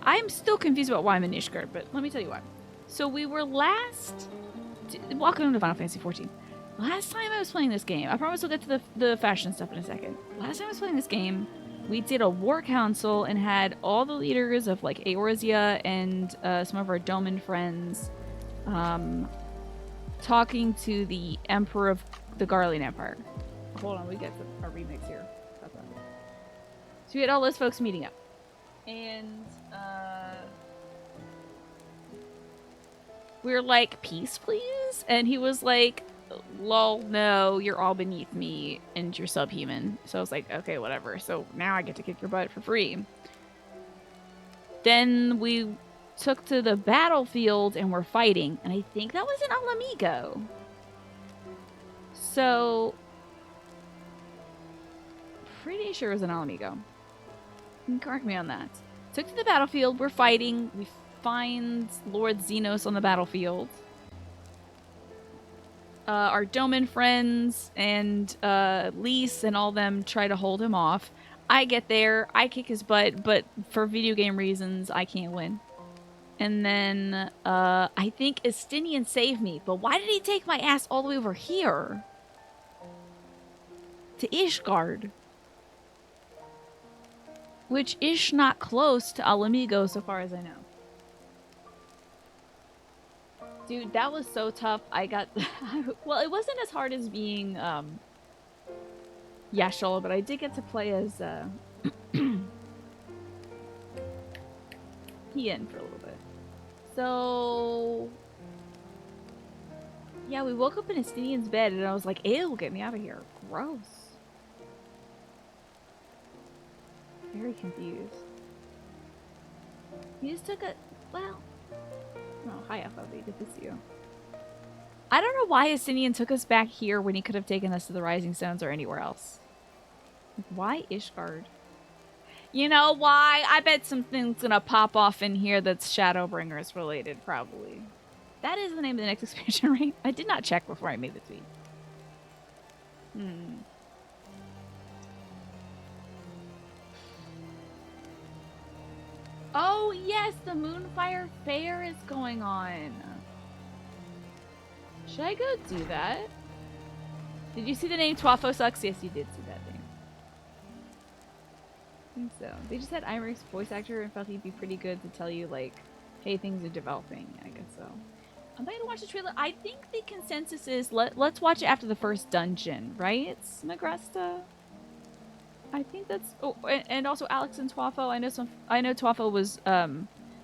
I'm still confused about why I'm in Ishgard, but let me tell you why. So we were last... Welcome to Final Fantasy XIV. Last time I was playing this game, I promise we'll get to the fashion stuff in a second. Last time I was playing this game, we did a war council and had all the leaders of like Eorzea and some of our Doman friends talking to the Emperor of the Garlean Empire. Hold on, we get a remix here. So we had all those folks meeting up. And we were like, peace, please? And he was like, lol, no, you're all beneath me and you're subhuman. So I was like, okay, whatever. So now I get to kick your butt for free. Then we took to the battlefield and we're fighting. And I think that was in Alamigo. So, pretty sure it was in Alamigo. You can correct me on that. Took to the battlefield, we're fighting. We find Lord Xenos on the battlefield. Our Doman friends and Lise and all them try to hold him off. I get there, I kick his butt, but for video game reasons, I can't win. And then I think Estinian saved me, but why did he take my ass all the way over here? To Ishgard. Which is not close to Alamigo so far as I know. Dude, that was so tough. I got... well, it wasn't as hard as being Yashol, but I did get to play as Hien for a little bit. So... yeah, we woke up in Estinian's bed and I was like, ew, get me out of here. Gross. Very confused. He just took a... well... oh, hi, FFXIV. Good to see you. I don't know why Estinian took us back here when he could have taken us to the Rising Stones or anywhere else. Why Ishgard? You know why? I bet something's gonna pop off in here that's Shadowbringers related, probably. That is the name of the next expansion, right? I did not check before I made the tweet. Oh, yes, the Moonfire Fair is going on. Should I go do that? Did you see the name Twafo Sucks? Yes, you did see that name. I think so. They just had Imeric's voice actor and felt he'd be pretty good to tell you, like, hey, things are developing. I guess so. I'm not gonna watch the trailer. I think the consensus is let's watch it after the first dungeon, right? It's Magresta. I think that's... oh, and also Alex and Twafo. I know Twafo was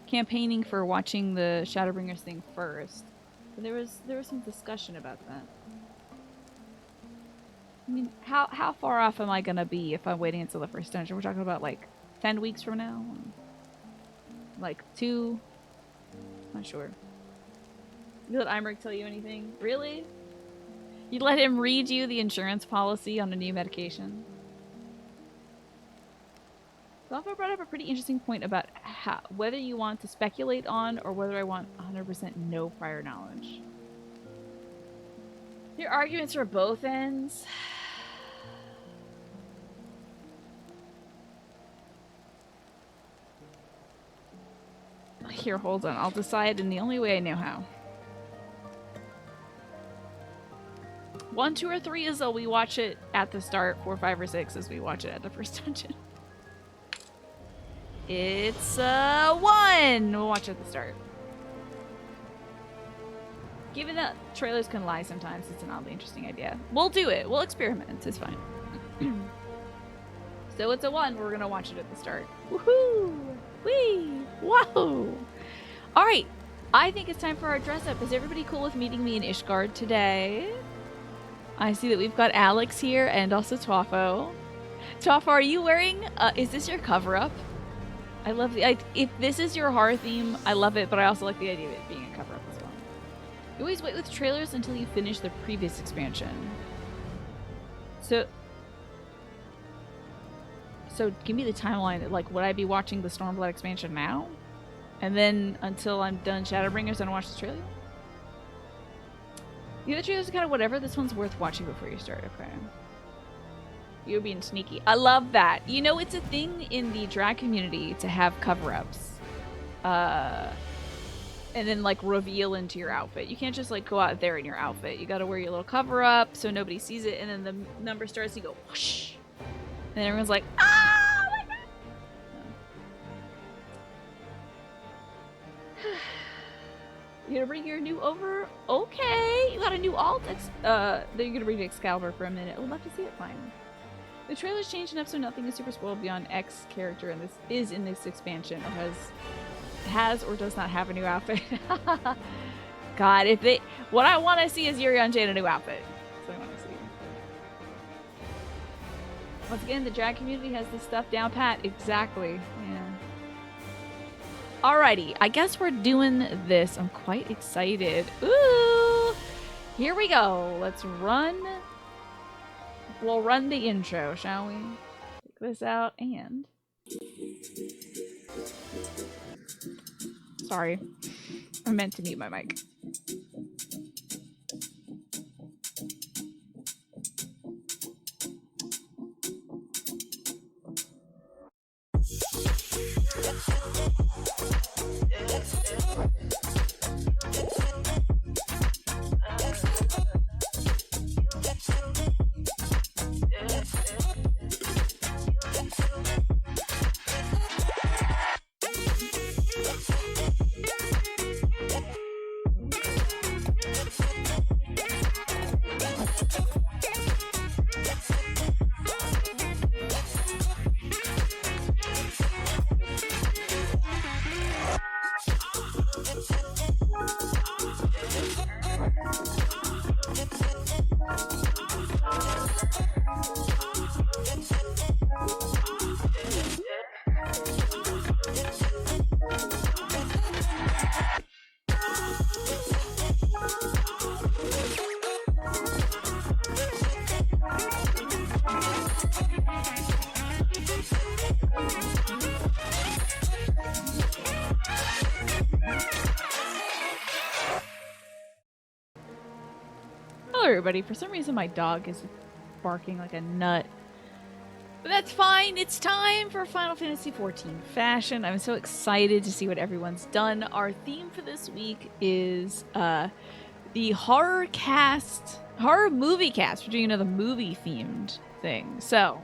campaigning for watching the Shadowbringers thing first. But there was some discussion about that. I mean, how far off am I gonna be if I'm waiting until the first dungeon? We're talking about like 10 weeks from now? Like 2? Not sure. You let Imeric tell you anything? Really? You'd let him read you the insurance policy on a new medication? Twafo brought up a pretty interesting point about whether you want to speculate on or whether I want 100% no prior knowledge. There are arguments for both ends. Here, hold on. I'll decide in the only way I know how. 1, 2, or 3 is we watch it at the start. 4, 5, or 6 is we watch it at the first dungeon. It's 1! We'll watch it at the start. Given that trailers can lie sometimes, it's an oddly interesting idea. We'll do it. We'll experiment. It's fine. So it's a 1. We're gonna watch it at the start. Woohoo! Whee! Whoa! Alright. I think it's time for our dress up. Is everybody cool with meeting me in Ishgard today? I see that we've got Alex here and also Twafo. Twafo, are you wearing... is this your cover-up? I love the... if this is your horror theme, I love it, but I also like the idea of it being a cover-up as well. You always wait with trailers until you finish the previous expansion. So give me the timeline. Like, would I be watching the Stormblood expansion now? And then until I'm done Shadowbringers, I don't watch the trailer? The other trailers are kind of whatever. This one's worth watching before you start, okay? You're being sneaky. I love that. You know, it's a thing in the drag community to have cover-ups. and then like reveal into your outfit. You can't just like go out there in your outfit. You gotta wear your little cover up so nobody sees it, and then the number starts, you go whoosh. And everyone's like, ah, oh my god! You gonna bring your new over? Okay, you got a new alt. Then you're gonna bring Excalibur for a minute. I would love to see it finally. The trailer's changed enough so nothing is super spoiled beyond X character, and this is in this expansion, or has or does not have a new outfit. God, if they, what I want to see is Yuri on Jane a new outfit. That's what I want to see. Once again, the drag community has this stuff down pat. Exactly. Yeah. Alrighty, I guess we're doing this. I'm quite excited. Ooh! Here we go. Let's run. We'll run the intro, shall we? Take this out and... Sorry. I meant to mute my mic. Everybody, for some reason my dog is barking like a nut, but that's fine. It's time for Final Fantasy XIV fashion. I'm so excited to see what everyone's done. Our theme for this week is the horror movie cast. We're doing another movie themed thing, so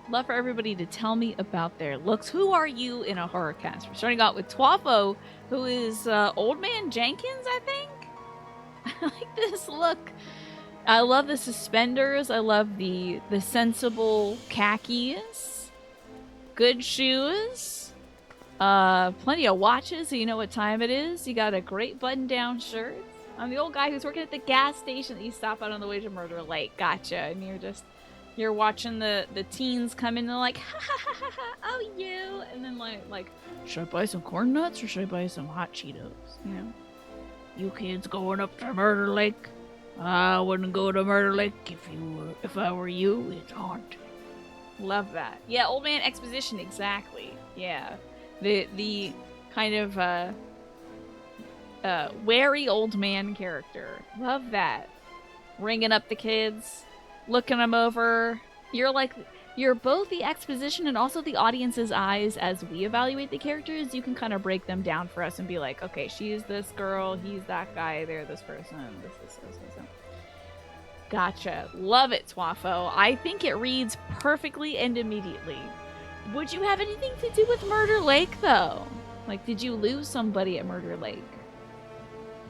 love for everybody to tell me about their looks. Who are you in a horror cast? We're starting out with Twafo, who is Old Man Jenkins, I think. I like this look. I love the suspenders. I love the sensible khakis. Good shoes. Plenty of watches so you know what time it is. You got a great button-down shirt. I'm the old guy who's working at the gas station that you stop at on the way to Murder Lake. Gotcha. And you're watching the teens come in and they're like, ha ha ha ha ha, oh you. And then like, should I buy some corn nuts or should I buy some hot Cheetos? You know? You kids going up to Murder Lake? I wouldn't go to Murder Lake if I were you. It's haunted. Love that. Yeah, old man exposition, exactly. Yeah, the kind of wary old man character. Love that. Ringing up the kids, looking them over. You're both the exposition and also the audience's eyes as we evaluate the characters. You can kind of break them down for us and be like, okay, she's this girl, he's that guy, they're this person, this. Gotcha. Love it, Twafo. I think it reads perfectly and immediately. Would you have anything to do with Murder Lake, though? Like, did you lose somebody at Murder Lake?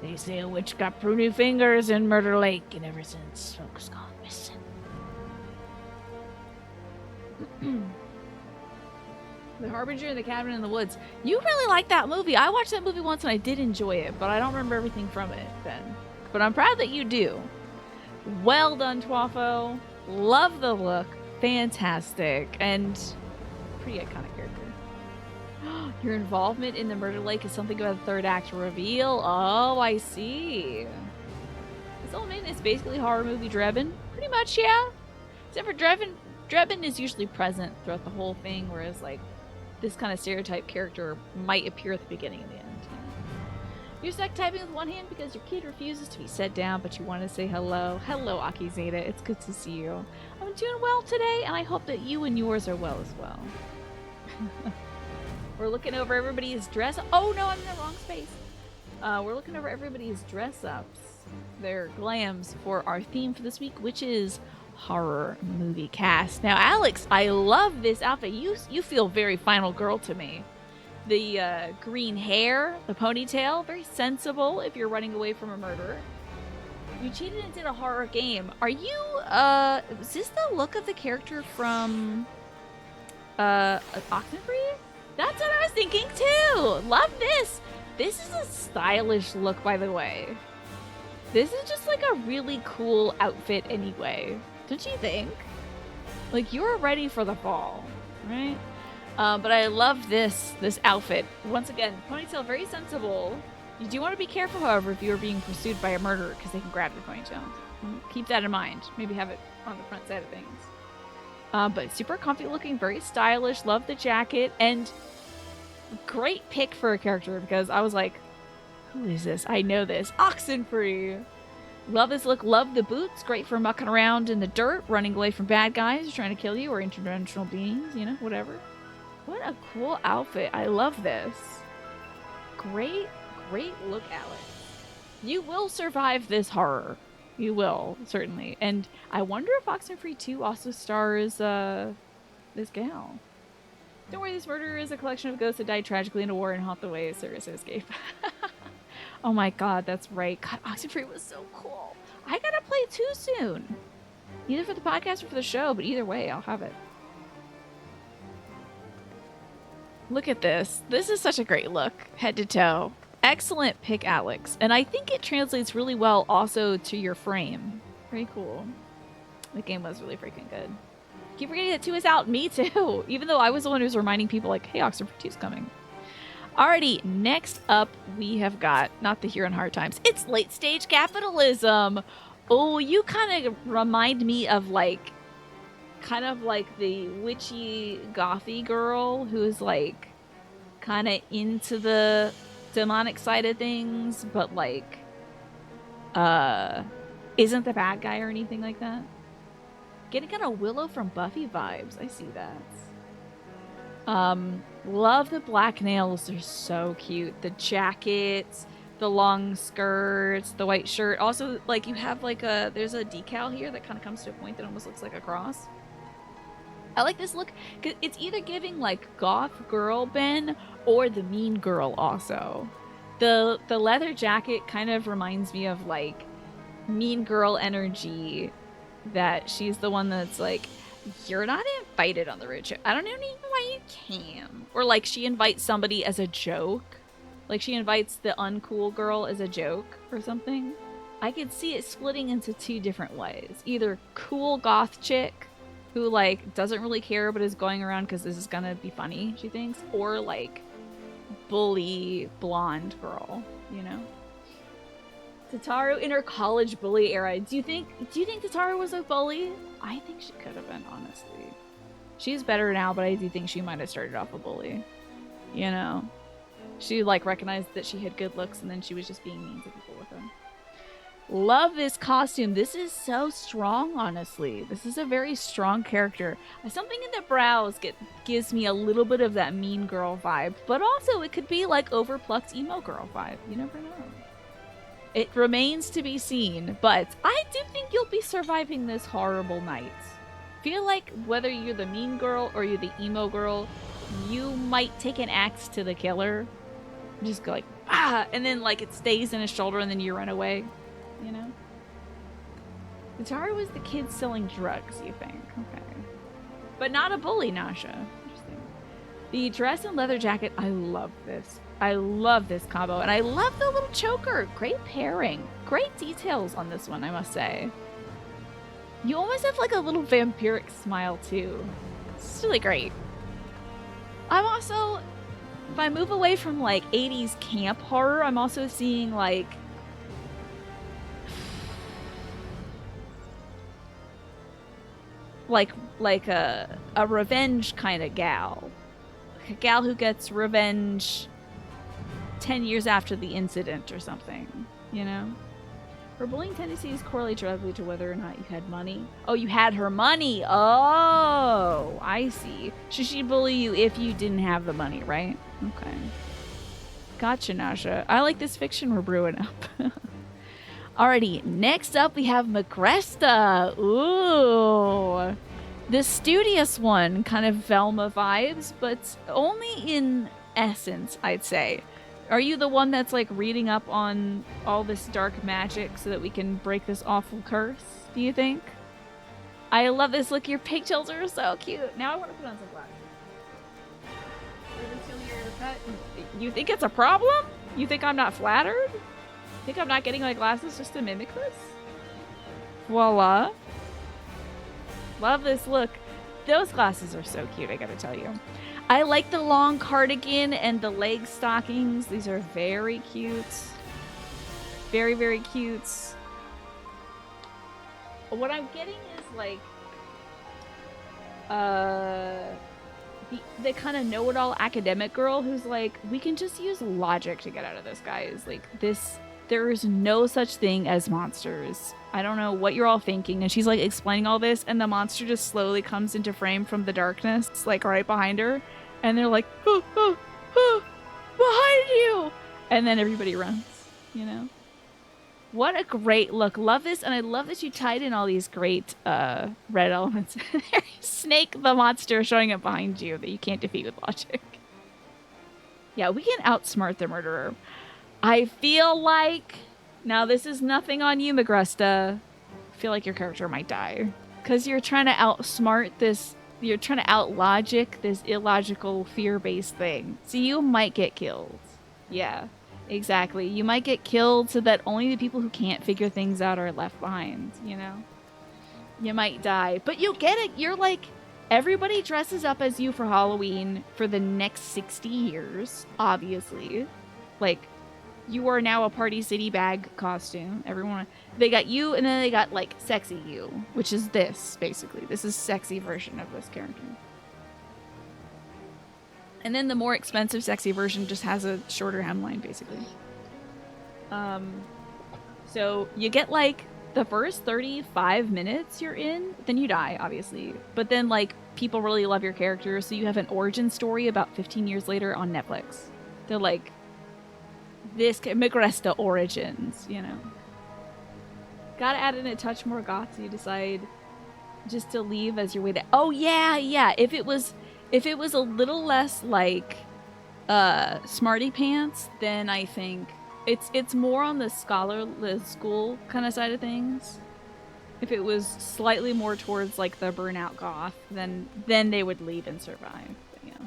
They say a witch got pruny fingers in Murder Lake, and ever since, folks gone missing. The Harbinger and the Cabin in the Woods. You really like that movie. I watched that movie once and I did enjoy it, but I don't remember everything from it then. But I'm proud that you do. Well done, Twafo. Love the look. Fantastic. And pretty iconic character. Your involvement in the Murder Lake is something about the third act reveal. Oh, I see. This old man is basically horror movie Drebin. Pretty much, yeah. Except for Drebin is usually present throughout the whole thing, whereas like this kind of stereotype character might appear at the beginning and the end. You're stuck typing with one hand because your kid refuses to be set down, but you want to say hello. Hello, Aki Zeta. It's good to see you. I'm doing well today, and I hope that you and yours are well as well. We're looking over everybody's dress. Oh no, I'm in the wrong space. We're looking over everybody's dress ups, their glams for our theme for this week, which is horror movie cast. Now, Alex, I love this outfit. You feel very final girl to me. The green hair, the ponytail, very sensible if you're running away from a murderer. You cheated and did a horror game. Are you, is this the look of the character from, Oxenfree? That's what I was thinking too! Love this! This is a stylish look, by the way. This is just like a really cool outfit anyway. Don't you think? Like, you're ready for the fall, right? But I love this outfit. Once again, ponytail, very sensible. You do want to be careful, however, if you are being pursued by a murderer, because they can grab the ponytail. Keep that in mind. Maybe have it on the front side of things. But super comfy looking, very stylish. Love the jacket. And great pick for a character, because I was like, who is this? I know this. Oxenfree! Love this look. Love the boots. Great for mucking around in the dirt, running away from bad guys trying to kill you, or interdimensional beings, you know, whatever. What a cool outfit. I love this. Great look, Alex. You will survive this horror. You will, certainly. And I wonder if Oxenfree 2 also stars this gal. Don't worry, this murderer is a collection of ghosts that died tragically in a war and haunt the way of service to escape. Oh my god, that's right. God, Oxenfree was so cool. I gotta play 2 soon. Either for the podcast or for the show, but either way, I'll have it. Look at this. This is such a great look, head to toe. Excellent pick, Alex. And I think it translates really well also to your frame. Very cool. The game was really freaking good. Keep forgetting that 2 is out. Me too. Even though I was the one who was reminding people like, hey, Oxenfree 2 is coming. Alrighty, next up we have got, not the Here in Hard Times, it's Late Stage Capitalism. Oh, you kind of remind me of like, kind of like the witchy gothy girl who's like kind of into the demonic side of things, but like isn't the bad guy or anything like that. Getting kind of Willow from Buffy vibes. I see that. Love the black nails. They're so cute. The jackets, the long skirts, the white shirt. Also, like, you have like there's a decal here that kind of comes to a point that almost looks like a cross. I like this look. It's either giving like goth girl Ben or the mean girl also. The leather jacket kind of reminds me of like mean girl energy, that she's the one that's like, you're not invited on the road trip. I don't even know why you can. Or like she invites somebody as a joke. Like she invites the uncool girl as a joke or something. I could see it splitting into 2 different ways. Either cool goth chick who like doesn't really care but is going around because this is gonna be funny, she thinks. Or like bully blonde girl, you know? Tataru in her college bully era. Do you think Tataru was a bully? I think she could have been, honestly. She's better now, but I do think she might have started off a bully. You know? She like recognized that she had good looks and then she was just being mean to people with them. Love this costume. This is so strong, honestly. This is a very strong character. Something in the brows gives me a little bit of that mean girl vibe, but also it could be like overplucked emo girl vibe. You never know. It remains to be seen, but I do think you'll be surviving this horrible night. Feel like whether you're the mean girl or you're the emo girl, you might take an axe to the killer. Just go like, ah, and then like it stays in his shoulder and then you run away, you know? Tataru was the kid selling drugs, you think? Okay. But not a bully, Nasha. Interesting. The dress and leather jacket, I love this. I love this combo, and I love the little choker. Great pairing. Great details on this one, I must say. You almost have like a little vampiric smile, too. It's really great. I'm also, if I move away from like 80s camp horror, I'm also seeing like a revenge kind of gal. Like a gal who gets revenge 10 years after the incident or something, you know? Her bullying tendencies correlate directly to whether or not you had money. Oh, you had her money! Oh, I see. Should she bully you if you didn't have the money, right? Okay. Gotcha, Nasha. I like this fiction we're brewing up. Alrighty, next up we have Magresta. Ooh. The studious one, kind of Velma vibes, but only in essence, I'd say. Are you the one that's like reading up on all this dark magic so that we can break this awful curse, do you think? I love this look. Your pigtails are so cute. Now I want to put on some glasses. You think it's a problem? You think I'm not flattered? Think I'm not getting my glasses just to mimic this? Voila. Love this look. Those glasses are so cute, I gotta tell you. I like the long cardigan and the leg stockings. These are very cute. Very, very cute. What I'm getting is like the kind of know-it-all academic girl who's like, we can just use logic to get out of this, guys. Like, there is no such thing as monsters. I don't know what you're all thinking. And she's like explaining all this, and the monster just slowly comes into frame from the darkness, like right behind her. And they're like, oh, oh, oh, behind you! And then everybody runs, you know? What a great look. Love this, and I love that you tied in all these great red elements. Snake the monster showing up behind you that you can't defeat with logic. Yeah, we can outsmart the murderer. I feel like... Now, this is nothing on you, Magresta. I feel like your character might die. Because you're trying to outsmart this... You're trying to out-logic this illogical, fear-based thing. So you might get killed. Yeah. Exactly. You might get killed so that only the people who can't figure things out are left behind, you know? You might die. But you'll get it. You're like, everybody dresses up as you for Halloween for the next 60 years, obviously. Like, you are now a Party City bag costume. Everyone, they got you, and then they got, like, sexy you, which is this, basically. This is sexy version of this character. And then the more expensive sexy version just has a shorter hemline, basically. So you get like the first 35 minutes you're in, then you die, obviously. But then like people really love your character, so you have an origin story about 15 years later on Netflix. They're like, this Magresta origins, you know. Gotta add in a touch more goth so you decide just to leave as your way to... Oh yeah, yeah. If it was a little less like smarty pants, then I think it's more on the school kind of side of things. If it was slightly more towards like the burnout goth, then they would leave and survive. But, you know.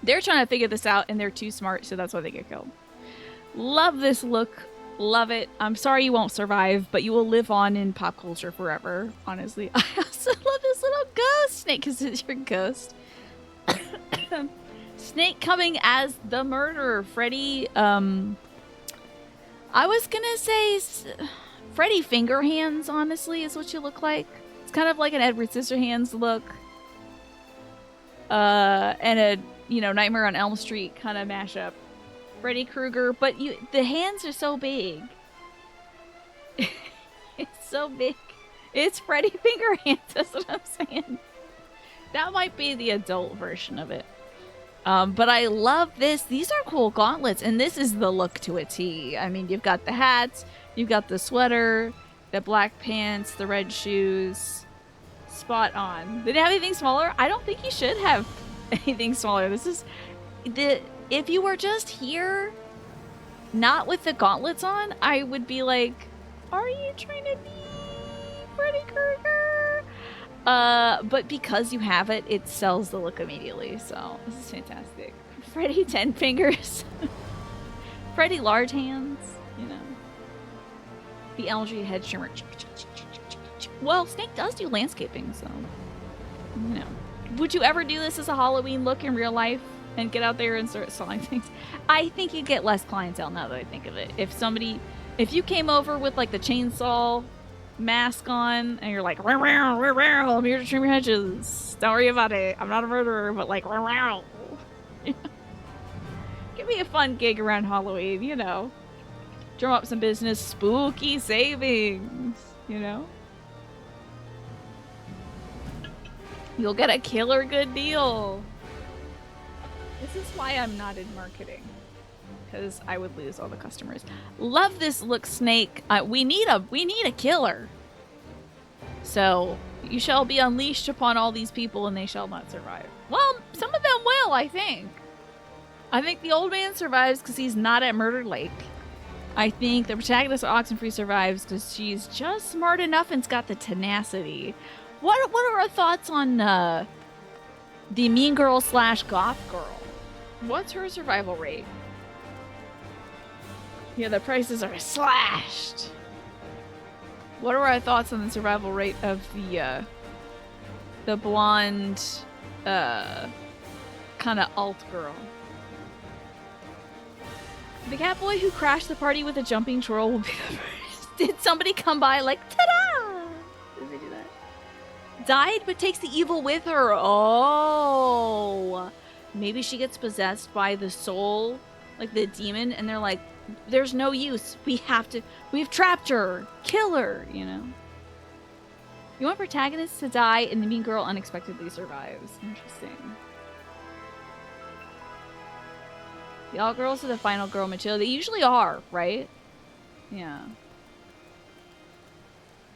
They're trying to figure this out and they're too smart, so that's why they get killed. Love this look. Love it. I'm sorry you won't survive, but you will live on in pop culture forever, honestly. I also love this little ghost snake because it's your ghost. Snake coming as the murderer. Freddy, I was gonna say Freddy finger hands, honestly, is what you look like. It's kind of like an Edward Scissorhands look. And a, you know, Nightmare on Elm Street kind of mashup. Freddy Krueger, but the hands are so big. It's so big. It's Freddy finger hands, that's what I'm saying. That might be the adult version of it. But I love this. These are cool gauntlets, and this is the look to a T. I mean, you've got the hats, you've got the sweater, the black pants, the red shoes. Spot on. Did it have anything smaller? I don't think you should have anything smaller. This is... If you were just here, not with the gauntlets on, I would be like, are you trying to be Freddy Krueger? But because you have it, it sells the look immediately, so this is fantastic. Freddy 10 fingers. Freddy large hands, you know. The algae head shimmer. Well, Snake does do landscaping, so, you know. Would you ever do this as a Halloween look in real life? And get out there and start selling things. I think you'd get less clientele now that I think of it. If you came over with like the chainsaw mask on and you're like, row, row, row, row, I'm here to trim your hedges. Don't worry about it. I'm not a murderer, but like, row, row. Give me a fun gig around Halloween, you know. Drum up some business, spooky savings, you know. You'll get a killer good deal. This is why I'm not in marketing. Because I would lose all the customers. Love this look, Snake. We need a killer. So you shall be unleashed upon all these people and they shall not survive. Well, some of them will, I think. I think the old man survives because he's not at Murder Lake. I think the protagonist of Oxenfree survives because she's just smart enough and's got the tenacity. What are our thoughts on the mean girl / goth girl? What's her survival rate? Yeah, the prices are slashed. What are our thoughts on the survival rate of the blonde, kind of alt girl? The cat boy who crashed the party with a jumping troll will be the first. Did somebody come by like, ta-da? Did they do that? Died but takes the evil with her. Oh. Maybe she gets possessed by the soul, like the demon, and they're like, there's no use. We've trapped her. Kill her, you know? You want protagonists to die and the mean girl unexpectedly survives. Interesting. The all girls are the final girl material. They usually are, right? Yeah.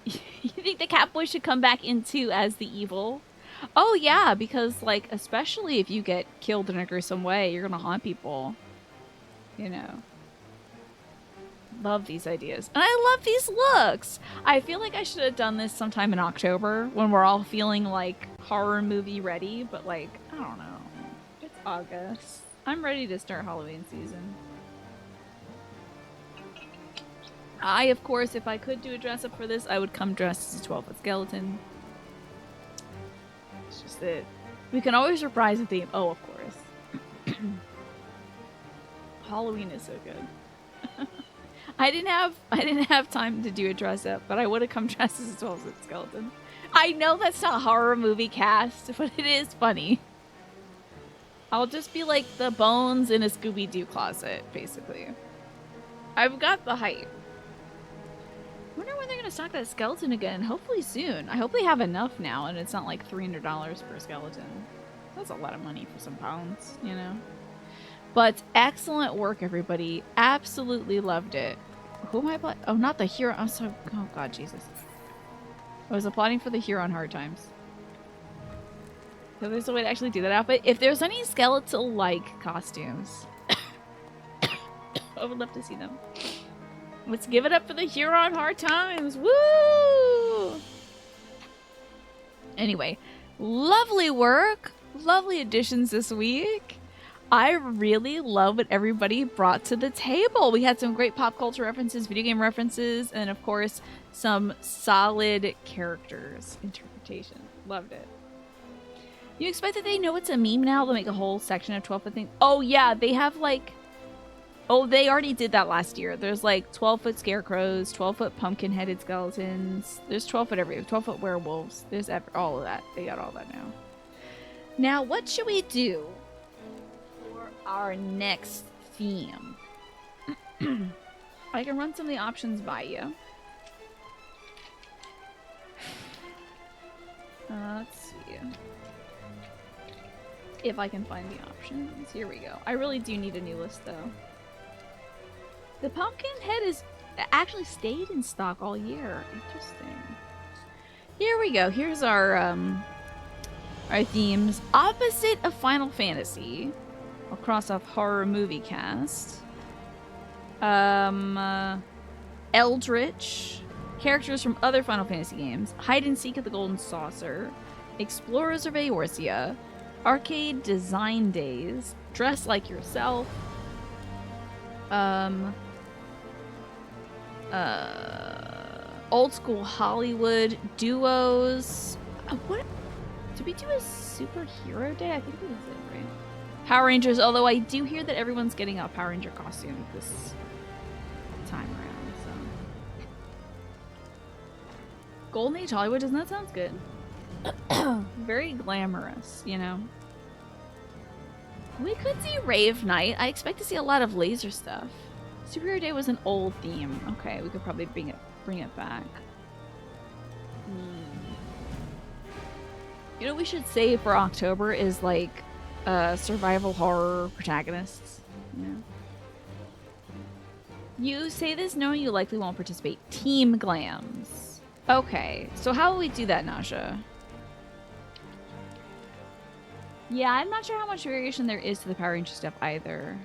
You think the Catboy should come back in too as the evil? Oh yeah, because like, especially if you get killed in a gruesome way, you're gonna haunt people. You know. Love these ideas. And I love these looks! I feel like I should have done this sometime in October when we're all feeling like horror movie ready, but like, I don't know. It's August. I'm ready to start Halloween season. I, of course, if I could do a dress up for this, I would come dressed as a 12-foot skeleton. It's just it. We can always reprise the theme. Oh, of course. Halloween is so good. I didn't have time to do a dress up, but I would have come dressed as a 12-foot skeleton. I know that's not a horror movie cast, but it is funny. I'll just be like the bones in a Scooby-Doo closet, basically. I've got the height. Wonder when they're gonna stock that skeleton again. Hopefully soon. I hope they have enough now and it's not like $300 per skeleton. That's a lot of money for some pounds, you know? But excellent work, everybody. Absolutely loved it. Who am I playing? Oh, not the hero. I'm so... Oh, God, Jesus. I was applauding for the Huron Hard Times. So there's a way to actually do that outfit. If there's any skeletal-like costumes, I would love to see them. Let's give it up for the Huron Hard Times. Woo! Anyway, lovely work. Lovely additions this week. I really love what everybody brought to the table. We had some great pop culture references, video game references, and of course, some solid characters interpretation. Loved it. You expect that they know it's a meme now? They'll make a whole section of 12-foot things. Oh yeah, they have like... Oh, they already did that last year. There's like 12-foot scarecrows, 12-foot pumpkin-headed skeletons. There's 12-foot everywhere. 12-foot werewolves. There's all of that. They got all that now. Now, what should we do for our next theme? I can run some of the options by you. Let's see. If I can find the options. Here we go. I really do need a new list, though. The pumpkin head is actually stayed in stock all year. Interesting. Here we go. Here's our themes. Opposite of Final Fantasy. I'll cross off horror movie cast. Eldritch. Characters from other Final Fantasy games. Hide and Seek at the Golden Saucer. Explorers of Eorzea. Arcade Design Days. Dress Like Yourself. Old School Hollywood. Duos. What? Did we do a superhero day? I think we did, right? Power Rangers, although I do hear that everyone's getting a Power Ranger costume this time around, so. Golden Age Hollywood, doesn't that sound good? Very glamorous, you know? We could see Rave Night. I expect to see a lot of laser stuff. Superhero Day was an old theme. Okay, we could probably bring it back. You know what we should say for October is like survival horror protagonists. Yeah. You say this knowing you likely won't participate. Team glams. Okay, so how will we do that, Naja? Yeah, I'm not sure how much variation there is to the Power Ranger stuff either.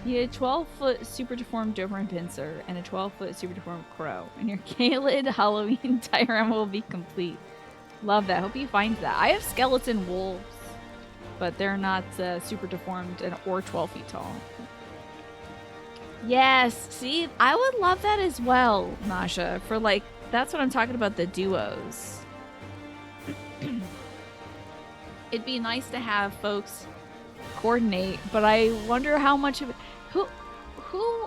You had a 12-foot super deformed Doberman Pincer and a 12-foot super deformed Crow, and your Kaled Halloween diorama will be complete. Love that. Hope you find that. I have skeleton wolves, but they're not super deformed or 12 feet tall. Yes, see, I would love that as well, Naja, for like, that's what I'm talking about, the duos. It'd be nice to have folks coordinate, but I wonder how much of it, who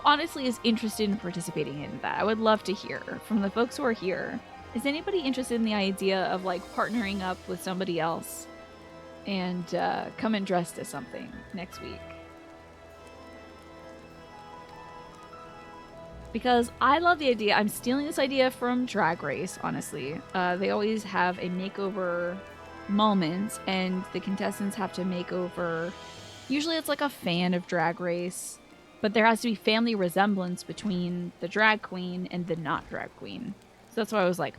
honestly is interested in participating in that? I would love to hear from the folks who are here. Is anybody interested in the idea of like partnering up with somebody else and coming dressed as something next week? Because I love the idea. I'm stealing this idea from Drag Race, honestly. They always have a makeover moment, and the contestants have to make over. Usually it's like a fan of Drag Race, but there has to be family resemblance between the drag queen and the not drag queen. So that's why I was like,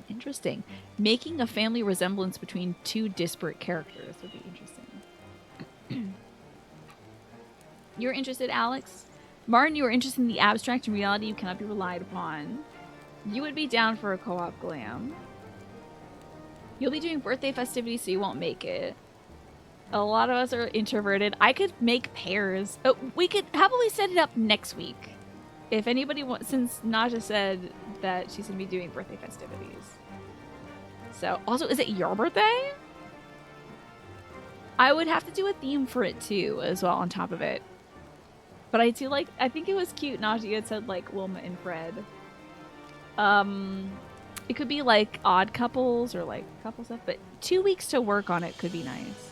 interesting. Making a family resemblance between two disparate characters would be interesting. You're interested, Alex? Martin, you are interested in the abstract and reality you cannot be relied upon. You would be down for a co-op glam. You'll be doing birthday festivities, so you won't make it. A lot of us are introverted. I could make pairs. Oh, we could happily set it up next week. If anybody wants, since Naja said that she's going to be doing birthday festivities. So, also, is it your birthday? I would have to do a theme for it too, as well, on top of it. But I do like, I think it was cute, Naja had said, like, Wilma and Fred. It could be, like, odd couples or, like, couple stuff, but 2 weeks to work on it could be nice.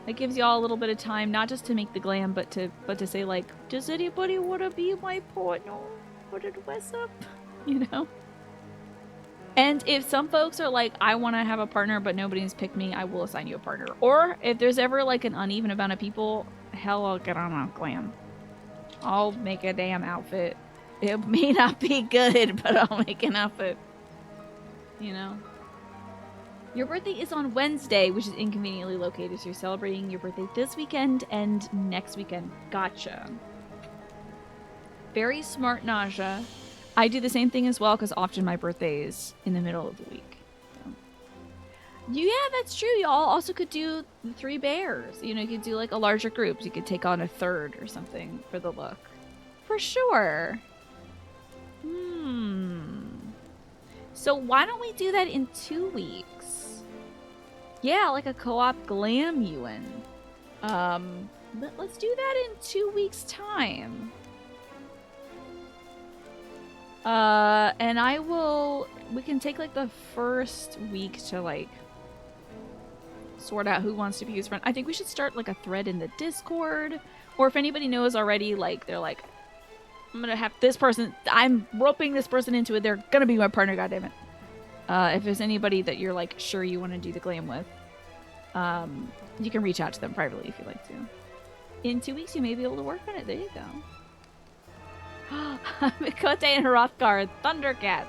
It gives y'all a little bit of time, not just to make the glam, but to say, like, does anybody want to be my partner for the dress up? You know? And if some folks are like, I want to have a partner, but nobody's picked me, I will assign you a partner. Or if there's ever, like, an uneven amount of people, hell, I'll get on a glam. I'll make a damn outfit. It may not be good, but I'll make an outfit. You know? Your birthday is on Wednesday, which is inconveniently located, so you're celebrating your birthday this weekend and next weekend. Gotcha. Very smart, Naja. I do the same thing as well, because often my birthday is in the middle of the week. So. Yeah, that's true. Y'all also could do the 3 bears. You know, you could do like a larger group. You could take on a third or something for the look. For sure. So why don't we do that in 2 weeks? Yeah, like a co-op glam Ewan. Let's do that in 2 weeks' time. And we can take like the first week to like sort out who wants to be whose friend. I think we should start like a thread in the Discord, or if anybody knows already, like they're like, I'm gonna have this person, I'm roping this person into it, they're gonna be my partner, goddammit. If there's anybody that you're like sure you want to do the glam with, you can reach out to them privately if you'd like to. In 2 weeks you may be able to work on it. There you go. Mikote and Hrothgar, Thundercats.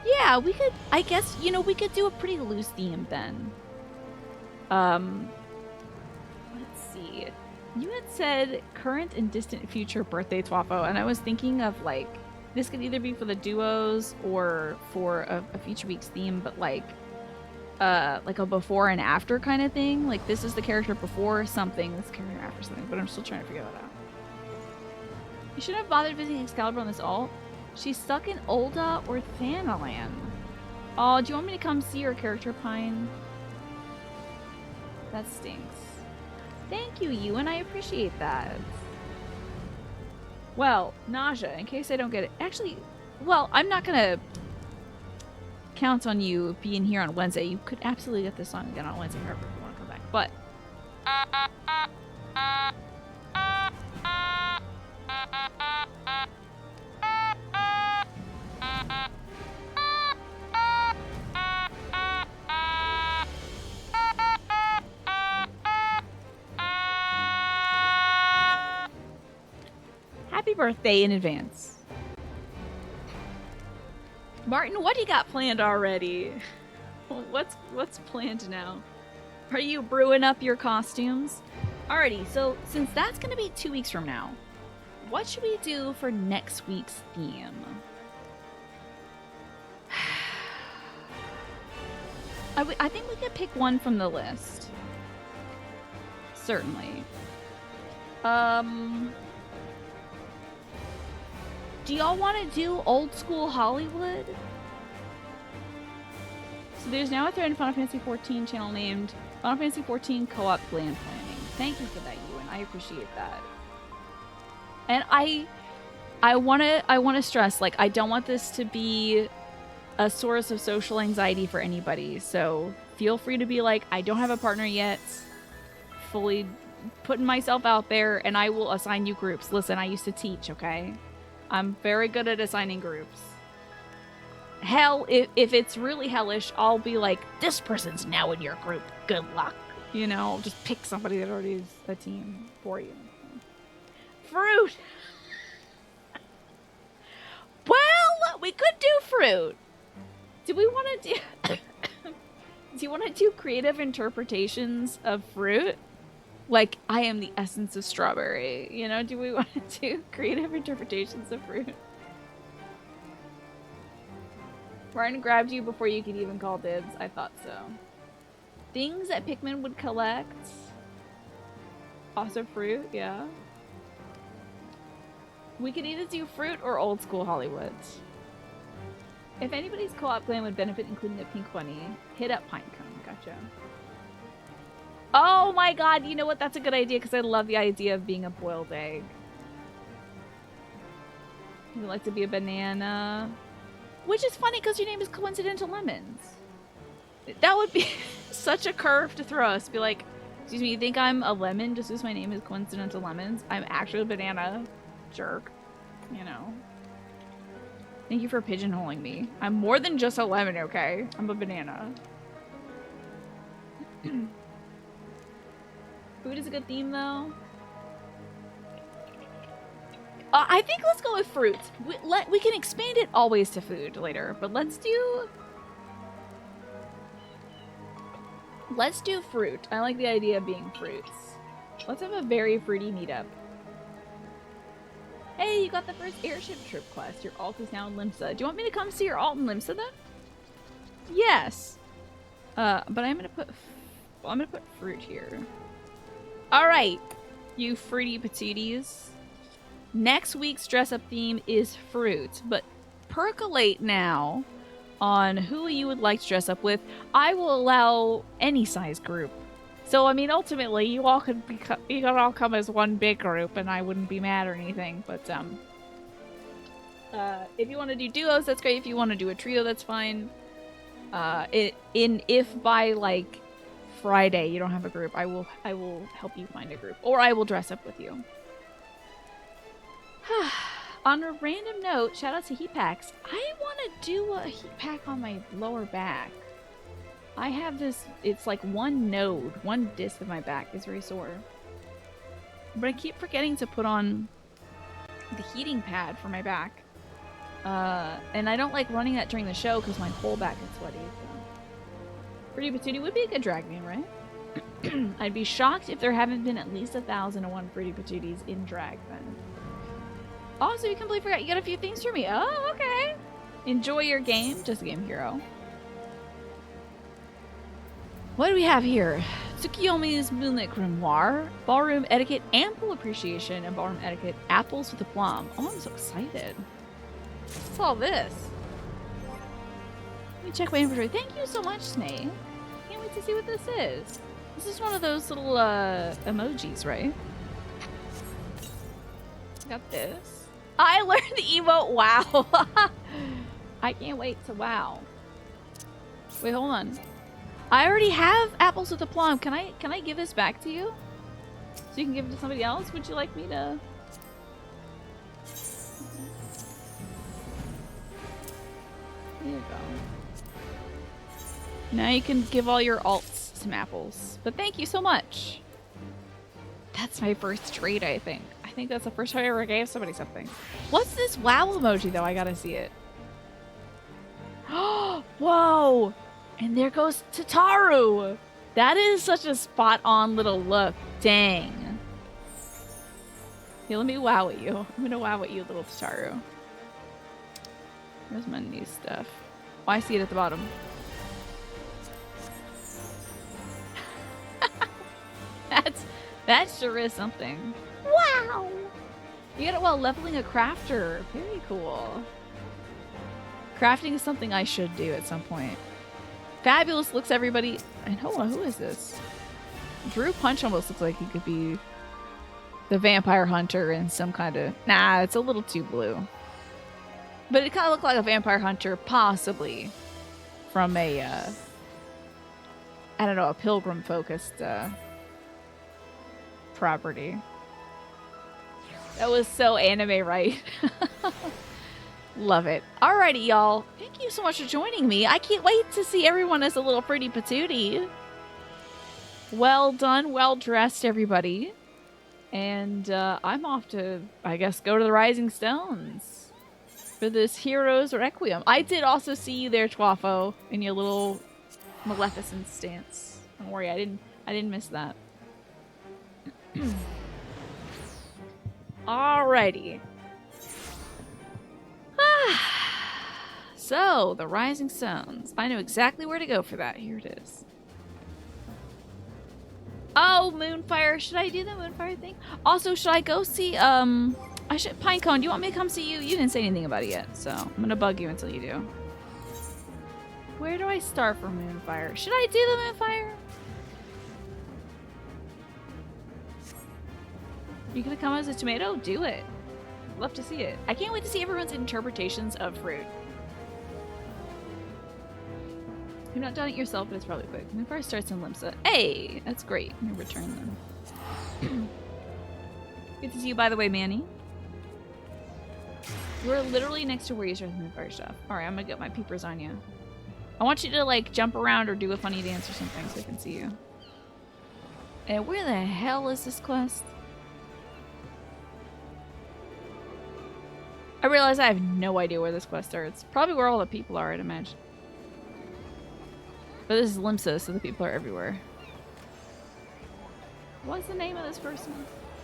Yeah, we could, I guess, you know, we could do a pretty loose theme then. Let's see. You had said current and distant future birthday Twafo, and I was thinking of like, this could either be for the duos or for a future week's theme, but like a before and after kind of thing. Like this is the character before something, this character after something, but I'm still trying to figure that out. You shouldn't have bothered visiting Excalibur on this alt. She's stuck in Ulda or Thanalan. Oh, do you want me to come see your character, Pine? That stinks. Thank you, Ewan. I appreciate that. Well, Naja, in case I don't get it. Actually, well, I'm not going to count on you being here on Wednesday. You could absolutely get this song again on Wednesday, however, if you want to come back. But... Happy birthday in advance. Martin, what do you got planned already? What's planned now? Are you brewing up your costumes? Alrighty, so since that's gonna be 2 weeks from now, what should we do for next week's theme? I think we could pick one from the list. Certainly. Do y'all want to do old school Hollywood? So there's now a thread in Final Fantasy XIV channel named Final Fantasy XIV Co-op Land Planning. Thank you for that, Ewan. I appreciate that. And I wanna stress, like, I don't want this to be a source of social anxiety for anybody. So feel free to be like, I don't have a partner yet. Fully putting myself out there, and I will assign you groups. Listen, I used to teach, okay? I'm very good at assigning groups. Hell, if it's really hellish, I'll be like, this person's now in your group. Good luck. You know, I'll just pick somebody that already is a team for you. Fruit! Well, we could do fruit. Do we want to do... Do you want to do creative interpretations of fruit? Like, I am the essence of strawberry. You know, do we want to do creative interpretations of fruit? Martin grabbed you before you could even call dibs. I thought so. Things that Pikmin would collect. Also fruit, yeah. We could either do fruit or old school Hollywood. If anybody's co-op plan would benefit, including the pink bunny, hit up Pinecone. Gotcha. Oh my god, you know what? That's a good idea because I love the idea of being a boiled egg. You'd like to be a banana. Which is funny because your name is Coincidental Lemons. That would be such a curve to throw us. Be like, excuse me, you think I'm a lemon just because my name is Coincidental Lemons? I'm actually a banana. Jerk. You know. Thank you for pigeonholing me. I'm more than just a lemon, okay? I'm a banana. Food is a good theme, though. I think let's go with fruits. We can expand it always to food later, but let's do fruit. I like the idea of being fruits. Let's have a very fruity meetup. Hey, you got the first airship trip quest. Your alt is now in Limsa. Do you want me to come see your alt in Limsa then? Yes. But I'm gonna put fruit here. All right, you fruity patooties. Next week's dress-up theme is fruit, but percolate now on who you would like to dress up with. I will allow any size group. So, I mean, ultimately, you could all come as one big group, and I wouldn't be mad or anything. But if you want to do duos, that's great. If you want to do a trio, that's fine. If by like Friday you don't have a group, I will help you find a group, or I will dress up with you. On a random note, shout out to heat packs. I want to do a heat pack on my lower back. I have this, it's like one disc of my back is very sore. But I keep forgetting to put on the heating pad for my back. And I don't like running that during the show because my whole back is sweaty. So. Pretty Patootie would be a good drag name, right? I'd be shocked if there haven't been at least 1,001 Pretty Patooties in drag then. Also, you completely forgot you got a few things for me. Oh, okay. Enjoy your game. Just a game hero. What do we have here? Tsukiyomi's Moonlit Grimoire, Ballroom Etiquette, Ample Appreciation, and Ballroom Etiquette, Apples with a Plum. Oh, I'm so excited. What's all this? Let me check my inventory. Thank you so much, Snake. Can't wait to see what this is. This is one of those little emojis, right? Got this. I learned the emote wow. I can't wait to wow. Wait, hold on. I already have apples with a plum. Can I give this back to you? So you can give it to somebody else? Would you like me to? There you go. Now you can give all your alts some apples. But thank you so much. That's my first trade, I think. I think that's the first time I ever gave somebody something. What's this wow emoji, though? I gotta see it. Whoa! And there goes Tataru! That is such a spot-on little look. Dang. Here, let me wow at you. I'm gonna wow at you, little Tataru. Here's my new stuff. Oh, I see it at the bottom. That sure is something. Wow! You get it while leveling a crafter. Very cool. Crafting is something I should do at some point. Fabulous looks everybody. And hold on, who is this? Drew Punch almost looks like he could be the vampire hunter in some kind of... Nah, it's a little too blue. But it kind of looked like a vampire hunter, possibly from a, I don't know, a pilgrim-focused, property. That was so anime, right? Love it. Alrighty, y'all. Thank you so much for joining me. I can't wait to see everyone as a little pretty patootie. Well done, well dressed, everybody. And I'm off to, I guess, go to the Rising Stones for this Hero's Requiem. I did also see you there, Twafo, in your little Maleficent stance. Don't worry, I didn't miss that. Alrighty. So, the Rising Stones. I know exactly where to go for that. Here it is. Oh, Moonfire. Should I do the Moonfire thing? Also, should I go see, Pinecone, do you want me to come see you? You didn't say anything about it yet, so I'm gonna bug you until you do. Where do I start for Moonfire? Should I do the Moonfire? You gonna come as a tomato? Do it. Love to see it. I can't wait to see everyone's interpretations of fruit. You've not done it yourself, but it's probably quick. Moonfire starts in Limsa. Hey! That's great. Let me return them. Good to see you, by the way, Manny. We're literally next to where you start the Moonfire stuff. Alright, I'm gonna get my peepers on you. I want you to, like, jump around or do a funny dance or something so I can see you. And where the hell is this quest? I realize I have no idea where this quest starts. Probably where all the people are, I'd imagine. But this is Limsa, so the people are everywhere. What's the name of this person?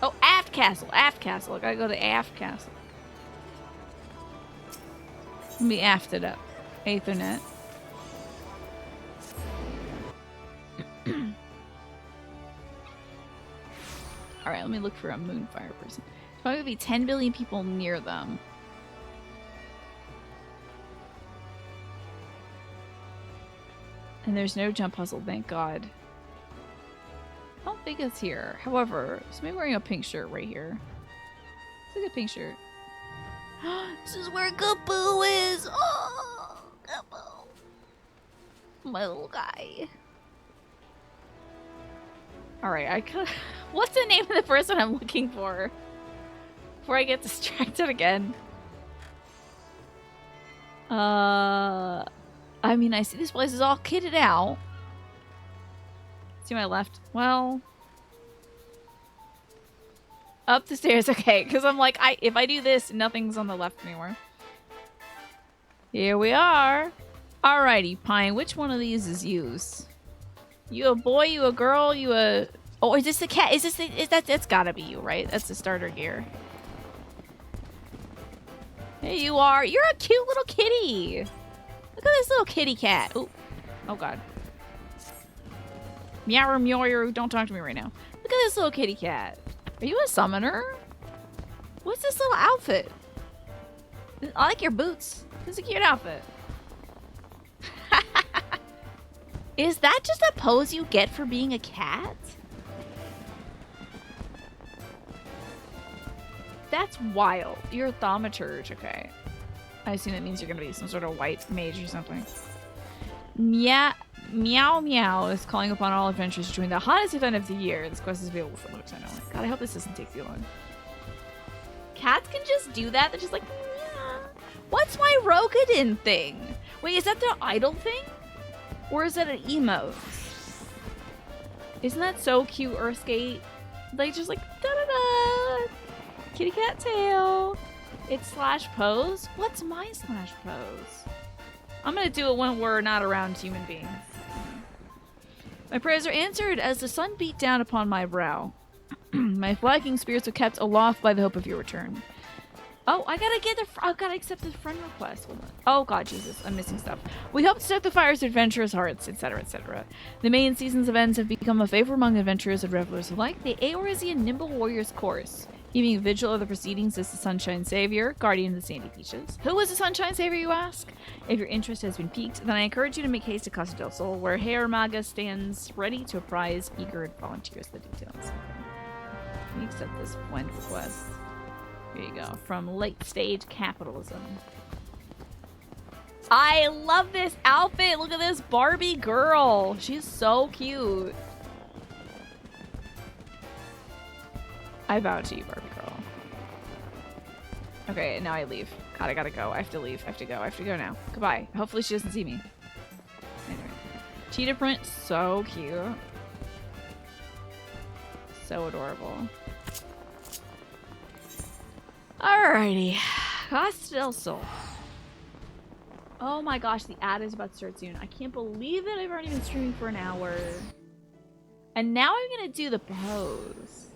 Oh, Aft Castle. Aft Castle. I gotta go to Aft Castle. Let me aft it up. Aethernet. Alright, let me look for a Moonfire person. There's probably gonna be 10 billion people near them. And there's no jump puzzle, thank God. I don't think it's here. However, somebody wearing a pink shirt right here. It's like a pink shirt. This is where Kaboo is! Oh, Kaboo. My little guy. Alright, I could... What's the name of the person I'm looking for? Before I get distracted again. I mean, I see this place is all kitted out. See my left? Well... Up the stairs, okay. Because I'm like, if I do this, nothing's on the left anymore. Here we are. Alrighty, Pine. Which one of these is used? You a boy, you a girl, you a... Oh, is this the cat? Is this the... That's gotta be you, right? That's the starter gear. There you are. You're a cute little kitty. Look at this little kitty cat. Ooh. Oh, God. Meow, meow, don't talk to me right now. Look at this little kitty cat. Are you a summoner? What's this little outfit? I like your boots. It's a cute outfit. Is that just a pose you get for being a cat? That's wild. You're a thaumaturge, okay. I assume that means you're gonna be some sort of white mage or something. Meow Meow is calling upon all adventurers to join the hottest event of the year. This quest is available for looks, I know. God, I hope this doesn't take too long. Cats can just do that? They're just like, meow. What's my Rogadin thing? Wait, is that their idol thing? Or is that an emote? Isn't that so cute, Earthgate? Like, just like, da-da-da. Kitty cat tail. It's slash pose. What's my slash pose? I'm gonna do it when we're not around human beings. My prayers are answered as the sun beat down upon my brow. My flagging spirits are kept aloft by the hope of your return. Oh, I gotta accept the friend request. Hold on. Oh god, Jesus, I'm missing stuff. We hope to start the fires of adventurous hearts, etc., etc. The main season's events have become a favor among adventurers and revelers alike. The Aorisian Nimble Warrior's course. Keeping vigil of the proceedings is the Sunshine Savior, guardian of the Sandy Beaches. Who is the Sunshine Savior, you ask? If your interest has been piqued, then I encourage you to make haste to Casa del Sol, where Herr Maga stands ready to apprise eager volunteers the details. Let me accept this friend request. Here you go. From late stage capitalism. I love this outfit. Look at this Barbie girl. She's so cute. I bow to you, Barbie girl. Okay, now I leave. God, I gotta go. I have to leave. I have to go. I have to go now. Goodbye. Hopefully she doesn't see me. Anyway. Cheetah print. So cute. So adorable. Alrighty. Casa del Sol. Oh my gosh, the ad is about to start soon. I can't believe it. I've already been streaming for an hour. And now I'm gonna do the pose.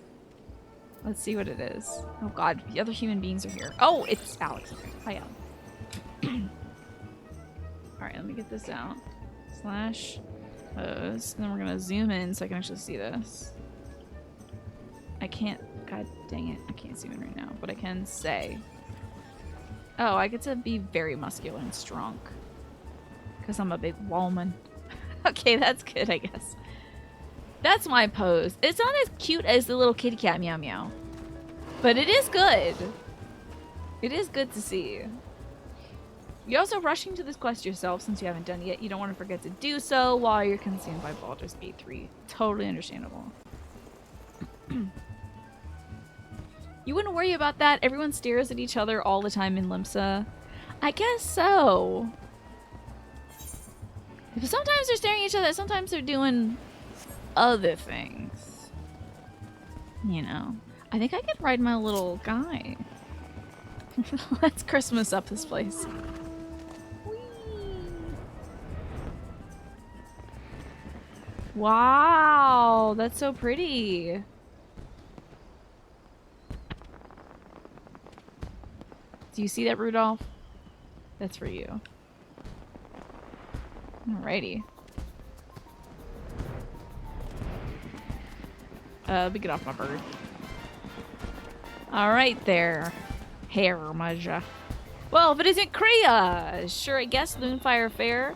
Let's see what it is. Oh god, the other human beings are here. Oh, it's Alex. Hi, Alex. Alright, let me get this out. Slash pose. And then we're gonna zoom in so I can actually see this. I can't. God dang it. I can't zoom in right now. But I can say. Oh, I get to be very muscular and strong. Because I'm a big woman. Okay, that's good, I guess. That's my pose. It's not as cute as the little kitty cat meow meow. But it is good. It is good to see. You're also rushing to this quest yourself since you haven't done it yet. You don't want to forget to do so while you're consumed by Baldur's Gate 3. Totally understandable. You wouldn't worry about that. Everyone stares at each other all the time in Limsa. I guess so. But sometimes they're staring at each other. Sometimes they're doing other things. You know. I think I could ride my little guy. Let's Christmas up this place. Whee! Wow, that's so pretty. Do you see that, Rudolph? That's for you. Alrighty. Let me get off my bird. Alright there. Hair Maja. Well, if it isn't Kriya! Sure, I guess Loonfire Fair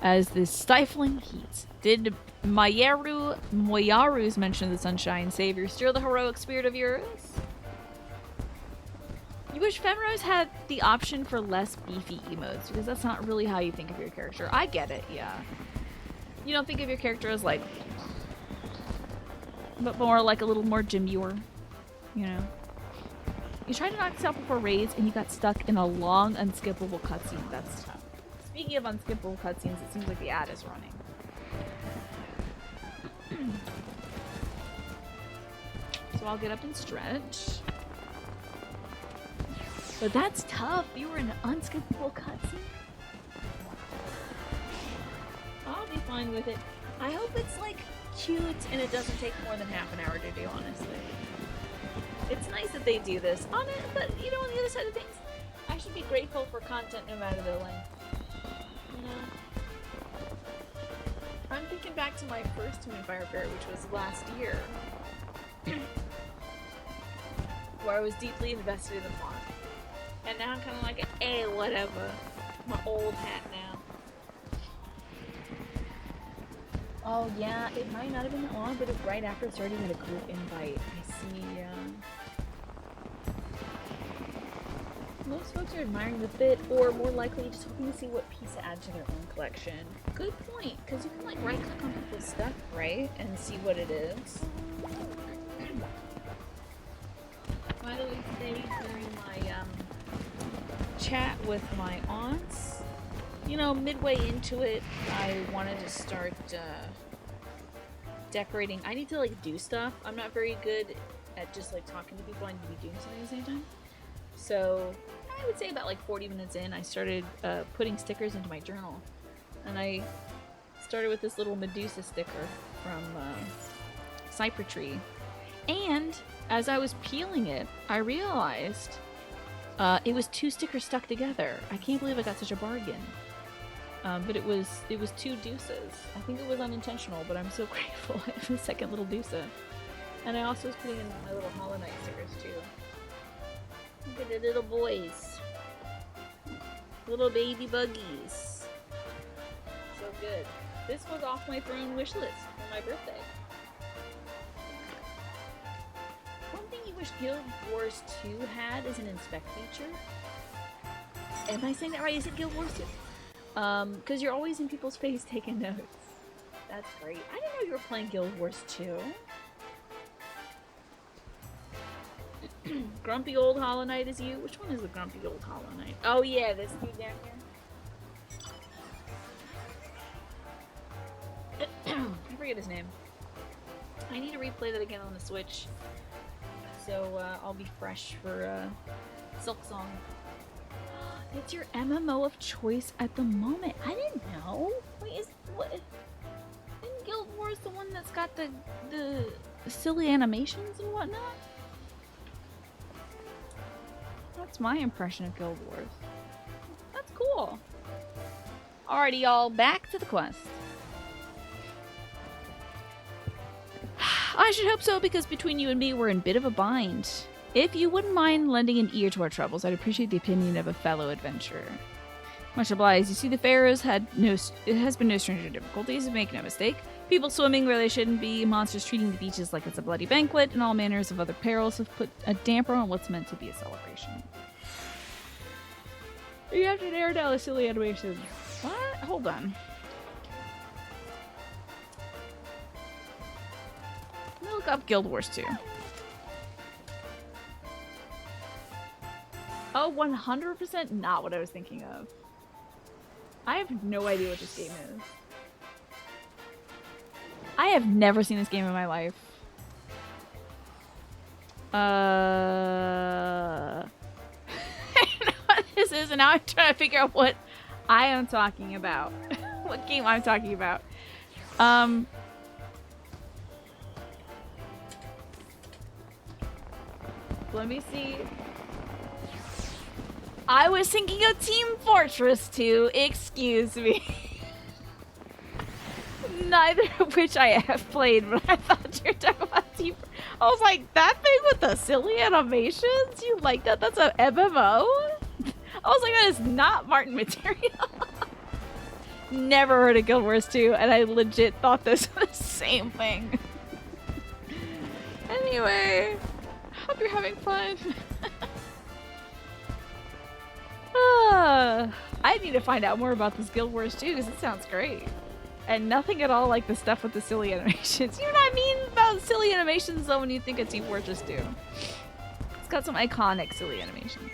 as this stifling heat. Did Moyaru's mention of the Sunshine Savior stir the heroic spirit of yours? You wish Femrose had the option for less beefy emotes, because that's not really how you think of your character. I get it, yeah. You don't think of your character as like... but more like a little more demure, you know? You tried to knock this out before raids, and you got stuck in a long, unskippable cutscene. That's tough. Speaking of unskippable cutscenes, it seems like the ad is running. So I'll get up and stretch. But that's tough. You were in an unskippable cutscene. I'll be fine with it. I hope it's like cute and it doesn't take more than half an hour to do, honestly. It's nice that they do this on it, but you know, on the other side of things, I should be grateful for content no matter the length. You know? I'm thinking back to my first Moonfire Fair, which was last year. Where I was deeply invested in the plot. And now I'm kind of like, eh, whatever. My old hat now. Oh yeah, it might not have been that long, but it's right after starting at a group invite. I see, most folks are admiring the fit, or more likely just hoping to see what piece to add to their own collection. Good point, because you can like right-click on people's stuff, right? And see what it is. By the way, today during my chat with my aunts, you know, midway into it, I wanted to start decorating. I need to like do stuff. I'm not very good at just like talking to people. I need to be doing something at the same time. So I would say about like 40 minutes in, I started putting stickers into my journal. And I started with this little Medusa sticker from Cypher Tree. And as I was peeling it, I realized it was 2 stickers stuck together. I can't believe I got such a bargain. But it was 2 deuces. I think it was unintentional, but I'm so grateful for the second little deuce. And I also was putting in my little Hollow Knight stickers too. Look at the little boys. Little baby buggies. So good. This was off my throne wish list for my birthday. One thing you wish Guild Wars 2 had is an inspect feature. Am I saying that right? Is it Guild Wars 2? Because you're always in people's face taking notes. That's great. I didn't know you were playing Guild Wars 2. Grumpy old Hollow Knight is you? Which one is the grumpy old Hollow Knight? Oh yeah, this dude down here. I forget his name. I need to replay that again on the Switch. So I'll be fresh for Silk Song. It's your MMO of choice at the moment. I didn't know. Wait, isn't Guild Wars the one that's got the silly animations and whatnot? That's my impression of Guild Wars. That's cool. Alrighty, y'all, back to the quest. I should hope so, because between you and me, we're in a bit of a bind. If you wouldn't mind lending an ear to our troubles, I'd appreciate the opinion of a fellow adventurer. Much obliged. You see, the Pharaohs it has been no stranger to difficulties, make no mistake. People swimming where they shouldn't be, monsters treating the beaches like it's a bloody banquet, and all manners of other perils have put a damper on what's meant to be a celebration. You have to narrow down the silly animations. What? Hold on. Let me look up Guild Wars 2. Oh, 100% not what I was thinking of. I have no idea what this game is. I have never seen this game in my life. I don't know what this is, and now I'm trying to figure out what I am talking about. What game I'm talking about. Let me see. I was thinking of Team Fortress 2, excuse me. Neither of which I have played, but I thought you were talking about Team Fortress. I was like, that thing with the silly animations? You like that? That's an MMO? I was like, that is not Martin material. Never heard of Guild Wars 2, and I legit thought this was the same thing. Anyway, hope you're having fun. I need to find out more about this Guild Wars 2 because it sounds great. And nothing at all like the stuff with the silly animations. You know what I mean about silly animations though when you think of Team Fortress 2. It's got some iconic silly animations.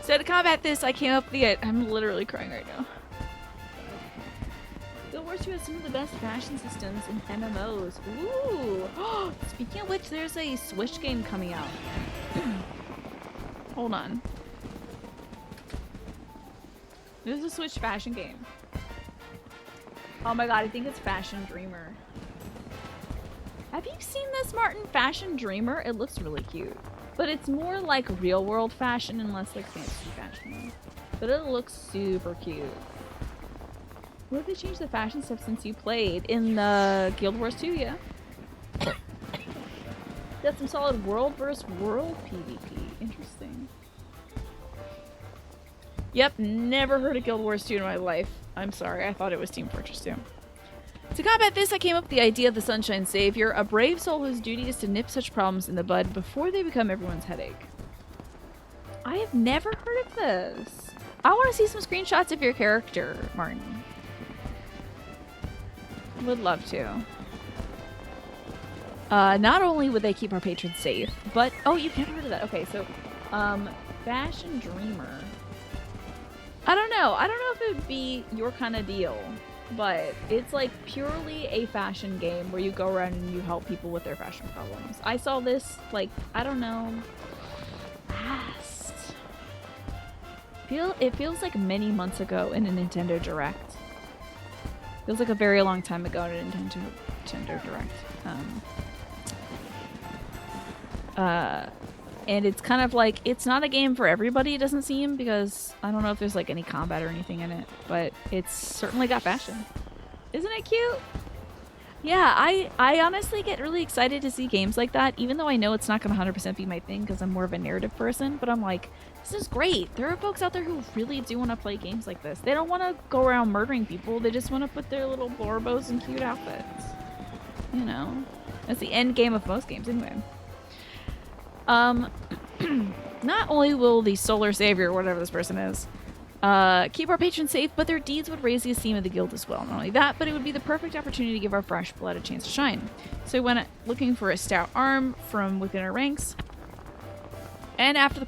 So to combat this, I came up with the... I'm literally crying right now. Guild Wars 2 has some of the best fashion systems in MMOs. Ooh! Speaking of which, there's a Switch game coming out. Hold on. There's a Switch fashion game. Oh my god, I think it's Fashion Dreamer. Have you seen this, Martin? Fashion Dreamer? It looks really cute. But it's more like real world fashion and less like fantasy fashion. But it looks super cute. What have they changed the fashion stuff since you played? In the Guild Wars 2, yeah. Got some solid world versus world PvP. Interesting. Yep, never heard of Guild Wars 2 in my life. I'm sorry, I thought it was Team Fortress 2. To combat this, I came up with the idea of the Sunshine Savior, a brave soul whose duty is to nip such problems in the bud before they become everyone's headache. I have never heard of this. I want to see some screenshots of your character, Martin. Would love to. Not only would they keep our patrons safe, but... Oh, you've never heard of that. Okay, so, Fashion Dreamer. I don't know. I don't know if it would be your kind of deal. but it's like purely a fashion game where you go around and you help people with their fashion problems. I saw this, like, I don't know, last. It feels like many months ago in a Nintendo Direct. Feels like a very long time ago in a Nintendo Direct. And it's kind of like, it's not a game for everybody, it doesn't seem, because I don't know if there's like any combat or anything in it, but it's certainly got fashion. Isn't it cute? Yeah, I honestly get really excited to see games like that, even though I know it's not going to 100% be my thing because I'm more of a narrative person, but I'm like, this is great. There are folks out there who really do want to play games like this. They don't want to go around murdering people, they just want to put their little borbos in cute outfits. You know, that's the end game of most games anyway. Not only will the solar savior, whatever this person is, keep our patrons safe, but their deeds would raise the esteem of the guild as well. Not only that, but it would be the perfect opportunity to give our fresh blood a chance to shine. So we went looking for a stout arm from within our ranks, and after the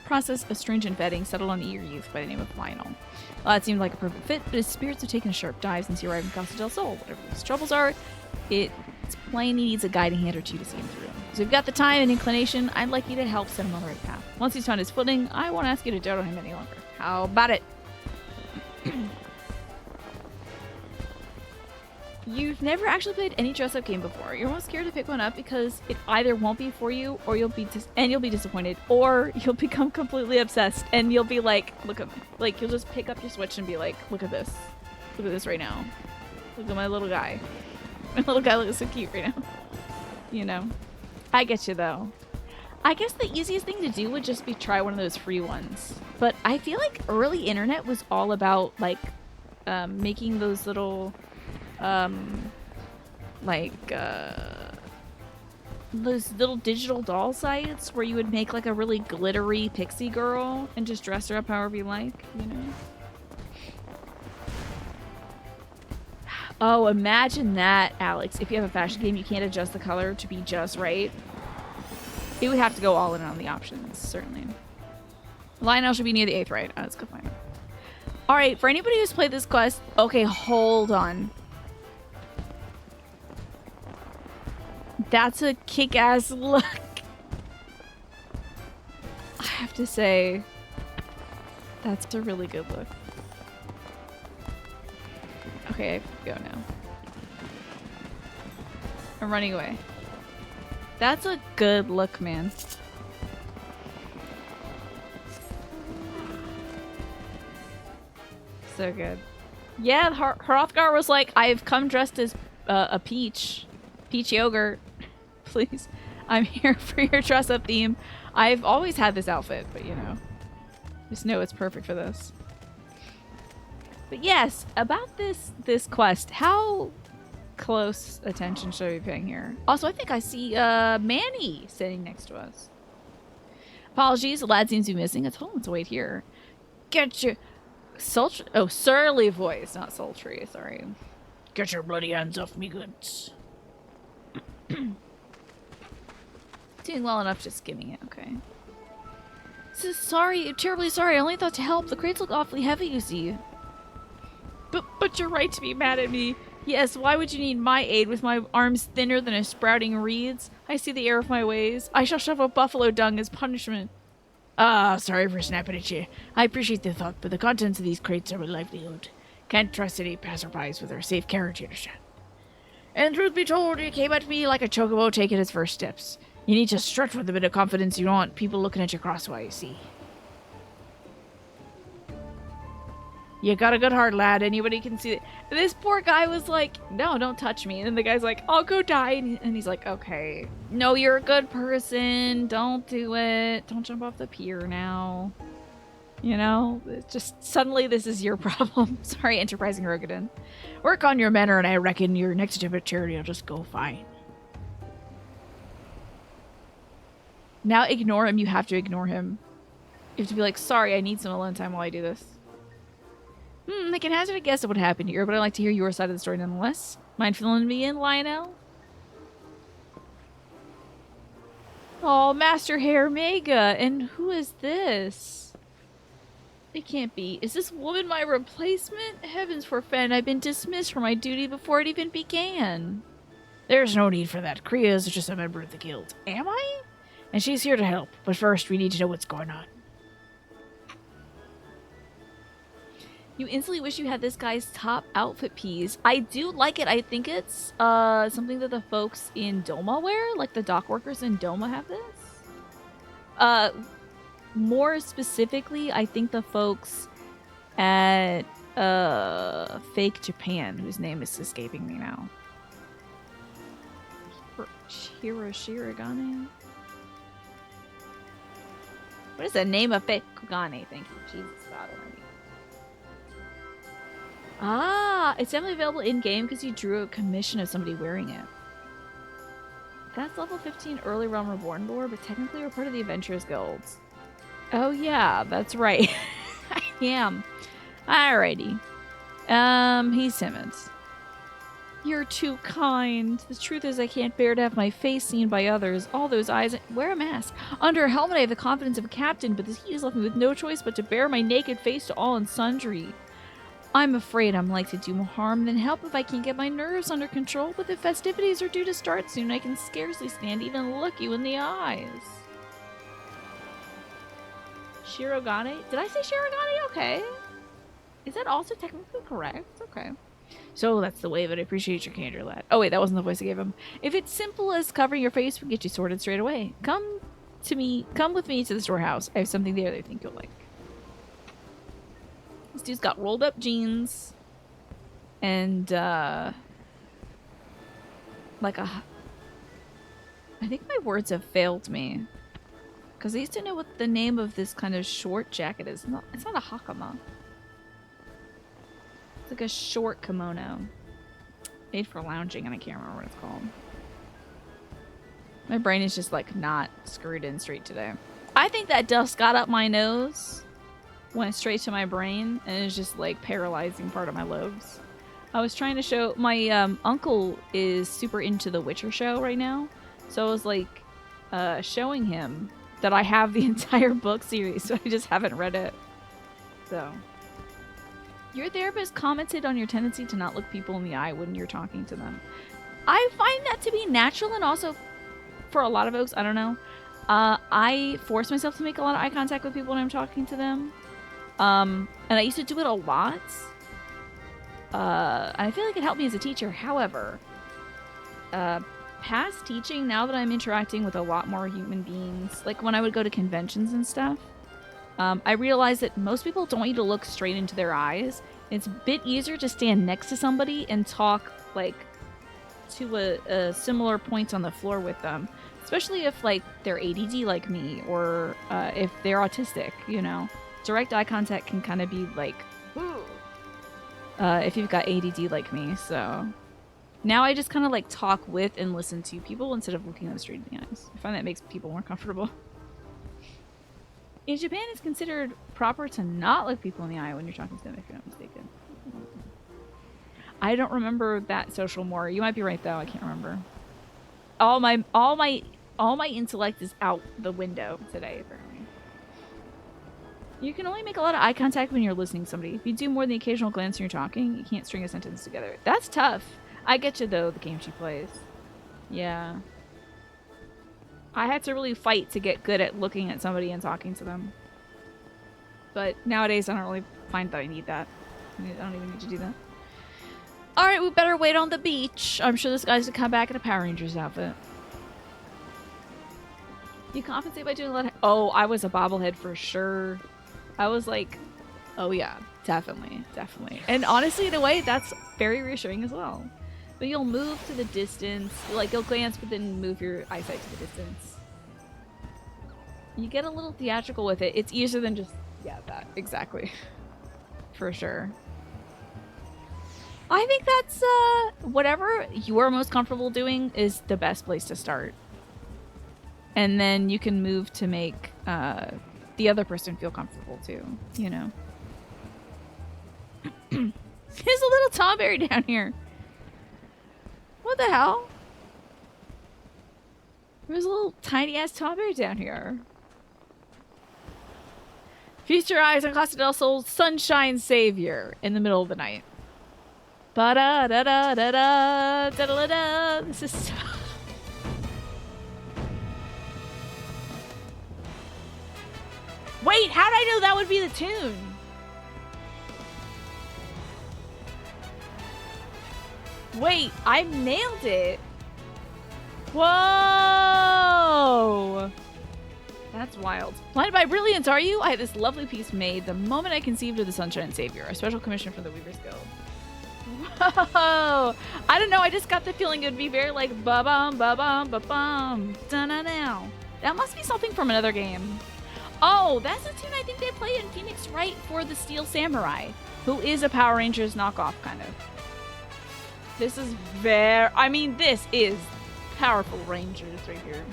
process of stringent vetting, settled on an eager youth by the name of Lionel. Well, that seemed like a perfect fit, but his spirits have taken a sharp dive since he arrived in Costa del Sol. Whatever his troubles are, it's plain he needs a guiding hand or two to see him through. So if you've got the time and inclination, I'd like you to help set him on the right path. Once he's found his footing, I won't ask you to dote on him any longer. How about it? You've never actually played any dress-up game before. You're almost scared to pick one up because it either won't be for you, or you'll be disappointed, or you'll become completely obsessed and you'll be like, look at me. Like, you'll just pick up your Switch and be like, look at this. Look at this right now. Look at my little guy. My little guy looks so cute right now. You know. I get you though. I guess the easiest thing to do would just be try one of those free ones. But I feel like early internet was all about like making those little those little digital doll sites where you would make like a really glittery pixie girl and just dress her up however you like, you know? Oh, imagine that, Alex. If you have a fashion game, you can't adjust the color to be just right. It would have to go all in on the options, certainly. Lionel should be near the 8th, right? Oh, that's a good point. Alright, for anybody who's played this quest... Okay, hold on. That's a kick-ass look. I have to say, that's a really good look. Okay, I have to go now. I'm running away. That's a good look, man. So good. Yeah, Hrothgar was like, I've come dressed as a peach. Peach yogurt. Please. I'm here for your dress-up theme. I've always had this outfit, but you know. Just know it's perfect for this. But yes, about this quest, how close attention should we be paying here? Also, I think I see Manny sitting next to us. Apologies, the lad seems to be missing. I told him to wait here. Get your sultry, oh, surly voice, not sultry, sorry. Get your bloody hands off me goods. Doing well enough, just skimming it, okay. So sorry, terribly sorry, I only thought to help. The crates look awfully heavy, you see. But you're right to be mad at me. Yes, why would you need my aid with my arms thinner than a sprouting reeds? I see the error of my ways. I shall shovel buffalo dung as punishment. Ah, sorry for snapping at you. I appreciate the thought, but the contents of these crates are my livelihood. Can't trust any passerbys with their safe carriage, you understand. And truth be told, you came at me like a chocobo taking its first steps. You need to strut with a bit of confidence. You don't want people looking at you crosswise, see. You got a good heart, lad. Anybody can see it. This poor guy was like, no, don't touch me. And then the guy's like, I'll go die. And he's like, okay. No, you're a good person. Don't do it. Don't jump off the pier now. You know? It's just suddenly this is your problem. Sorry, enterprising Rogadin. Work on your manner and I reckon your next attempt at charity will just go fine. Now ignore him. You have to ignore him. You have to be like, sorry, I need some alone time while I do this. I can hazard a guess at what happened here, but I'd like to hear your side of the story nonetheless. Mind filling me in, Lionel? Oh, Master Hair Mega, and who is this? It can't be. Is this woman my replacement? Heavens forfend, I've been dismissed from my duty before it even began. There's no need for that. Kriya is just a member of the guild. Am I? And she's here to help. But first, we need to know what's going on. You instantly wish you had this guy's top outfit piece. I do like it. I think it's something that the folks in Doma wear. Like the dock workers in Doma have this. More specifically, I think the folks at Fake Japan, whose name is escaping me now. Shirogane? What is the name of Fake Kugane? Thank you. Jesus God Almighty. Ah, it's definitely available in-game because you drew a commission of somebody wearing it. That's level 15 early Realm Reborn lore, but technically we're part of the Adventurers Guilds. Oh yeah, that's right. I am. Alrighty. He's timid. You're too kind. The truth is I can't bear to have my face seen by others. All those eyes... Wear a mask. Under a helmet I have the confidence of a captain, but this heat has left me with no choice but to bare my naked face to all and sundry. I'm afraid I'm like to do more harm than help if I can't get my nerves under control, but the festivities are due to start soon. I can scarcely stand to even look you in the eyes. Shirogane? Did I say Shirogane? Okay. Is that also technically correct? Okay. So that's the way of it. I appreciate your candor, lad. Oh wait, that wasn't the voice I gave him. If it's simple as covering your face, we'll get you sorted straight away. Come with me to the storehouse. I have something there that I think you'll like. This dude's got rolled up jeans and like a... I think my words have failed me. Because I used to know what the name of this kind of short jacket is. It's not a hakama. It's like a short kimono. Made for lounging, and I can't remember what it's called. My brain is just like not screwed in straight today. I think that dust got up my nose, went straight to my brain, and is just like paralyzing part of my lobes. I was trying to show... My uncle is super into the Witcher show right now. So I was like showing him that I have the entire book series, so I just haven't read it. So... Your therapist commented on your tendency to not look people in the eye when you're talking to them. I find that to be natural, and also for a lot of folks, I don't know. I force myself to make a lot of eye contact with people when I'm talking to them. And I used to do it a lot. And I feel like it helped me as a teacher. However, past teaching, now that I'm interacting with a lot more human beings, like when I would go to conventions and stuff, I realized that most people don't want you to look straight into their eyes. It's a bit easier to stand next to somebody and talk like to a similar point on the floor with them, especially if like they're ADD like me, or if they're autistic, you know. Direct eye contact can kind of be like, ooh, if you've got ADD like me. So now I just kind of like talk with and listen to people instead of looking them straight in the eyes. I find that makes people more comfortable. In Japan, it's considered proper to not look people in the eye when you're talking to them, if you're not mistaken. I don't remember that social more. You might be right, though. I can't remember. All my intellect is out the window today, apparently. You can only make a lot of eye contact when you're listening to somebody. If you do more than the occasional glance when you're talking, you can't string a sentence together. That's tough. I get you, though, the game she plays. Yeah. I had to really fight to get good at looking at somebody and talking to them. But nowadays, I don't really find that I need that. I don't even need to do that. Alright, we better wait on the beach. I'm sure this guy's gonna come back in a Power Rangers outfit. You compensate by doing a lot of... Oh, I was a bobblehead for sure. I was like, oh yeah, definitely, definitely. And honestly, in a way, that's very reassuring as well. But you'll move to the distance, like you'll glance, but then move your eyesight to the distance. You get a little theatrical with it. It's easier than just, yeah, that, exactly. For sure. I think that's, whatever you're most comfortable doing is the best place to start. And then you can move to make, the other person feel comfortable too, you know. There's a little Tomberry down here. What the hell? There's a little tiny ass Tomberry down here. Feast your eyes on Costa del Sol's Sunshine Savior in the middle of the night. Ba-da-da-da-da-da-da-da-da-da. This is so... Wait, how did I know that would be the tune? Wait, I nailed it. Whoa! That's wild. Blinded by brilliance, are you? I had this lovely piece made the moment I conceived of the Sunshine Savior, a special commission from the Weaver's Guild. Whoa! I don't know, I just got the feeling it would be very like ba-bum, ba-bum, ba-bum, da-na-now. That must be something from another game. Oh, that's a tune I think they play in Phoenix Wright for the Steel Samurai, who is a Power Rangers knockoff, kind of. This is very... I mean, this is powerful Rangers right here.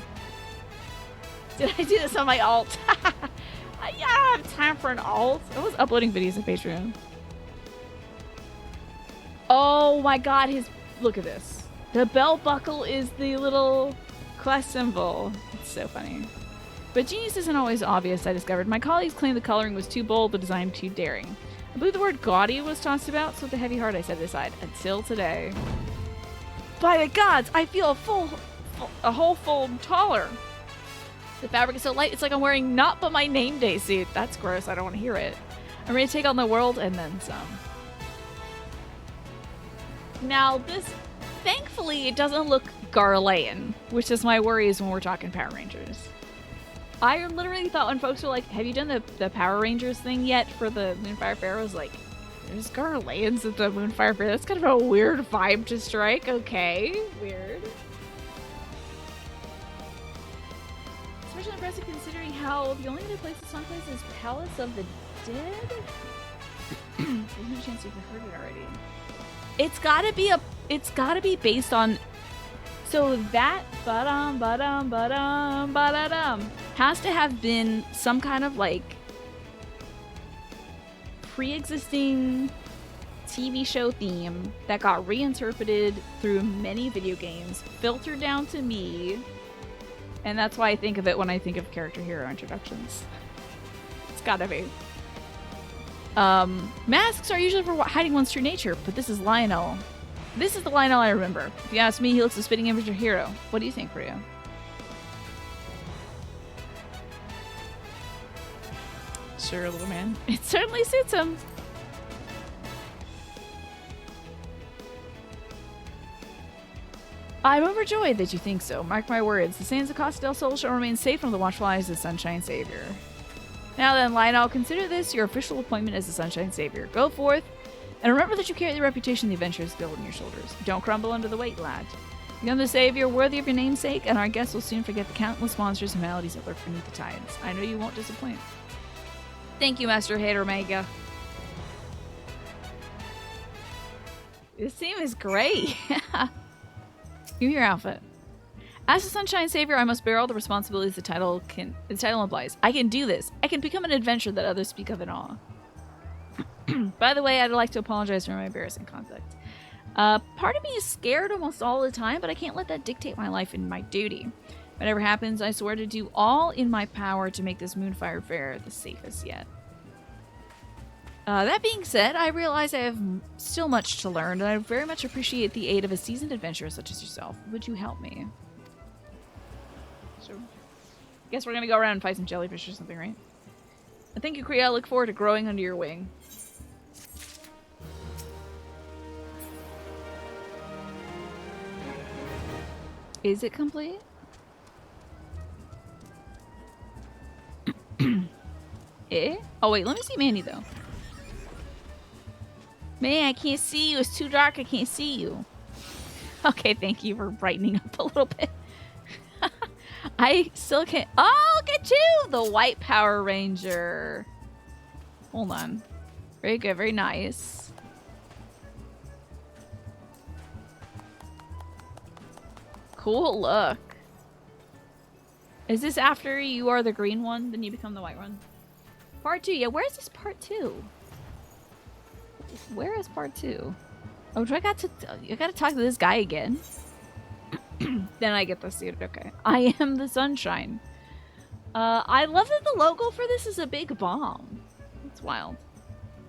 Did I do this on my alt? Yeah, I don't have time for an alt. I was uploading videos on Patreon. Oh my god, his... Look at this. The belt buckle is the little quest symbol. It's so funny. But genius isn't always obvious, I discovered. My colleagues claimed the coloring was too bold, the design too daring. I believe the word gaudy was tossed about, so with a heavy heart I set it aside. Until today. By the gods, I feel a whole fold taller. The fabric is so light, it's like I'm wearing not but my name day suit. That's gross, I don't want to hear it. I'm ready to take on the world and then some. Now this, thankfully, it doesn't look Garlean, which is my worries when we're talking Power Rangers. I literally thought when folks were like, have you done the Power Rangers thing yet for the Moonfire Fair? I was like, there's Garleans at the Moonfire Fair. That's kind of a weird vibe to strike. Okay, weird. Especially impressive considering how the only other place the song plays is Palace of the Dead? There's no chance you've heard it already. It's gotta be based on... So that ba-dum, ba-dum, ba-dum, ba-da-dum has to have been some kind of like pre-existing TV show theme that got reinterpreted through many video games, filtered down to me, and that's why I think of it when I think of character hero introductions. It's gotta be. Masks are usually for hiding one's true nature, but this is Lionel. This is the Lionel I remember. If you ask me, he looks a spitting image of your hero. What do you think, Priya? Sure, little man. It certainly suits him. I'm overjoyed that you think so. Mark my words. The sands of Costa del Sol shall remain safe from the watchful eyes of the Sunshine Savior. Now then, Lionel, consider this your official appointment as the Sunshine Savior. Go forth, and remember that you carry the reputation of the Adventurers Guild on your shoulders. Don't crumble under the weight, lad. Become the savior worthy of your namesake, and our guests will soon forget the countless monsters and maladies that lurk beneath the tides. I know you won't disappoint. Thank you, Master Hater Mega. This theme is great. Give me your outfit. As the Sunshine Savior, I must bear all the responsibilities the title implies. I can do this. I can become an adventurer that others speak of in awe. By the way, I'd like to apologize for my embarrassing conduct. Part of me is scared almost all the time, but I can't let that dictate my life and my duty. Whatever happens, I swear to do all in my power to make this Moonfire Fair the safest yet. That being said, I realize I have still much to learn, and I very much appreciate the aid of a seasoned adventurer such as yourself. Would you help me? So, guess we're gonna go around and fight some jellyfish or something, right? Thank you, Kriya. I look forward to growing under your wing. Is it complete? Eh? Oh wait, let me see Mandy though. Man, I can't see you. It's too dark. I can't see you. Okay, thank you for brightening up a little bit. I still can't. Oh, look at you! The White Power Ranger. Hold on. Very good. Very nice. Cool look. Is this after you are the green one, then you become the white one? Part 2. Yeah, where's this part 2? Where is part 2? Oh, do I gotta talk to this guy again? Then I get the suit. Okay. I am the sunshine. I love that the logo for this is a big bomb. It's wild.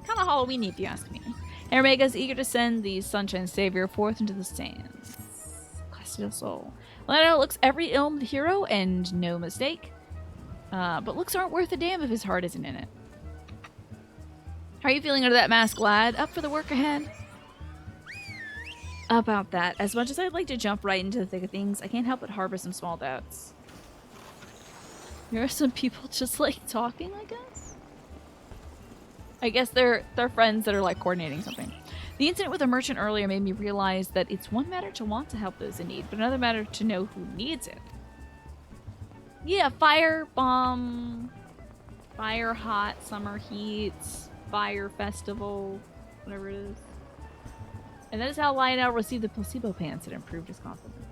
Kind of Halloween-y, if you ask me. Ermega is eager to send the Sunshine Savior forth into the sands. Class of soul. Leonardo looks every ilm the hero, and no mistake. But looks aren't worth a damn if his heart isn't in it. How are you feeling under that mask, lad? Up for the work ahead? About that. As much as I'd like to jump right into the thick of things, I can't help but harbor some small doubts. There are some people just like talking, I guess? I guess they're friends that are like coordinating something. The incident with a merchant earlier made me realize that it's one matter to want to help those in need, but another matter to know who needs it. Yeah, fire bomb, fire hot, summer heat, fire festival, whatever it is. And that is how Lionel received the placebo pants and improved his confidence.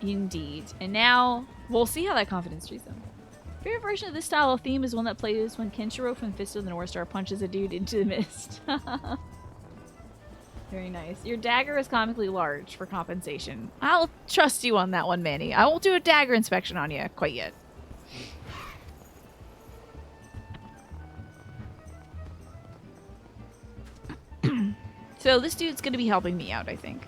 Indeed. And now, we'll see how that confidence treats him. Favorite version of this style of theme is one that plays when Kenshiro from Fist of the North Star punches a dude into the mist. Very nice. Your dagger is comically large for compensation. I'll trust you on that one, Manny. I won't do a dagger inspection on you quite yet. So this dude's going to be helping me out, I think.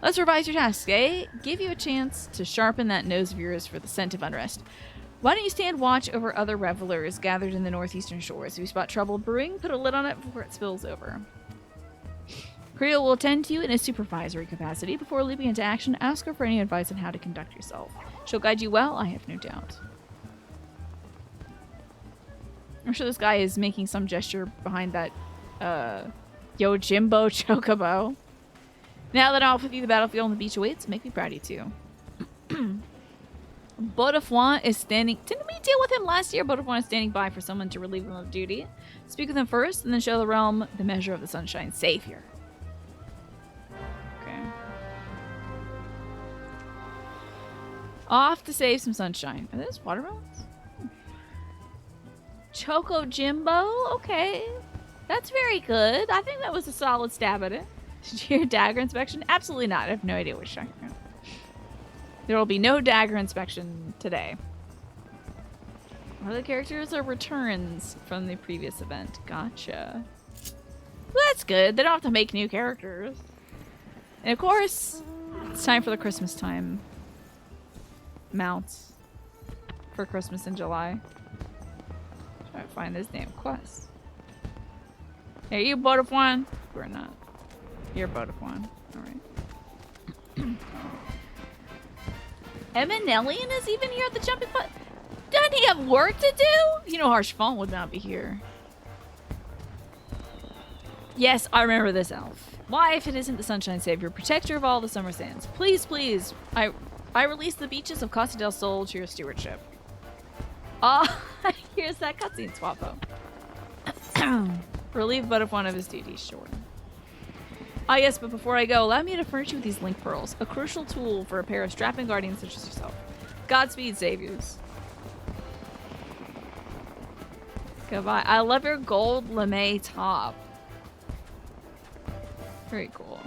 Let's revise your tasks, eh? Give you a chance to sharpen that nose of yours for the scent of unrest. Why don't you stand watch over other revelers gathered in the northeastern shores? If you spot trouble brewing, put a lid on it before it spills over. Creel will attend to you in a supervisory capacity. Before leaping into action, ask her for any advice on how to conduct yourself. She'll guide you well, I have no doubt. I'm sure this guy is making some gesture behind that, Yojimbo Chocobo. Now that I'm off with you, the battlefield on the beach awaits. Make me proud of you too. Bodafwan is standing... Didn't we deal with him last year? Bodafwan is standing by for someone to relieve him of duty. Speak with him first, and then show the realm the measure of the Sunshine Savior. Okay. Off to save some sunshine. Are those watermelons? Choco Jimbo? Okay. That's very good. I think that was a solid stab at it. Did you hear dagger inspection? Absolutely not. I have no idea what you're talking about. There will be no dagger inspection today. Other characters are returns from the previous event. Gotcha. Well, that's good. They don't have to make new characters. And of course, it's time for the Christmas time mounts for Christmas in July. Try to find this damn quest. Hey, you Bodafwan? We're not. You're Bodafwan. Alright. Eminellian is even here at the jumping button? Doesn't he have work to do? You know Harsh Fawn would not be here. Yes, I remember this elf. Why, if it isn't the Sunshine Savior, protector of all the summer sands? Please, please. I release the beaches of Costa del Sol to your stewardship. Ah, here's that cutscene swappo. Relieve Bodafwan of his duties, sure. Ah yes, but before I go, allow me to furnish you with these link pearls, a crucial tool for a pair of strapping guardians such as yourself. Godspeed, saviors. Goodbye. I love your gold lame top. Very cool.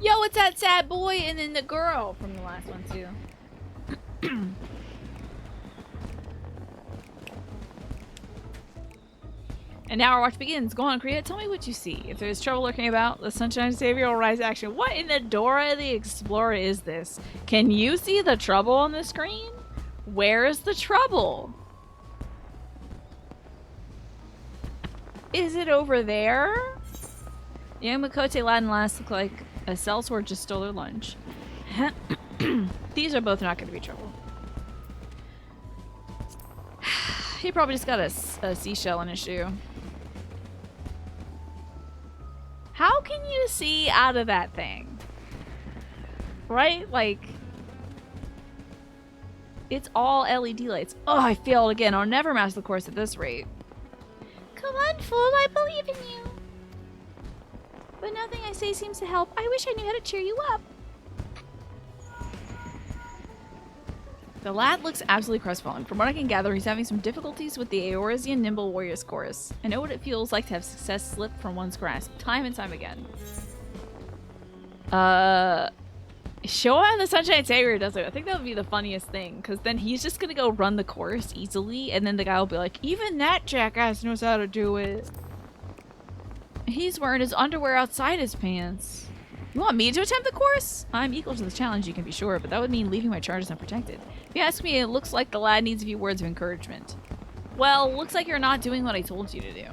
Yo, it's that sad boy and then the girl from the last one too. And now our watch begins. Go on, Kriya. Tell me what you see. If there's trouble lurking about, the Sunshine Savior will rise to action. What in the Dora the Explorer is this? Can you see the trouble on the screen? Where is the trouble? Is it over there? Young Makote, Lad, and Lass look like a sellsword just stole their lunch. These are both not going to be trouble. He probably just got a seashell in his shoe. How can you see out of that thing? Right? Like, it's all LED lights. Oh, I failed again. I'll never master the course at this rate. Come on, fool. I believe in you. But nothing I say seems to help. I wish I knew how to cheer you up. The lad looks absolutely crestfallen. From what I can gather, he's having some difficulties with the Eorzean Nimble Warriors chorus. I know what it feels like to have success slip from one's grasp, time and time again. Show how the Sunshine Savior does it. I think that would be the funniest thing, because then he's just gonna go run the chorus easily, and then the guy will be like, even that jackass knows how to do it. He's wearing his underwear outside his pants. You want me to attempt the chorus? I'm equal to the challenge, you can be sure, but that would mean leaving my charges unprotected. If you ask me, it looks like the lad needs a few words of encouragement. Well, looks like you're not doing what I told you to do.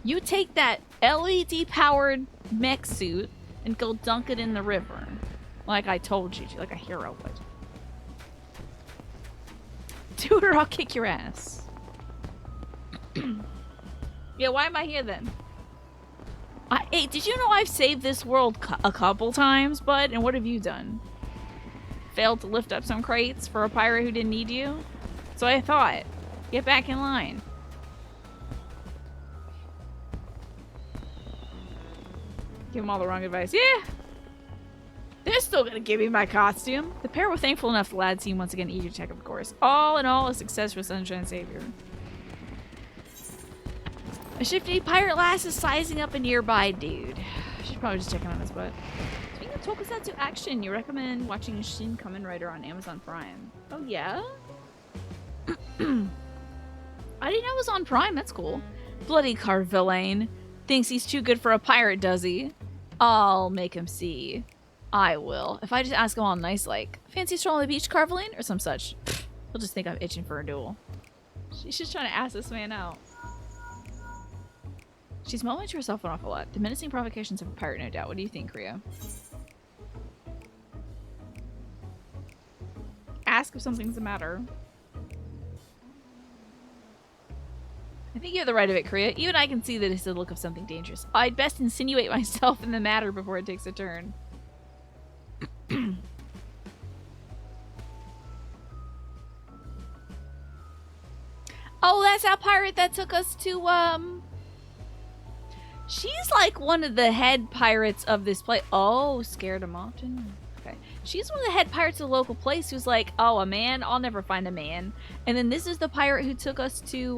You take that LED-powered mech suit and go dunk it in the river. Like I told you to, like a hero would. Do it or I'll kick your ass. Yeah, why am I here then? Hey, did you know I've saved this world a couple times, bud? And what have you done? Failed to lift up some crates for a pirate who didn't need you? So I thought. Get back in line. Give them all the wrong advice. Yeah! They're still gonna give me my costume. The pair were thankful enough the lad seemed once again eager to check up the course. All in all, a success for Sunshine Savior. A shifty pirate lass is sizing up a nearby dude. She's probably just checking on his butt. Speaking of tokusatsu action, you recommend watching Shin Kamen Rider on Amazon Prime. Oh yeah? I didn't know it was on Prime, that's cool. Bloody Carvillain. Thinks he's too good for a pirate, does he? I'll make him see. I will. If I just ask him all nice like, fancy stroll on the beach, Carvillain? Or some such. He'll just think I'm itching for a duel. She's just trying to ask this man out. She's mumbling to herself an awful lot. The menacing provocations of a pirate, no doubt. What do you think, Kriya? Ask if something's the matter. I think you have the right of it, Kriya. Even I can see that it's the look of something dangerous. I'd best insinuate myself in the matter before it takes a turn. Oh, that's our pirate that took us to, She's like one of the head pirates of this place. Oh, scared him often. Okay. She's one of the head pirates of the local place who's like, oh, a man? I'll never find a man. And then this is the pirate who took us to,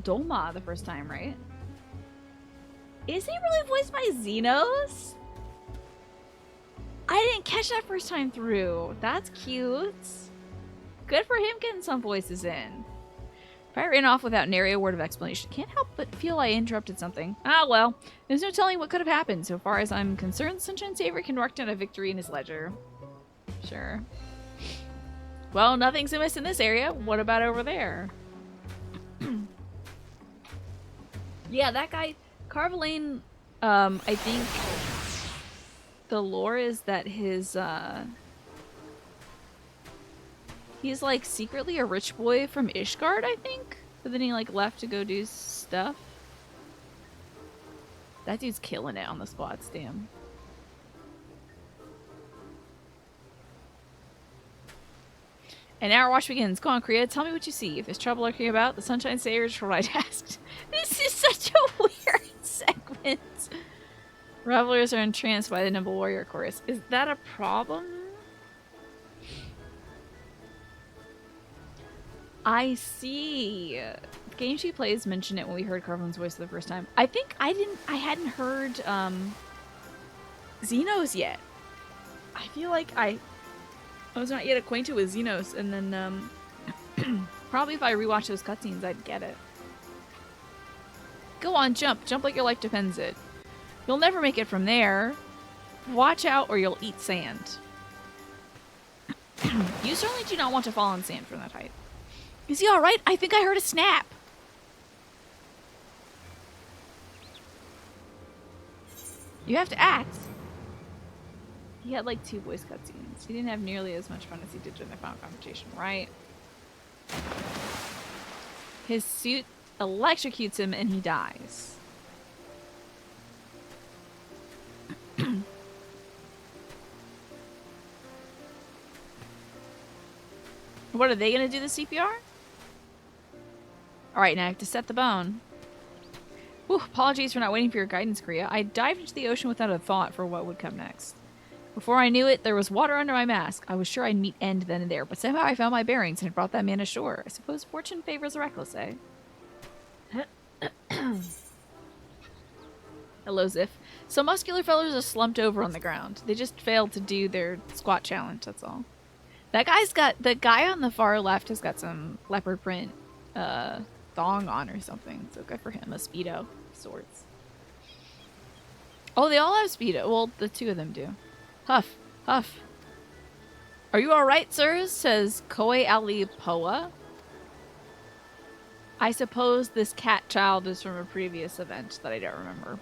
Doma the first time, right? Is he really voiced by Xenos? I didn't catch that first time through. That's cute. Good for him getting some voices in. Pirate ran off without nary a word of explanation. Can't help but feel I interrupted something. Ah, well. There's no telling what could have happened. So far as I'm concerned, Sunshine Savior can mark down a victory in his ledger. Sure. Well, nothing's amiss in this area. What about over there? Yeah, that guy, Carvillain, I think the lore is that his, he's like secretly a rich boy from Ishgard, I think? But then he like left to go do stuff. That dude's killing it on the spots, damn. And now our watch begins. Go on, Kriya, tell me what you see. If there's trouble lurking about, the Sunshine Savior is what I asked. This is such a weird segment. Revelers are entranced by the Nimble Warrior chorus. Is that a problem? I see. The game she plays mentioned it when we heard Carvin's voice for the first time. I think I hadn't heard Xenos yet. I feel like I was not yet acquainted with Xenos, and then probably if I rewatch those cutscenes, I'd get it. Go on, jump. Jump like your life depends it. You'll never make it from there. Watch out or you'll eat sand. You certainly do not want to fall on sand from that height. Is he alright? I think I heard a snap. You have to act. He had like 2 voice cutscenes. He didn't have nearly as much fun as he did during the final confrontation, right? His suit electrocutes him and he dies. What, are they gonna do the CPR? Alright, now I have to set the bone. Whew, apologies for not waiting for your guidance, Kriya. I dived into the ocean without a thought for what would come next. Before I knew it, there was water under my mask. I was sure I'd meet End then and there, but somehow I found my bearings and had brought that man ashore. I suppose fortune favors the reckless, eh? Hello, Ziff. So muscular fellas are slumped over on the ground. They just failed to do their squat challenge, that's all. That guy's got... The guy on the far left has got some leopard print thong on or something. So good for him. A Speedo. Sorts. Oh, they all have Speedo. Well, the two of them do. Huff. Huff. Are you alright, sirs? Says Koe Ali Poa. I suppose this cat child is from a previous event that I don't remember.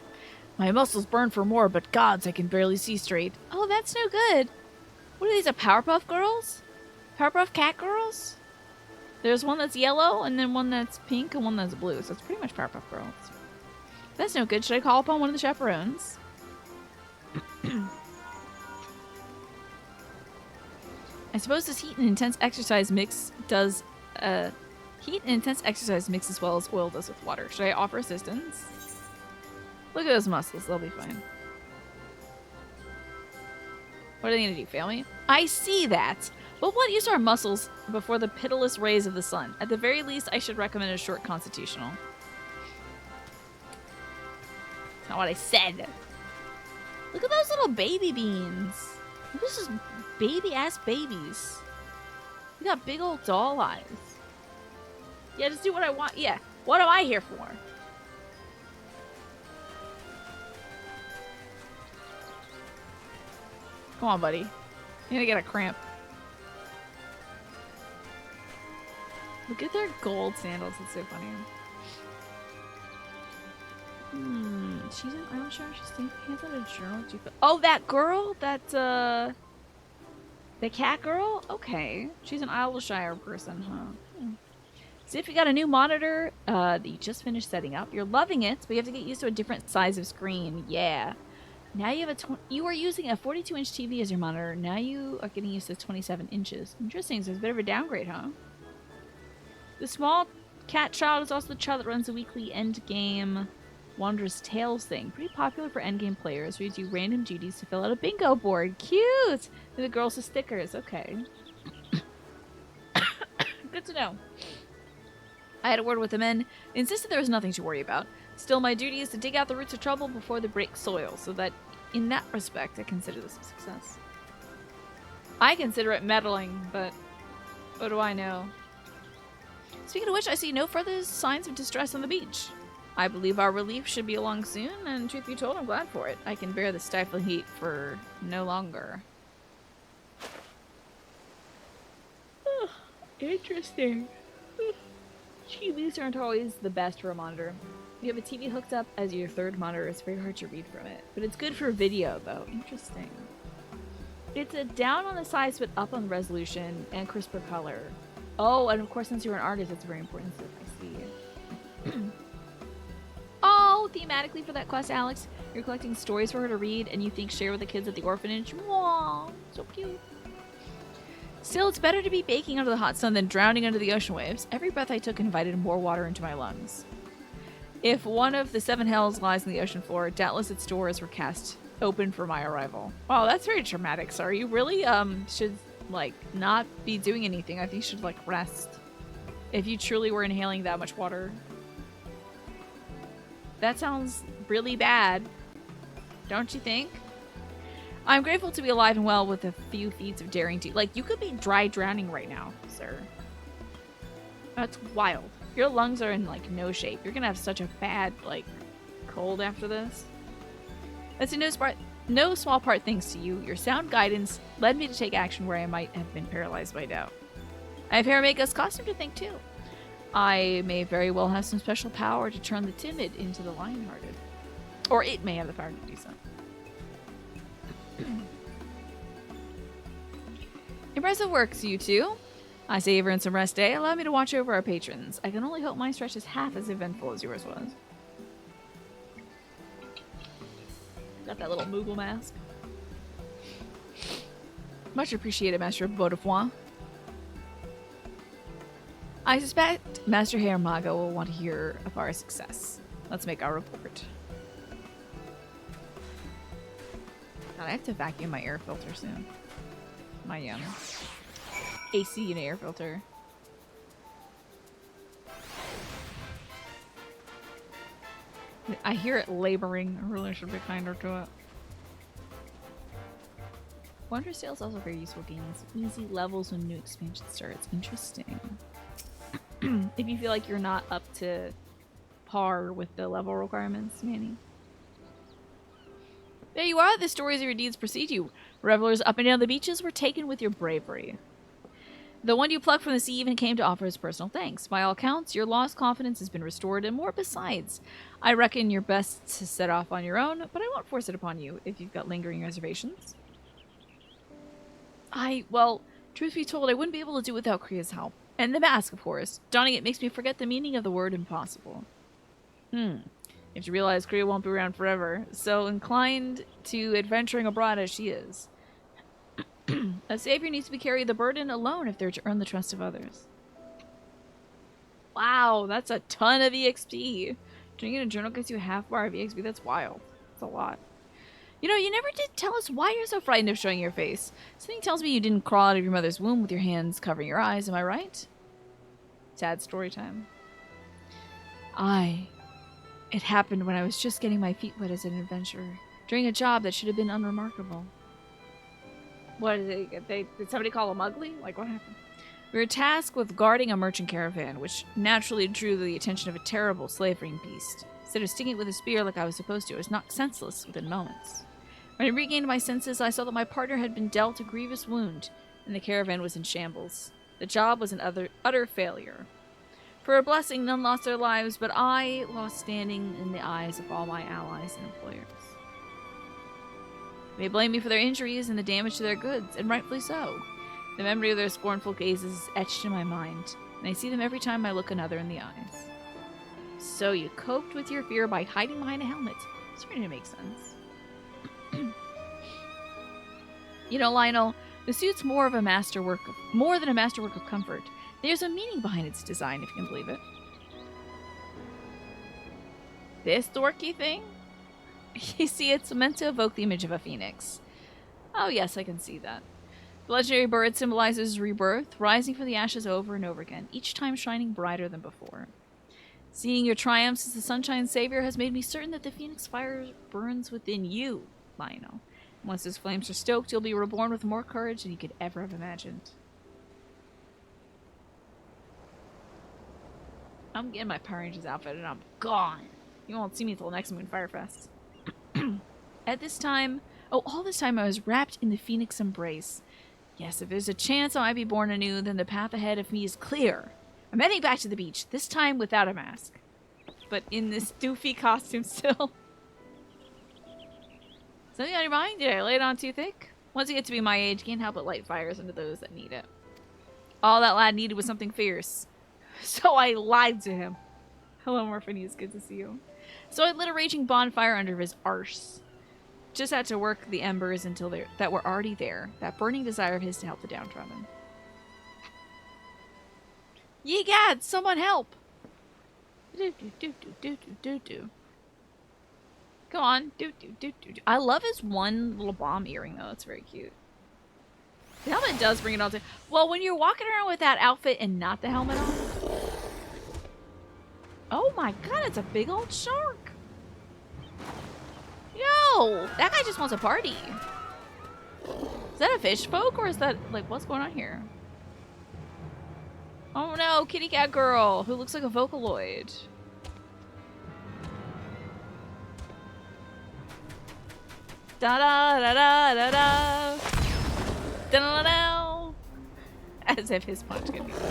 My muscles burn for more, but gods, I can barely see straight. Oh, that's no good. What are these, a Powerpuff Girls? Powerpuff Cat Girls? There's one that's yellow, and then one that's pink, and one that's blue. So it's pretty much Powerpuff Girls. That's no good. Should I call upon one of the chaperones? I suppose this heat and intense exercise mix does... heat and intense exercise mix as well as oil does with water. Should I offer assistance? Look at those muscles. They'll be fine. What are they going to do? Fail me? I see that. But what use are muscles before the pitiless rays of the sun? At the very least, I should recommend a short constitutional. That's not what I said. Look at those little baby beans. This is baby-ass babies. We got big old doll eyes. Yeah, just do what I want. Yeah. What am I here for? Come on, buddy. You're gonna get a cramp. Look at their gold sandals. It's so funny. She's an I'm not sure she's taking hands on a journal. Oh, that girl? That, the cat girl? Okay. She's an Isleshire person, huh? So if you got a new monitor that you just finished setting up, you're loving it, but you have to get used to a different size of screen. Yeah. Now you have you are using a 42-inch TV as your monitor. Now you are getting used to 27 inches. Interesting. So it's a bit of a downgrade, huh? The small cat child is also the child that runs the weekly endgame Wanderer's Tales thing. Pretty popular for endgame players, where you do random duties to fill out a bingo board. Cute! And the girls with stickers. Okay. Good to know. I had a word with the men. They insisted there was nothing to worry about. Still, my duty is to dig out the roots of trouble before they break soil, so that, in that respect, I consider this a success. I consider it meddling, but what do I know? Speaking of which, I see no further signs of distress on the beach. I believe our relief should be along soon, and truth be told, I'm glad for it. I can bear the stifling heat for no longer. Interesting. TVs aren't always the best for a monitor. You have a TV hooked up as your third monitor, it's very hard to read from it. But it's good for video, though. Interesting. It's a down on the size but up on resolution and crisper color. Oh, and of course, since you're an artist, it's very important stuff. I see. Oh, thematically for that quest, Alex, you're collecting stories for her to read, and you think share with the kids at the orphanage. Aww, so cute. Still, it's better to be baking under the hot sun than drowning under the ocean waves. Every breath I took invited more water into my lungs. If one of the 7 hells lies on the ocean floor, doubtless its doors were cast open for my arrival. Wow, that's very traumatic, sir. You really, should, like, not be doing anything. I think you should, like, rest. If you truly were inhaling that much water. That sounds really bad. Don't you think? I'm grateful to be alive and well with a few feats of daring to... Like, you could be dry drowning right now, sir. That's wild. Your lungs are in, like, no shape. You're gonna have such a bad, like, cold after this. That's in no small part thanks to you. Your sound guidance led me to take action where I might have been paralyzed by doubt. I have Haramake's costume to thank, too. I may very well have some special power to turn the timid into the lion-hearted. Or it may have the power to do so. Impressive works, you two. I say you've earned some rest day. Allow me to watch over our patrons. I can only hope my stretch is half as eventful as yours was. Got that little Moogle mask. Much appreciated, Master Beaudefoin. I suspect Master Haramaga will want to hear of our success. Let's make our report. God, I have to vacuum my air filter soon. My AC and air filter. I hear it laboring. I really should be kinder to it. Wonder Sail is also very useful games. Easy levels when new expansion starts. Interesting. If you feel like you're not up to par with the level requirements, Manny. There you are. The stories of your deeds precede you. Revelers up and down the beaches were taken with your bravery. The one you plucked from the sea even came to offer his personal thanks. By all accounts, your lost confidence has been restored and more besides. I reckon you're best to set off on your own, but I won't force it upon you if you've got lingering reservations. Well, truth be told, I wouldn't be able to do without Kriya's help. And the mask, of course. Donning it makes me forget the meaning of the word impossible. You have to realize Kriya won't be around forever, so inclined to adventuring abroad as she is. A savior needs to carry the burden alone if they're to earn the trust of others. Wow, that's a ton of EXP. Drinking a journal gets you a half bar of EXP. That's wild. That's a lot. You know, you never did tell us why you're so frightened of showing your face. Something tells me you didn't crawl out of your mother's womb with your hands covering your eyes. Am I right? Sad story time. It happened when I was just getting my feet wet as an adventurer, doing a job that should have been unremarkable. What did did somebody call him ugly? Like, what happened? We were tasked with guarding a merchant caravan, which naturally drew the attention of a terrible slavering beast. Instead of stinging it with a spear like I was supposed to, I was knocked senseless within moments. When I regained my senses, I saw that my partner had been dealt a grievous wound, and the caravan was in shambles. The job was an utter failure. For a blessing, none lost their lives, but I lost standing in the eyes of all my allies and employers. They blame me for their injuries and the damage to their goods, and rightfully so. The memory of their scornful gazes is etched in my mind, and I see them every time I look another in the eyes. So you coped with your fear by hiding behind a helmet. It's starting to make sense. You know, Lionel, the suit's more than a masterwork of comfort. There's a meaning behind its design, if you can believe it. This dorky thing? You see, it's meant to evoke the image of a phoenix. Oh yes, I can see that. The legendary bird symbolizes rebirth, rising from the ashes over and over again, each time shining brighter than before. Seeing your triumphs as the Sunshine Savior has made me certain that the phoenix fire burns within you, Lionel. Once those flames are stoked, you'll be reborn with more courage than you could ever have imagined. I'm getting my Power Rangers outfit and I'm gone. You won't see me until next Moon Firefest. At this time, all this time I was wrapped in the phoenix embrace. Yes, if there's a chance I might be born anew, then the path ahead of me is clear. I'm heading back to the beach, this time without a mask. But in this doofy costume still. Something on your mind? Did I lay it on too thick? Once you get to be my age, you can't help but light fires into those that need it. All that lad needed was something fierce. So I lied to him. Hello, Morphinius. Good to see you. So I lit a raging bonfire under his arse. Just had to work the embers until that were already there. That burning desire of his to help the downtrodden. Ye gad! Someone help! Go on. I love his one little bomb earring, though. It's very cute. The helmet does bring it all to... Well, when you're walking around with that outfit and not the helmet on... Oh my god, it's a big old shark! Yo! That guy just wants a party. Is that a fish folk, or is that... Like, what's going on here? Oh no, kitty cat girl, who looks like a Vocaloid. Da-da-da-da-da-da! Da-da-da-da! As if his punch could be good.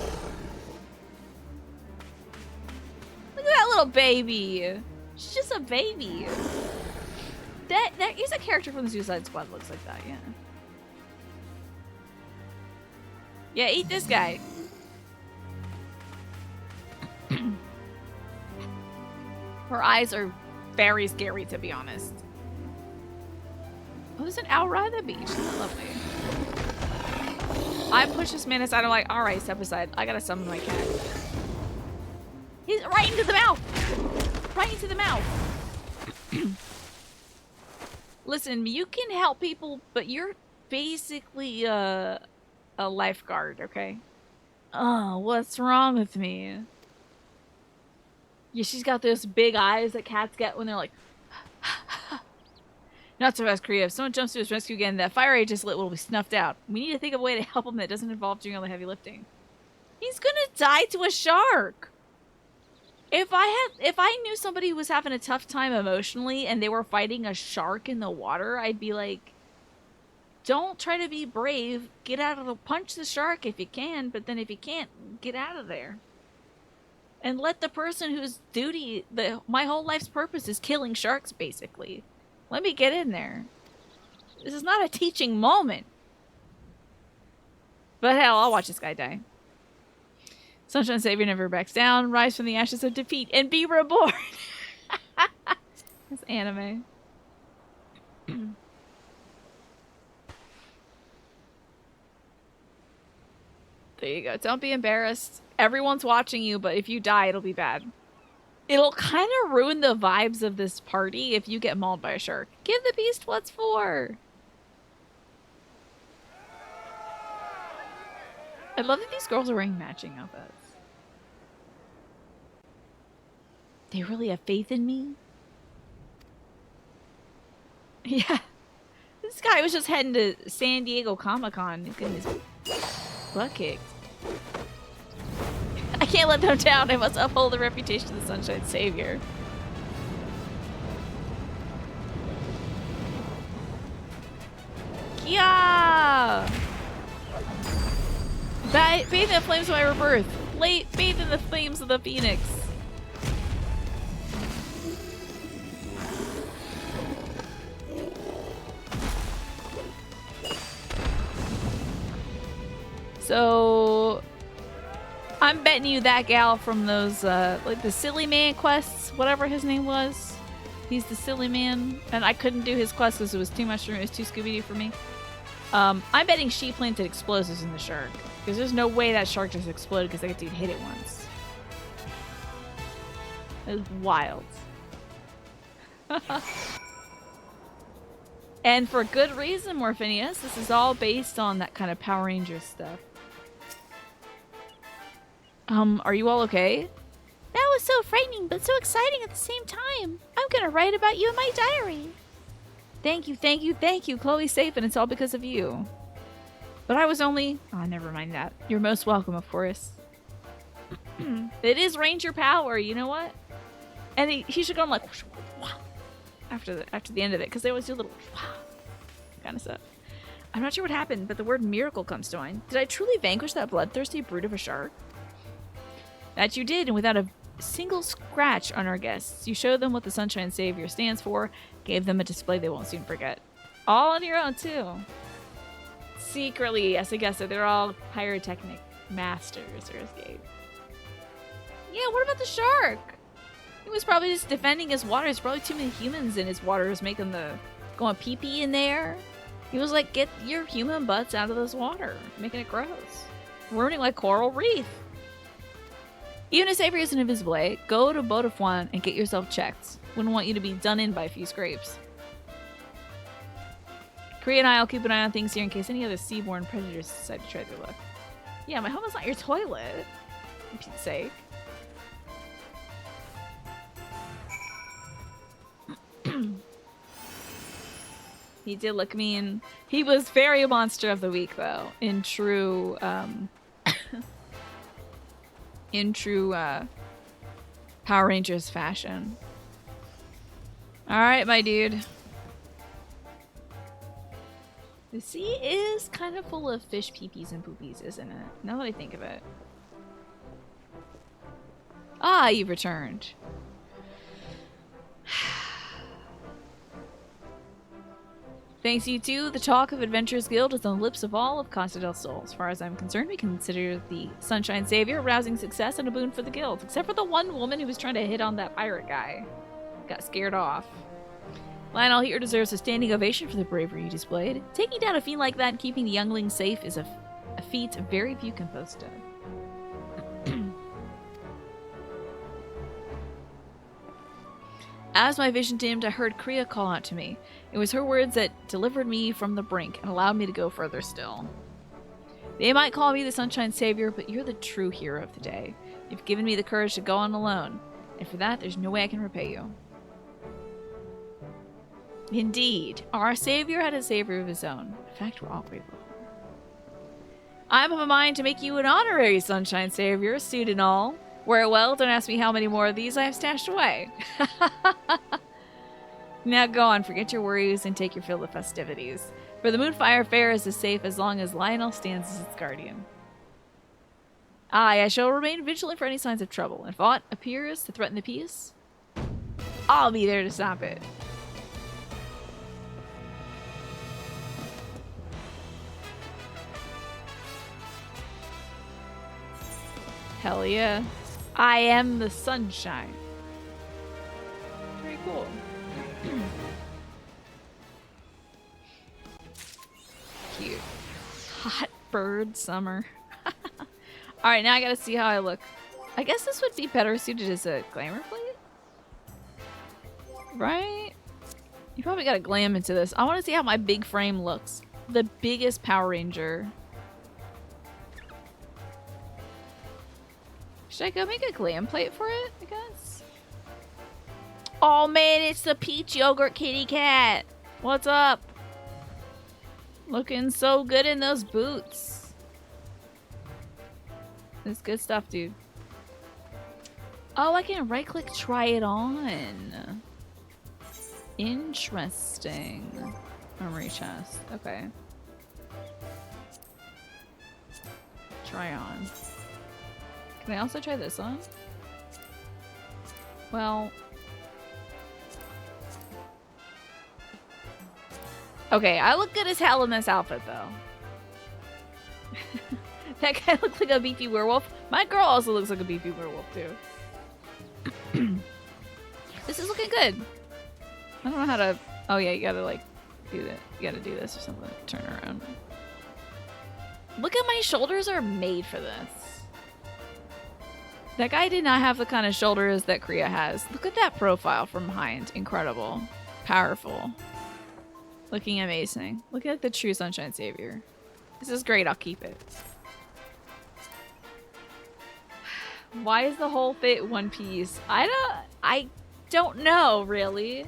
Look at that little baby! She's just a baby. That is a character from the Suicide Squad that looks like that, yeah. Yeah, eat this guy. Her eyes are very scary, to be honest. Oh, there's an owl right at the beach. Isn't that lovely? I push this man aside. I'm like, alright, step aside. I gotta summon my cat. He's right into the mouth! Right into the mouth! Listen, you can help people, but you're basically a lifeguard, okay? Oh, what's wrong with me? Yeah, she's got those big eyes that cats get when they're like... Not so fast, Korea. If someone jumps to his rescue again, that fire I just lit will be snuffed out. We need to think of a way to help him that doesn't involve doing all the heavy lifting. He's gonna die to a shark! If I knew somebody who was having a tough time emotionally and they were fighting a shark in the water, I'd be like, don't try to be brave. Get out of the... Punch the shark if you can, but then if you can't, get out of there. And let the person whose duty... my whole life's purpose is killing sharks, basically. Let me get in there. This is not a teaching moment. But hell, I'll watch this guy die. Sunshine Savior never backs down. Rise from the ashes of defeat and be reborn. It's anime. There you go. Don't be embarrassed. Everyone's watching you, but if you die, it'll be bad. It'll kind of ruin the vibes of this party if you get mauled by a shark. Give the beast what's for. I love that these girls are wearing matching outfits. They really have faith in me? Yeah. This guy was just heading to San Diego Comic-Con. He's getting his butt kicked. I can't let them down. I must uphold the reputation of the Sunshine Savior. Yeah! Bathe in the flames of my rebirth. Bathe in the flames of the phoenix. So... I'm betting you that gal from those, like the Silly Man quests, whatever his name was. He's the Silly Man, and I couldn't do his quest because it was too much for me. It was too Scooby-Doo for me. I'm betting she planted explosives in the shark. Because there's no way that shark just exploded because that dude hit it once. It was wild. And for good reason, Morphinius. This is all based on that kind of Power Rangers stuff. Are you all okay? That was so frightening, but so exciting at the same time. I'm gonna write about you in my diary. Thank you, thank you, thank you. Chloe's safe, and it's all because of you. But I was only... Oh, never mind that. You're most welcome, of course. It is Ranger power, you know what? And he should go on like... After the end of it, because they always do a little... kind of stuff. I'm not sure what happened, but the word miracle comes to mind. Did I truly vanquish that bloodthirsty brute of a shark? That you did, and without a single scratch on our guests. You showed them what the Sunshine Savior stands for, gave them a display they won't soon forget. All on your own, too. Secretly, yes, I guess so. They're all pyrotechnic masters or escape. Yeah, what about the shark? He was probably just defending his water. There's probably too many humans in his water. Was making the... going pee-pee in there. He was like, get your human butts out of this water. Making it gross. Ruining like coral reef. Even if Savior isn't invisible, eh? Go to Botafoin and get yourself checked. Wouldn't want you to be done in by a few scrapes. Korea and I'll keep an eye on things here in case any other seaborne predators decide to try their luck. Yeah, my home is not your toilet. For Pete's sake. He did look mean. He was very monster of the week, though, in true, Power Rangers fashion. All right, my dude. The sea is kind of full of fish peepees and poopies, isn't it? Now that I think of it. Ah, you've returned. Thanks you two, the talk of Adventurers Guild is on the lips of all of Costa del Sol. As far as I'm concerned, we consider the Sunshine Savior a rousing success and a boon for the guild. Except for the one woman who was trying to hit on that pirate guy. Got scared off. Lionel here deserves a standing ovation for the bravery he displayed. Taking down a fiend like that and keeping the youngling safe is a feat very few can boast of. As my vision dimmed, I heard Kriya call out to me. It was her words that delivered me from the brink and allowed me to go further still. They might call me the Sunshine Savior, but you're the true hero of the day. You've given me the courage to go on alone, and for that, there's no way I can repay you. Indeed, our savior had a savior of his own. In fact, we're all grateful. I'm of a mind to make you an honorary Sunshine Savior, suit and all. Wear it well, don't ask me how many more of these I have stashed away. Now go on, forget your worries and take your fill of festivities. For the Moonfire Fair is as safe as long as Lionel stands as its guardian. Aye, I shall remain vigilant for any signs of trouble. If aught appears to threaten the peace, I'll be there to stop it. Hell yeah. I am the sunshine. Pretty cool. Cute. Hot bird summer. Alright, now I gotta see how I look. I guess this would be better suited as a glamour plate? Right? You probably gotta glam into this. I want to see how my big frame looks. The biggest Power Ranger. Should I go make a glam plate for it, I guess? Oh man, it's the peach yogurt kitty cat. What's up? Looking so good in those boots. It's good stuff, dude. Oh, I can right click try it on. Interesting. Armory chest. Okay. Try on. Can I also try this on? Well. Okay, I look good as hell in this outfit, though. That guy looks like a beefy werewolf. My girl also looks like a beefy werewolf, too. This is looking good. I don't know how to... Oh, yeah, you gotta, like, do that. You gotta do this or something. Turn around. Look at my shoulders are made for this. That guy did not have the kind of shoulders that Kriya has. Look at that profile from behind. Incredible. Powerful. Looking amazing. Look at the true Sunshine Savior. This is great. I'll keep it. Why is the whole fit one piece? I don't know, really.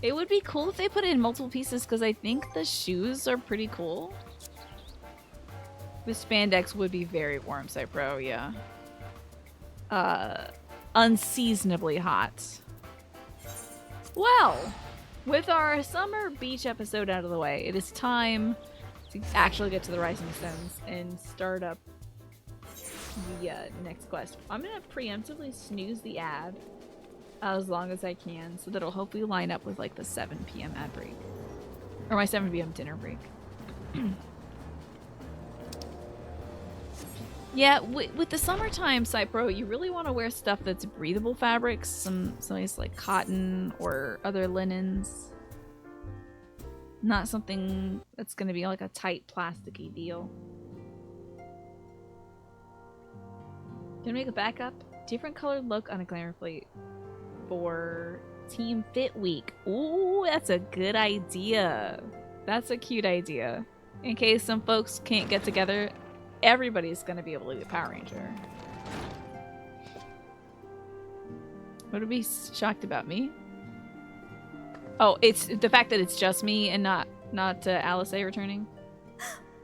It would be cool if they put it in multiple pieces because I think the shoes are pretty cool. The spandex would be very warm, Cypro, yeah. Unseasonably hot. Well, with our summer beach episode out of the way, it is time to actually get to the Rising Stones and start up the next quest. I'm gonna preemptively snooze the ad as long as I can so that it'll hopefully line up with like the 7 p.m. ad break. Or my 7 p.m. dinner break. Yeah, with the summertime, Cypro, you really want to wear stuff that's breathable fabrics. Some nice like cotton or other linens. Not something that's going to be like a tight plasticky deal. Gonna make a backup. Different colored look on a glamour plate for Team Fit Week. Ooh, that's a good idea. That's a cute idea. In case some folks can't get together, everybody's gonna be able to be a Power Ranger. Would it be shocked about me? Oh, it's the fact that it's just me and not Alice A returning.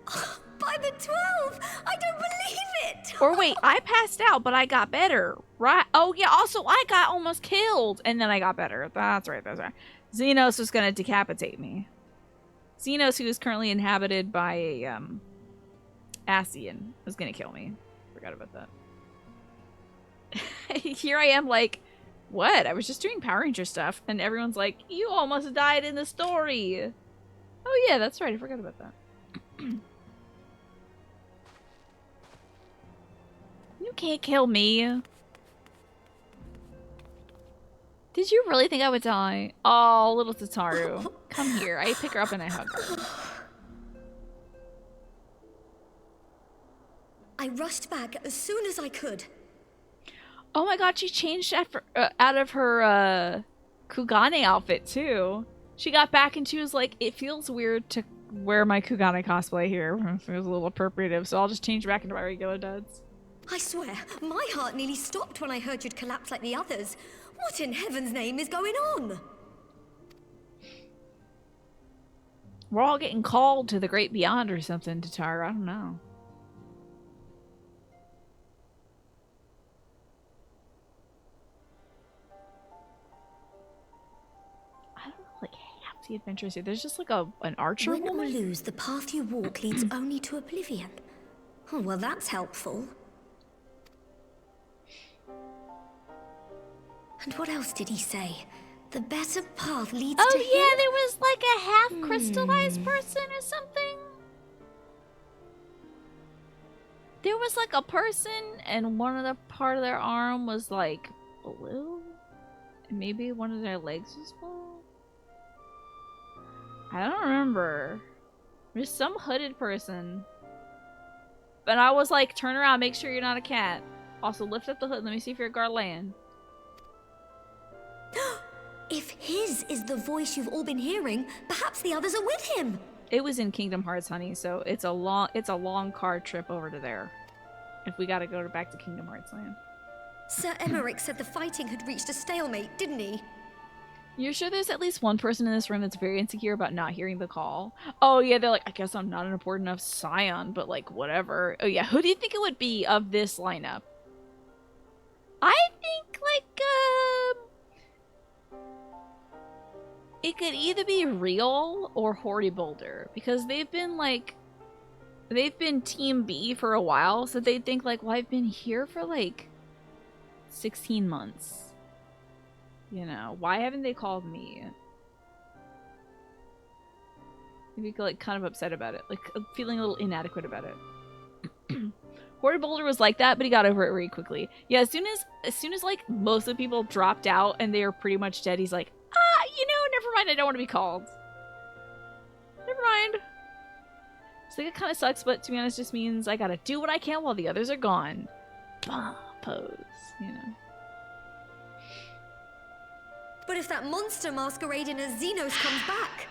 By the 12! I don't believe it! Or wait, I passed out, but I got better, right? Oh yeah, also I got almost killed, and then I got better. That's right, that's right. Xenos was gonna decapitate me. Xenos, who is currently inhabited by a, Asian, was gonna kill me. Forgot about that. Here I am like, what? I was just doing Power Ranger stuff, and everyone's like, you almost died in the story! Oh yeah, that's right, I forgot about that. You can't kill me. Did you really think I would die? Oh, little Tataru. Come here. I pick her up and I hug her. I rushed back as soon as I could. Oh my god, she changed out of her Kugane outfit too. She got back and she was like, it feels weird to wear my Kugane cosplay here. It was a little appropriative, so I'll just change back into my regular duds. I swear, my heart nearly stopped when I heard you'd collapsed like the others. What in heaven's name is going on? We're all getting called to the great beyond or something, Tatara. I don't know. I don't like half the adventures here. There's just like an archer Win or woman. lose, the path you walk leads only to oblivion. Oh, well, that's helpful. And what else did he say? The better path leads to him? Oh yeah, there was like a half crystallized person or something. There was like a person and one of the part of their arm was like blue. And maybe one of their legs was blue. I don't remember. There's some hooded person. But I was like, turn around, make sure you're not a cat. Also, lift up the hood. Let me see if you're a Garland. If his is the voice you've all been hearing, perhaps the others are with him. It was in Kingdom Hearts, honey, so it's a long car trip over to there. If we gotta go back to Kingdom Hearts land. Sir Emmerich said the fighting had reached a stalemate, didn't he? You're sure there's at least one person in this room that's very insecure about not hearing the call? Oh yeah, they're like, I guess I'm not an important enough scion, but like, whatever. Oh yeah, who do you think it would be of this lineup? I think like, it could either be Real or Hori Boulder, because they've been Team B for a while, so they think like, well, I've been here for like 16 months. You know, why haven't they called me? Maybe like kind of upset about it, like feeling a little inadequate about it. Hori Boulder was like that, but he got over it really quickly. Yeah, as soon as like most of the people dropped out and they were pretty much dead, he's like, never mind, I don't want to be called. Never mind. So it kind of sucks, but to be honest, just means I gotta do what I can while the others are gone. Pose, you know. But if that monster masquerading as Xenos comes back...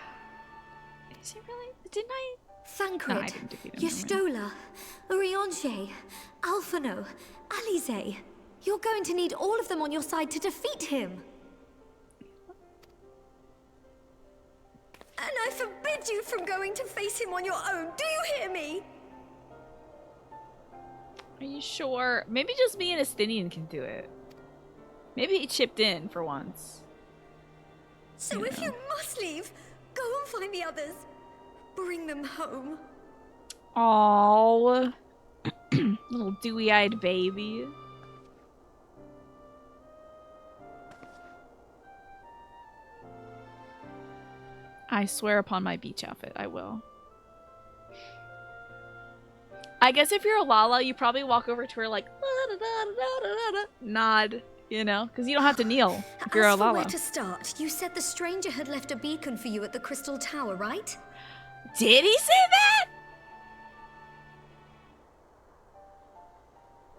Is he really? Didn't I? Thancred, No, I didn't defeat him. Yestola, Orionge, Alphano, Alize. You're going to need all of them on your side to defeat him. And I forbid you from going to face him on your own. Do you hear me? Are you sure? Maybe just me and Estinian can do it. Maybe he chipped in for once. So if you must leave, go and find the others. Bring them home. Aww. Little dewy-eyed baby. I swear upon my beach outfit, I will. I guess if you're a Lala, you probably walk over to her like, nod, you know, because you don't have to kneel if you're a As for Lala. where to start, you said the stranger had left a beacon for you at the Crystal Tower, right? Did he say that?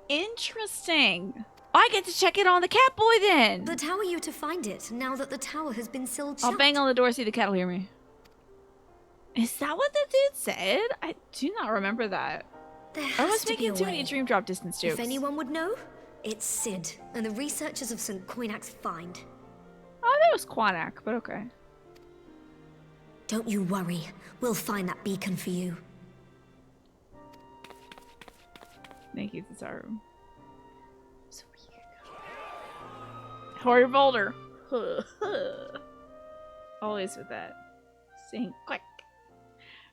Interesting. I get to check it on the cat boy then. But how are you to find it now that the tower has been sealed shut? I'll bang on the door, see the cat will hear me. Is that what the dude said? I do not remember that. There I has was to be making a too many way. dream drop distance jokes. If anyone would know, it's Sid and the researchers of St. Coinac's find. Oh, that was Quanak, but okay. Don't you worry. We'll find that beacon for you. Thank you, Tsaru. So Hori Boulder. Always with that. Saying quick.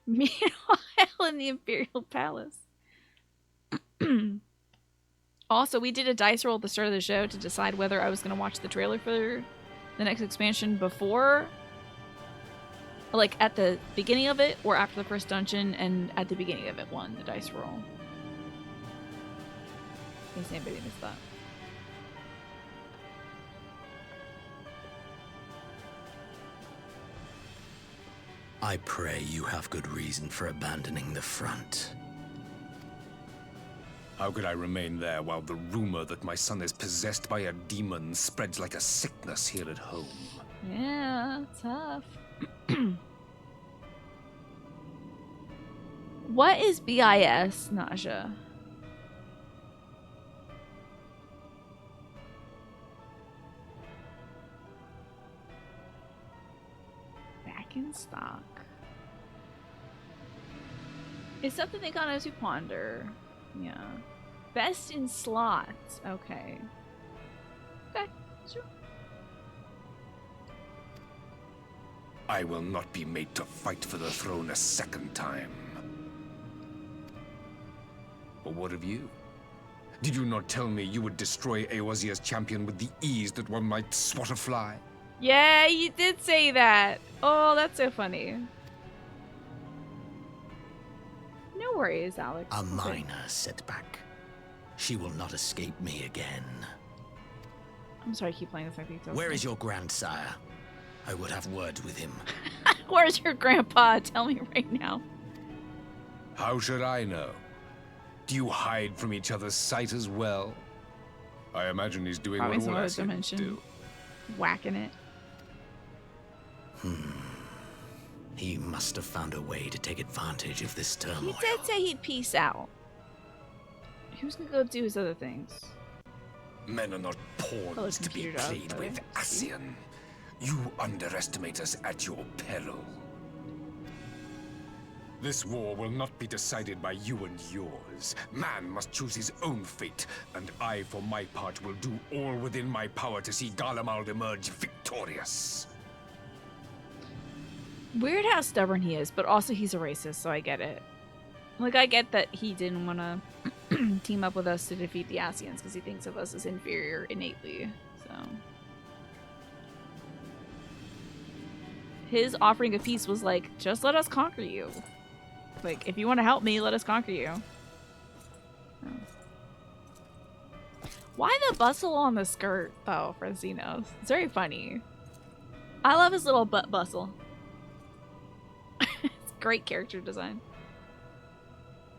Meanwhile, in the Imperial Palace. Also, we did a dice roll at the start of the show to decide whether I was going to watch the trailer for the next expansion before, like at the beginning of it, or after the first dungeon, and at the beginning of it won the dice roll. In case anybody missed that. I pray you have good reason for abandoning the front. How could I remain there while the rumor that my son is possessed by a demon spreads like a sickness here at home? Yeah, tough. What is BIS, Naja? Back in stock. It's something they got to ponder. Yeah. Best in slots. Okay. Okay, sure. I will not be made to fight for the throne a second time. But what of you? Did you not tell me you would destroy Eorzea's champion with the ease that one might swat a fly? Yeah, you did say that. Oh, that's so funny. No worries, Alex. A Okay. minor setback. She will not escape me again. I'm sorry, I keep playing this. I think Where is your grandsire? I would have words with him. Where's your grandpa? Tell me right now. How should I know? Do you hide from each other's sight as well? I imagine he's doing Probably what some all other Ascians dimension. do. Whacking it. He must have found a way to take advantage of this He turmoil. did say he'd peace out. He was gonna go do his other things. Men are not pawns to be computer dog, played by the with, way. Ascian. You underestimate us at your peril. This war will not be decided by you and yours. Man must choose his own fate, and I, for my part, will do all within my power to see Garlemald emerge victorious. Weird how stubborn he is, but also he's a racist, so I get it. Like, I get that he didn't want to team up with us to defeat the Ascians because he thinks of us as inferior innately, so. His offering of peace was like, just let us conquer you. Like, if you want to help me, let us conquer you. Oh. Why the bustle on the skirt, though, Francinos? It's very funny. I love his little butt bustle. It's great character design.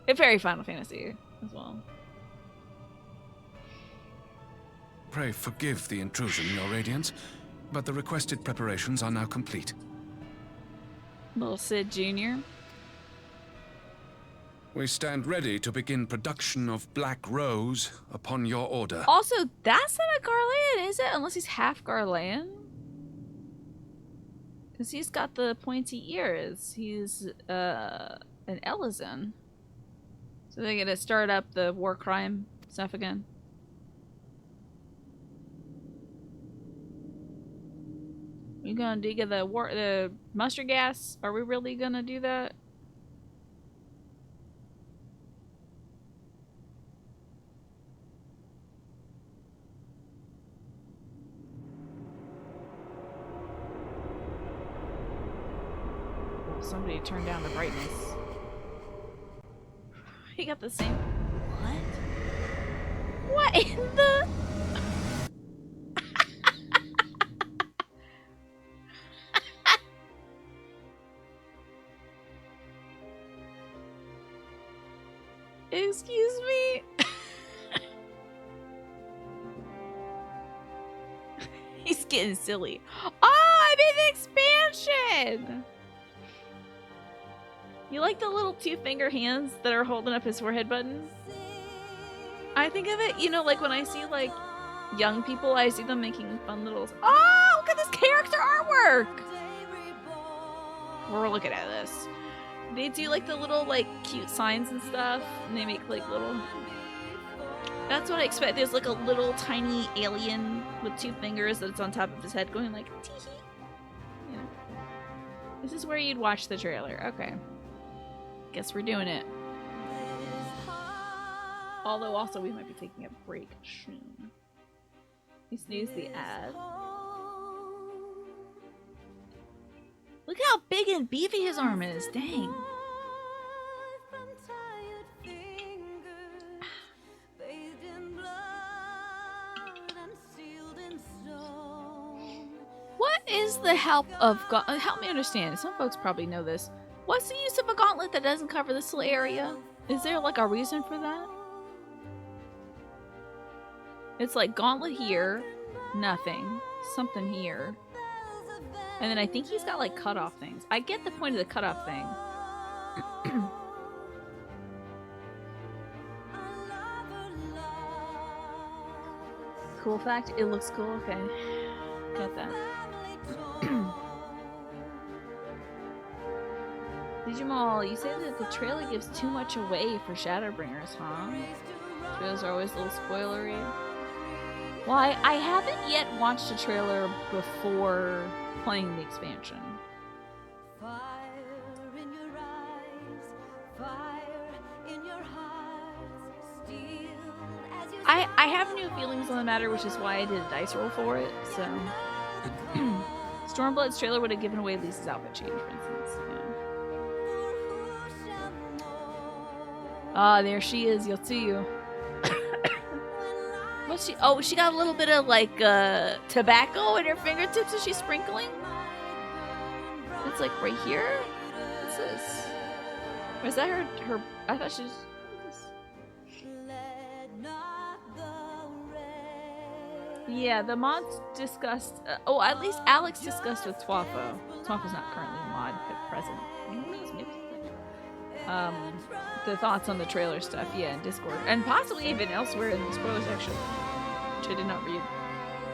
It's very Final Fantasy as well. Pray forgive the intrusion, Your Radiance, but the requested preparations are now complete. Little Sid Jr. We stand ready to begin production of Black Rose upon your order. Also, that's not a Garlean, is it? Unless he's half Garlean. Because he's got the pointy ears. He's an Elysian. So they're gonna start up the war crime stuff again. You gonna dig the mustard gas? Are we really gonna do that? Somebody turned down the brightness. He got the same. What? What in the? Excuse me? He's getting silly. Oh, I'm in the expansion! You like the little two-finger hands that are holding up his forehead button? I think of it, you know, like when I see, like, young people, I see them making fun little... Oh, look at this character artwork! We're looking at this. They do, like, the little, like, cute signs and stuff, and they make, like, little... That's what I expect. There's, like, a little tiny alien with two fingers that's on top of his head going, like, tee-hee. You know. This is where you'd watch the trailer. Okay. Guess we're doing it. Although also we might be taking a break soon. We snooze the ad. Look how big and beefy his arm is. Dang. What is the help of help me understand. Some folks probably know this. What's the use of a gauntlet that doesn't cover this whole area? Is there like a reason for that? It's like gauntlet here, nothing, something here. And then I think he's got like cutoff things. I get the point of the cutoff thing. Cool fact, it looks cool. Okay. Got that. Digimal, you say that the trailer gives too much away for Shadowbringers, huh? Trailers are always a little spoilery. Well, I haven't yet watched a trailer before playing the expansion. I have new feelings on the matter, which is why I did a dice roll for it, so... Stormblood's trailer would have given away Lisa's outfit change, for instance. Yeah. Ah, there she is, Yotsuyu. What's she? Oh, she got a little bit of, like, tobacco in her fingertips as she's sprinkling? It's, like, right here? What's this? Or is that her... I thought she was... Yeah, the mods discussed... oh, at least Alex discussed with Twafo. Twafo's not currently a mod at present. Who knows, maybe. The thoughts on the trailer stuff, yeah, in Discord. And possibly even elsewhere in the spoiler section. Which I did not read.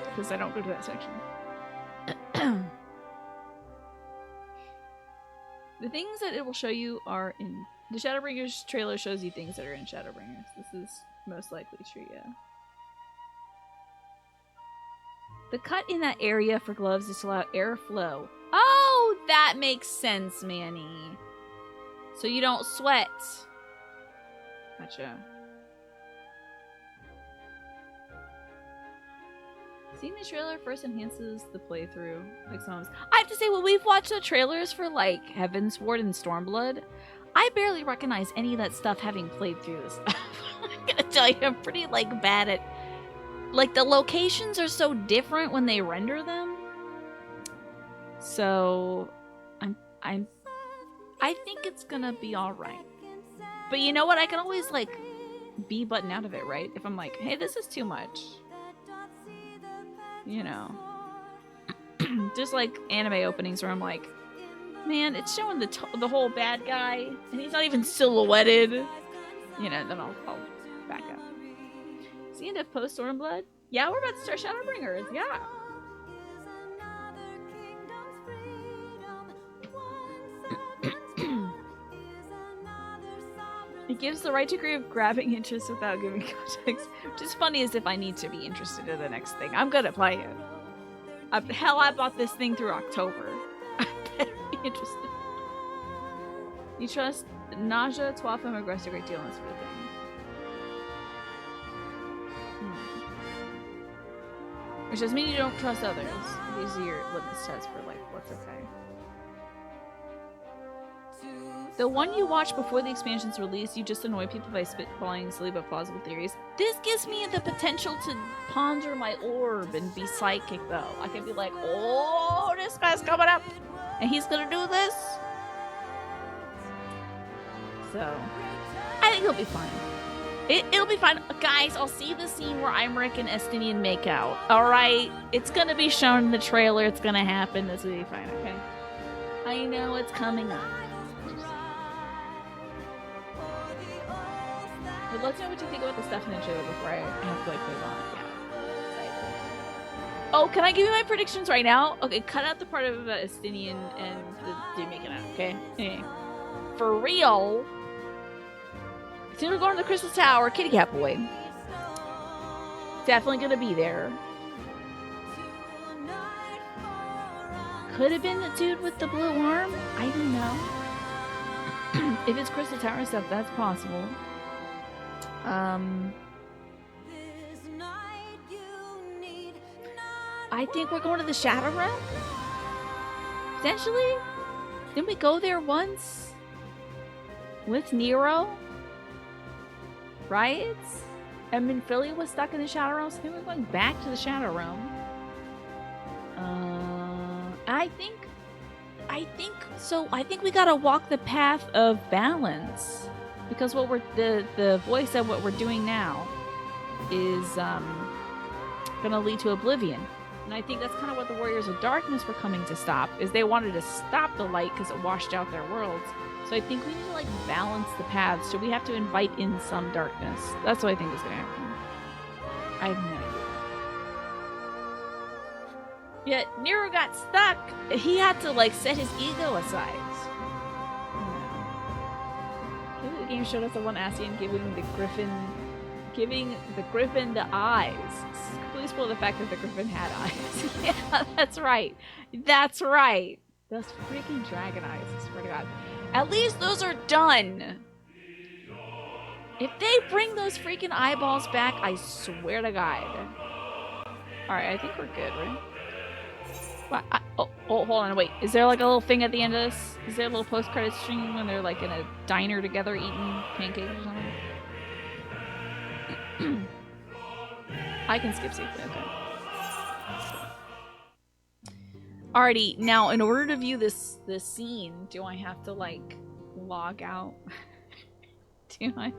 Because I don't go to that section. The things that it will show you are in... The Shadowbringers trailer shows you things that are in Shadowbringers. This is most likely true, yeah. The cut in that area for gloves is to allow airflow. Oh, that makes sense, Manny. So you don't sweat. Gotcha. Seeing the trailer first enhances the playthrough. Like songs. I have to say, when we've watched the trailers for like Heavensward and Stormblood, I barely recognize any of that stuff having played through this stuff. I'm gonna tell you, I'm pretty like bad at... Like, the locations are so different when they render them. So, I think it's gonna be alright. But you know what? I can always, like, button out of it, right? If I'm like, hey, this is too much. You know. Just like anime openings where I'm like, man, it's showing the whole bad guy, and he's not even silhouetted. You know, then I'll back up. The end of post Stormblood? Yeah, we're about to start Shadowbringers. Yeah. It gives the right degree of grabbing interest without giving context, which is funny as if I need to be interested in the next thing. I'm gonna play it. Hell, I bought this thing through October. I better be interested. You trust Naja, Twafo, and Regress a great deal on this sort of thing. Which does mean you don't trust others. These are your litmus tests for like what's okay. The one you watch before the expansion's release, you just annoy people by spitballing silly but plausible theories. This gives me the potential to ponder my orb and be psychic though. I can be like, oh, this guy's coming up and he's gonna do this. So I think he'll be fine. It'll be fine. Guys, I'll see the scene where Imric and Estinian make out. Alright? It's gonna be shown in the trailer. It's gonna happen. This will be fine, okay? I know it's coming up. But let's know what you think about the stuff in the trailer before I have to like move on. Yeah. Oh, can I give you my predictions right now? Okay, cut out the part of Estinian and the dude making out, okay? Anyway. For real... As soon as we're going to the Crystal Tower, Kitty Cat Boy. Definitely gonna be there. Could have been the dude with the blue arm. I don't know. If it's Crystal Tower stuff, that's possible. I think we're going to the Shadow Realm. Potentially. Didn't we go there once? With Nero? Right? And Minfilia was stuck in the Shadow Realm, so I think we're going back to the Shadow Realm. I think we gotta walk the path of balance. Because what the voice of what we're doing now is gonna lead to oblivion. And I think that's kind of what the Warriors of Darkness were coming to stop, is they wanted to stop the light because it washed out their worlds. So I think we need to like balance the paths. So we have to invite in some darkness. That's what I think is going to happen. I have no idea. Yet Nero got stuck. He had to like set his ego aside. Maybe the game showed us the one Ascian giving the griffin the eyes. Completely spoiled the fact that the griffin had eyes. Yeah, that's right. That's right. Those freaking dragon eyes, I swear to God. At least those are done. If they bring those freaking eyeballs back, I swear to God. Alright, I think we're good, right? What? Oh, hold on, wait. Is there like a little thing at the end of this? Is there a little post-credit stream when they're like in a diner together eating pancakes or something? I can skip safely, okay. Alrighty, now in order to view this scene, do I have to like log out? Do I?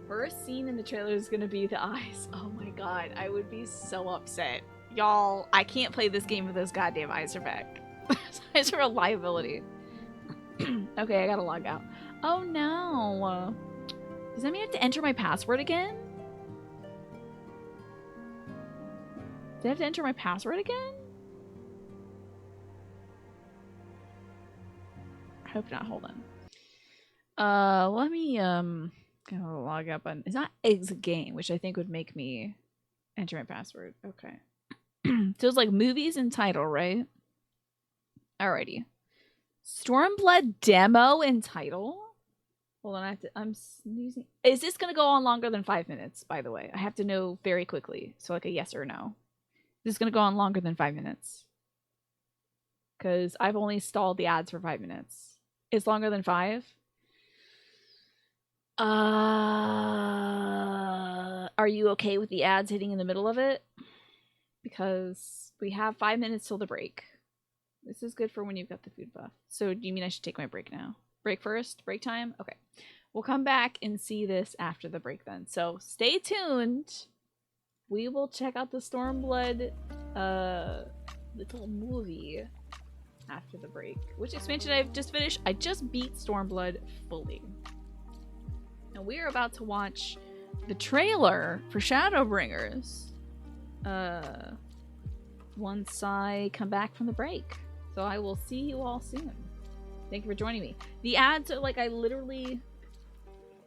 First scene in the trailer is gonna be the eyes. Oh my god, I would be so upset. Y'all, I can't play this game if those goddamn eyes are back. Those eyes are a liability. Okay, I gotta log out. Oh no. Does that mean I have to enter my password again? Do I have to enter my password again? I hope not. Hold on. Let me log up on. It's not exit game, which I think would make me enter my password. Okay. So it's like movies and title, right? Alrighty. Stormblood demo and title. Hold on, I'm sneezing. Is this gonna go on longer than 5 minutes? By the way, I have to know very quickly. So like a yes or no. This is gonna go on longer than 5 minutes. Because I've only stalled the ads for 5 minutes. It's longer than 5? Are you okay with the ads hitting in the middle of it? Because we have 5 minutes till the break. This is good for when you've got the food buff. So do you mean I should take my break now? Break first? Break time? Okay. We'll come back and see this after the break then. So stay tuned. We will check out the Stormblood little movie after the break. Which expansion I've just finished? I just beat Stormblood fully. And we are about to watch the trailer for Shadowbringers. Once I come back from the break. So I will see you all soon. Thank you for joining me. The ads are like, I literally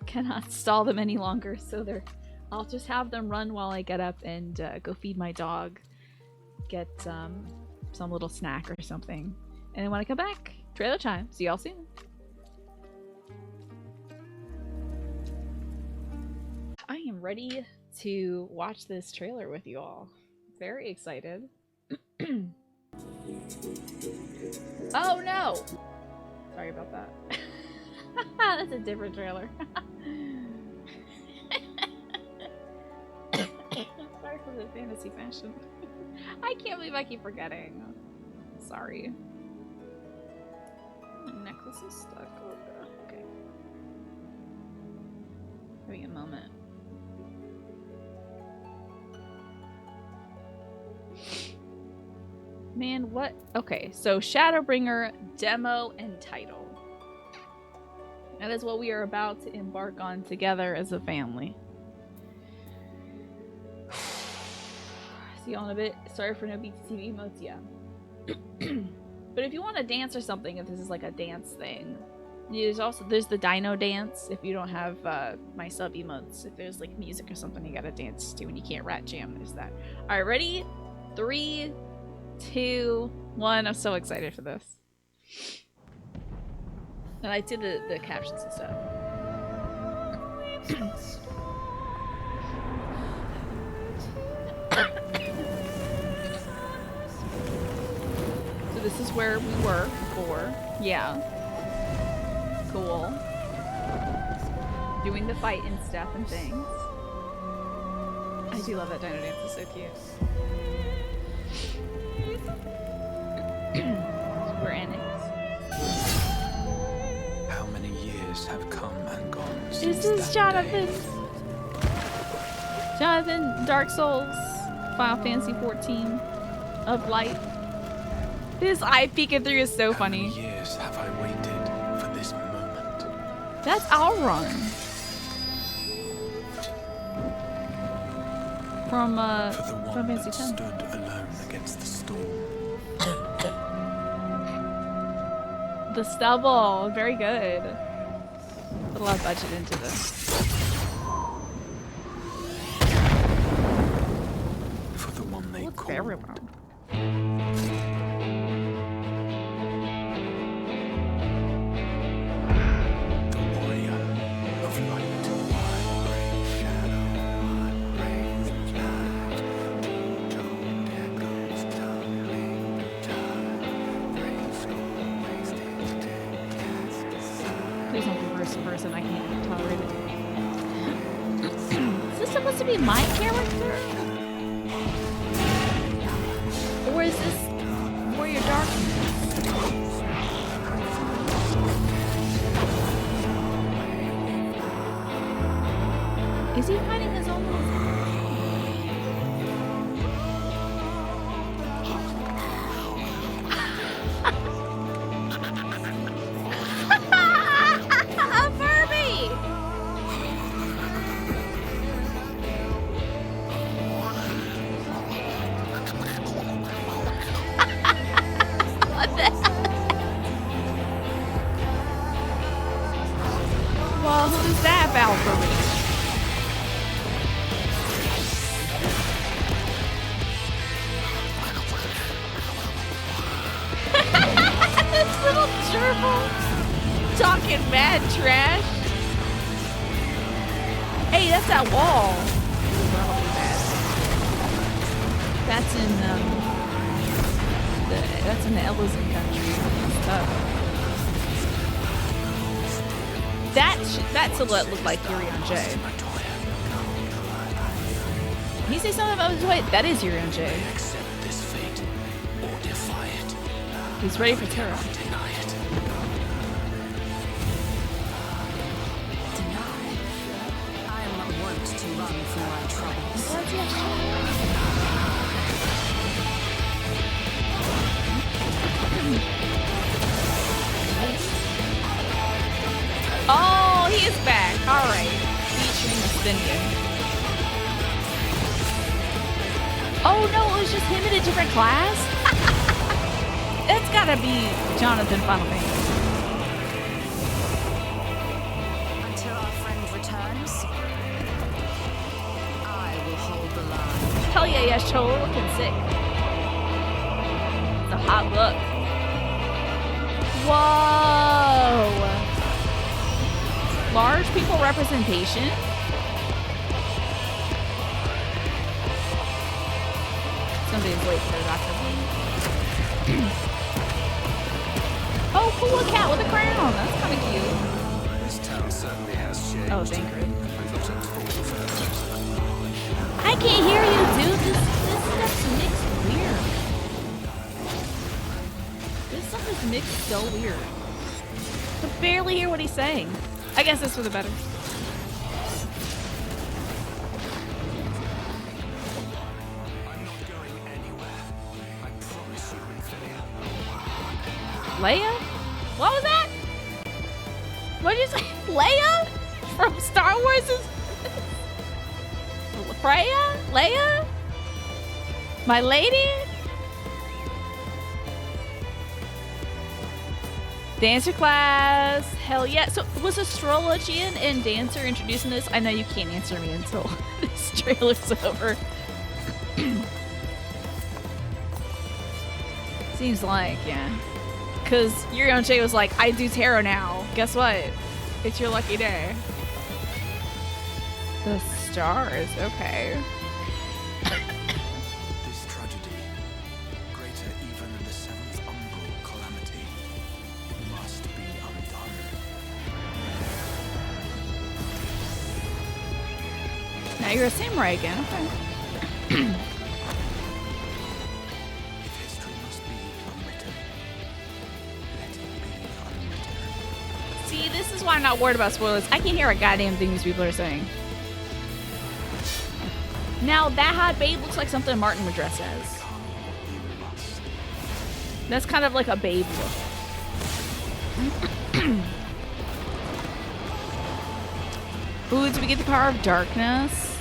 cannot stall them any longer, so I'll just have them run while I get up and go feed my dog, get some little snack or something. And then when I come back, trailer time. See y'all soon. I am ready to watch this trailer with you all. Very excited. Oh no! Sorry about that. That's a different trailer. Sorry for the fantasy fashion. I can't believe I keep forgetting. Sorry. My necklace is stuck. Okay. Give me a moment. Man, what? Okay, so Shadowbringer demo and title. That is what we are about to embark on together as a family. See y'all in a bit. Sorry for no BTTV emotes, yeah. But if you want to dance or something, if this is like a dance thing, there's the dino dance. If you don't have my sub emotes, if there's like music or something you gotta dance to and you can't rat jam, there's that. Alright, ready? 3, 2, 1. I'm so excited for this. And I did the captions and stuff. So this is where we were before. Yeah. Cool. Doing the fight and stuff and things. I do love that dino dance. It's so cute. We're in it. How many years have come and gone This since is that Jonathan. day? Jonathan, Dark Souls, Final Fantasy 14 of Light. His eye peeking through is so How funny. many years have I waited for this moment? That's Outrun. From For the Final one Fantasy that 10. stood alone against the storm. The stubble, very good. Put a lot of budget into this. For the one they It's called. very well. The warrior of light. Please don't be first person. I can't tolerate it. Is this supposed to be my character? Or is this Warrior Darkness? Is he fighting his own little... A Furby! What the? Well, who's that about for me? This little gerbil talking mad trash. Hey, that's that wall. That's in that's in the Elysian country. That silhouette looked like Yurion J. Can you say something about his weight? That is Yurion J. Accept this fate or defy it. He's ready for terror. Deny it. I am not wont to run from my troubles. Oh, he is back. All right. Featuring the Spinion. Oh no, it was just him in a different class? That's gotta be Jonathan Final Fantasy. Until our friend returns, I will hold the line. Hell yeah, yeah, Cho looking sick. It's a hot look. Whoa! Large people representation? Somebody's late for the doctor. Oh, cool, a cat with a crown. That's kind of cute. This town certainly has changed. Oh, Bankrupt. I'm not at fault for that. I can't hear you, dude. This stuff's mixed weird. This stuff is mixed so weird. I can barely hear what he's saying. I guess that's for the better. I'm not going anywhere. I promise you, Infinia. Leia? What was that? What did you say? Leia? From Star Wars? Freya? Leia? My lady? Dancer class. Hell yeah. So was Astrologian and Dancer introducing this? I know you can't answer me until this trailer's over. Seems like, yeah. Because Yurion J was like, I do tarot now. Guess what? It's your lucky day. The stars. Okay. This tragedy, greater even than the seventh umbral calamity, must be undone. Now you're a samurai again. Okay. If history must be unwritten, let it be unwritten. See, this is why I'm not worried about spoilers. I can hear a goddamn thing these people are saying. Now that hot babe looks like something Martin would dress as. That's kind of like a babe look. Ooh, do we get the power of darkness?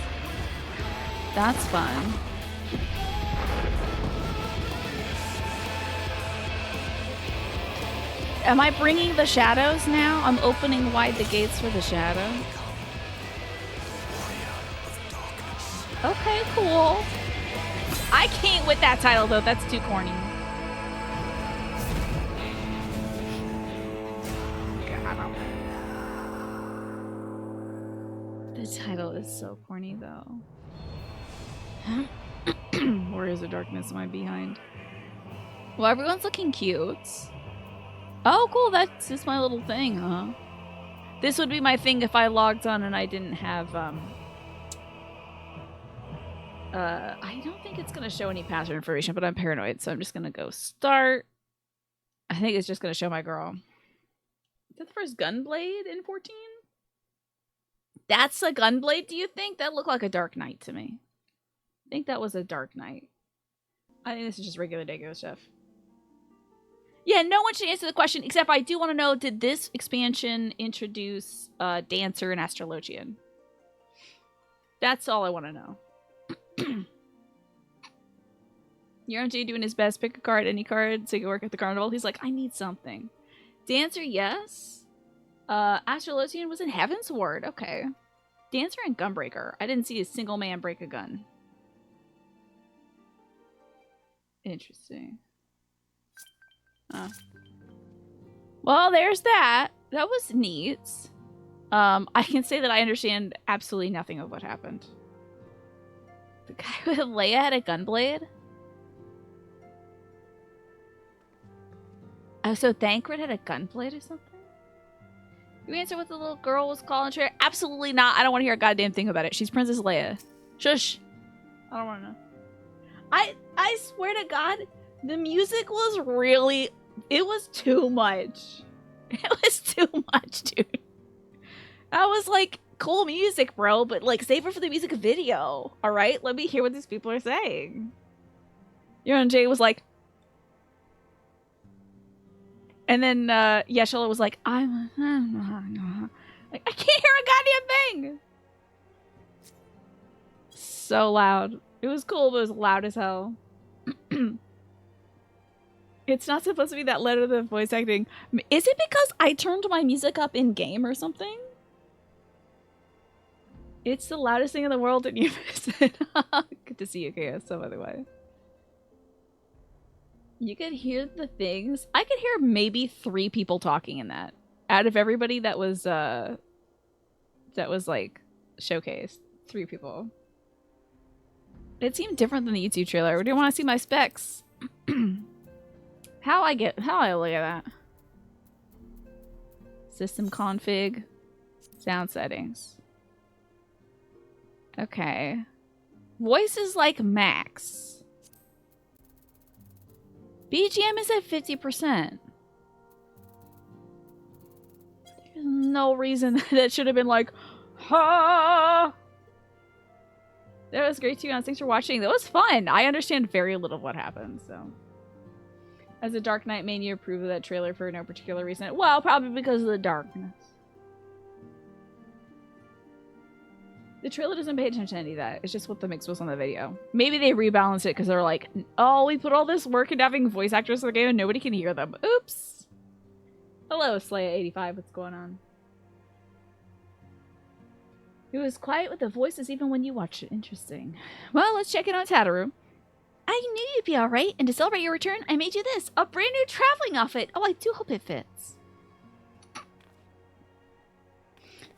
That's fun. Am I bringing the shadows now? I'm opening wide the gates for the shadow. Okay, cool. I can't with that title though, that's too corny. The title is so corny though. Warriors of Darkness, am I behind? Well, everyone's looking cute. Oh, cool, that's just my little thing, huh? This would be my thing if I logged on and I didn't have, I don't think it's gonna show any password information, but I'm paranoid, so I'm just gonna go start. I think it's just gonna show my girl. Is that the first Gunblade in 14? That's a Gunblade, do you think? That looked like a Dark Knight to me. I think that was a Dark Knight. I think this is just regular Dago stuff. Yeah, no one should answer the question, except I do want to know, did this expansion introduce Dancer and Astrologian? That's all I want to know. You're MJ doing his best. Pick a card, any card, so you can work at the carnival. He's like, I need something. Dancer, yes. Astrologian was in Heaven's Ward. Okay. Dancer and Gunbreaker. I didn't see a single man break a gun. Interesting. Well, there's that. That was neat. I can say that I understand absolutely nothing of what happened. The guy with Leia had a gunblade? Oh, so Thancred had a gunblade or something? You answer what the little girl was calling her? Absolutely not. I don't want to hear a goddamn thing about it. She's Princess Leia. Shush. I don't want to know. I swear to God, the music was really... It was too much. It was too much, dude. I was like, cool music, bro, but like, save it for the music video. All right? Let me hear what these people are saying. Your Jay was like... And then, Yeshua was like, I'm... Like, I can't hear a goddamn thing! So loud. It was cool, but it was loud as hell. It's not supposed to be that loud of the voice acting. Is it because I turned my music up in-game or something? It's the loudest thing in the world and you miss it. Good to see you, KSO, by the way. You could hear the things. I could hear maybe 3 people talking in that. Out of everybody that was like showcased. 3 people. It seemed different than the YouTube trailer. I do want to see my specs. How I look at that? System config. Sound settings. Okay. Voice is like max. BGM is at 50%. There's no reason that should have been like, ha! That was great too, guys. Thanks for watching. That was fun. I understand very little of what happened, so. As a Dark Knight main, you approve of that trailer for no particular reason. Well, probably because of the darkness. The trailer doesn't pay attention to any of that. It's just what the mix was on the video. Maybe they rebalanced it because they're like, oh, we put all this work into having voice actors in the game and nobody can hear them. Oops. Hello, Slaya85. What's going on? It was quiet with the voices even when you watched it. Interesting. Well, let's check in on Tataru. I knew you'd be alright, and to celebrate your return, I made you this. A brand new traveling outfit. Oh, I do hope it fits.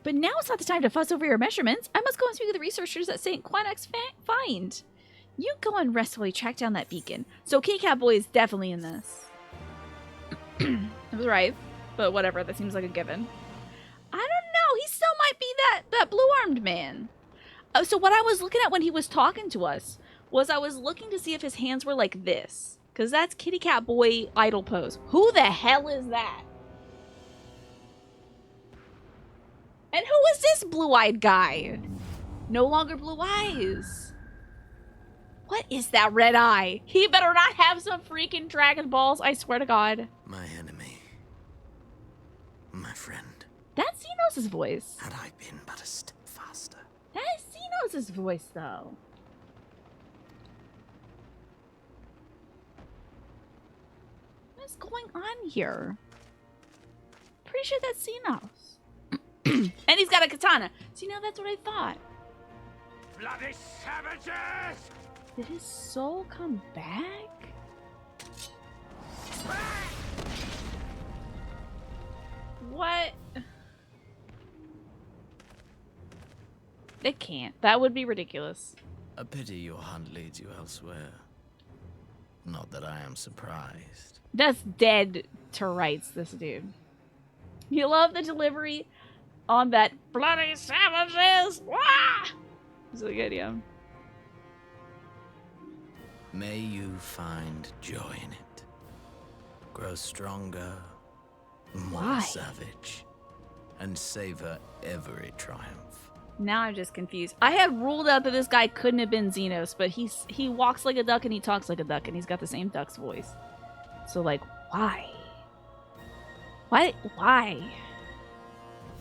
But now it's not the time to fuss over your measurements. I must go and speak with the researchers at St. Quinax Find. You go and rest while we track down that beacon. So K-Cat Boy is definitely in this. I was right, but whatever. That seems like a given. I don't know. He still might be that blue-armed man. So what I was looking at when he was talking to us was I was looking to see if his hands were like this. Because that's Kitty Cat Boy idle pose. Who the hell is that? And who is this blue-eyed guy? No longer blue eyes. What is that red eye? He better not have some freaking Dragon Balls, I swear to God. My enemy. My friend. That's Xenos' voice. Had I been but a step faster. That is Xenos' voice, though. What is going on here? Pretty sure that's Xenos. And he's got a katana. So, that's what I thought. Bloody savages! Did his soul come back? What? It can't. That would be ridiculous. A pity your hunt leads you elsewhere. Not that I am surprised. That's dead to rights, this dude. You love the delivery on that bloody savages! Wah! So good, yeah. May you find joy in it. Grow stronger, more Why? savage, and savor every triumph. Now I'm just confused. I had ruled out that this guy couldn't have been Xenos, but he walks like a duck and he talks like a duck and he's got the same duck's voice. So, like, why? Why?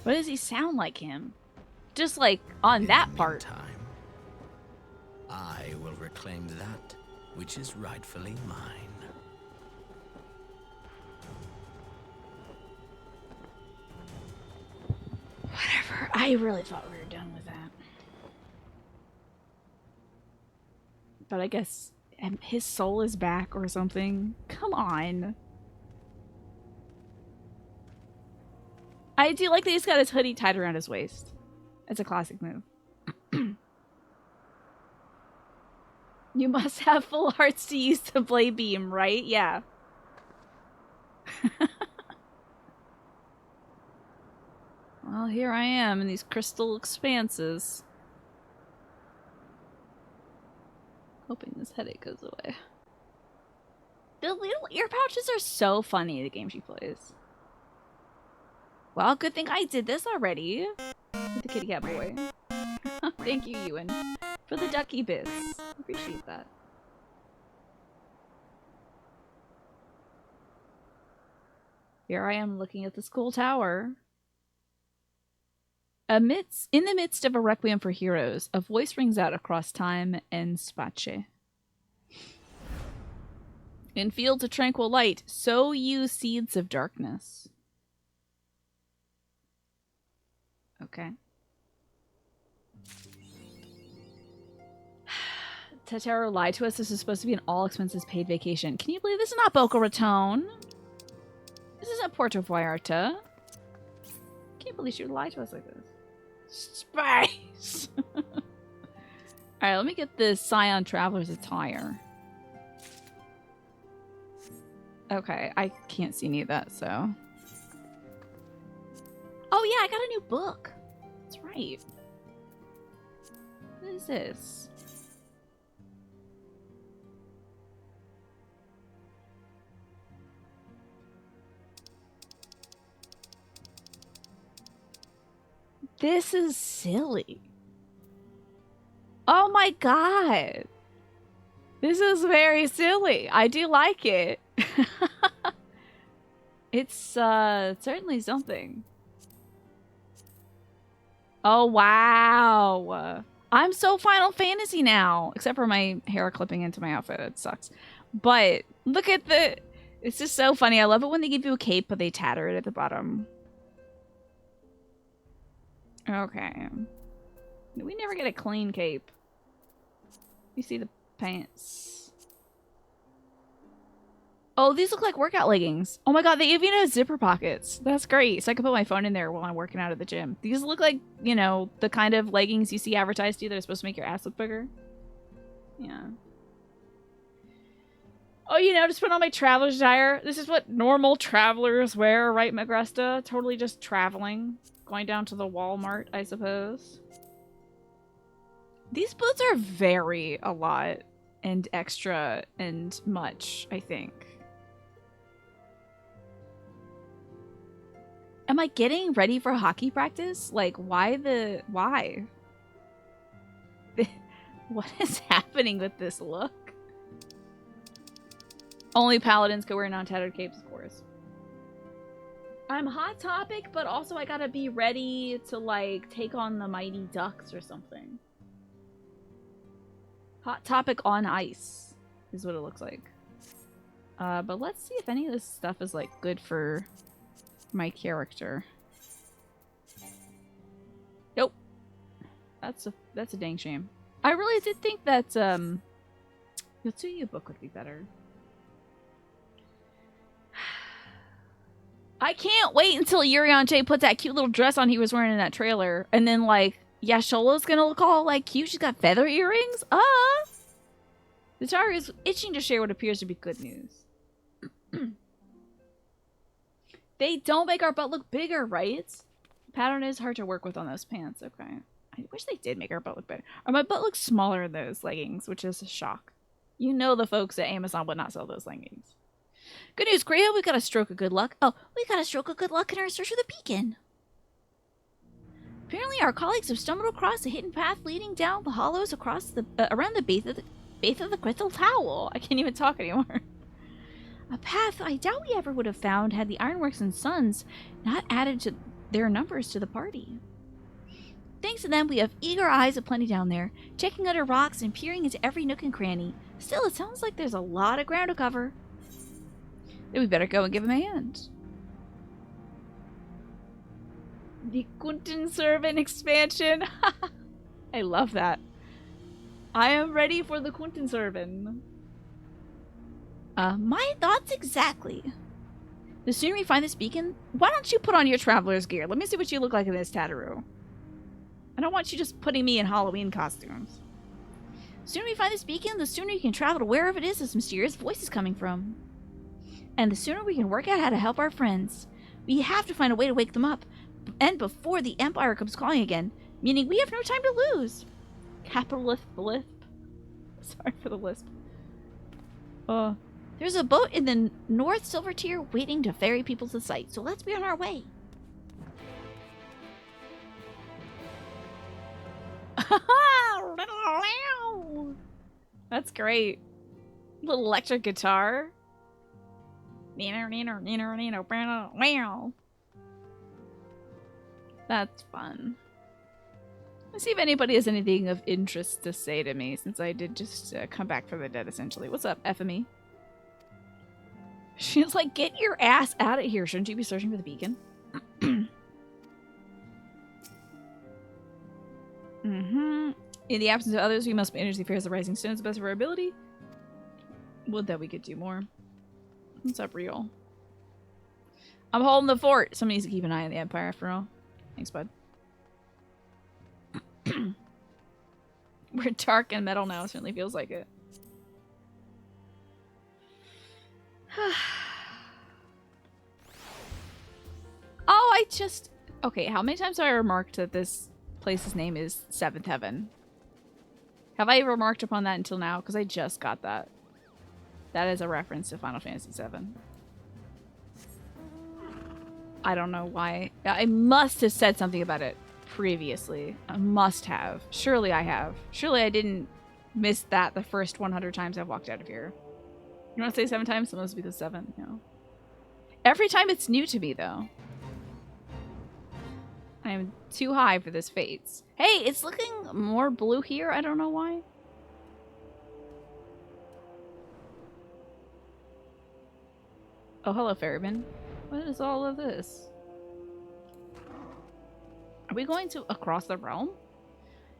Why does he sound like him? Just like on that part. Meantime, I will reclaim that which is rightfully mine. Whatever. I really thought we were done with that. But I guess his soul is back or something. Come on. I do like that he's got his hoodie tied around his waist. It's a classic move. You must have full hearts to use the blade beam, right? Yeah. Well, here I am in these crystal expanses. Hoping this headache goes away. The little ear pouches are so funny in the game she plays. Well, good thing I did this already. With the kitty cat boy. Thank you, Ewan, for the ducky bits. Appreciate that. Here I am looking at this cool tower. In the midst of a requiem for heroes, a voice rings out across time and space. In fields of tranquil light, sow you seeds of darkness. Okay. Tetero lied to us. This is supposed to be an all-expenses paid vacation. Can you believe this is not Boca Raton? This isn't Puerto Vallarta. Can't believe she would lie to us like this. Space! Alright, let me get this Scion Traveler's attire. Okay, I can't see any of that, so... Oh yeah, I got a new book. That's right. What is this? This is silly. Oh my god. This is very silly. I do like it. It's certainly something. Oh wow. I'm so Final Fantasy now. Except for my hair clipping into my outfit. It sucks. But look at the... It's just so funny. I love it when they give you a cape but they tatter it at the bottom. Okay. We never get a clean cape. You see the pants. Oh, these look like workout leggings. Oh my god, they even have zipper pockets. That's great. So I can put my phone in there while I'm working out at the gym. These look like, you know, the kind of leggings you see advertised to you that are supposed to make your ass look bigger. Yeah. Oh, you know, just put on my traveler's attire. This is what normal travelers wear, right, Magresta? Totally just traveling. Going down to the Walmart, I suppose. These boots are very a lot and extra and much, I think. Am I getting ready for hockey practice? Like, why? What is happening with this look? Only paladins can wear non-tattered capes, of course. I'm Hot Topic, but also I gotta be ready to, like, take on the Mighty Ducks or something. Hot Topic on ice is what it looks like. But let's see if any of this stuff is, like, good for my character. Nope. That's a dang shame. I really did think that, Yotsuyu book would be better. I can't wait until Urianger puts that cute little dress on he was wearing in that trailer. And then, like, Yashola's gonna look all, like, cute. She's got feather earrings. Zutara is itching to share what appears to be good news. They don't make our butt look bigger, right? Pattern is hard to work with on those pants. Okay. I wish they did make our butt look better. Or my butt looks smaller in those leggings, which is a shock. You know the folks at Amazon would not sell those leggings. Good news, Greya. We got a stroke of good luck. Oh, we got a stroke of good luck in our search for the beacon. Apparently, our colleagues have stumbled across a hidden path leading down the hollows across the around the base of the crystal towel. I can't even talk anymore. A path I doubt we ever would have found had the Ironworks and Sons not added to their numbers to the party. Thanks to them, we have eager eyes aplenty down there, checking under rocks and peering into every nook and cranny. Still, it sounds like there's a lot of ground to cover. Then we better go and give him a hand. The Kunten Servant expansion. I love that. I am ready for the Kunten Servant. My thoughts exactly. The sooner we find this beacon, why don't you put on your traveler's gear? Let me see what you look like in this Tataru. I don't want you just putting me in Halloween costumes. The sooner we find this beacon, the sooner you can travel to wherever it is this mysterious voice is coming from. And the sooner we can work out how to help our friends. We have to find a way to wake them up. And before the Empire comes calling again. Meaning we have no time to lose. Capitalist lisp. Sorry for the lisp. There's a boat in the North Silver Tier waiting to ferry people to the site. So let's be on our way. That's great. Little electric guitar. That's fun. Let's see if anybody has anything of interest to say to me, since I did just come back from the dead, essentially. What's up, FME? She's like, get your ass out of here. Shouldn't you be searching for the beacon? In the absence of others, we must manage the affairs of the Rising Stones to the best of our ability. Would that we could do more. What's up, Real? I'm holding the fort. Somebody needs to keep an eye on the Empire, after all. Thanks, bud. We're dark and metal now. It certainly feels like it. Oh, okay, how many times have I remarked that this place's name is Seventh Heaven? Have I remarked upon that until now? Because I just got that. That is a reference to Final Fantasy VII. I don't know why. I must have said something about it previously. I must have. Surely I have. Surely I didn't miss that the first 100 times I've walked out of here. You want to say 7 times? It must be the 7. No. Every time it's new to me, though. I am too high for this Fates. Hey, it's looking more blue here. I don't know why. Oh, hello, Ferryman. What is all of this? Are we going to across the realm?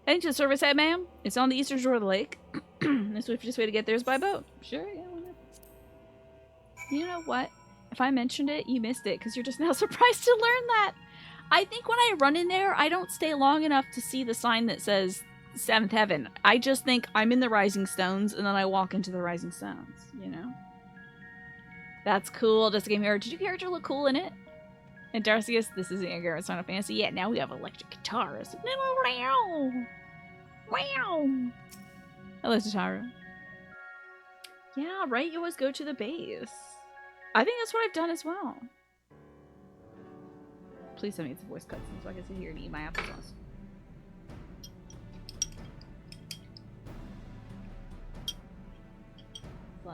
Heading to the service head, ma'am. It's on the eastern shore of the lake. The swiftest way to get there is by boat. Sure, yeah, whatever. You know what? If I mentioned it, you missed it, because you're just now surprised to learn that. I think when I run in there, I don't stay long enough to see the sign that says 7th Heaven. I just think I'm in the Rising Stones, and then I walk into the Rising Stones, you know? That's cool. Just a game here. Did your character look cool in it? And Darcius, this isn't your Garrett's Final Fantasy. Yeah, now we have electric guitars. Wow. Hello, Tataru. Yeah, right? You always go to the base. I think that's what I've done as well. Please tell me it's a voice cutscene so I can sit here and eat my applesauce.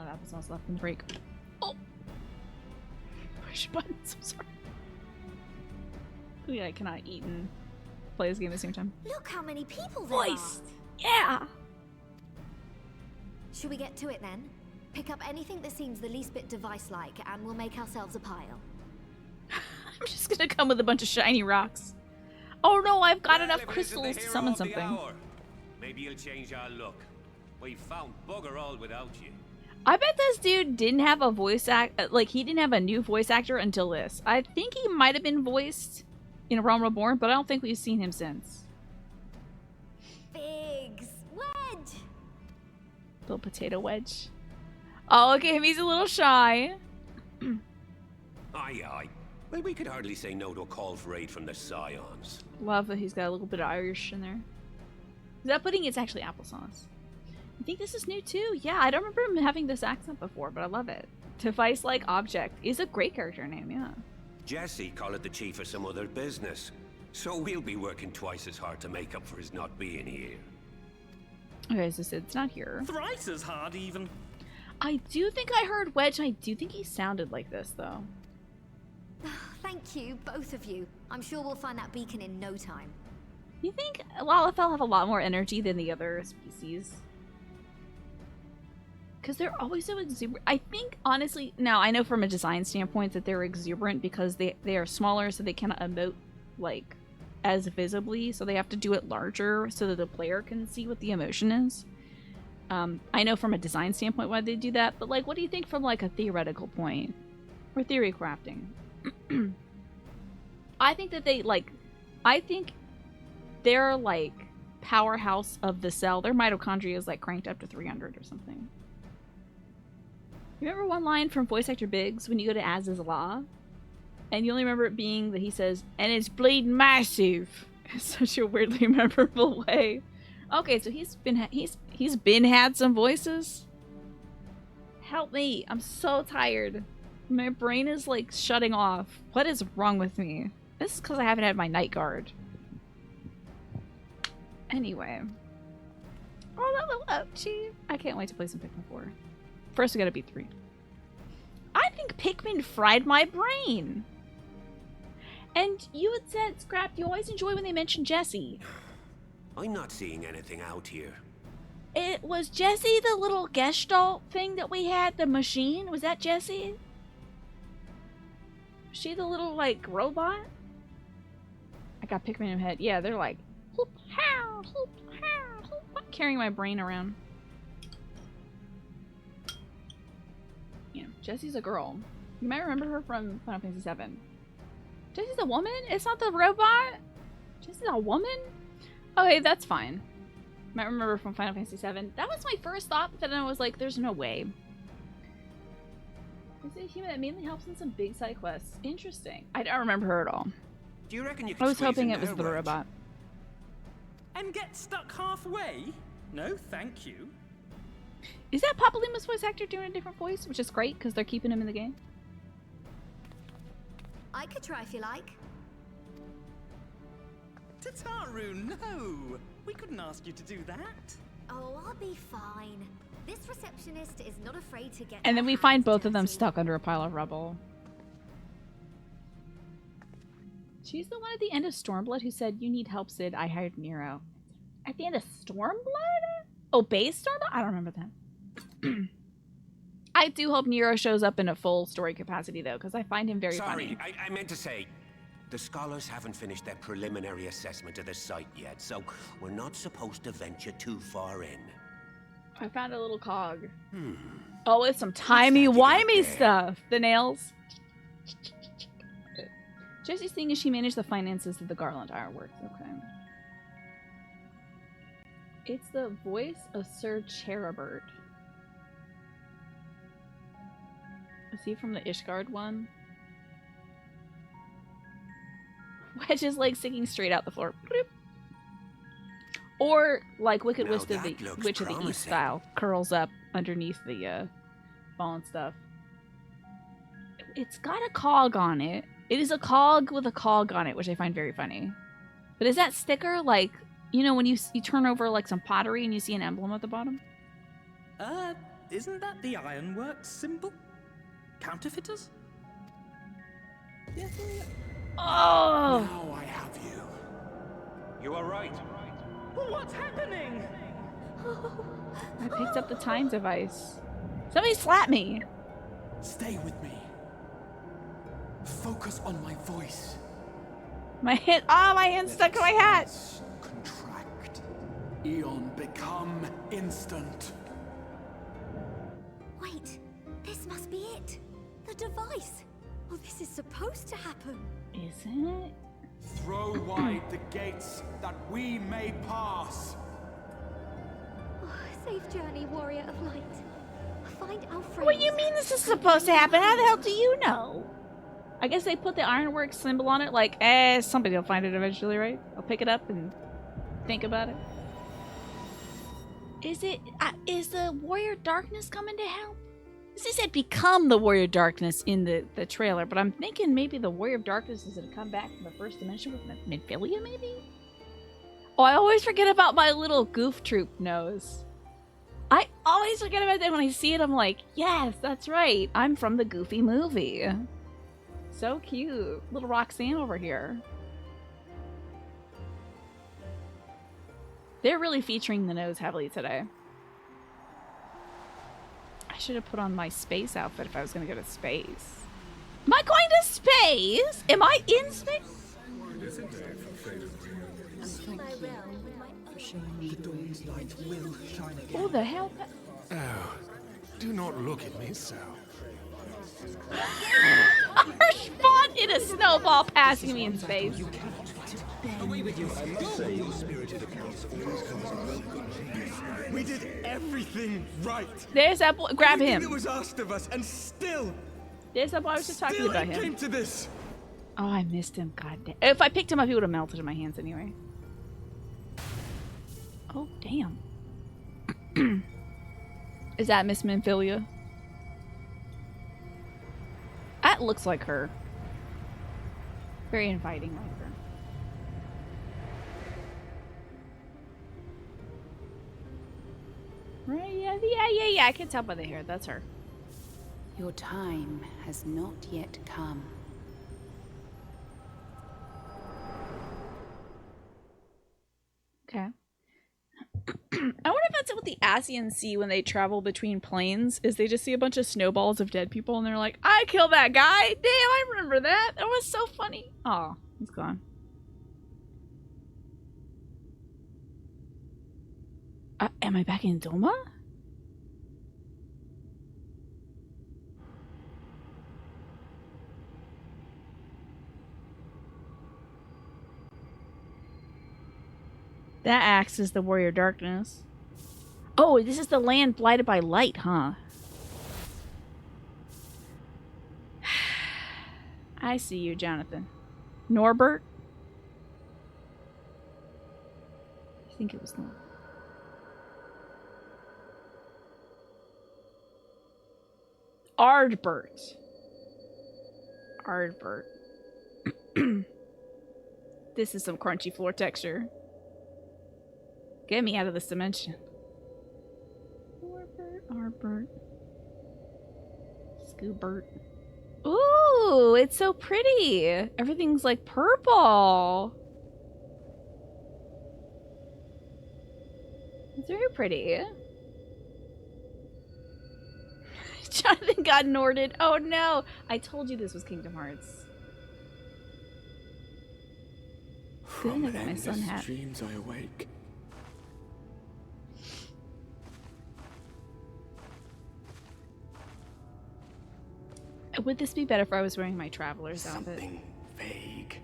lot of applesauce left in the break. Oh! Push buttons, I'm sorry. Yeah, I cannot eat and play this game at the same time. Look how many people there Voiced! Yeah! are. Should we get to it then? Pick up anything that seems the least bit device-like, and we'll make ourselves a pile. I'm just gonna come with a bunch of shiny rocks. Oh no, I've got enough Well, if it isn't crystals the to hero summon of the something. hour, maybe you'll change our look. We found bugger all without you. I bet this dude didn't have a voice act, like he didn't have a new voice actor until this. I think he might have been voiced in A Realm Reborn, but I don't think we've seen him since. Figs! Wedge! Little potato wedge. Oh, look at him, he's a little shy. Aye, aye. Well, we could hardly say no to a call for aid from the Scions. Love that he's got a little bit of Irish in there. Is that pudding? It's actually applesauce. I think this is new too. Yeah, I don't remember him having this accent before, but I love it. Device-like object is a great character name, yeah. Jesse called it the chief of some other business. So we'll be working twice as hard to make up for his not being here. Okay, so it's not here. Thrice as hard, even. I do think I heard Wedge, and I do think he sounded like this, though. Thank you, both of you. I'm sure we'll find that beacon in no time. You think Lalafell have a lot more energy than the other species? Because they're always so exuberant. I think, honestly, now I know from a design standpoint that they're exuberant because they are smaller, so they cannot emote, like, as visibly. So they have to do it larger so that the player can see what the emotion is. I know from a design standpoint why they do that, but, like, what do you think from, like, a theoretical point? Or theory crafting? I think that I think they're, like, powerhouse of the cell. Their mitochondria is, like, cranked up to 300 or something. Remember one line from voice actor Biggs when you go to Az's Law? And you only remember it being that he says, and it's bleeding massive. It's such a weirdly memorable way. Okay, so he's been had some voices. Help me. I'm so tired. My brain is like shutting off. What is wrong with me? This is because I haven't had my night guard. Anyway. Oh, level up, Chief. I can't wait to play some Pikmin 4. First, we gotta beat 3. I think Pikmin fried my brain. And you had said, Scrap, you always enjoy when they mention Jesse. I'm not seeing anything out here. It was Jesse the little Gestalt thing that we had, the machine? Was that Jesse? Was she the little, like, robot? I got Pikmin in my head. Yeah, they're like, hoop, how, hoop, how, hoop. I'm carrying my brain around. You know, Jessie's a girl. You might remember her from Final Fantasy VII. Jessie's a woman? It's not the robot? Jessie's a woman? Okay, that's fine. Might remember from Final Fantasy VII. That was my first thought, but then I was like, there's no way. Is it a human that mainly helps in some big side quests? Interesting. I don't remember her at all. Do you reckon you could I was squeeze hoping in it was there, the Wedge? robot. And get stuck halfway? No, thank you. Is that Papa Lima's voice actor doing a different voice? Which is great, because they're keeping him in the game. I could try if you like. Tataru, no! We couldn't ask you to do that. Oh, I'll be fine. This receptionist is not afraid to get And then her we find hands both of them dirty. stuck under a pile of rubble. She's the one at the end of Stormblood who said, you need help, Sid. I hired Nero. At the end of Stormblood? Oh, base Stormblood? I don't remember that. I do hope Nero shows up in a full story capacity, though, because I find him very Sorry, funny. I meant to say, the scholars haven't finished their preliminary assessment of the site yet, so we're not supposed to venture too far in. I found a little cog. Oh, it's some timey-wimey there? stuff. The nails. Jessie's thing is she managed the finances of the Garland Ironworks. Okay. It's the voice of Sir Cherubert. Is he from the Ishgard one? Wedge is like sticking straight out the floor. Bloop. Or like Wicked Now Witch of that the looks Witch of the East promising. style, curls up underneath the fallen stuff. It's got a cog on it. It is a cog with a cog on it, which I find very funny. But is that sticker like, you know, when you turn over like some pottery and you see an emblem at the bottom? isn't that the ironworks symbol? Counterfeiters? Oh! Now I have you. You are right. What's happening? I picked up the time device. Somebody slap me. Stay with me. Focus on my voice. My hand. Oh, my hand's stuck in my hat. Space contract. Eon become instant. Wait, this must be it. The device. Oh, this is supposed to happen. Isn't it? Throw wide the gates that we may pass. Oh, safe journey, warrior of light. Find our friends. What do you mean this is supposed to happen? How the hell do you know? I guess they put the ironworks symbol on it like, somebody will find it eventually, right? I'll pick it up and think about it. Is the Warrior Darkness coming to help? They said become the Warrior Darkness in the trailer, but I'm thinking maybe the Warrior of Darkness is going to come back from the first dimension with Minfilia, maybe? Oh, I always forget about my little goof troop nose. I always forget about that when I see it. I'm like, yes, that's right. I'm from the Goofy movie. So cute. Little Roxanne over here. They're really featuring the nose heavily today. I should have put on my space outfit if I was going to go to space. Am I going to space? Am I in space? Who the hell? Oh, do not look at me so. Our spawn in a snowball passing me in space. We did everything right. There's that boy. Grab Everything that him. was asked of us, and still, There's that boy I was just talking still about it him. came to this. Oh, I missed him. God damn. If I picked him up, he would have melted in my hands anyway. Oh, damn. Is that Miss Minfilia? That looks like her. Very inviting like her. Right, yeah, I can tell by the hair. That's her. Your time has not yet come. Okay. I wonder if that's what the Asians see when they travel between planes, is they just see a bunch of snowballs of dead people and they're like, I killed that guy! Damn, I remember that! That was so funny! Oh, he's gone. Am I back in Doma? That axe is the Warrior Darkness. Oh, this is the land blighted by light, huh? I see you, Jonathan. Norbert? I think it was Norbert. Ardbert. Ardbert. This is some crunchy floor texture. Get me out of this dimension. Norbert, Ardbert. Scoobert. Ooh, it's so pretty. Everything's like purple. It's very pretty. Jonathan got Norded. Oh no! I told you this was Kingdom Hearts. Good that my son had. Dreams I awake. Would this be better if I was wearing my traveler's outfit? Something vague,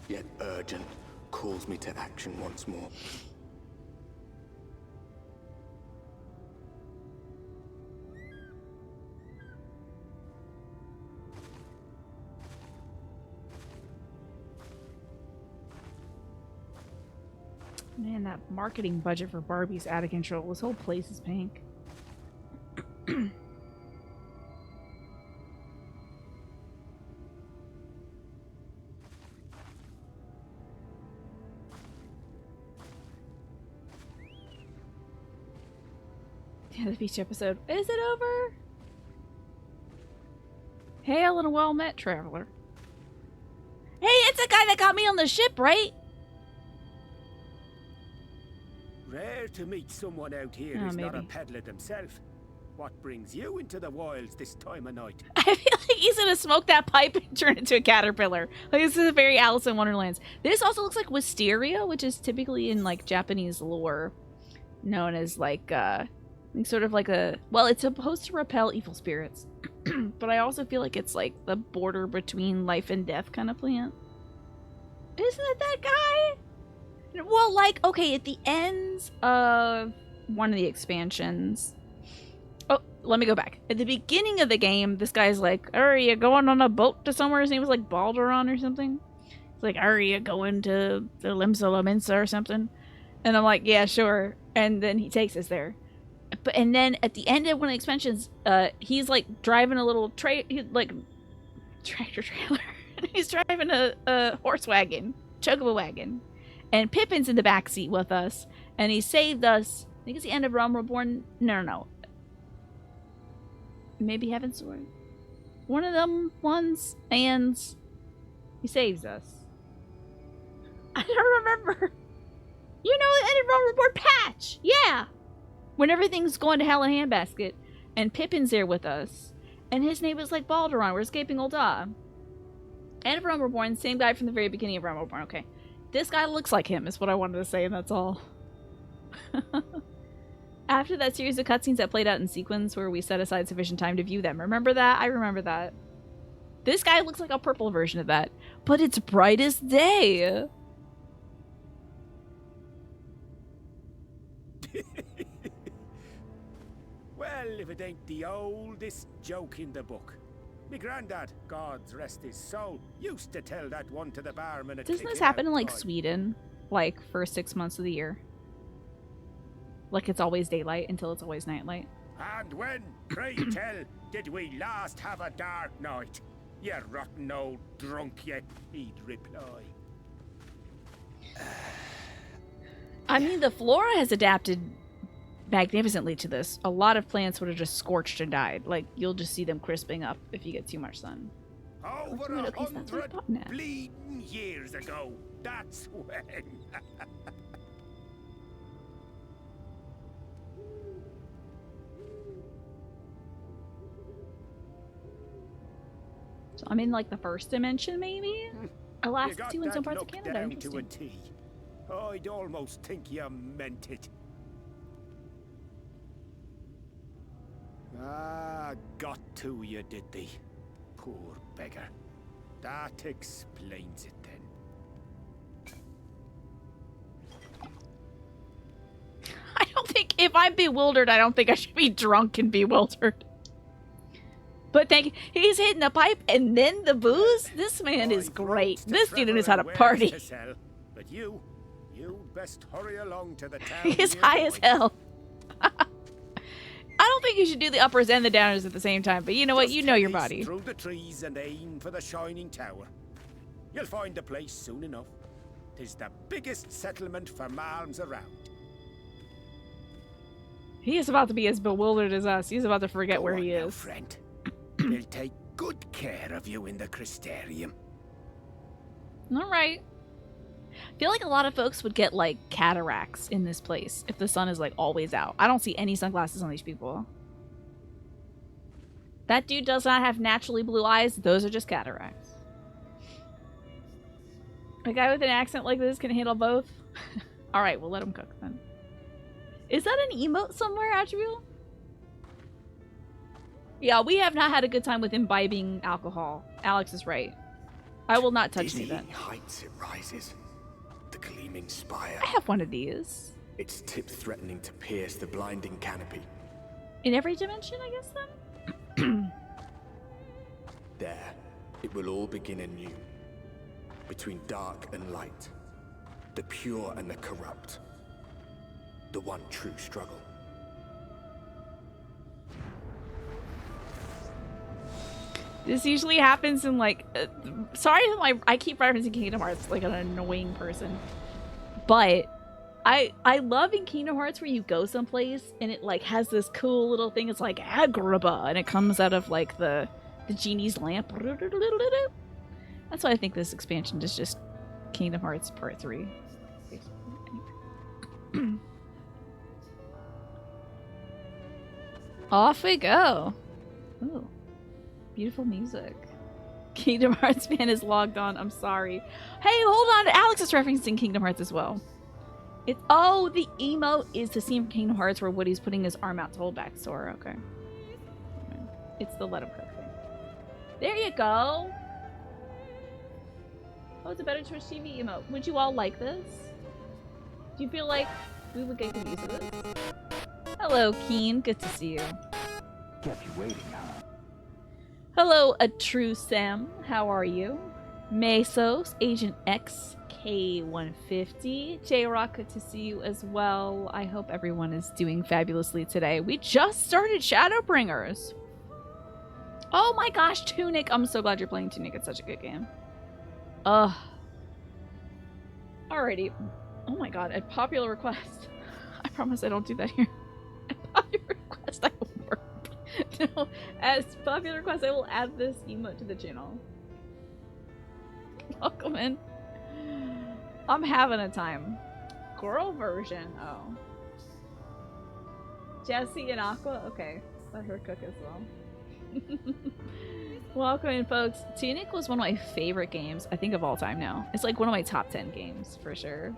yet urgent, calls me to action once more. Man, that marketing budget for Barbie's out of control. This whole place is pink. Yeah, the beach episode. Is it over? Hail and a well-met traveler. Hey, it's the guy that got me on the ship, right? Rare to meet someone out here who's not a peddler themselves. What brings you into the wilds this time of night? I feel like he's gonna smoke that pipe and turn into a caterpillar. Like, this is very Alice in Wonderlands. This also looks like wisteria, which is typically in like Japanese lore known as like sort of like a, well, it's supposed to repel evil spirits. But I also feel like it's like the border between life and death kind of plant. Isn't it that guy? Well, like, okay, at the ends of one of the expansions. Oh, let me go back. At the beginning of the game, this guy's like, are you going on a boat to somewhere? His name was like Balderon or something. It's like, are you going to the Limsa Minsa or something? And I'm like, yeah, sure. And then he takes us there. But and then at the end of one of the expansions, he's like driving a little tractor trailer. He's driving a horse wagon, chocobo wagon, and Pippin's in the back seat with us, and he saved us. I think it's the end of Realm Reborn. No. Maybe Heaven's Sword. One of them ones, and he saves us. I don't remember. You know the end of Realm Reborn patch. Yeah. When everything's going to hell in a handbasket, and Pippin's there with us, and his name is like Balderon, we're escaping Ul'dah. And Realm Reborn, same guy from the very beginning of Realm Reborn, okay. This guy looks like him, is what I wanted to say, and that's all. After that series of cutscenes that played out in sequence where we set aside sufficient time to view them, remember that? I remember that. This guy looks like a purple version of that, but it's bright as day. Well, if it ain't the oldest joke in the book. Me granddad, God's rest his soul, used to tell that one to the barman. Doesn't this happen in like Sweden? Like for 6 months of the year? Like it's always daylight until it's always nightlight. And when, pray tell, did we last have a dark night? You rotten old drunk, you, he'd reply. I mean, the flora has adapted magnificently to this. A lot of plants would have just scorched and died. Like, you'll just see them crisping up if you get too much sun. Over 100 bleeding years ago, that's when. So I'm in like the first dimension, maybe? Alaska 2 in some parts of Canada. Interesting. I'd almost think you meant it. Ah, got to you, did they? Poor beggar. That explains it then. I don't think, if I'm bewildered, I don't think I should be drunk and bewildered. But he's hitting the pipe and then the booze? This man is great. This dude knows how to party. But you best hurry along to the town. He's high as hell. I don't think you should do the uppers and the downers at the same time, but you know what? You know your body. Through the trees and aim for the shining tower. You'll find the place soon enough. 'Tis the biggest settlement for malms around. He is about to be as bewildered as us. He's about to forget where he is. Friend. They'll take good care of you in the Crystarium. All right. I feel like a lot of folks would get like cataracts in this place if the sun is like always out. I don't see any sunglasses on these people. That dude does not have naturally blue eyes. Those are just cataracts. A guy with an accent like this can handle both. All right, we'll let him cook then. Is that an emote somewhere, Attribute? Yeah, we have not had a good time with imbibing alcohol. Alex is right. I will not touch any of that. Heights it rises. The gleaming spire. I have one of these. Its tip threatening to pierce the blinding canopy. In every dimension, I guess, then? There, it will all begin anew. Between dark and light. The pure and the corrupt. The one true struggle. This usually happens in like, sorry that I keep referencing Kingdom Hearts like an annoying person, but I love in Kingdom Hearts where you go someplace and it like has this cool little thing. It's like Agrabah, and it comes out of like the genie's lamp. That's why I think this expansion is just Kingdom Hearts Part 3. Off we go. Ooh, beautiful music. Kingdom Hearts fan is logged on. I'm sorry. Hey, hold on. Alex is referencing Kingdom Hearts as well. It's the emote is the scene from Kingdom Hearts where Woody's putting his arm out to hold back Sora. Okay. It's the let him cook thing. There you go. Oh, it's a better Twitch TV emote. Would you all like this? Do you feel like we would get good use of this? Hello, Keen. Good to see you. Kept you waiting, huh? Hello, a true Sam. How are you? Mesos, Agent X, K150. J-Rock, good to see you as well. I hope everyone is doing fabulously today. We just started Shadowbringers. Oh my gosh, Tunic. I'm so glad you're playing Tunic. It's such a good game. Ugh. Alrighty. Oh my god, at popular request. I promise I don't do that here. At popular request, I will burp. No, as popular request, I will add this emote to the channel. Welcome in. I'm having a time. Girl version. Oh. Jessie and Aqua? Okay. Let her cook as well. Welcome in, folks. Tunic was one of my favorite games, I think, of all time now. It's like one of my top 10 games, for sure.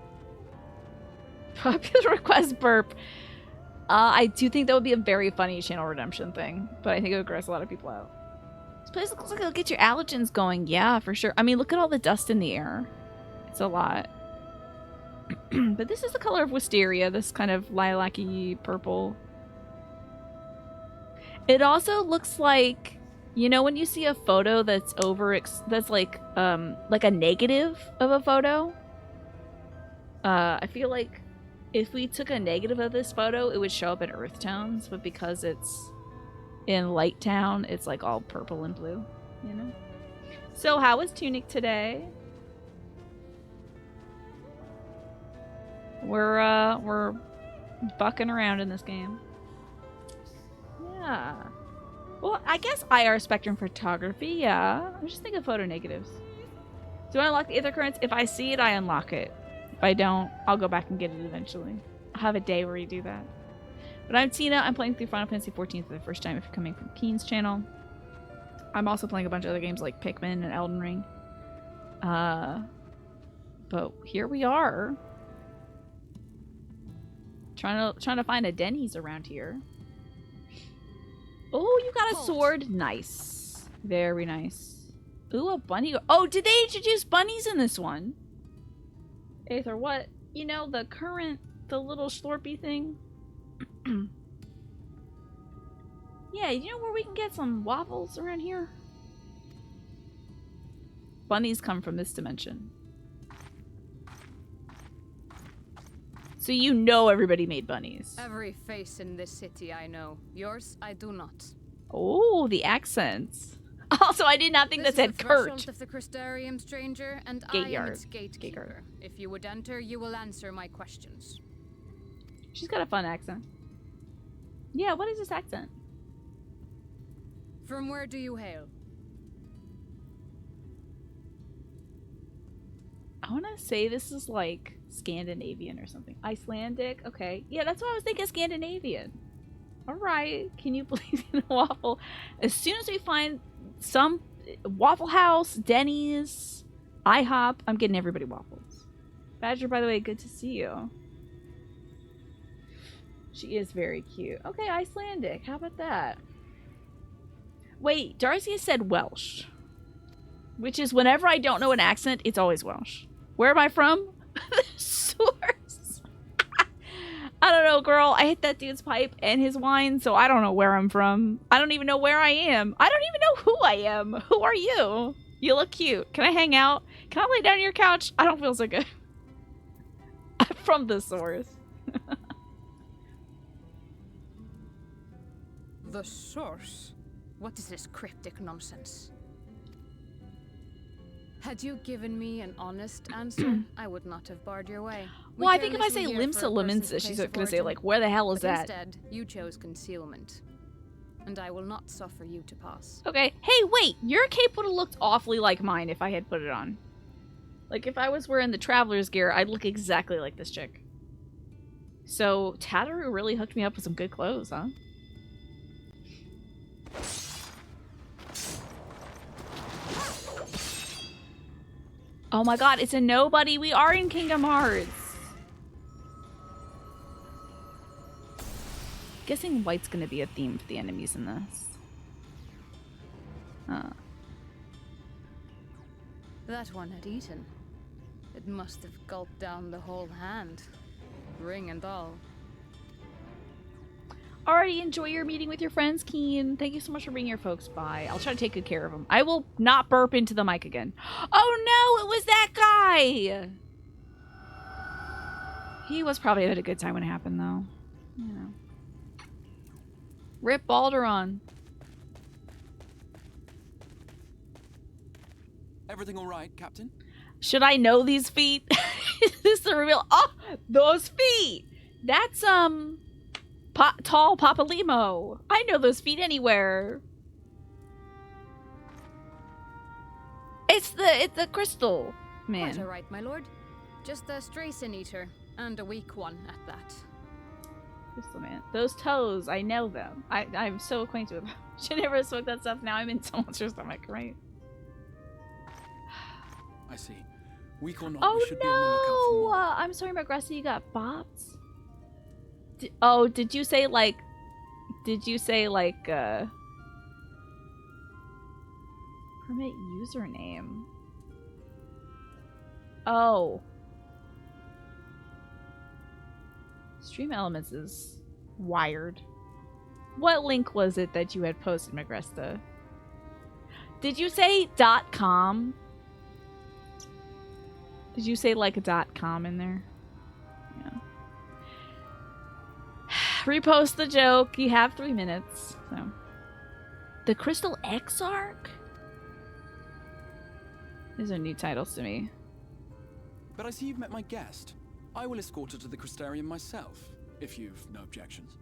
Popular request burp. I do think that would be a very funny channel redemption thing, but I think it would gross a lot of people out. This place looks like it'll get your allergens going. Yeah, for sure. I mean, look at all the dust in the air. It's a lot. But this is the color of wisteria, this kind of lilac-y purple. It also looks like, you know, when you see a photo that's that's like a negative of a photo. I feel like if we took a negative of this photo, it would show up in earth tones, but because it's in Light Town, it's like all purple and blue, you know? So how was Tunic today? We're bucking around in this game. Yeah. Well, I guess IR spectrum photography, yeah. I'm just thinking photo negatives. Do I unlock the Aether Currents? If I see it, I unlock it. If I don't, I'll go back and get it eventually. I'll have a day where you do that. But I'm Tina. I'm playing through Final Fantasy XIV for the first time if you're coming from Keen's channel. I'm also playing a bunch of other games like Pikmin and Elden Ring. But here we are. Trying to find a Denny's around here. Oh, you got a sword. Nice. Very nice. Ooh, a bunny. Oh, did they introduce bunnies in this one? Aether, what? You know, the little slurpy thing? Yeah, you know where we can get some waffles around here? Bunnies come from this dimension. So you know everybody made bunnies. Every face in this city I know. Yours, I do not. Oh, the accents. Also, I did not think that said Kurt. This is the threshold of the Crystarium, stranger, and I am its gatekeeper. If you would enter, you will answer my questions. She's got a fun accent. Yeah, what is this accent? From where do you hail? I want to say this is like Scandinavian or something. Icelandic? Okay. Yeah, that's what I was thinking, Scandinavian. Alright. Can you please get a waffle? As soon as we find some Waffle House, Denny's, IHOP, I'm getting everybody waffles. Badger, by the way, good to see you. She is very cute. Okay, Icelandic. How about that? Wait, Darcy said Welsh. Which is whenever I don't know an accent, it's always Welsh. Where am I from? The source. I don't know, girl. I hit that dude's pipe and his wine, so I don't know where I'm from. I don't even know where I am. I don't even know who I am. Who are you? You look cute. Can I hang out? Can I lay down on your couch? I don't feel so good. I'm from the source. The source? What is this cryptic nonsense? Had you given me an honest answer, I would not have barred your way. Well, I think if I say Limsa Limensa, she's gonna say, like, where the hell is that? Instead, you chose concealment. And I will not suffer you to pass. Okay. Hey, wait! Your cape would have looked awfully like mine if I had put it on. Like, if I was wearing the traveler's gear, I'd look exactly like this chick. So, Tataru really hooked me up with some good clothes, huh? Oh my god, it's a nobody! We are in Kingdom Hearts! Guessing white's gonna be a theme for the enemies in this. That one had eaten. It must have gulped down the whole hand. Ring and all. Alrighty, enjoy your meeting with your friends, Keen. Thank you so much for bringing your folks by. I'll try to take good care of them. I will not burp into the mic again. Oh no, it was that guy! He was probably at a good time when it happened, though. You know. Rip Balderon. Everything all right, Captain? Should I know these feet? Is this the reveal? Oh, those feet! That's, tall Papa Limo. I know those feet anywhere. It's the crystal man. Quite all right, my lord. Just a Strayson eater, and a weak one at that. Crystal man. Those toes, I know them. I'm so acquainted with them. Should never smoke that stuff. Now I'm in someone's stomach, right? I see. Weak or not, oh we should be on the lookout for more. I'm sorry, Magressa, you got bops? Did you say like permit username? Oh. Stream Elements is wired. What link was it that you had posted, Magresta? Did you say .com? Did you say like a .com in there? Yeah. Repost the joke. You have 3 minutes. So. The Crystal Exarch? These are new titles to me. But I see you've met my guest. I will escort her to the Crystarium myself, if you've no objections.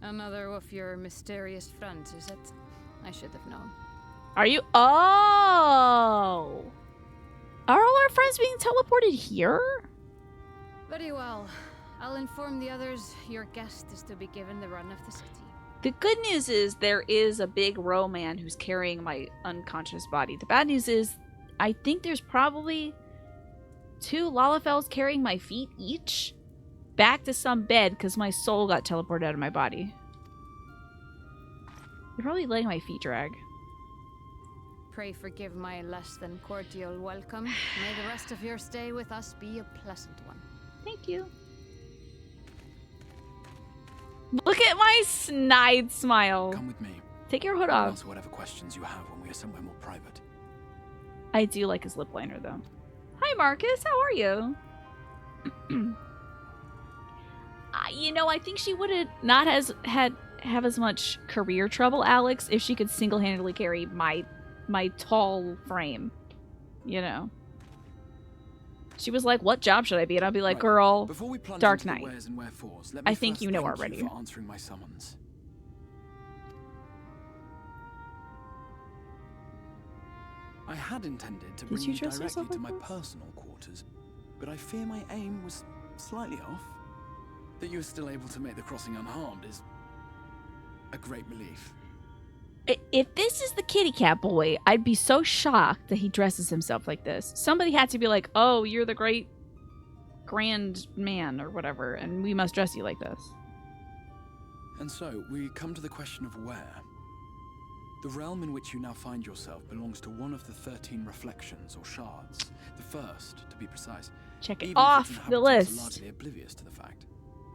Another of your mysterious friends, is it? I should have known. Are you? Oh! Are all our friends being teleported here? Very well. I'll inform the others your guest is to be given the run of the city. The good news is there is a big row man who's carrying my unconscious body. The bad news is I think there's probably 2 Lalafels carrying my feet each back to some bed because my soul got teleported out of my body. They're probably letting my feet drag. Pray forgive my less than cordial welcome. May the rest of your stay with us be a pleasant one. Thank you. Look at my snide smile. Come with me. Take your hood I'll off. answer whatever questions you have when we are somewhere more private. I do like his lip liner, though. Hi, Marcus. How are you? You know, I think she would have not have as much career trouble, Alex, if she could single-handedly carry my tall frame. You know. She was like, "What job should I be?" And I'll be like, "Girl, Dark Knight." I think you know already. For answering my summons. I had intended to bring you directly to my personal quarters, but I fear my aim was slightly off. That you are still able to make the crossing unharmed is a great relief. If this is the kitty cat boy, I'd be so shocked that he dresses himself like this. Somebody had to be like, "Oh, you're the great grand man," or whatever, and we must dress you like this. And so, we come to the question of where. The realm in which you now find yourself belongs to one of the 13 reflections, or shards. The first, to be precise. Check it Even off if its the inhabitants list. are largely oblivious to the fact.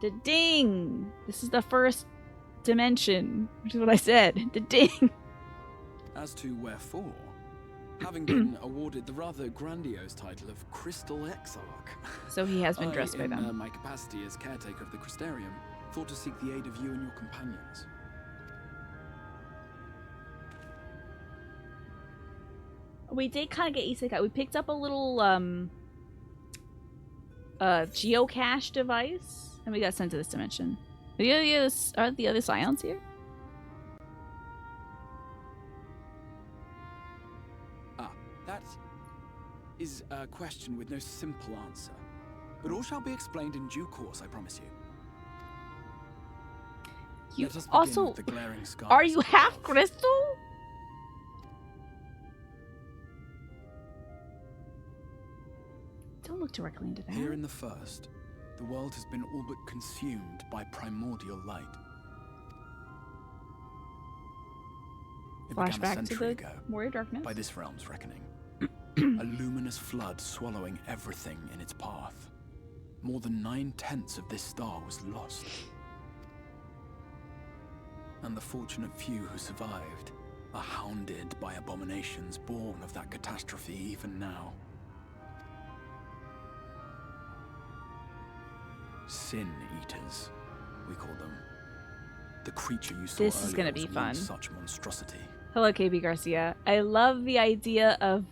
The ding! This is the first dimension, which is what I said. The ding! As to wherefore, having been awarded the rather grandiose title of Crystal Exarch. So he has been dressed by them. In my capacity as caretaker of the Crystarium, thought to seek the aid of you and your companions. We did kind of get isekai. We picked up a little, geocache device, and we got sent to this dimension. Are the other Scions here? That is a question with no simple answer. But all shall be explained in due course, I promise you. You Let us begin also... with the glaring scars. Are you half crystal? Don't look directly into that. Here in the first, the world has been all but consumed by primordial light. It began a Flashback to century the ago, Warrior Darkness. by this realm's reckoning. A luminous flood swallowing everything in its path. More than 9/10 of this star was lost. And the fortunate few who survived are hounded by abominations born of that catastrophe even now. Sin Eaters, we call them. The creature you saw This is gonna be was fun. once such monstrosity. Hello, KB Garcia. I love the idea of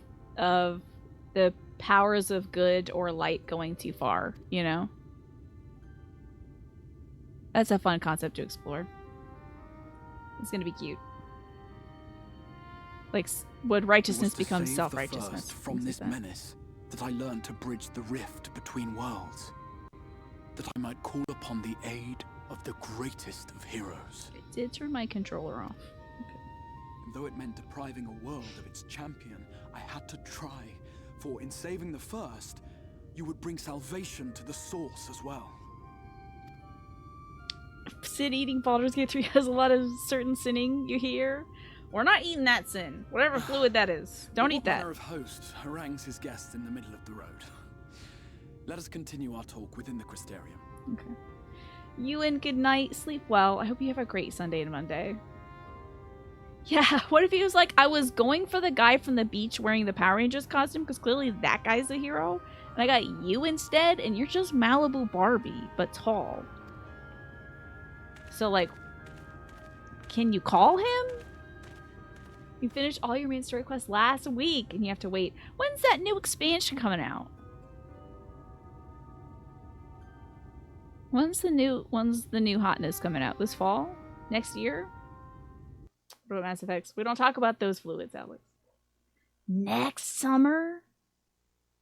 the powers of good or light going too far, you know? That's a fun concept to explore. It's gonna be cute. Like, would righteousness become self-righteousness? From this menace, that I learned to bridge the rift between worlds. That I might call upon the aid of the greatest of heroes. I did turn my controller off. And though it meant depriving a world of its champion, I had to try. For in saving the first, you would bring salvation to the source as well. Sin eating Baldur's Gate 3 has a lot of certain sinning, you hear? We're not eating that sin. Whatever fluid that is. Don't eat that. What manner of host harangues his guests in the middle of the road? Let us continue our talk within the Crystarium. Okay. You and good night. Sleep well. I hope you have a great Sunday and Monday. Yeah, what if he was like, I was going for the guy from the beach wearing the Power Rangers costume because clearly that guy's the hero. And I got you instead, and you're just Malibu Barbie, but tall. So, like, can you call him? You finished all your main story quests last week, and you have to wait. When's that new expansion coming out? When's the new hotness coming out? This fall? Next year? What about Mass Effects? We don't talk about those fluids, Alex. Next summer?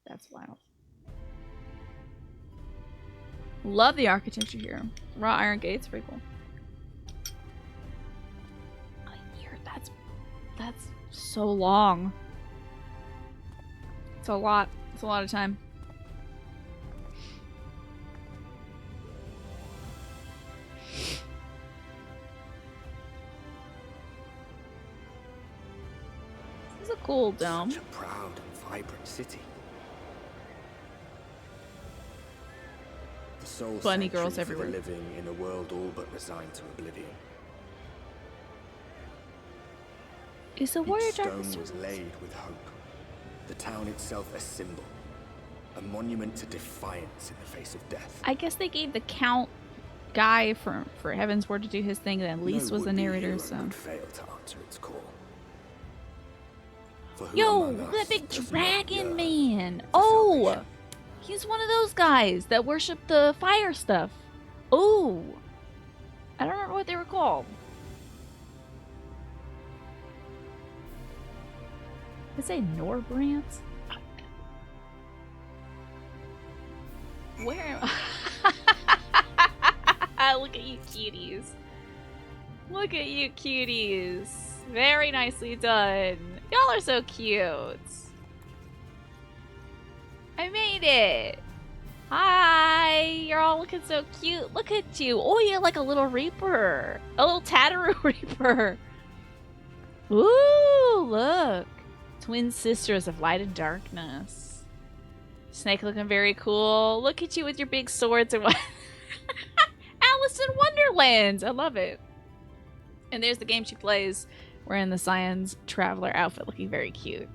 That's wild. Love the architecture here. Raw iron gates, pretty cool. A year, that's so long. It's a lot. It's a lot of time. This is a cool dome. Such a proud and vibrant city. The soul Bunny girls sanctuary for everywhere. the living in a world all but resigned to oblivion. Is the Warrior Each Darkness stone was laid with hope. The town itself a symbol. A monument to defiance in the face of death. I guess they gave the Count guy for Heaven's Word to do his thing, and then Lise was the narrator, so. Would fail to answer its call. For who Yo, among that us big does not dragon yearn man! for Oh! salvation? He's one of those guys that worship the fire stuff. Oh! I don't remember what they were called. Did I say Norbrant? Where am I? Look at you cuties. Look at you cuties. Very nicely done. Y'all are so cute. I made it. Hi. You're all looking so cute. Look at you. Oh, you're like a little Reaper. A little Tatteroo Reaper. Ooh, look. Twin sisters of light and darkness. Snake looking very cool. Look at you with your big swords and what? Alice in Wonderland. I love it. And there's the game she plays. Wearing the Scion's Traveler outfit, looking very cute.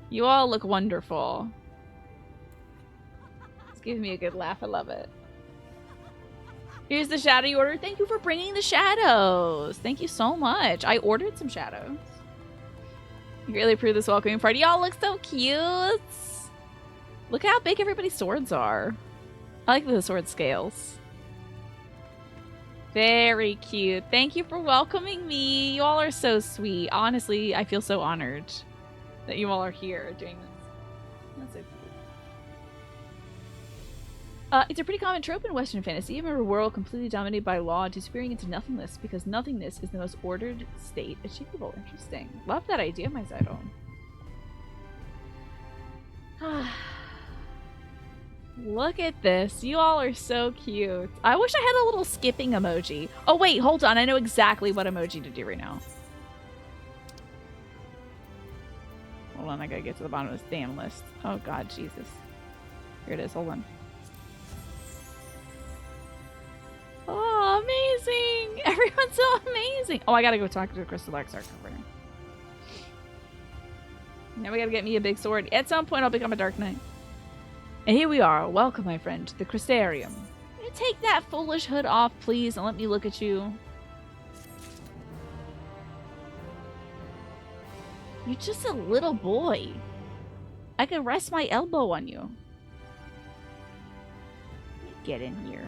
You all look wonderful. It's giving me a good laugh. I love it. Here's the shadow you ordered. Thank you for bringing the shadows. Thank you so much. I ordered some shadows. You really approved this welcoming party. Y'all look so cute. Look how big everybody's swords are. I like the sword scales. Very cute. Thank you for welcoming me. You all are so sweet. Honestly, I feel so honored that you all are here doing this. That's so cute. It's a pretty common trope in Western fantasy. A world completely dominated by law disappearing into nothingness because nothingness is the most ordered state achievable. Interesting. Love that idea, my Zydon. Look at this. You all are so cute. I wish I had a little skipping emoji. Oh, wait, hold on. I know exactly what emoji to do right now. Hold on, I gotta get to the bottom of this damn list. Oh, God, Jesus. Here it is. Hold on. Oh, amazing! Everyone's so amazing! Oh, I gotta go talk to the Crystal Exarch over here. Now we gotta get me a big sword. At some point, I'll become a Dark Knight. And here we are. Welcome, my friend, to the Crystarium. Take that foolish hood off, please, and let me look at you. You're just a little boy. I can rest my elbow on you. Get in here.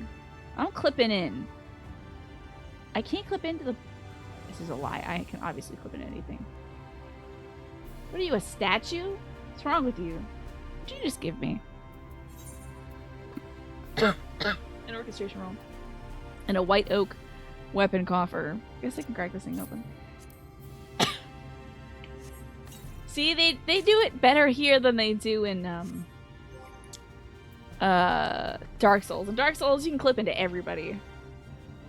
I'm clipping in. I can't clip into the... This is a lie. I can obviously clip into anything. What are you, a statue? What's wrong with you? What did you just give me? An orchestration roll. And a white oak weapon coffer. I guess I can crack this thing open. See, they do it better here than they do in Dark Souls. In Dark Souls, you can clip into everybody.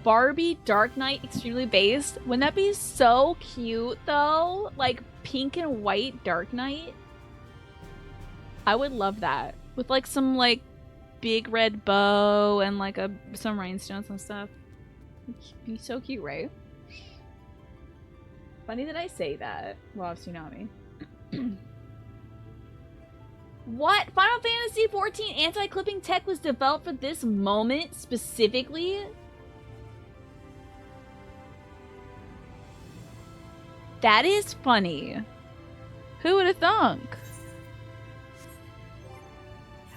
Barbie Dark Knight extremely based. Wouldn't that be so cute though? Like pink and white Dark Knight. I would love that with like some like big red bow and like some rhinestones and stuff. It'd be so cute, right? Funny that I say that. Well, Tsunami. What? Final Fantasy XIV anti-clipping tech was developed for this moment specifically? That is funny. Who would have thunk?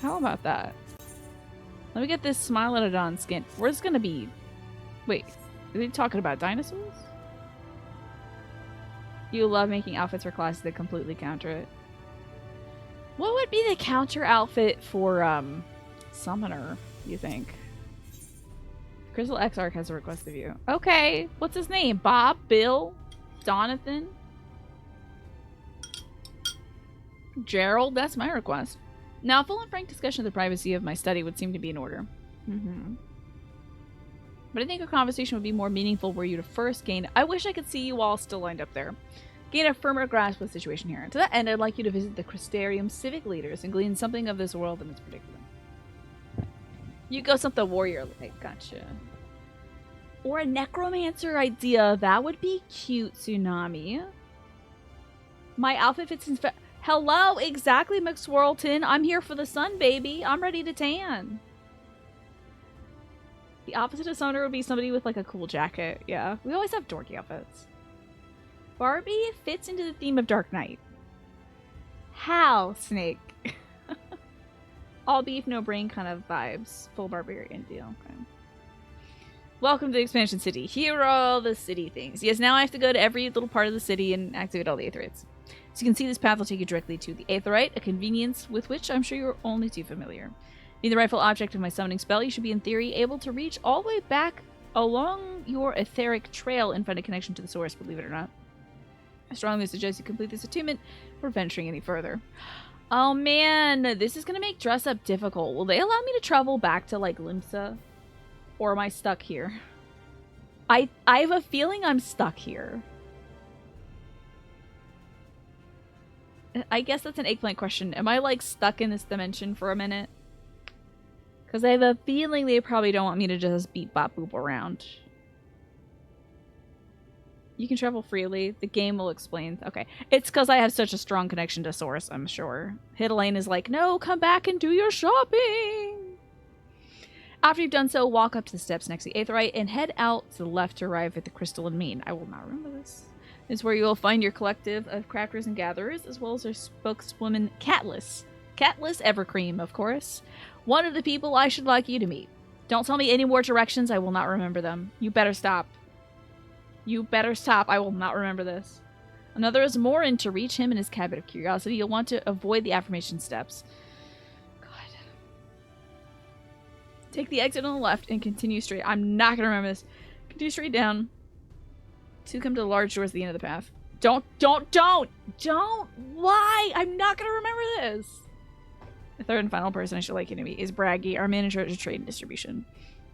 How about that? Let me get this Smilodon skin. Where's it gonna be? Wait, are they talking about dinosaurs? You love making outfits for classes that completely counter it. What would be the counter outfit for, Summoner, you think? Crystal Exarch has a request of you. Okay, what's his name? Bob? Bill? Donathan? Gerald? That's my request. Now, a full and frank discussion of the privacy of my study would seem to be in order. But I think a conversation would be more meaningful were you to first gain... I wish I could see you all still lined up there. Gain a firmer grasp of the situation here. To that end, I'd like you to visit the Crystarium civic leaders and glean something of this world and its predicament. You go something warrior like. Gotcha. Or a necromancer idea. That would be cute, Tsunami. My outfit fits in... Hello, exactly, McSwirlton. I'm here for the sun, baby. I'm ready to tan. The opposite of summoner would be somebody with like a cool jacket. Yeah, we always have dorky outfits. Barbie fits into the theme of Dark Knight. How, Snake? All beef, no brain kind of vibes. Full barbarian deal. Okay. Welcome to the expansion city. Here are all the city things. Yes, now I have to go to every little part of the city and activate all the aetherites. So you can see this path will take you directly to the aetherite, a convenience with which I'm sure you're only too familiar. Being the rightful object of my summoning spell, you should be in theory able to reach all the way back along your etheric trail and find a connection to the source, believe it or not. I strongly suggest you complete this attunement before venturing any further. Oh man, this is going to make dress up difficult. Will they allow me to travel back to like Limsa? Or am I stuck here? I have a feeling I'm stuck here. I guess that's an eggplant question. Am I like stuck in this dimension for a minute? Because I have a feeling they probably don't want me to just beat bop boop around. You can travel freely. The game will explain. Okay. It's because I have such a strong connection to Source, I'm sure. Hidalane is like, no, come back and do your shopping. After you've done so, walk up to the steps next to the aetherite and head out to the left to arrive at the crystalline mean. I will not remember this. This is where you will find your collective of crafters and gatherers, as well as their spokeswoman, Catless. Catless Evercream, of course. One of the people I should like you to meet. Don't tell me any more directions. I will not remember them. You better stop. You better stop. I will not remember this. Another is Morin. To reach him in his cabinet of curiosity, you'll want to avoid the affirmation steps. God. Take the exit on the left and continue straight. I'm not going to remember this. Continue straight down. To come to the large doors at the end of the path. Don't! Why? I'm not going to remember this. The third and final person I should like you to meet is Braggy, our manager at trade and distribution.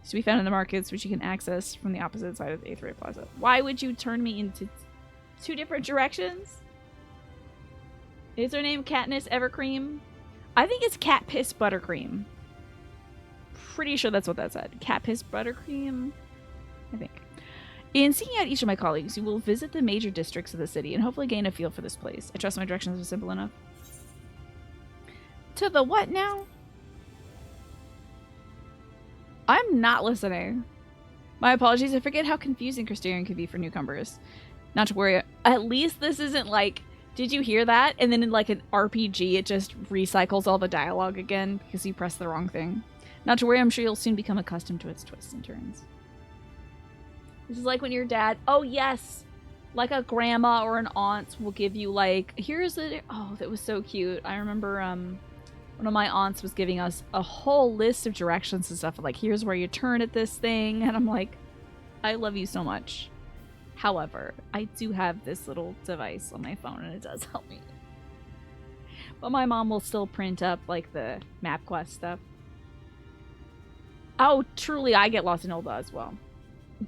He's to be found in the markets, which you can access from the opposite side of the Aetheryte Plaza. Why would you turn me into two different directions? Is her name Katniss Evercream? I think it's Cat Piss Buttercream. Pretty sure that's what that said. Cat Piss Buttercream? I think. In seeking out each of my colleagues, you will visit the major districts of the city and hopefully gain a feel for this place. I trust my directions are simple enough. To the what now? I'm not listening. My apologies. I forget how confusing Crystarian can be for newcomers. Not to worry. At least this isn't like, did you hear that? And then in like an RPG, it just recycles all the dialogue again because you pressed the wrong thing. Not to worry. I'm sure you'll soon become accustomed to its twists and turns. This is like when your dad, oh yes, like a grandma or an aunt will give you like, here's the, oh, that was so cute. I remember, one of my aunts was giving us a whole list of directions and stuff. Like, here's where you turn at this thing. And I'm like, I love you so much. However, I do have this little device on my phone and it does help me. But my mom will still print up, like, the MapQuest stuff. Oh, truly, I get lost in Ulda as well.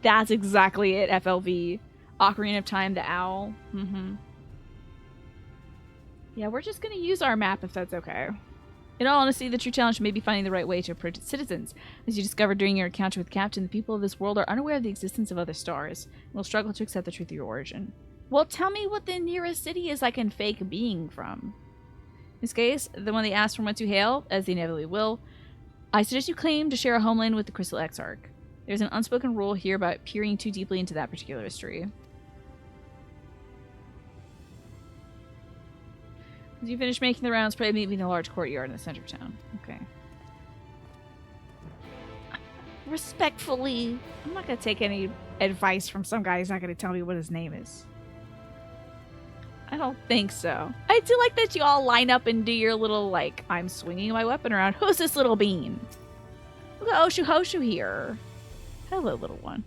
That's exactly it, FLV. Ocarina of Time, the owl. Mm-hmm. Yeah, we're just going to use our map if that's okay. In all honesty, the true challenge may be finding the right way to approach its citizens. As you discovered during your encounter with Captain, the people of this world are unaware of the existence of other stars and will struggle to accept the truth of your origin. Well, tell me what the nearest city is I can fake being from. In this case, the one they asked from whence you hail, as they inevitably will, I suggest you claim to share a homeland with the Crystal Exarch. There's an unspoken rule here about peering too deeply into that particular history. As you finish making the rounds, probably meet me in the large courtyard in the center of town. Okay. Respectfully, I'm not going to take any advice from some guy who's not going to tell me what his name is. I don't think so. I do like that you all line up and do your little, like, I'm swinging my weapon around. Who's this little bean? Look at Oshu Hoshu here. Hello, little one.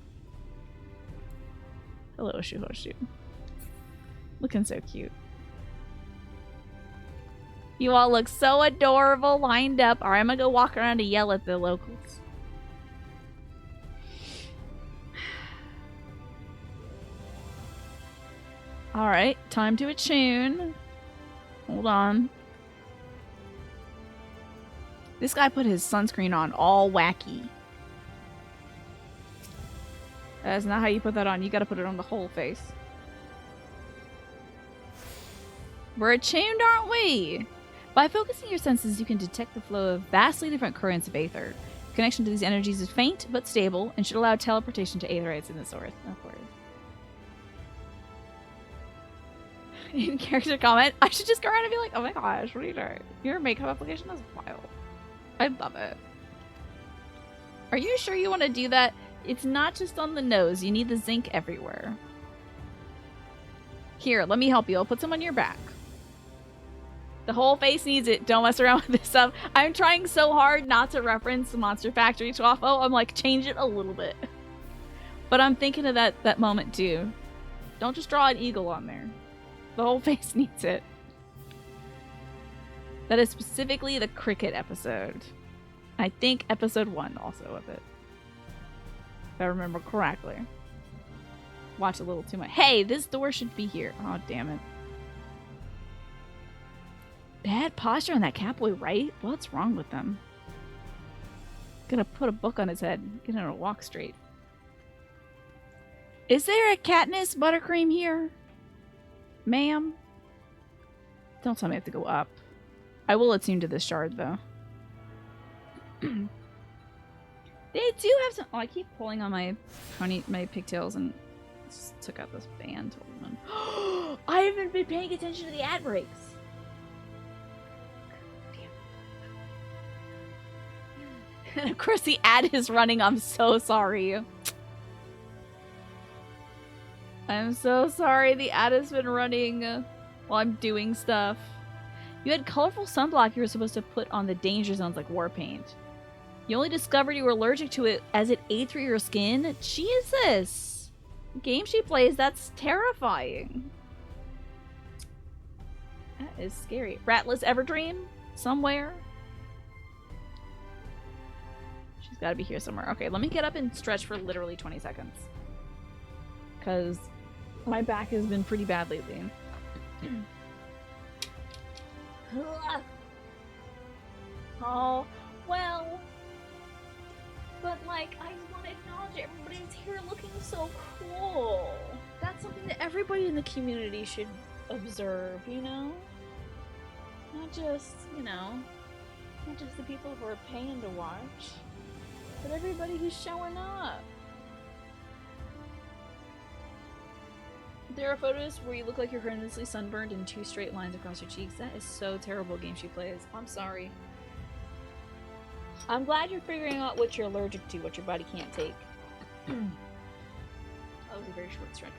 Hello, Oshu Hoshu. Looking so cute. You all look so adorable lined up. Alright, I'm gonna go walk around and yell at the locals. Alright, time to attune. Hold on. This guy put his sunscreen on all wacky. That's not how you put that on. You gotta put it on the whole face. We're attuned, aren't we? By focusing your senses, you can detect the flow of vastly different currents of aether. Connection to these energies is faint but stable and should allow teleportation to aetherites in the source. Of course. In character comment, I should just go around and be like, oh my gosh, what are you doing? Your makeup application is wild. I love it. Are you sure you want to do that? It's not just on the nose. You need the zinc everywhere. Here, let me help you. I'll put some on your back. The whole face needs it. Don't mess around with this stuff. I'm trying so hard not to reference Monster Factory 12. Oh, I'm like, change it a little bit. But I'm thinking of that moment too. Don't just draw an eagle on there. The whole face needs it. That is specifically the cricket episode. I think episode 1 also of it. If I remember correctly. Watch a little too much. Hey, this door should be here. Oh, damn it. Bad posture on that catboy, right? What's wrong with them? Gonna put a book on his head. Get him to walk straight. Is there a Katniss buttercream here? Ma'am? Don't tell me I have to go up. I will attune to this shard, though. They do have some... Oh, I keep pulling on my pigtails and just took out this band. Hold on. I haven't been paying attention to the ad breaks. And of course the ad is running. I'm so sorry. I'm so sorry the ad has been running while I'm doing stuff. You had colorful sunblock you were supposed to put on the danger zones like war paint. You only discovered you were allergic to it as it ate through your skin? Jesus! The game she plays, that's terrifying. That is scary. Ratless Everdream? Somewhere? She's gotta be here somewhere. Okay, let me get up and stretch for literally 20 seconds. Because my back has been pretty bad lately. Oh, well. But, like, I just want to acknowledge everybody's here looking so cool. That's something that everybody in the community should observe, you know? Not just, you know, not just the people who are paying to watch, but everybody who's showing up. There are photos where you look like you're horrendously sunburned in 2 straight lines across your cheeks. That is so terrible, game she plays. I'm sorry. I'm glad you're figuring out what you're allergic to, what your body can't take. That was a very short stretch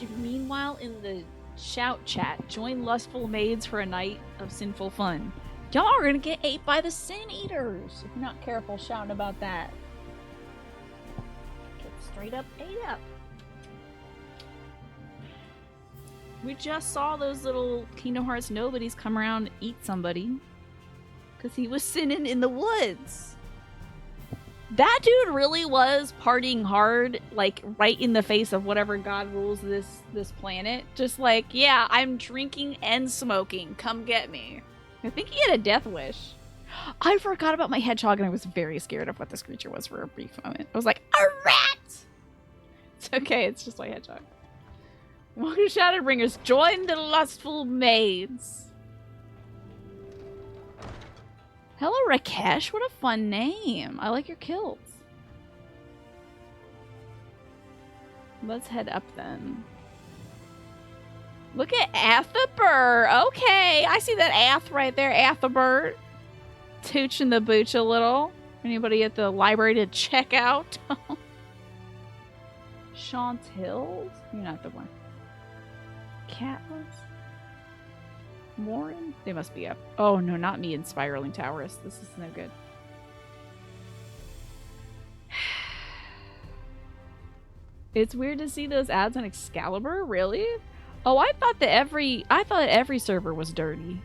break. Meanwhile, in the shout chat, join lustful maids for a night of sinful fun. Y'all are gonna get ate by the sin eaters if you're not careful shouting about that. Get straight up ate up. We just saw those little Kingdom Hearts nobodies come around and eat somebody. Because he was sinning in the woods. That dude really was partying hard, like, right in the face of whatever god rules this planet. Just like, yeah, I'm drinking and smoking. Come get me. I think he had a death wish. I forgot about my hedgehog and I was very scared of what this creature was for a brief moment. I was like, a rat! It's okay, it's just my hedgehog. Welcome to Shadowbringers. Join the lustful maids. Hello, Rakesh. What a fun name. I like your kilts. Let's head up then. Look at Athabert. Okay, I see that Ath right there. Athabert. Tooching the booch a little. Anybody at the library to check out? Chantilde? You're not the one. Catless? Morin? They must be up. Oh no, not me in Spiraling Towers. This is no good. It's weird to see those ads on Excalibur? Really? Oh, I thought every server was dirty.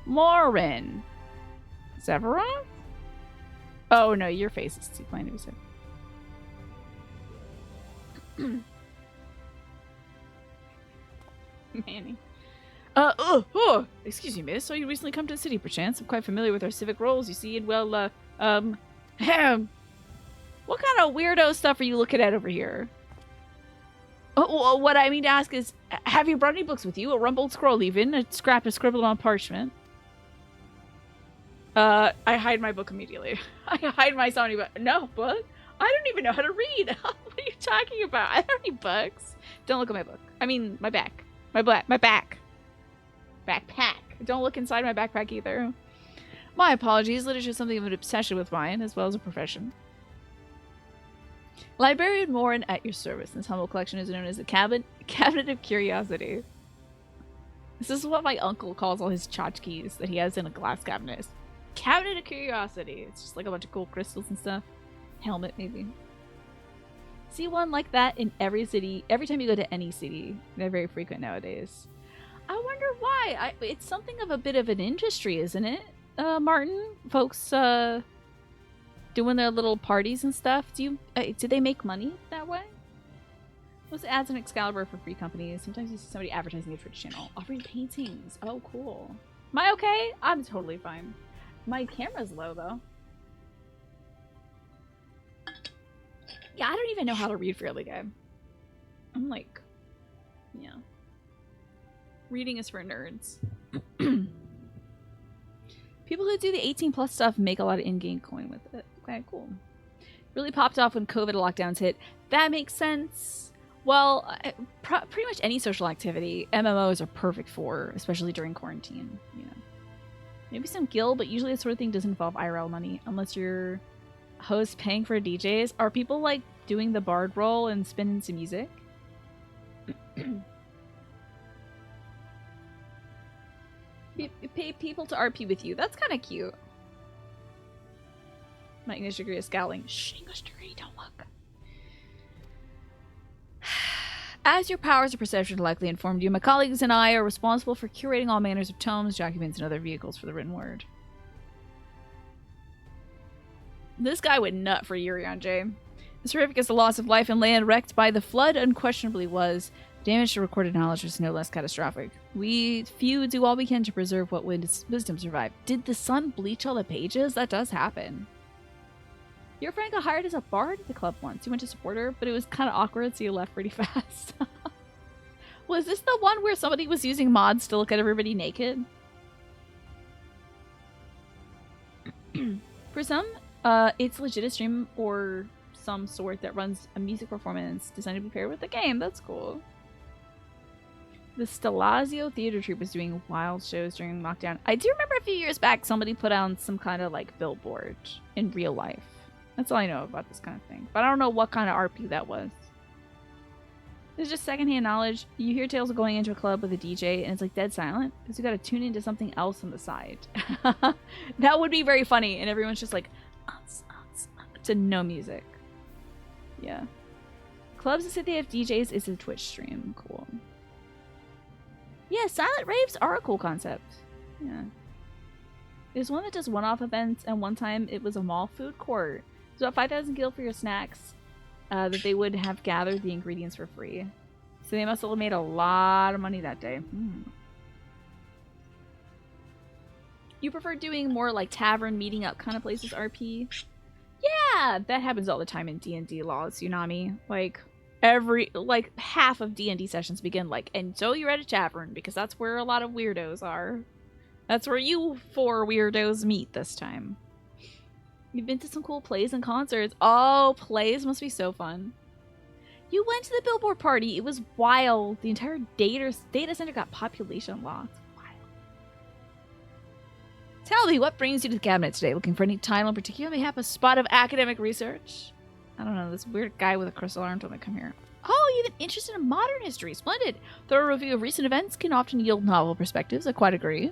Morin. Sephiroth? Oh no, your face is too plain to be said. Manny. Excuse me, miss. So you recently come to the city, perchance? I'm quite familiar with our civic roles, you see, and well, what kind of weirdo stuff are you looking at over here? Oh, what I mean to ask is, have you brought any books with you? A rumpled scroll even? A scrap is scribbled on parchment? I hide my book immediately. I hide my Sony book. No, book? I don't even know how to read. What are you talking about? I don't need books. Don't look at my book. I mean, my back. My back. Backpack. Don't look inside my backpack either. My apologies. Literature is something of an obsession with mine, as well as a profession. Librarian Morin at your service. This humble collection is known as the Cabinet of Curiosity. This is what my uncle calls all his tchotchkes that he has in a glass cabinet. Cabinet of Curiosity. It's just like a bunch of cool crystals and stuff. Helmet, maybe. See one like that in every city. Every time you go to any city. They're very frequent nowadays. I wonder why. It's something of a bit of an industry, isn't it, Martin? Folks doing their little parties and stuff. Do they make money that way? What's ads on Excalibur for free companies? Sometimes you see somebody advertising a Twitch channel. Offering paintings. Oh, cool. Am I okay? I'm totally fine. My camera's low, though. Yeah, I don't even know how to read Fairly Good. I'm like, yeah. Reading is for nerds. People who do the 18+ stuff make a lot of in-game coin with it. Okay, cool. Really popped off when COVID lockdowns hit. That makes sense. Well, pretty much any social activity, MMOs are perfect for, especially during quarantine, you know. Maybe some guild, but usually this sort of thing doesn't involve IRL money unless your host paying for DJs. Are people like doing the bard roll and spinning some music? Pay people to RP with you. That's kind of cute. My English degree is scowling. Shh, English degree, don't look. As your powers of perception likely informed you, my colleagues and I are responsible for curating all manners of tomes, documents, and other vehicles for the written word. This guy went nut for Yurion J. As horrific as the loss of life and land wrecked by the flood unquestionably was, damage to recorded knowledge was no less catastrophic. We few do all we can to preserve what wisdom survived. Did the sun bleach all the pages? That does happen. Your friend got hired as a bard at the club once. You went to support her, but it was kind of awkward, so you left pretty fast. Was this the one where somebody was using mods to look at everybody naked? For some, it's legit a stream or some sort that runs a music performance designed to be paired with the game. That's cool. The Stelazio Theater Troupe is doing wild shows during lockdown. I do remember a few years back somebody put on some kind of like billboard in real life. That's all I know about this kind of thing. But I don't know what kind of RP that was. It's just secondhand knowledge. You hear tales of going into a club with a DJ and it's like dead silent because you got to tune into something else on the side. That would be very funny. And everyone's just like, to no music. Yeah. Clubs that say they have DJs is a Twitch stream. Cool. Yeah, silent raves are a cool concept. Yeah. There's one that does one-off events, and one time it was a mall food court. It's about 5,000 gil for your snacks that they would have gathered the ingredients for free. So they must have made a lot of money that day. You prefer doing more like tavern meeting up kind of places, RP? Yeah, that happens all the time in D&D laws, Tsunami. Like, half of D&D sessions begin like, and so you're at a tavern, because that's where a lot of weirdos are. That's where you 4 weirdos meet this time. You've been to some cool plays and concerts. Oh, plays must be so fun. You went to the billboard party. It was wild. The entire data center got population locked. Wild. Tell me, what brings you to the cabinet today? Looking for any title in particular? Maybe a spot of academic research? I don't know. This weird guy with a crystal arm told me to come here. Oh, you've been interested in modern history. Splendid. Thorough review of recent events can often yield novel perspectives. I quite agree.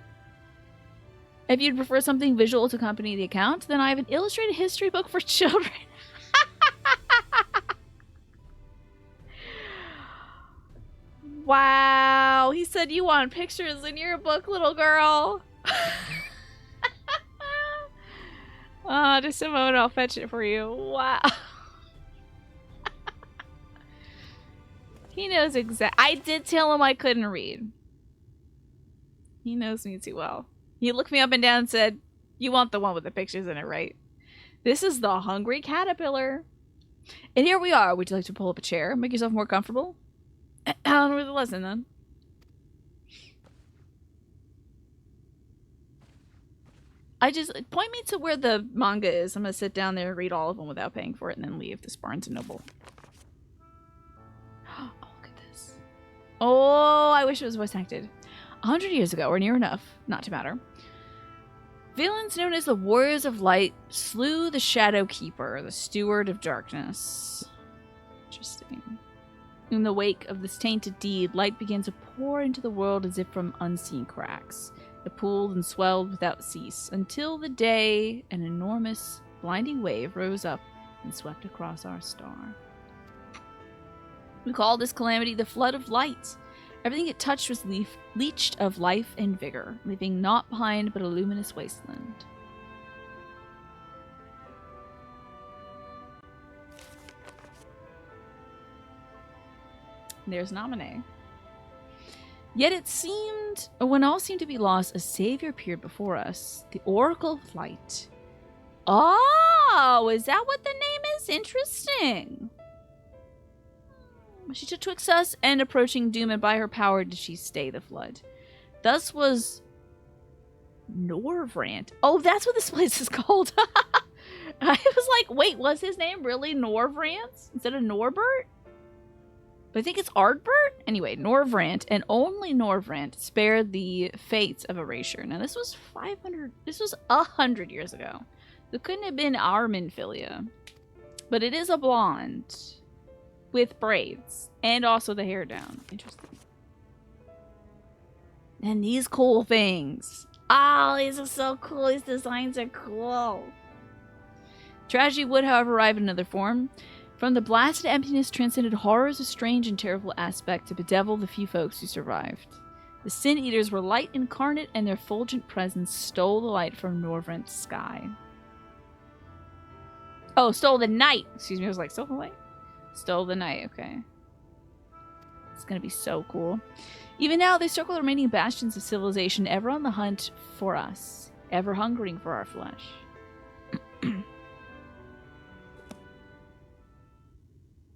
If you'd prefer something visual to accompany the account, then I have an illustrated history book for children. Wow. He said you want pictures in your book, little girl. Just a moment, I'll fetch it for you. Wow. He knows I did tell him I couldn't read. He knows me too well. He looked me up and down and said, you want the one with the pictures in it, right? This is the Hungry Caterpillar. And here we are. Would you like to pull up a chair? Make yourself more comfortable? On with the lesson, then. Point me to where the manga is. I'm going to sit down there and read all of them without paying for it and then leave this Barnes & Noble. Oh, look at this. Oh, I wish it was voice acted. 100 years ago, or near enough, not to matter, villains known as the Warriors of Light slew the Shadow Keeper, the Steward of Darkness. Interesting. In the wake of this tainted deed, light began to pour into the world as if from unseen cracks. It pooled and swelled without cease, until the day an enormous, blinding wave rose up and swept across our star. We call this calamity the Flood of Light. Everything it touched was leached of life and vigor, leaving naught behind but a luminous wasteland. There's Naminé. Yet it seemed, when all seemed to be lost, a savior appeared before us, the Oracle of Light. Oh, is that what the name is? Interesting. She took twixt us and approaching doom, and by her power did she stay the flood. Thus was Norvrant. Oh, that's what this place is called. I was like, wait, was his name really Norvrant instead of Norbert? But I think it's Ardbert? Anyway, Norvrant, and only Norvrant, spared the fates of erasure. Now, this was 100 years ago. It couldn't have been our Minfilia. But it is a blonde with braids and also the hair down. Interesting. And these cool things. Oh, these are so cool. These designs are cool. Tragedy would, however, arrive in another form. From the blasted emptiness transcended horrors of strange and terrible aspect to bedevil the few folks who survived. The Sin Eaters were light incarnate, and their fulgent presence stole the light from Norvrant's sky. Oh, stole the night! Excuse me, I was like, stole the light? Stole the night, okay. It's gonna be so cool. Even now, they circle the remaining bastions of civilization, ever on the hunt for us, ever hungering for our flesh. It's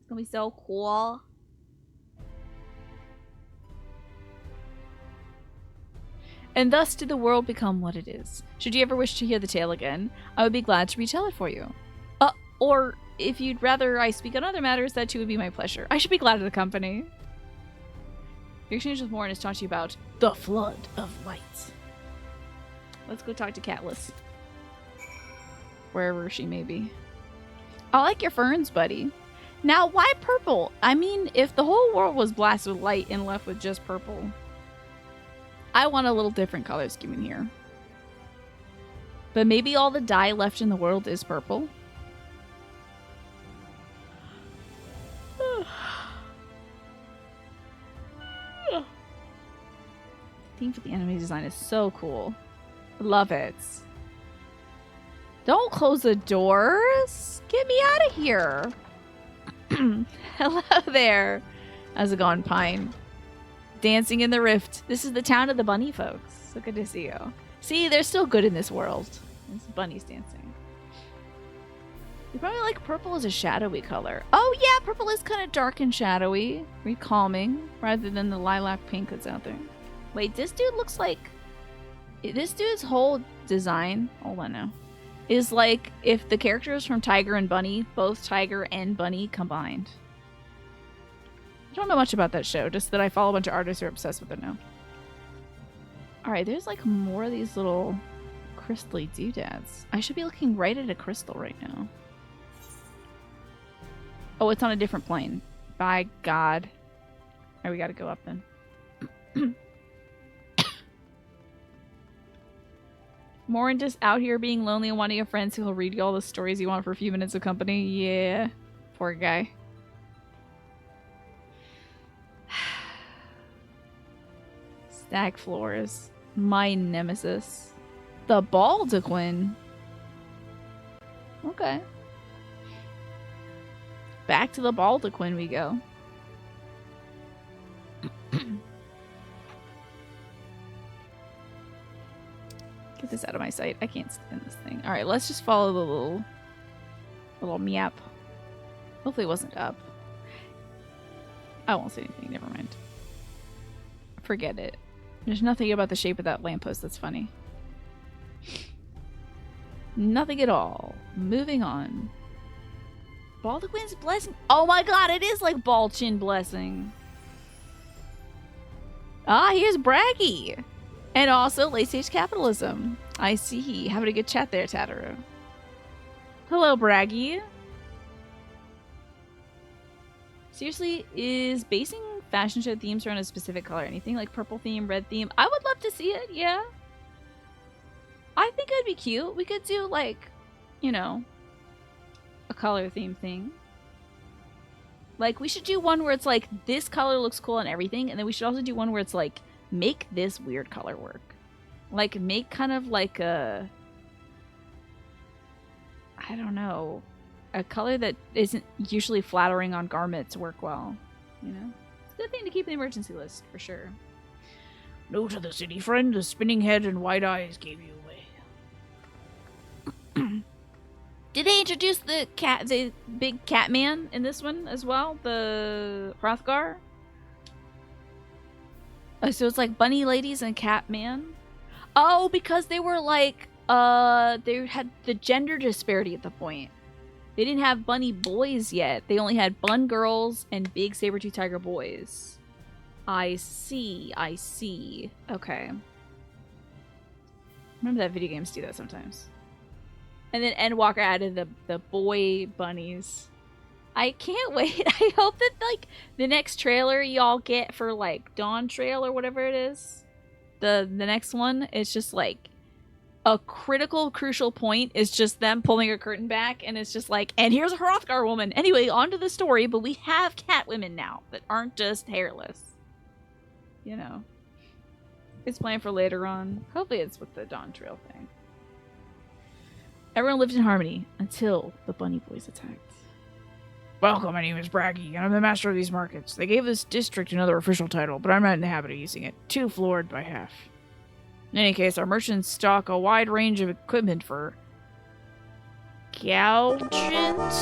gonna be so cool. And thus did the world become what it is. Should you ever wish to hear the tale again, I would be glad to retell it for you. Or if you'd rather I speak on other matters, that too would be my pleasure. I should be glad of the company. Your exchange with Morin is talking to you about the flood of light. Let's go talk to Catelys. Wherever she may be. I like your ferns, buddy. Now, why purple? I mean, if the whole world was blasted with light and left with just purple, I want a little different color scheme in here. But maybe all the dye left in the world is purple. The theme for the anime design is so cool. Love it. Don't close the doors. Get me out of here. Hello there. How's it going, Pine? Dancing in the Rift. This is the town of the bunny folks. So good to see you. See, they're still good in this world. There's bunnies dancing. You probably like purple as a shadowy color. Oh yeah, purple is kind of dark and shadowy. Very calming, rather than the lilac pink that's out there. Wait, this dude looks like... This dude's whole design... Hold on now. Is like if the characters from Tiger and Bunny, both Tiger and Bunny combined. I don't know much about that show, just that I follow a bunch of artists who are obsessed with it now. Alright, there's like more of these little crystally doodads. I should be looking right at a crystal right now. Oh, it's on a different plane. By God. Alright, we gotta go up then. Morin just out here being lonely and wanting a friend who will read you all the stories you want for a few minutes of company. Yeah. Poor guy. Stag floors. My nemesis. The Baldaquin. Okay. Back to the Baldaquin we go. Get this out of my sight. I can't stand this thing. Alright, let's just follow the little meow. Hopefully it wasn't up. I won't say anything. Never mind. Forget it. There's nothing about the shape of that lamppost that's funny. Nothing at all. Moving on. Baldaquin's Blessing. Oh my god, it is like Balchin Blessing. Ah, here's Braggy. And also late-stage capitalism. I see. Having a good chat there, Tataru. Hello, Braggy. Seriously, is basing fashion show themes around a specific color? Anything like purple theme, red theme? I would love to see it, yeah. I think it'd be cute. We could do, like, you know, a color theme thing. Like, we should do one where it's like, this color looks cool and everything, and then we should also do one where it's like, make this weird color work. Like, make kind of like a... I don't know. A color that isn't usually flattering on garments work well. You know? It's a good thing to keep in the emergency list, for sure. No to the city, friend. The spinning head and wide eyes gave you away. Did they introduce the big cat man in this one as well? The Hrothgar? So it's like bunny ladies and cat man? Oh, because they were like, they had the gender disparity at the point. They didn't have bunny boys yet. They only had bun girls and big saber-tooth tiger boys. I see. I see. Okay. Remember that video games do that sometimes. And then Endwalker added the boy bunnies. I can't wait. I hope that, like, the next trailer y'all get for, like, Dawn Trail or whatever it is. The next one is just, like, a crucial point is just them pulling a curtain back, and it's just like, and here's a Hrothgar woman. Anyway, on to the story, but we have cat women now that aren't just hairless. You know. It's planned for later on. Hopefully it's with the Dawn Trail thing. Everyone lived in harmony until the bunny boys attacked. Welcome, my name is Braggy, and I'm the master of these markets. They gave this district another official title, but I'm not in the habit of using it. Too floored by half. In any case, our merchants stock a wide range of equipment for gougant,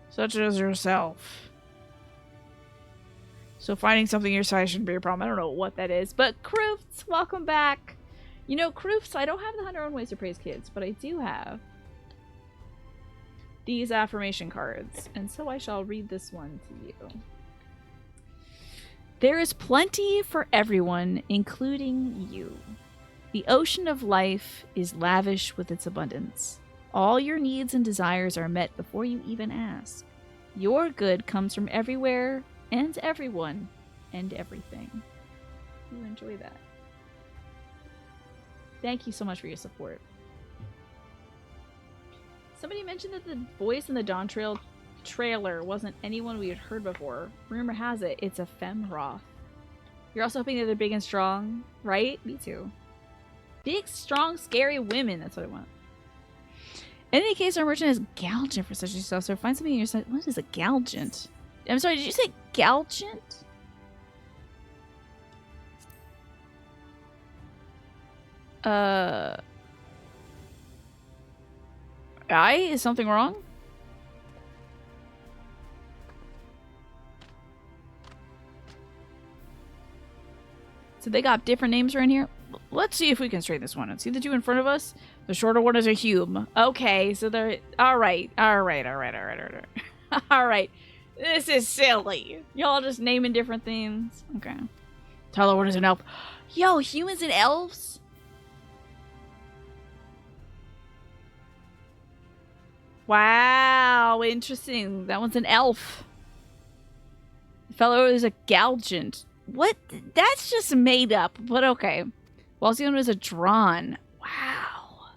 such as yourself. So finding something your size shouldn't be a problem. I don't know what that is, but Kroofts, welcome back. You know, Kroofts, I don't have the 101 Ways to Praise Kids, but I do have these affirmation cards, and so I shall read this one to you. There is plenty for everyone, including you. The ocean of life is lavish with its abundance. All your needs and desires are met before you even ask. Your good comes from everywhere and everyone and everything. You enjoy that. Thank you so much for your support. Somebody mentioned that the voice in the Dawn Trail trailer wasn't anyone we had heard before. Rumor has it, it's a Femroth. You're also hoping that they're big and strong, right? Me too. Big, strong, scary women. That's what I want. In any case, our merchant is gougant for such stuff, so find something in your side. What is a gougant? I'm sorry, did you say gougant? Is something wrong? So they got different names around here. Let's see if we can straighten this one out. See the two in front of us? The shorter one is a Hume. Okay, so they're... Alright. Alright. This is silly. Y'all just naming different things. Okay. Taller one is an elf. Yo, humans and elves? Wow, interesting. That one's an elf. The fellow is a gougant. What? That's just made up, but okay. Whilst the other one is a drawn. Wow.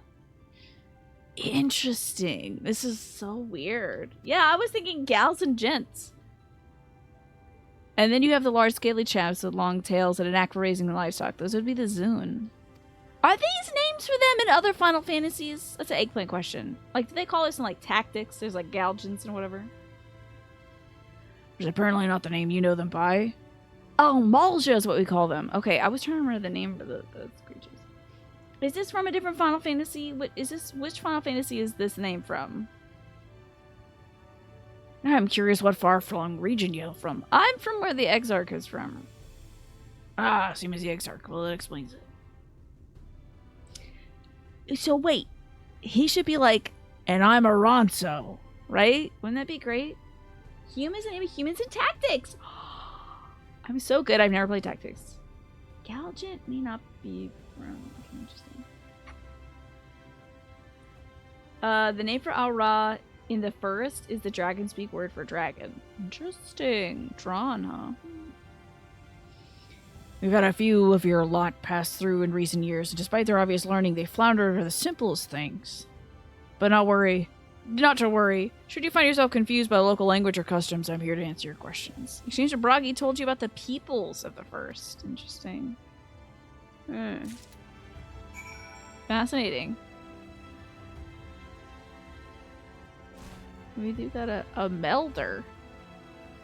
Interesting. This is so weird. Yeah, I was thinking gals and gents. And then you have the large scaly chaps with long tails and an knack for raising the livestock. Those would be the Zune. Are these names for them in other Final Fantasies? That's an eggplant question. Like, do they call this in, like, Tactics? There's, like, Galgants and whatever. Which is apparently not the name you know them by. Oh, Malja is what we call them. Okay, I was trying to remember the name of the creatures. Is this from a different Final Fantasy? Which Final Fantasy is this name from? I'm curious what far-flung region you're from. I'm from where the Exarch is from. Ah, same as the Exarch. Well, that explains it. So wait, he should be like, and I'm a Ronso, right? Wouldn't that be great? Humans and humans in Tactics. I'm so good. I've never played Tactics. Galgant may not be wrong. Okay, interesting. The name for Al-Ra in the first is the dragon speak word for dragon. Interesting. Drawn, huh? We've had a few of your lot pass through in recent years, and despite their obvious learning, they flounder over the simplest things. But not to worry. Should you find yourself confused by local language or customs, I'm here to answer your questions. Exchange of Bragi told you about the peoples of the first. Interesting. Fascinating. We do got a melder.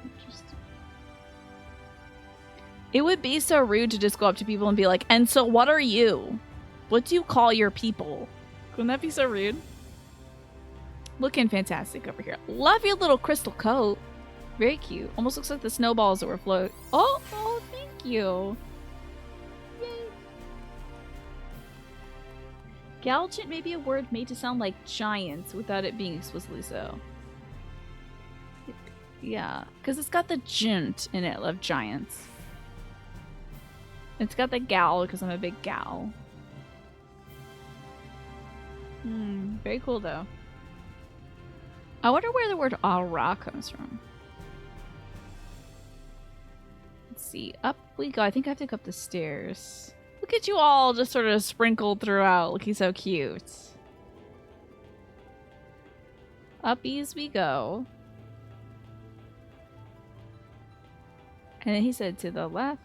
Interesting. It would be so rude to just go up to people and be like, and so what are you? What do you call your people? Wouldn't that be so rude? Looking fantastic over here. Love your little crystal coat. Very cute. Almost looks like the snowballs that were floating. Oh, thank you. Yay. Galgant may be a word made to sound like giants without it being explicitly so. Yeah, because it's got the gent in it of giants. It's got the gal because I'm a big gal. Very cool though. I wonder where the word aura comes from. Let's see. Up we go. I think I have to go up the stairs. Look at you all just sort of sprinkled throughout, looking so cute. Uppies we go. And then he said to the left.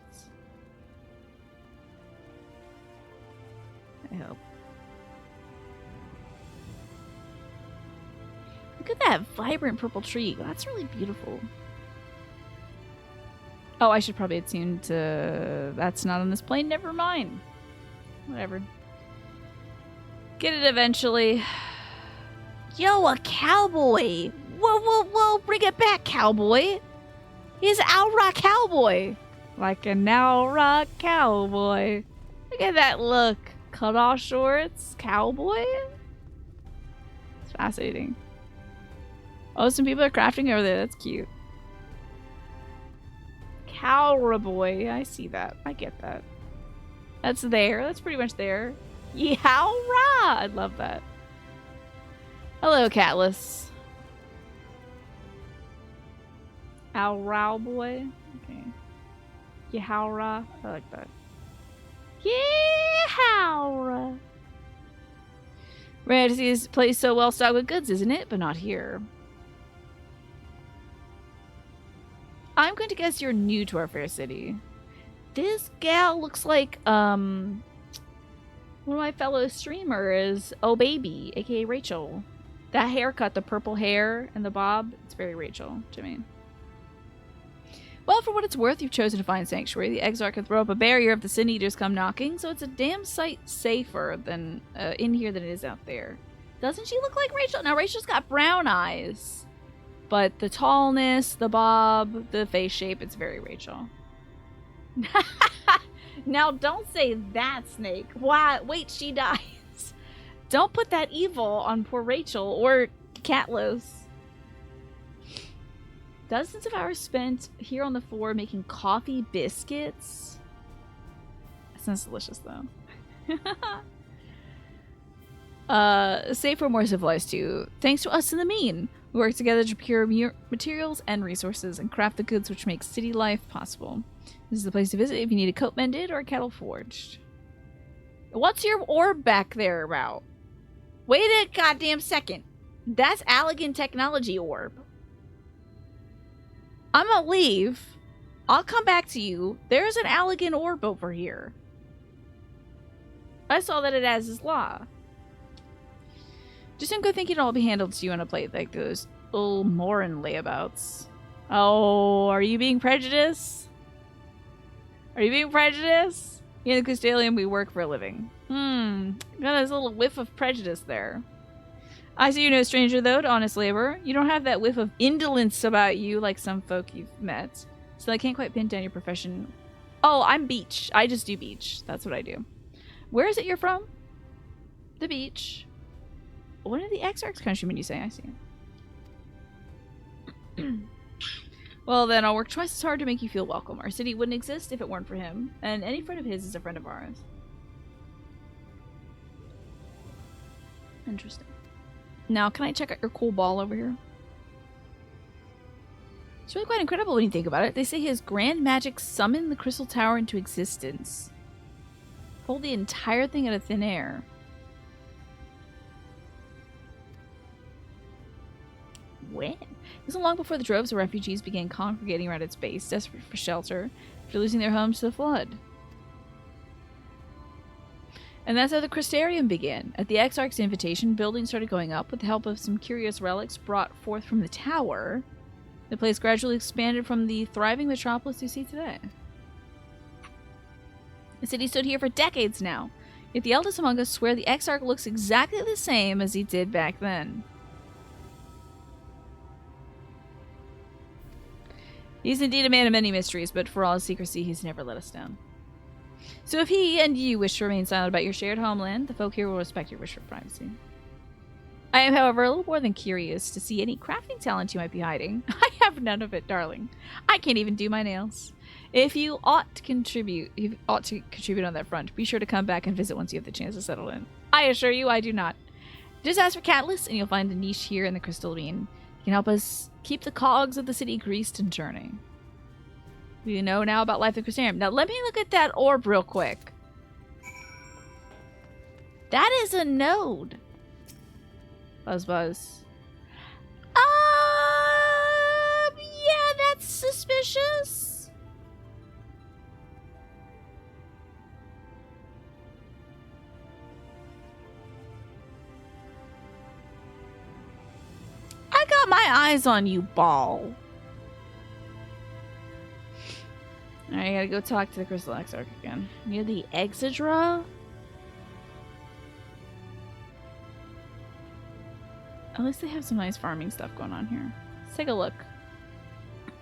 I hope. Look at that vibrant purple tree. That's really beautiful. Oh, I should probably attune to... That's not on this plane. Never mind. Whatever. Get it eventually. Yo, a cowboy. Whoa, whoa, whoa. Bring it back, cowboy. He's Aura Cowboy. Like an Aura Cowboy. Look at that look. Cut off shorts. Cowboy? It's fascinating. Oh, some people are crafting over there. That's cute. Cowboy. I see that. I get that. That's there. That's pretty much there. Yowra! I love that. Hello, Catless. Owl boy. Okay. Yowra. I like that. Yowra. Rare to see this place so well stocked with goods, isn't it? But not here. I'm going to guess you're new to our fair city. This gal looks like, one of my fellow streamers, Oh Baby, aka Rachel. That haircut, the purple hair and the bob, it's very Rachel to me. Well, for what it's worth, you've chosen to find sanctuary. The Exarch can throw up a barrier if the Sin Eaters come knocking, so it's a damn sight safer than in here than it is out there. Doesn't she look like Rachel? Now, Rachel's got brown eyes, but the tallness, the bob, the face shape, it's very Rachel. Now, don't say that, Snake. Why? Wait, she dies. Don't put that evil on poor Rachel or Catlos. Dozens of hours spent here on the floor making coffee biscuits. That sounds delicious, though. Safer, more civilized, too. Thanks to us in the mean. We work together to procure materials and resources and craft the goods which make city life possible. This is the place to visit if you need a coat mended or a kettle forged. What's your orb back there about? Wait a goddamn second. That's Allegan Technology orb. I'm gonna leave. I'll come back to you. There's an Allegan orb over here. I saw that it has his law. Just don't go thinking it'll all be handled to you on a plate like those old Morin layabouts. Oh, are you being prejudiced? Are you being prejudiced? In the Custalium, we work for a living. Got a little whiff of prejudice there. I see you're no stranger, though, to honest labor. You don't have that whiff of indolence about you like some folk you've met. So I can't quite pin down your profession. Oh, I'm beach. I just do beach. That's what I do. Where is it you're from? The beach. One of the Exarch's countrymen, you say? I see. Well, then I'll work twice as hard to make you feel welcome. Our city wouldn't exist if it weren't for him, and any friend of his is a friend of ours. Interesting. Now, can I check out your cool ball over here? It's really quite incredible when you think about it. They say his grand magic summoned the Crystal Tower into existence. Pulled the entire thing out of thin air. When? It wasn't long before the droves of refugees began congregating around its base, desperate for shelter, after losing their homes to the flood. And that's how the Crystarium began. At the Exarch's invitation, buildings started going up with the help of some curious relics brought forth from the tower. The place gradually expanded from the thriving metropolis you see today. The city stood here for decades now, yet the eldest among us swear the Exarch looks exactly the same as he did back then. He's indeed a man of many mysteries, but for all his secrecy, he's never let us down. So if he and you wish to remain silent about your shared homeland, the folk here will respect your wish for privacy. I am, however, a little more than curious to see any crafting talent you might be hiding. I have none of it, darling. I can't even do my nails. If you ought to contribute on that front, be sure to come back and visit once you have the chance to settle in. I assure you, I do not. Just ask for Catalyst, and you'll find a niche here in the Crystal Bean. You can help us keep the cogs of the city greased and turning. We know now about life in Crystarium. Now, let me look at that orb real quick. That is a node. Buzz. Yeah, that's suspicious. I got my eyes on you, Ball. Alright, I gotta go talk to the Crystal Exarch again. Near the Exedra? At least they have some nice farming stuff going on here. Let's take a look.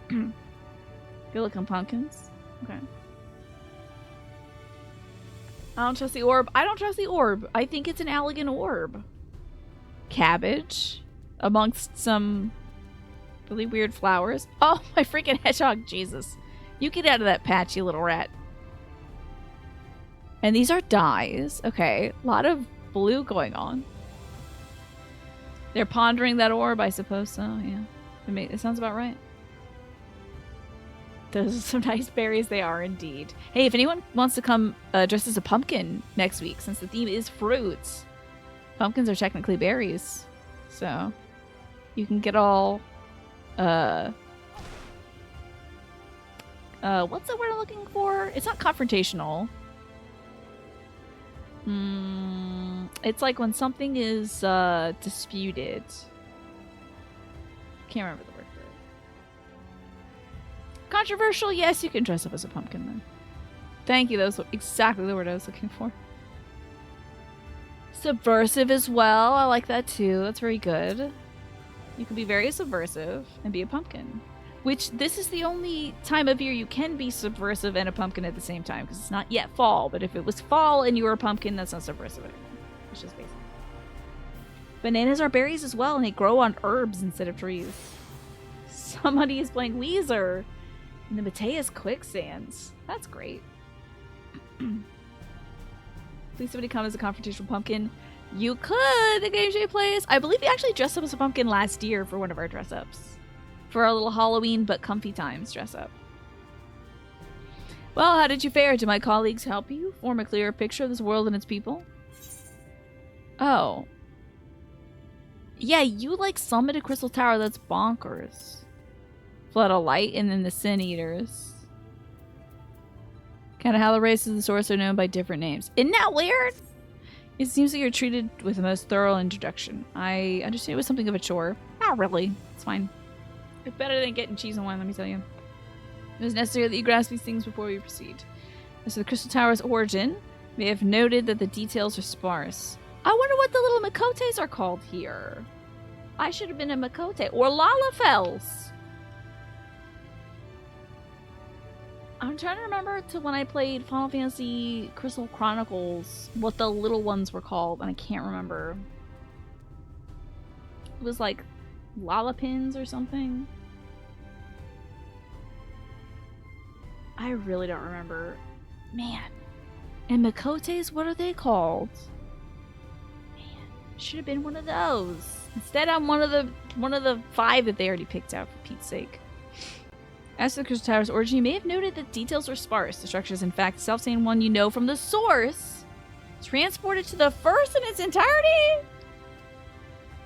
Good looking pumpkins. Okay. I don't trust the orb. I don't trust the orb. I think it's an elegant orb. Cabbage. Amongst some really weird flowers. Oh, my freaking hedgehog. Jesus. You get out of that patch, you little rat. And these are dyes. Okay. A lot of blue going on. They're pondering that orb, I suppose so, yeah. It sounds about right. Those are some nice berries they are indeed. Hey, if anyone wants to come dressed as a pumpkin next week, since the theme is fruits, pumpkins are technically berries. So, you can get all, what's the word I'm looking for? It's not confrontational. It's like when something is disputed. Can't remember the word for it. Controversial? Yes, you can dress up as a pumpkin then. Thank you, that was exactly the word I was looking for. Subversive as well. I like that too. That's very good. You can be very subversive and be a pumpkin. Which, this is the only time of year you can be subversive and a pumpkin at the same time, because it's not yet fall. But if it was fall and you were a pumpkin, that's not subversive anymore. It's just basic. Bananas are berries as well, and they grow on herbs instead of trees. Somebody is playing Weezer in the Mateus Quicksands. That's great. Please somebody come as a confrontational pumpkin. You could, the Game J plays. I believe he actually dressed up as a pumpkin last year for one of our dress-ups. For our little Halloween but comfy times dress up. Well, how did you fare? Did my colleagues help you form a clearer picture of this world and its people? Oh. Yeah, you like summited Crystal Tower. That's bonkers. Flood of Light and then the Sin Eaters. Kind of how the races of the source are known by different names. Isn't that weird? It seems that you're treated with the most thorough introduction. I understand it was something of a chore. Not really. It's fine. It's better than getting cheese and wine, let me tell you. It is necessary that you grasp these things before we proceed. As to the Crystal Tower's origin, we have noted that the details are sparse. I wonder what the little Makotes are called here. I should have been a Makote. Or Lalafels. I'm trying to remember to when I played Final Fantasy Crystal Chronicles what the little ones were called, and I can't remember. It was like Lalapins or something. I really don't remember. Man. And Makotes, what are they called? Man, should have been one of those. Instead, I'm one of the 5 that they already picked out, for Pete's sake. As to the Crystal Tower's origin, you may have noted that details are sparse. The structure is in fact the self-same one you know from the source. Transported to the first in its entirety? It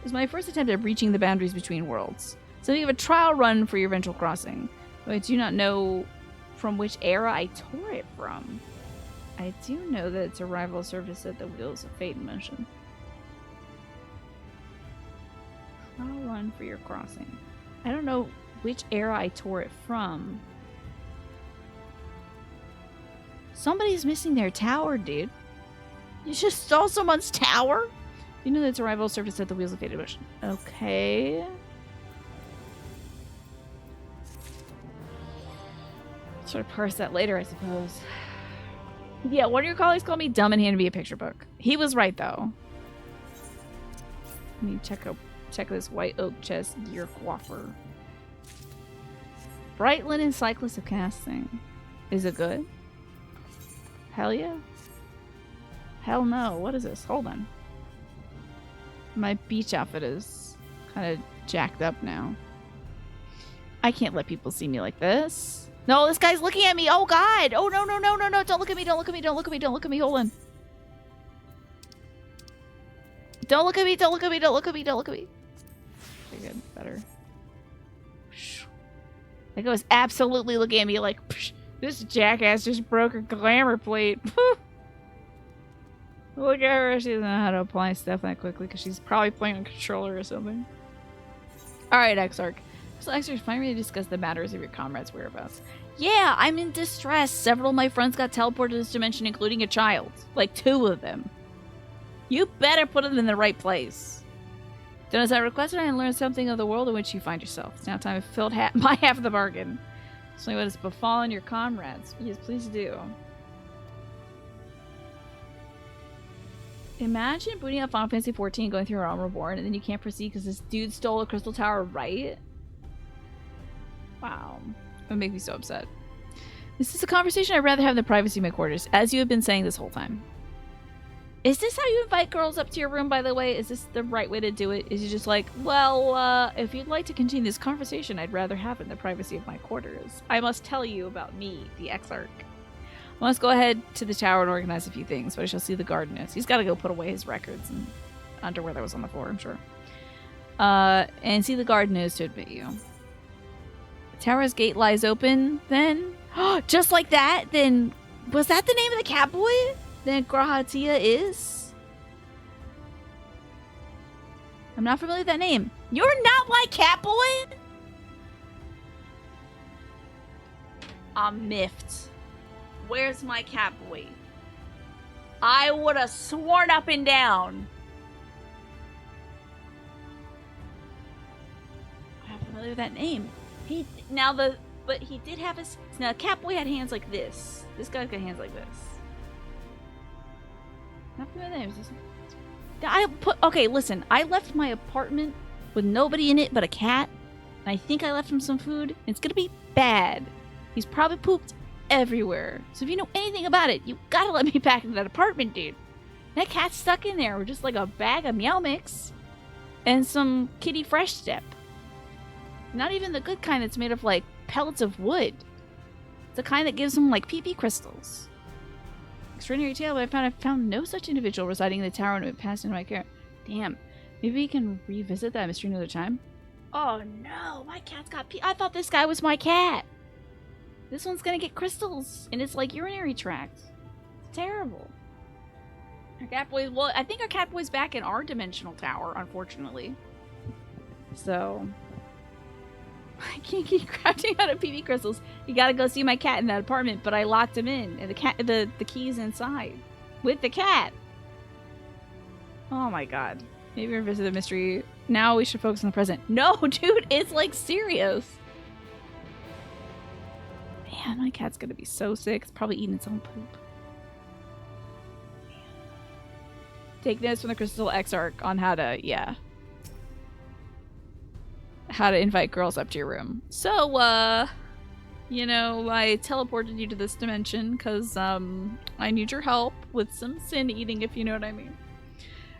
was my first attempt at breaching the boundaries between worlds. So you have a trial run for your eventual crossing. But I do not know from which era I tore it from. I do know that its arrival served at the Wheels of Fate in motion. Trial run for your crossing. I don't know which era I tore it from. Somebody's missing their tower, dude. You just stole someone's tower? You know that its arrival served to set the Wheels of Fate in motion. Okay. Sort of parse that later, I suppose. Yeah, one of your colleagues called me dumb and handed me a picture book. He was right, though. Let me check this white oak chest gear coiffer. Bright linen cyclist of casting. Is it good? Hell yeah. Hell no. What is this? Hold on. My beach outfit is kind of jacked up now. I can't let people see me like this. No, this guy's looking at me. Oh, God. Oh, no, no, no, no, no. Don't look at me. Don't look at me. Don't look at me. Don't look at me. Hold on. Don't look at me. Don't look at me. Don't look at me. Don't look at me. Okay, good. Better. That guy was absolutely looking at me like, this jackass just broke her glamour plate. Look at her. She doesn't know how to apply stuff that quickly because she's probably playing on a controller or something. Alright, Exarch. So Exarch, finally discuss the matters of your comrades' whereabouts. Yeah, I'm in distress. Several of my friends got teleported to this dimension, including a child. Like 2 of them. You better put them in the right place. Then as I requested, I learned something of the world in which you find yourself. It's now time to fill my half of the bargain. So what has befallen your comrades? Yes, please do. Imagine booting up Final Fantasy XIV and going through Realm Reborn, and then you can't proceed because this dude stole a crystal tower, right? Wow. That would make me so upset. This is a conversation I'd rather have in the privacy of my quarters, as you have been saying this whole time. Is this how you invite girls up to your room, by the way? Is this the right way to do it? Is you just like, well, if you'd like to continue this conversation, I'd rather have it in the privacy of my quarters. I must tell you about me, the Exarch. I must go ahead to the tower and organize a few things, but I shall see the guard notes. He's got to go put away his records and underwear that was on the floor, I'm sure. And see the guard notes to admit you. The tower's gate lies open, then? Just like that? Then, was that the name of the catboy? Then Grahatia is? I'm not familiar with that name. You're not my catboy? I'm miffed. Where's my catboy? I would have sworn up and down. I'm not familiar with that name. But he did have his. Now, Catboy had hands like this. This guy's got hands like this. Not familiar with names. Okay, listen. I left my apartment with nobody in it but a cat, and I think I left him some food. It's gonna be bad. He's probably pooped everywhere. So if you know anything about it, you gotta let me back into that apartment, dude. That cat's stuck in there with just like a bag of Meow Mix and some Kitty Fresh Step. Not even the good kind that's made of like pellets of wood. It's the kind that gives them like PP crystals. Extraordinary tale, but I found no such individual residing in the tower when it passed into my care. Damn. Maybe we can revisit that mystery another time? Oh no, my cat's got pee. I thought this guy was my cat. This one's gonna get crystals in its like urinary tract. It's terrible. Our Catboy, well, I think our Catboy's back in our dimensional tower, unfortunately. So I can't keep crafting out of PV crystals. You gotta go see my cat in that apartment, but I locked him in, and the key's inside with the cat. Oh my god. Maybe revisit the mystery. Now we should focus on the present. No, dude, it's like serious. Man, my cat's gonna be so sick. It's probably eating its own poop. Man. Take notes from the Crystal Exarch on how to, how to invite girls up to your room. So, you know, I teleported you to this dimension because, I need your help with some sin eating, if you know what I mean.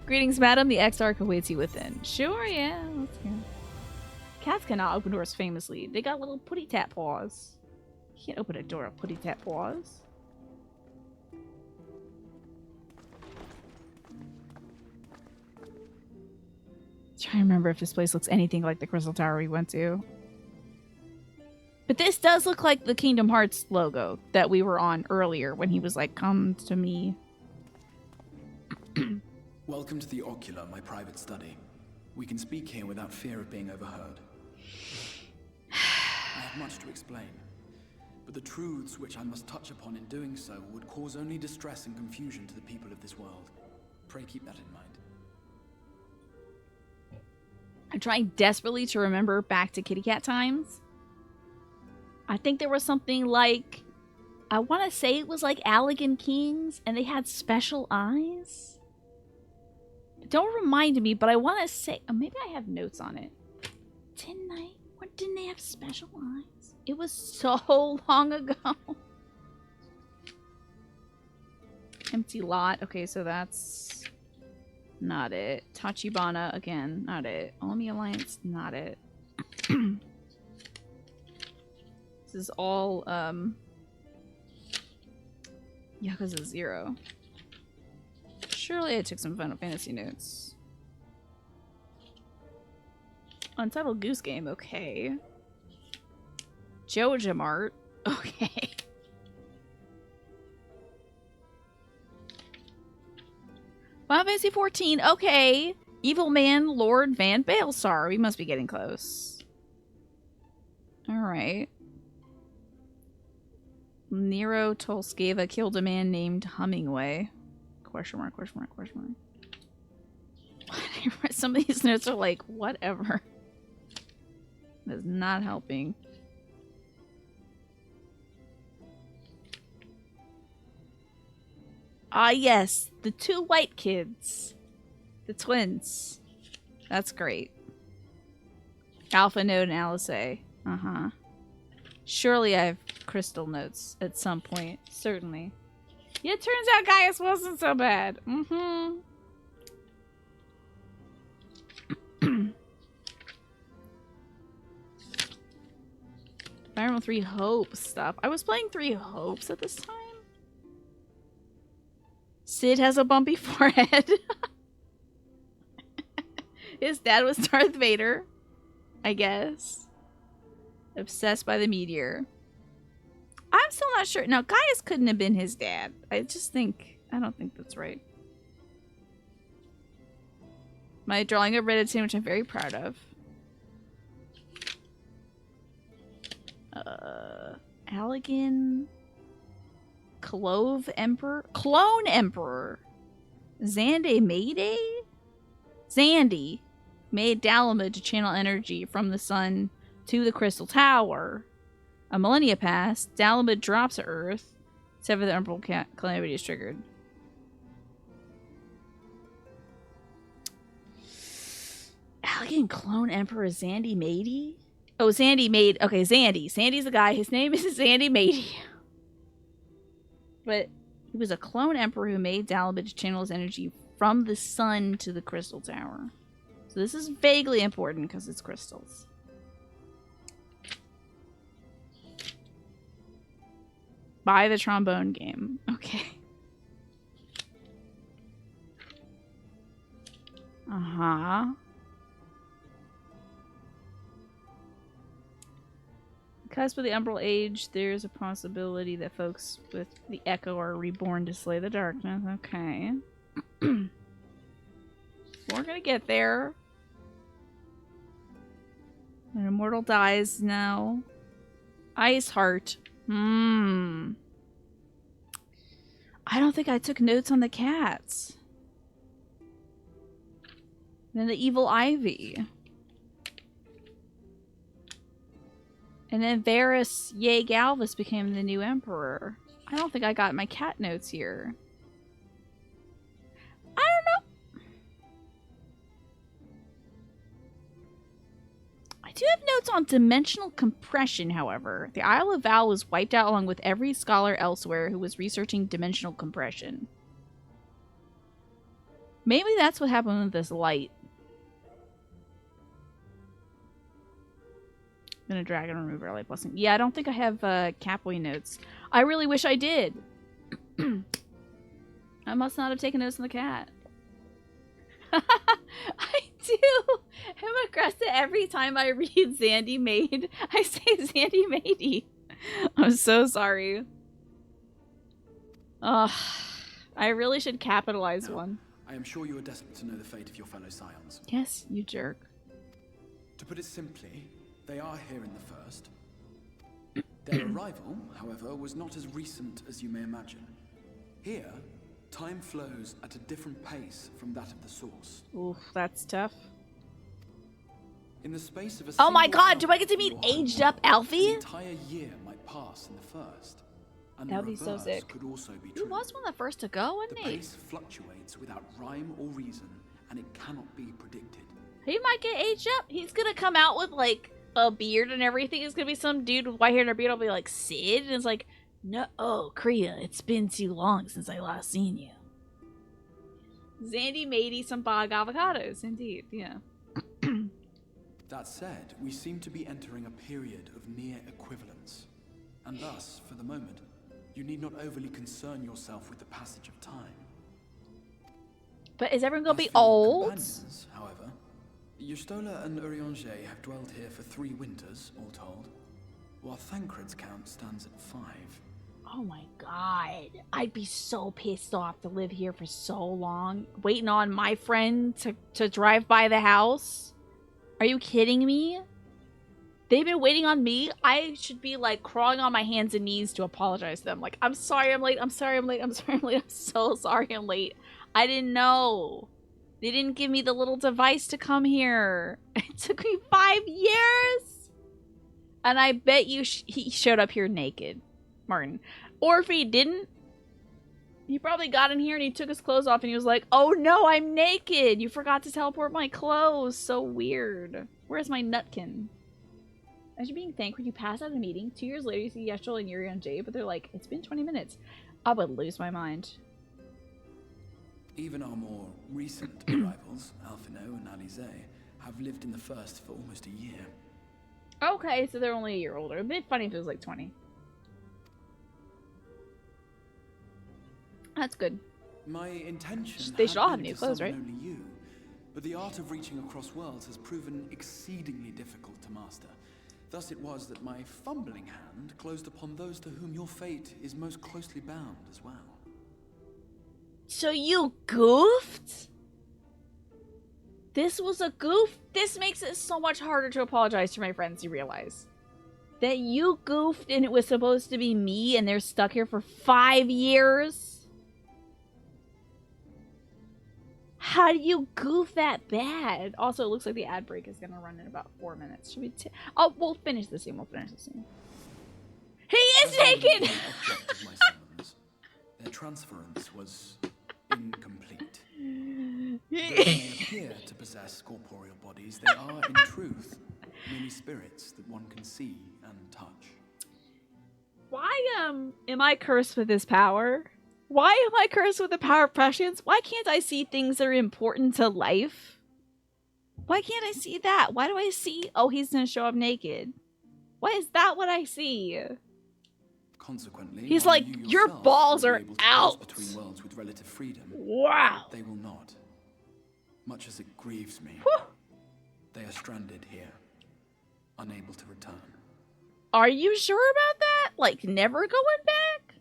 Greetings, madam. The Exarch awaits you within. Sure, yeah. Let's go. Cats cannot open doors famously. They got little putty tap paws. You can't open a door with putty tap paws. Trying to remember if this place looks anything like the Crystal Tower we went to. But this does look like the Kingdom Hearts logo that we were on earlier when he was like, come to me. Welcome to the Ocular, my private study. We can speak here without fear of being overheard. I have much to explain, but the truths which I must touch upon in doing so would cause only distress and confusion to the people of this world. Pray keep that in mind. I'm trying desperately to remember back to Kitty Cat times. I think there was something like I want to say it was like Allegan Kings, and they had special eyes. Don't remind me, but I want to say... Oh, maybe I have notes on it. Didn't I? Or didn't they have special eyes? It was so long ago. Empty lot. Okay, so that's... not it. Tachibana, again, not it. Omi Alliance, not it. This is all, Yakuza 0. Surely I took some Final Fantasy notes. Untitled Goose Game, okay. Joja Mart, okay. Final Fantasy 14, okay. Evil Man Lord Van Baelsar. We must be getting close. Alright. Nero Tolskeva killed a man named Hummingway. Question mark, question mark, question mark. Some of these notes are like, whatever. That is not helping. Ah, yes. The two white kids. The twins. That's great. Alpha Node and Alice A. Uh-huh. Surely I have crystal notes at some point. Certainly. Yeah, it turns out Gaius wasn't so bad. Mm-hmm. Fire Emblem 3 Hopes stuff. I was playing 3 Hopes at this time. Sid has a bumpy forehead. His dad was Darth Vader, I guess. Obsessed by the meteor. I'm still not sure. Now, Gaius couldn't have been his dad. I don't think that's right. My drawing of Reddit, which I'm very proud of. Allegan. Clone Emperor. Xande Mayday? Xande made Dalamud to channel energy from the sun to the Crystal Tower. A millennia passed. Dalamud drops to Earth. Except for the Emperor Calamity is triggered. Allegan Clone Emperor Xande Mayday? Oh, Xande made... Okay, Xande. Xande's the guy. His name is Xande Mayday. But he was a clone emperor who made Dalamud to channel his energy from the sun to the Crystal Tower. So this is vaguely important because it's crystals. Buy the trombone game. Okay. Uh-huh. Because with the Umbral Age, there's a possibility that folks with the Echo are reborn to slay the darkness. Okay. We're gonna get there. An immortal dies now. Ice Heart. I don't think I took notes on the cats. Then the Evil Ivy. And then Varys Yay Galvus became the new emperor. I don't think I got my cat notes here. I don't know. I do have notes on dimensional compression, however. The Isle of Val was wiped out along with every scholar elsewhere who was researching dimensional compression. Maybe that's what happened with this light. I'm gonna drag and remove our light blessing. Yeah, I don't think I have Capway notes. I really wish I did. I must not have taken notes on the cat. I do. I'm aggressive every time I read Xande Maid. I say Xande Maidy. I'm so sorry. Ugh. I really should capitalize one. I am sure you are desperate to know the fate of your fellow scions. Yes, you jerk. To put it simply, they are here in the first. Their arrival, however, was not as recent as you may imagine. Here, time flows at a different pace from that of the source. Oof, that's tough. In the space of a oh my god, do I get to meet aged up Alfie? An entire year might pass in the first. And That the would be so reverse sick. could also be He true. was one of the first to go, The wasn't he? pace fluctuates without rhyme or reason, and it cannot be predicted. He might get aged up. He's gonna come out with like a beard and everything. It's gonna be some dude with white hair and a beard. I'll be like, Sid? And it's like, no, oh, Kriya, it's been too long since I last seen you. Zandy made some bog avocados, indeed, yeah. That said, we seem to be entering a period of near equivalence. And thus, for the moment, you need not overly concern yourself with the passage of time. But is everyone gonna As be for your old? companions, however, Y'shtola and Urianger have dwelled here for 3 winters, all told, while Thancred's count stands at 5. Oh my god. I'd be so pissed off to live here for so long, waiting on my friend to drive by the house. Are you kidding me? They've been waiting on me. I should be like crawling on my hands and knees to apologize to them. Like, I'm sorry I'm late. I'm sorry I'm late. I'm sorry I'm late. I'm so sorry I'm late. I didn't know. They didn't give me the little device to come here. It took me 5 years. And I bet you he showed up here naked, Martin. Or if he didn't, he probably got in here and he took his clothes off and he was like, oh no, I'm naked. You forgot to teleport my clothes. So weird. Where's my nutkin? As you're being thanked when you pass out of the meeting, 2 years later you see Yeshel and Yuri on Jay, but they're like, it's been 20 minutes. I would lose my mind. Even our more recent arrivals, Alphino and Alize, have lived in the first for almost a year. Okay, so they're only a year older. It'd be funny if it was like 20. That's good. My intention They should all have had been new to clothes, summon right? only you, but the art of reaching across worlds has proven exceedingly difficult to master. Thus it was that my fumbling hand closed upon those to whom your fate is most closely bound as well. So you goofed? This was a goof? This makes it so much harder to apologize to my friends, you realize. That you goofed and it was supposed to be me and they're stuck here for 5 years? How do you goof that bad? Also, it looks like the ad break is gonna run in about 4 minutes. Should we oh, we'll finish the scene. We'll finish the scene. He is naked! The object of my summons, their transference was incomplete. Though they may appear to possess corporeal bodies, they are, in truth, merely spirits that one can see and touch. Why, am I cursed with this power? Why am I cursed with the power of prescience? Why can't I see things that are important to life? Why can't I see that? Why do I see, oh, he's gonna show up naked? Why is that what I see? Consequently, he's while like, you your yourself balls will are be able to pass out. between worlds with relative freedom. Wow. They will not. Much as it grieves me, they are stranded here, unable to return. Are you sure about that? Like, never going back?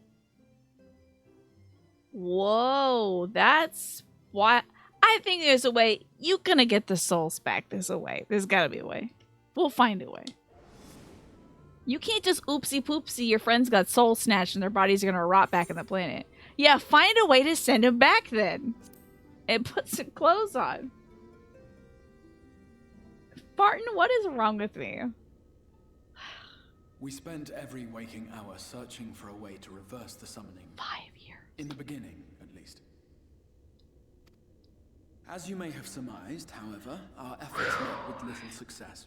Whoa, that's why. I think there's a way. You're gonna get the souls back. There's a way. There's gotta be a way. We'll find a way. You can't just oopsie poopsie. Your friends got soul snatched and their bodies are gonna rot back in the planet. Yeah, find a way to send them back then. And put some clothes on. Barton, what is wrong with me? We spent every waking hour searching for a way to reverse the summoning. 5 years. In the beginning, at least. As you may have surmised, however, our efforts met with little success.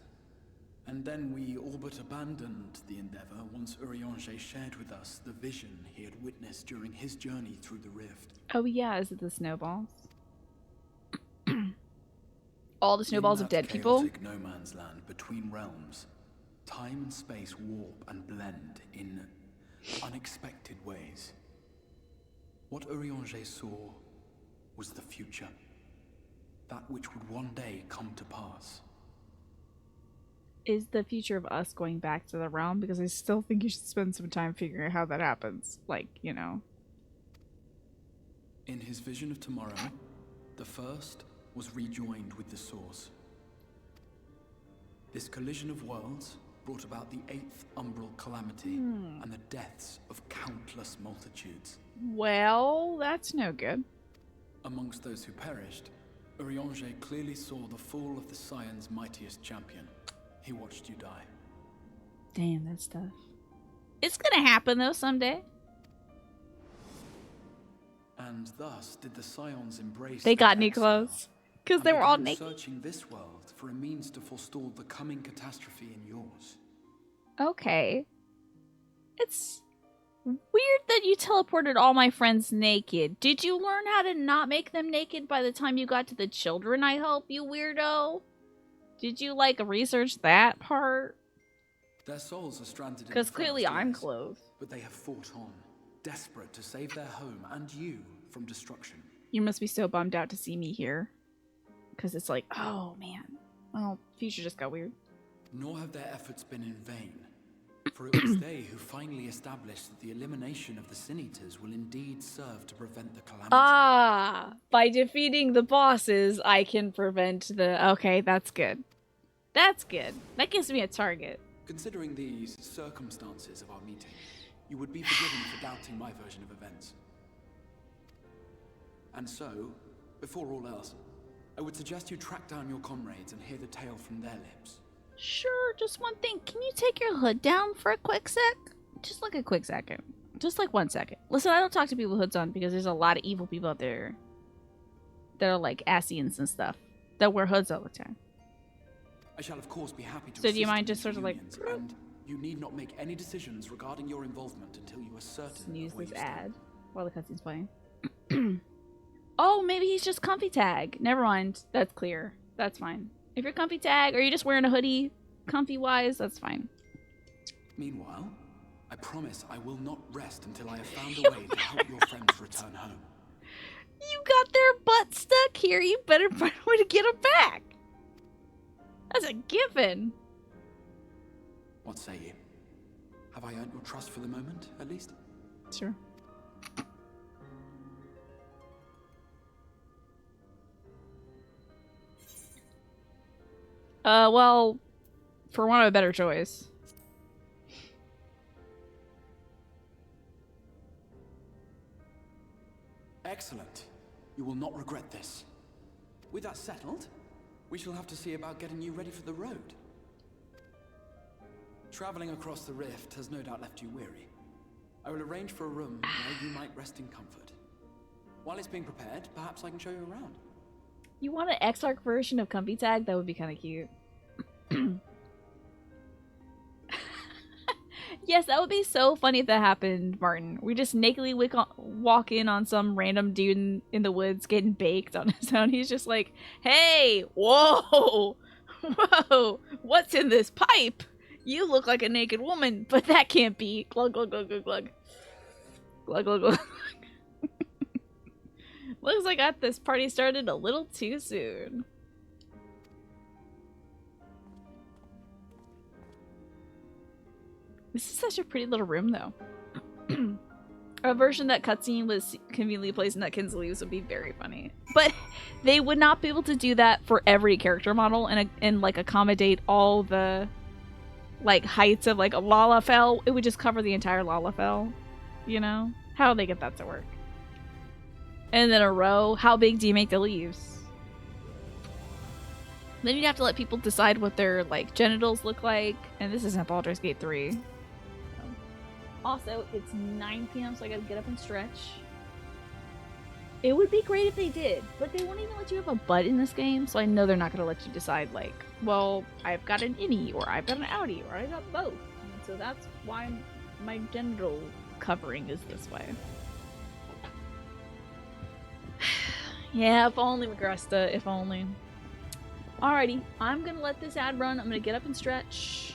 And then we all but abandoned the endeavor once Urianger shared with us the vision he had witnessed during his journey through the rift. Oh yeah, is it the snowballs? All the snowballs of dead people? In that chaotic no man's land between realms, time and space warp and blend in unexpected ways. What Urianger saw was the future. That which would one day come to pass. Is the future of us going back to the realm? Because I still think you should spend some time figuring out how that happens. Like, you know. In his vision of tomorrow, the first was rejoined with the source. This collision of worlds brought about the 8th umbral calamity and the deaths of countless multitudes. Well, that's no good. Amongst those who perished, Urianger clearly saw the fall of the Scion's mightiest champion. He watched you die. Damn, that's tough. It's gonna happen though someday. And thus did the Scions embrace. They got their any clothes because they were all naked. Searching this world for a means to forestall the coming catastrophe in yours. Okay. It's weird that you teleported all my friends naked. Did you learn how to not make them naked by the time you got to the children, I hope, you weirdo? Did you, like, research that part? Their souls are stranded in the because clearly forest, I'm yes, clothed. But they have fought on, desperate to save their home and you from destruction. You must be so bummed out to see me here. Because it's like, oh, man. Well, future just got weird. Nor have their efforts been in vain. For it was they who finally established that the elimination of the Sin Eaters will indeed serve to prevent the calamity. Ah! By defeating the bosses, I can prevent the... Okay, that's good. That's good. That gives me a target. Considering these circumstances of our meeting, you would be forgiven for doubting my version of events. And so, before all else, I would suggest you track down your comrades and hear the tale from their lips. Sure, just one thing. Can you take your hood down for a quick sec? Just like a quick second. Just like 1 second. Listen, I don't talk to people with hoods on because there's a lot of evil people out there that are like Asians and stuff that wear hoods all the time. I shall of course be happy to So do you assist mind in just these sort of like... reunions, and you need not make any decisions regarding your involvement until you are certain Snooze of where this you stand. ad while the cutscene's playing. Oh, maybe he's just comfy tag. Never mind. That's clear. That's fine. If you're comfy tag or you're just wearing a hoodie, comfy wise, that's fine. Meanwhile, I promise I will not rest until I have found a way to help your friends return home. You got their butt stuck here. You better find a way to get them back. That's a given. What say you? Have I earned your trust for the moment, at least? Sure. Well, for want of a better choice. Excellent. You will not regret this. With that settled, we shall have to see about getting you ready for the road. Traveling across the rift has no doubt left you weary. I will arrange for a room where you might rest in comfort. While it's being prepared, perhaps I can show you around. You want an X-Arc version of Comfy Tag? That would be kind of cute. Yes, that would be so funny if that happened, Martin. We just nakedly walk in on some random dude in the woods getting baked on his own. He's just like, hey, whoa, whoa, what's in this pipe? You look like a naked woman, but that can't be. Glug, glug, glug, glug, glug. Glug, glug, glug. Looks like this party started a little too soon. This is such a pretty little room, though. A version that cutscene was conveniently placed in that Kinsley leaves would be very funny. But they would not be able to do that for every character model and like accommodate all the like heights of like a Lalafell. It would just cover the entire Lalafell. You know? How would they get that to work? And then a row. How big do you make the leaves? Then you'd have to let people decide what their like genitals look like. And this isn't Baldur's Gate 3. Also, it's 9 p.m. so I gotta get up and stretch. It would be great if they did, but they won't even let you have a butt in this game, so I know they're not gonna let you decide like, well, I've got an innie, or I've got an outie, or I've got both. And so that's why my genital covering is this way. Yeah, if only, Magresta, if only. Alrighty, I'm gonna let this ad run. I'm gonna get up and stretch.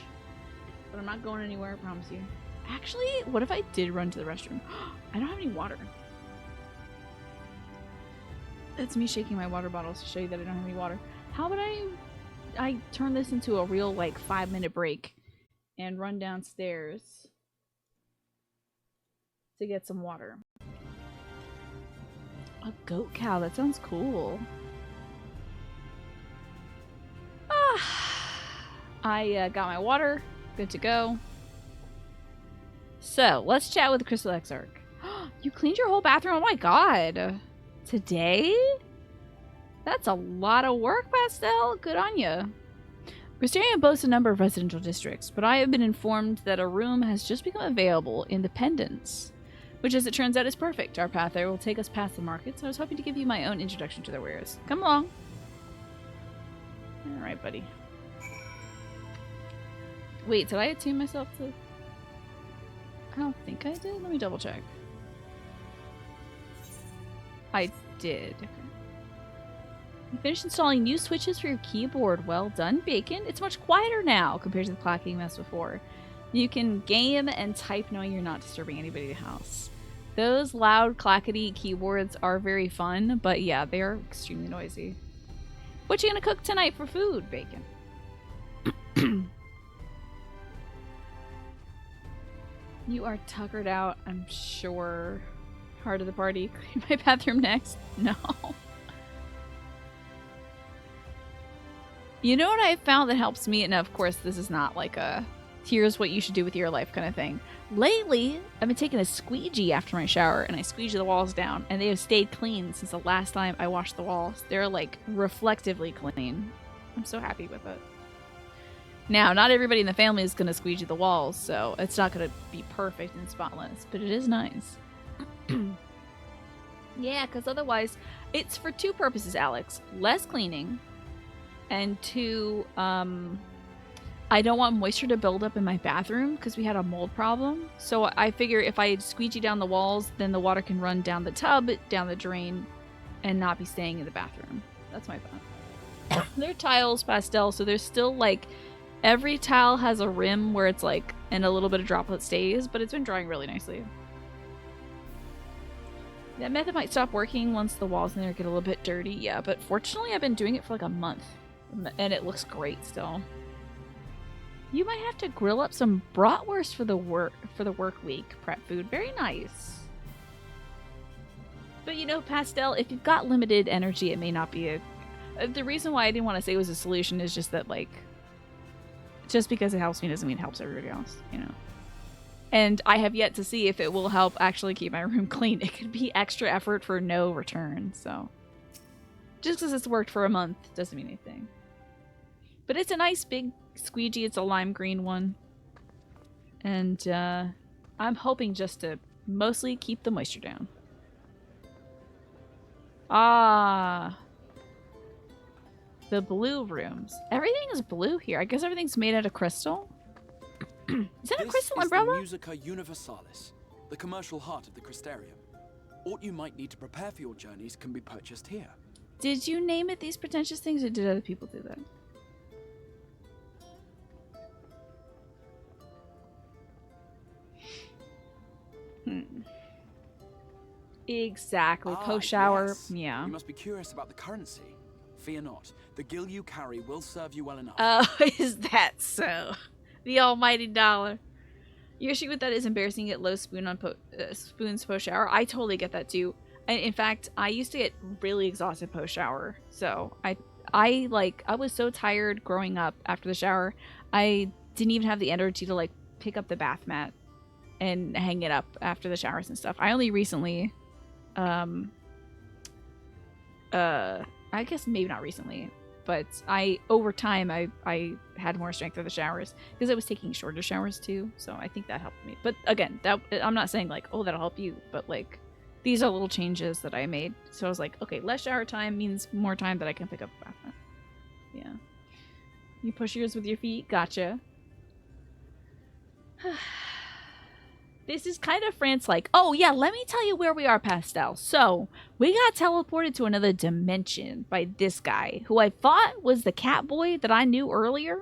But I'm not going anywhere, I promise you. Actually, what if I did run to the restroom? I don't have any water. That's me shaking my water bottles to show you that I don't have any water. How about I turn this into a real, like, 5-minute break and run downstairs to get some water. A goat cow, that sounds cool. I got my water, good to go. So, let's chat with the Crystal Exarch. You cleaned your whole bathroom? Oh my god. Today? That's a lot of work, Pastel. Good on you. Wisteria boasts a number of residential districts, but I have been informed that a room has just become available in the Pendants. which as it turns out is perfect. Our path there will take us past the market, so I was hoping to give you my own introduction to their wares. Come along. Alright, buddy. Wait, did I attune myself to... I don't think I did. Let me double check. I did. You finished installing new switches for your keyboard. Well done, Bacon. It's much quieter now compared to the clacking mess before. You can game and type knowing you're not disturbing anybody in the house. Those loud clackety keyboards are very fun, but yeah, they are extremely noisy. What you gonna cook tonight for food, Bacon? You are tuckered out, I'm sure. Heart of the party. Clean my bathroom next. No. You know what I found that helps me? And of course, this is not like a here's what you should do with your life kind of thing. Lately, I've been taking a squeegee after my shower and I squeegee the walls down and they have stayed clean since the last time I washed the walls. They're like reflectively clean. I'm so happy with it. Now, not everybody in the family is going to squeegee the walls, so it's not going to be perfect and spotless, but it is nice. Yeah, because otherwise, it's for two purposes, Alex. Less cleaning, and two, I don't want moisture to build up in my bathroom because we had a mold problem. So I figure if I squeegee down the walls, then the water can run down the tub, down the drain, and not be staying in the bathroom. That's my thought. They're tiles, pastel, so there's still like... Every tile has a rim where it's like, and a little bit of droplet stays, but it's been drying really nicely. That method might stop working once the walls in there get a little bit dirty, yeah, but fortunately I've been doing it for like a month, and it looks great still. You might have to grill up some bratwurst for the work week prep food. Very nice. But you know, pastel, if you've got limited energy, it may not be a... The reason why I didn't want to say it was a solution is just that, like, just because it helps me doesn't mean it helps everybody else, you know. And I have yet to see if it will help actually keep my room clean. It could be extra effort for no return, so. Just because it's worked for a month doesn't mean anything. But it's a nice big squeegee. It's a lime green one. And I'm hoping just to mostly keep the moisture down. Ah. The blue rooms. Everything is blue here. I guess everything's made out of crystal. Is that a crystal umbrella? The Musica Universalis, the commercial heart of the Crystarium. What you might need to prepare for your journeys can be purchased here. Did you name it these pretentious things, or did other people do that? Exactly. Post-shower. Yes. Yeah. You must be curious about the currency. Fear not. The gil you carry will serve you well enough. Oh, is that so? The almighty dollar. Your issue with that is embarrassing. Get low spoon on spoons post-shower. I totally get that too. In fact, I used to get really exhausted post-shower. So I was so tired growing up after the shower. I didn't even have the energy to like pick up the bath mat and hang it up after the showers and stuff. I only recently, I guess maybe not recently, but over time I had more strength for the showers because I was taking shorter showers too, so I think that helped me. But again, I'm not saying like, oh, that'll help you, but like these are little changes that I made. So I was like, okay, less shower time means more time that I can pick up the bath mat. Yeah. You push yours with your feet? Gotcha. This is kind of France-like. Oh, yeah, let me tell you where we are, Pastel. So, we got teleported to another dimension by this guy, who I thought was the cat boy that I knew earlier,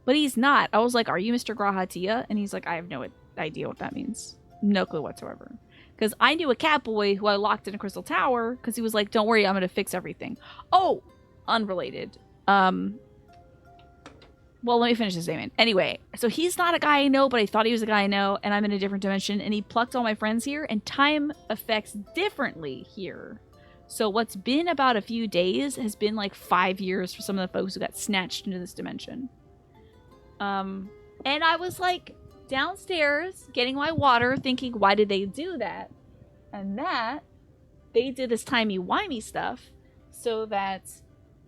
but he's not. I was like, are you Mr. Grahatia? And he's like, I have no idea what that means. No clue whatsoever. Because I knew a cat boy who I locked in a crystal tower, because he was like, don't worry, I'm going to fix everything. Oh, unrelated. Well, let me finish this statement. Anyway, so he's not a guy I know, but I thought he was a guy I know, and I'm in a different dimension, and he plucked all my friends here, and time affects differently here. So what's been about a few days has been like 5 years for some of the folks who got snatched into this dimension. And I was like downstairs getting my water, thinking, why did they do that? And that, they did this timey-wimey stuff so that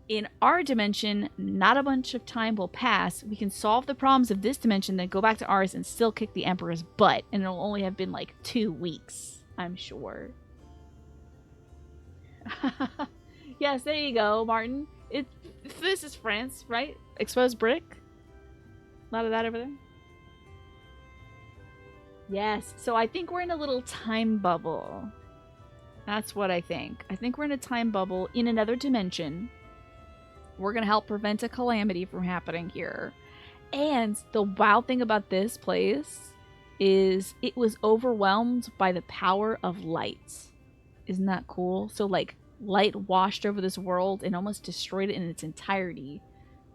in our dimension, not a bunch of time will pass. We can solve the problems of this dimension, then go back to ours and still kick the Emperor's butt. And it'll only have been like 2 weeks, I'm sure. Yes, there you go, Martin. This is France, right? Exposed brick. A lot of that over there. Yes, so I think we're in a little time bubble. That's what I think. I think we're in a time bubble in another dimension. We're going to help prevent a calamity from happening here. And the wild thing about this place is it was overwhelmed by the power of light. Isn't that cool? So, like, light washed over this world and almost destroyed it in its entirety.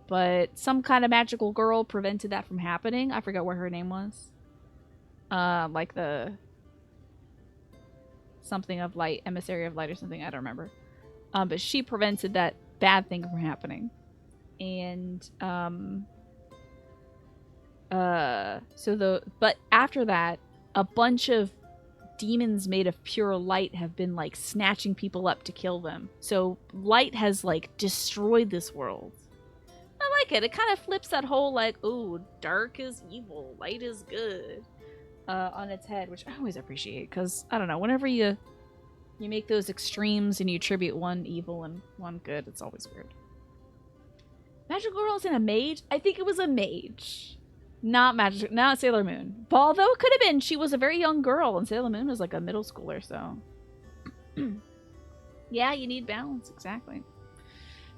But some kind of magical girl prevented that from happening. I forgot what her name was. Like the... something of light, emissary of light or something, I don't remember. But she prevented that bad thing from happening. And, but after that, a bunch of demons made of pure light have been, like, snatching people up to kill them. So light has, like, destroyed this world. I like it. It kind of flips that whole, like, ooh, dark is evil, light is good, on its head, which I always appreciate, because, I don't know, whenever you make those extremes and you attribute one evil and one good, it's always weird. Magical Girl isn't a mage? I think it was a mage. Not Sailor Moon. But although it could have been, she was a very young girl, and Sailor Moon was like a middle schooler, so. Yeah, you need balance, exactly.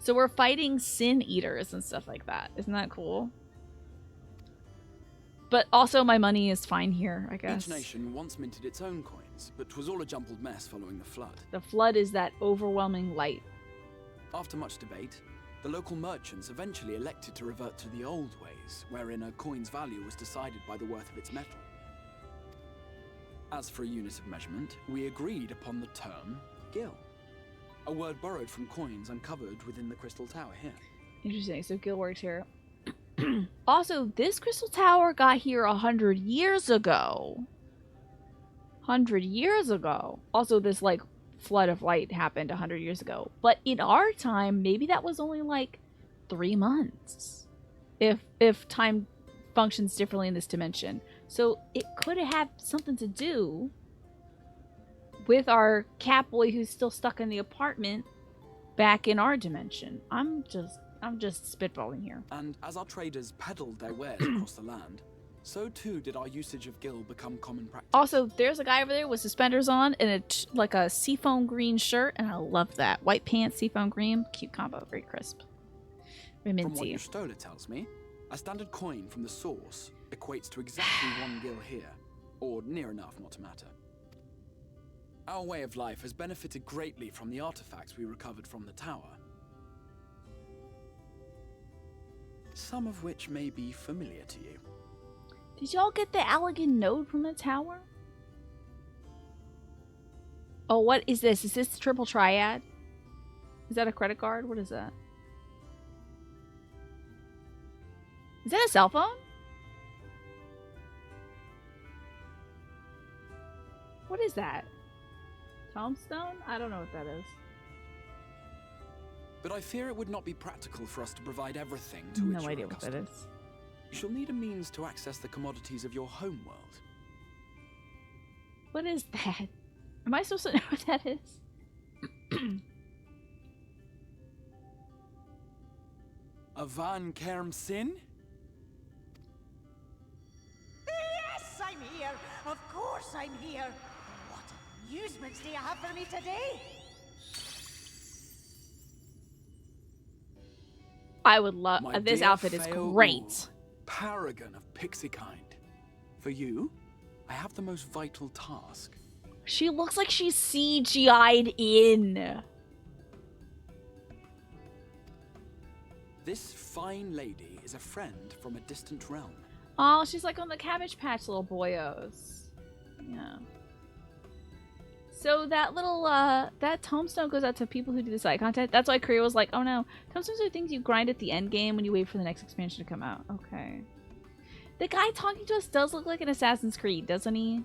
So we're fighting sin eaters and stuff like that. Isn't that cool? But also my money is fine here, I guess. Each nation once minted its own coins, but was all a jumbled mess following the flood. The flood is that overwhelming light. After much debate, the local merchants eventually elected to revert to the old ways, wherein a coin's value was decided by the worth of its metal. As for a unit of measurement, we agreed upon the term gil, a word borrowed from coins uncovered within the Crystal Tower here. Interesting, so gil works here. Also, this Crystal Tower got here 100 years ago. 100 years ago. Also, this, like, flood of light happened 100 years ago. But in our time, maybe that was only, like, 3 months. If time functions differently in this dimension. So, it could have had something to do with our cat boy who's still stuck in the apartment back in our dimension. I'm just spitballing here. And as our traders peddled their wares across the land, so too did our usage of gil become common practice. Also, there's a guy over there with suspenders on and like a seafoam green shirt, and I love that. White pants, seafoam green, cute combo, very crisp. Very minty. From what your stola tells me, a standard coin from the source equates to exactly 1 gil here, or near enough not to matter. Our way of life has benefited greatly from the artifacts we recovered from the tower. Some of which may be familiar to you. Did y'all get the elegant node from the tower? Oh, what is this? Is this the triple triad? Is that a credit card? What is that? Is that a cell phone? What is that? Tombstone? I don't know what that is. But I fear it would not be practical for us to provide everything to No which idea you're what that accustomed. is. You shall need a means to access the commodities of your home world. What is that? Am I supposed to know what that is? A Van Kerm Sin? Yes, I'm here. Of course I'm here. What amusements do you have for me today? I would love My this dear outfit is Fail great. Ooh, paragon of pixie kind. For you, I have the most vital task. She looks like she's CGI'd in. This fine lady is a friend from a distant realm. Oh, she's like on the Cabbage Patch little boyos. Yeah. So that little, that tombstone goes out to people who do the side content. That's why Korea was like, oh no, tombstones are things you grind at the end game when you wait for the next expansion to come out. Okay. The guy talking to us does look like an Assassin's Creed, doesn't he?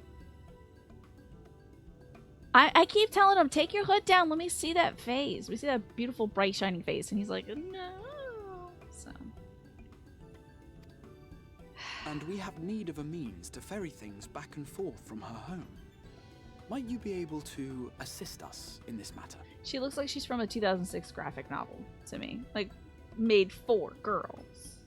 I keep telling him, take your hood down. Let me see that face. We see that beautiful, bright, shining face. And he's like, no. So. And we have need of a means to ferry things back and forth from her home. Might you be able to assist us in this matter? She looks like she's from a 2006 graphic novel to me. Like, made for girls.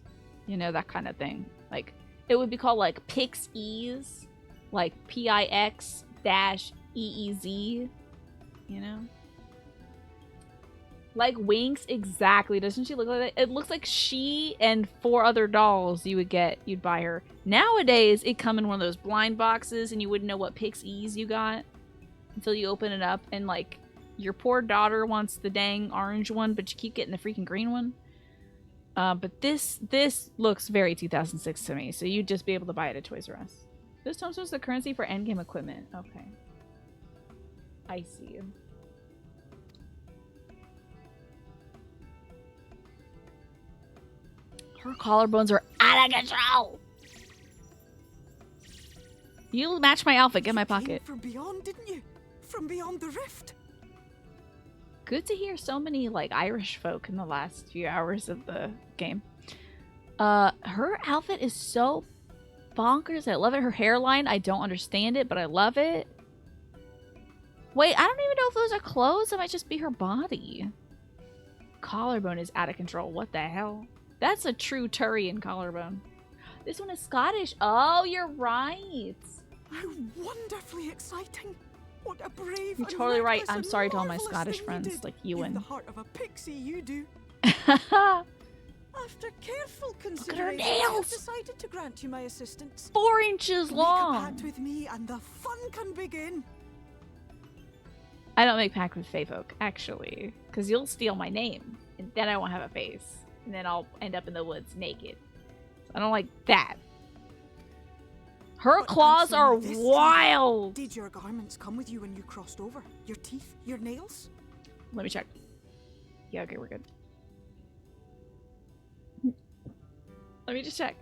You know, that kind of thing. Like, it would be called, like, Pix-Ease. Like, Pix-EEZ. You know? Like Winx, exactly. Doesn't she look like that? It looks like she and 4 other dolls you'd buy her. Nowadays, it come in one of those blind boxes and you wouldn't know what Pix-Ease you got until you open it up and, like, your poor daughter wants the dang orange one, but you keep getting the freaking green one. But this looks very 2006 to me, so you'd just be able to buy it at Toys R Us. This tombstone is the currency for endgame equipment. Okay. I see. Her collarbones are out of control! You match my outfit. Get in my pocket. From beyond, didn't you? From beyond the rift. Good to hear so many, like, Irish folk in the last few hours of the game. Her outfit is so bonkers. I love it. Her hairline, I don't understand it, but I love it. Wait, I don't even know if those are clothes. It might just be her body. Collarbone is out of control. What the hell? That's a true Turian collarbone. This one is Scottish. Oh, you're right. How wonderfully exciting. What a brave. You're totally right. I'm sorry to all my Scottish friends like you and... the heart of a pixie, you do. After careful consideration, I have decided to grant you my assistance. 4 inches long. Make a pact with me and the fun can begin. I don't make pact with Fae folk, actually. Because you'll steal my name. And then I won't have a face. And then I'll end up in the woods naked. So I don't like that. Her claws are wild! Did your garments come with you when you crossed over? Your teeth? Your nails? Let me check. Yeah, okay, we're good. Let me just check.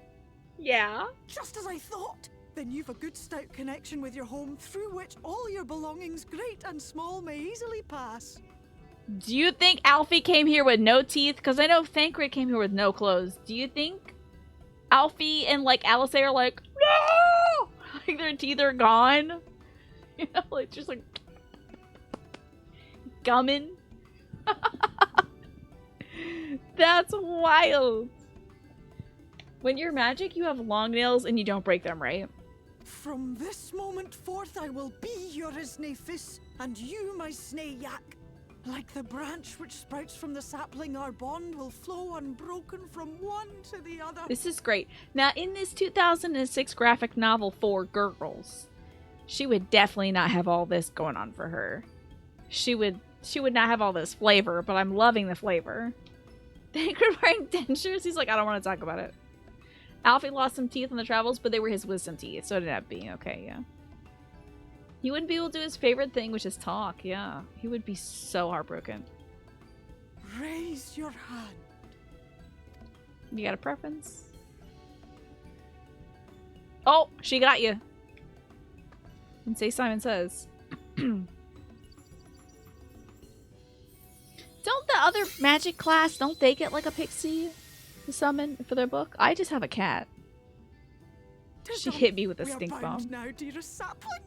Yeah? Just as I thought! Then you've a good stout connection with your home through which all your belongings, great and small, may easily pass. Do you think Alfie came here with no teeth? Because I know Thancred came here with no clothes. Do you think Alfie and, like, Alice are like, no! Like, their teeth are gone? You know, like, just like, gumming? That's wild. When you're magic, you have long nails and you don't break them, right? From this moment forth, I will be your Isnefis, and you my Snayak. Like the branch which sprouts from the sapling, our bond will flow unbroken from one to the other. This is great. Now, in this 2006 graphic novel for girls, she would definitely not have all this going on for her. She would not have all this flavor, but I'm loving the flavor. Thancred wearing dentures? He's like, I don't want to talk about it. Alfie lost some teeth on the travels, but they were his wisdom teeth, so it ended up being okay, yeah. He wouldn't be able to do his favorite thing, which is talk, yeah. He would be so heartbroken. Raise your hand. You got a preference? Oh, she got you. And say Simon Says. Don't the other magic class, don't they get like a pixie to summon for their book? I just have a cat. She hit me with a stink bomb. Now, dearest sapling.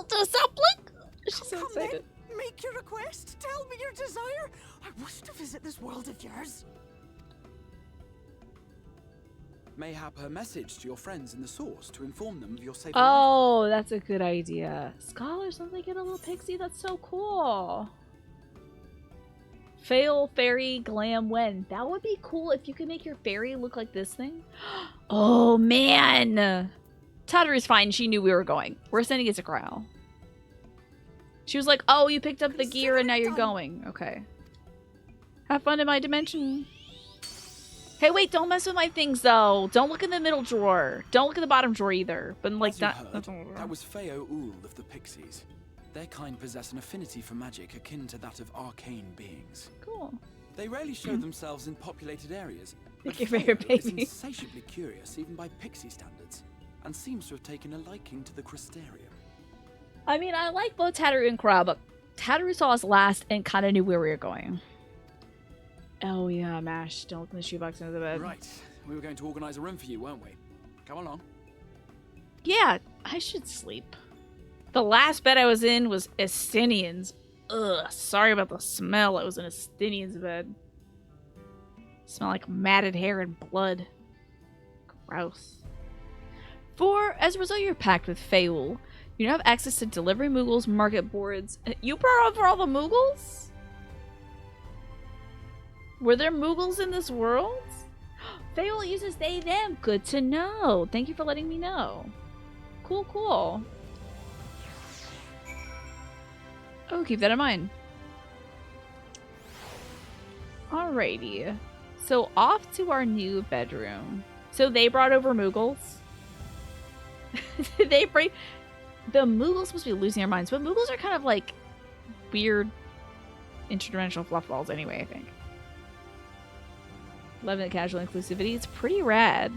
The sapling? She's so excited. Then, make your request. Tell me your desire. I wish to visit this world of yours. Mayhap her message to your friends in the source to inform them of your safe Oh, that's a good idea. Scholars, don't they get a little pixie? That's so cool. Fail fairy glam when. That would be cool if you could make your fairy look like this thing. Oh, man. Tataru's fine. She knew we were going. We're sending it to Growl. She was like, oh, you picked up the gear and now you're going. Okay. Have fun in my dimension. Hey, wait, don't mess with my things, though. Don't look in the middle drawer. Don't look in the bottom drawer, either. But, like, that was Feo Ul of the Pixies. Their kind possess an affinity for magic akin to that of arcane beings. Cool. They rarely show themselves in populated areas, but your favorite Feo is baby. insatiably curious even by pixie standards, and seems to have taken a liking to the Crystarium. I mean, I like both Tattoo and Kara, but Tattoo saw us last and kind of knew where we were going. Oh yeah, Mash. Don't open the shoebox under the bed. Right. We were going to organize a room for you, weren't we? Come along. Yeah, I should sleep. The last bed I was in was Estinian's. Ugh, sorry about the smell. I was in Estinian's bed. Smell like matted hair and blood. Gross. 4. As a result, you're packed with Feul. You now have access to delivery Moogles, market boards. You brought over all the Moogles? Were there Moogles in this world? Feul uses they, them. Good to know. Thank you for letting me know. Cool, cool. Oh, keep that in mind. Alrighty. So off to our new bedroom. So they brought over Moogles. Did they bring... The Moogles supposed to be losing their minds, but Moogles are kind of like weird interdimensional fluffballs anyway, I think. Loving the casual inclusivity. It's pretty rad.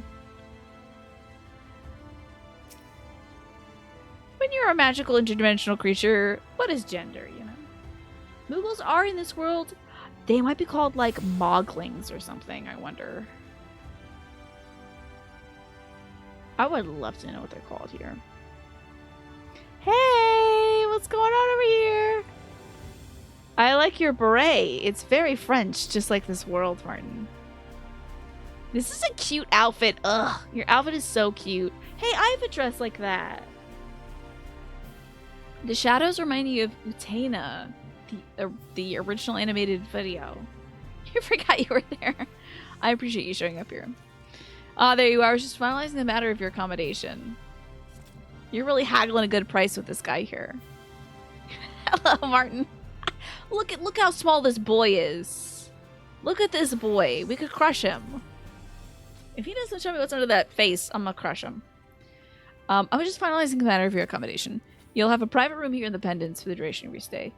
When you're a magical interdimensional creature, what is gender, you know? Moogles are in this world. They might be called like Moglings or something, I wonder. I would love to know what they're called here. Hey, what's going on over here? I like your beret. It's very French, just like this world, Martin. This is a cute outfit. Ugh, your outfit is so cute. Hey, I have a dress like that. The shadows remind you of Utena, the original animated video. You forgot you were there. I appreciate you showing up here. There you are. I was just finalizing the matter of your accommodation. You're really haggling a good price with this guy here. Hello, Martin. Look how small this boy is. Look at this boy. We could crush him. If he doesn't show me what's under that face, I'm gonna crush him. I was just finalizing the matter of your accommodation. You'll have a private room here in the Pendants for the duration of your stay,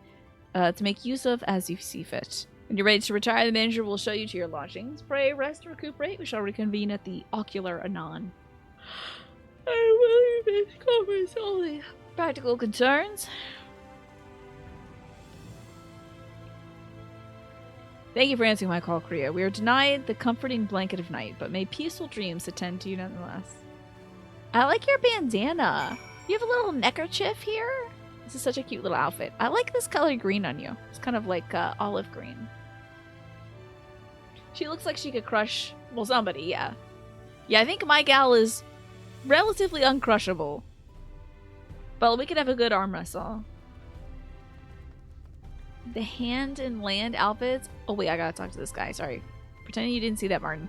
to make use of as you see fit. When you're ready to retire, the manager will show you to your lodgings. Pray, rest, recuperate. We shall reconvene at the Ocular anon. I will covers all the practical concerns. Thank you for answering my call, Kriya. We are denied the comforting blanket of night, but may peaceful dreams attend to you nonetheless. I like your bandana. You have a little neckerchief here? This is such a cute little outfit. I like this color green on you. It's kind of like olive green. She looks like she could crush, well, somebody, yeah. Yeah, I think my gal is relatively uncrushable. But we could have a good arm wrestle. The hand and land outfits. Oh, wait, I gotta talk to this guy. Sorry. Pretending you didn't see that, Martin.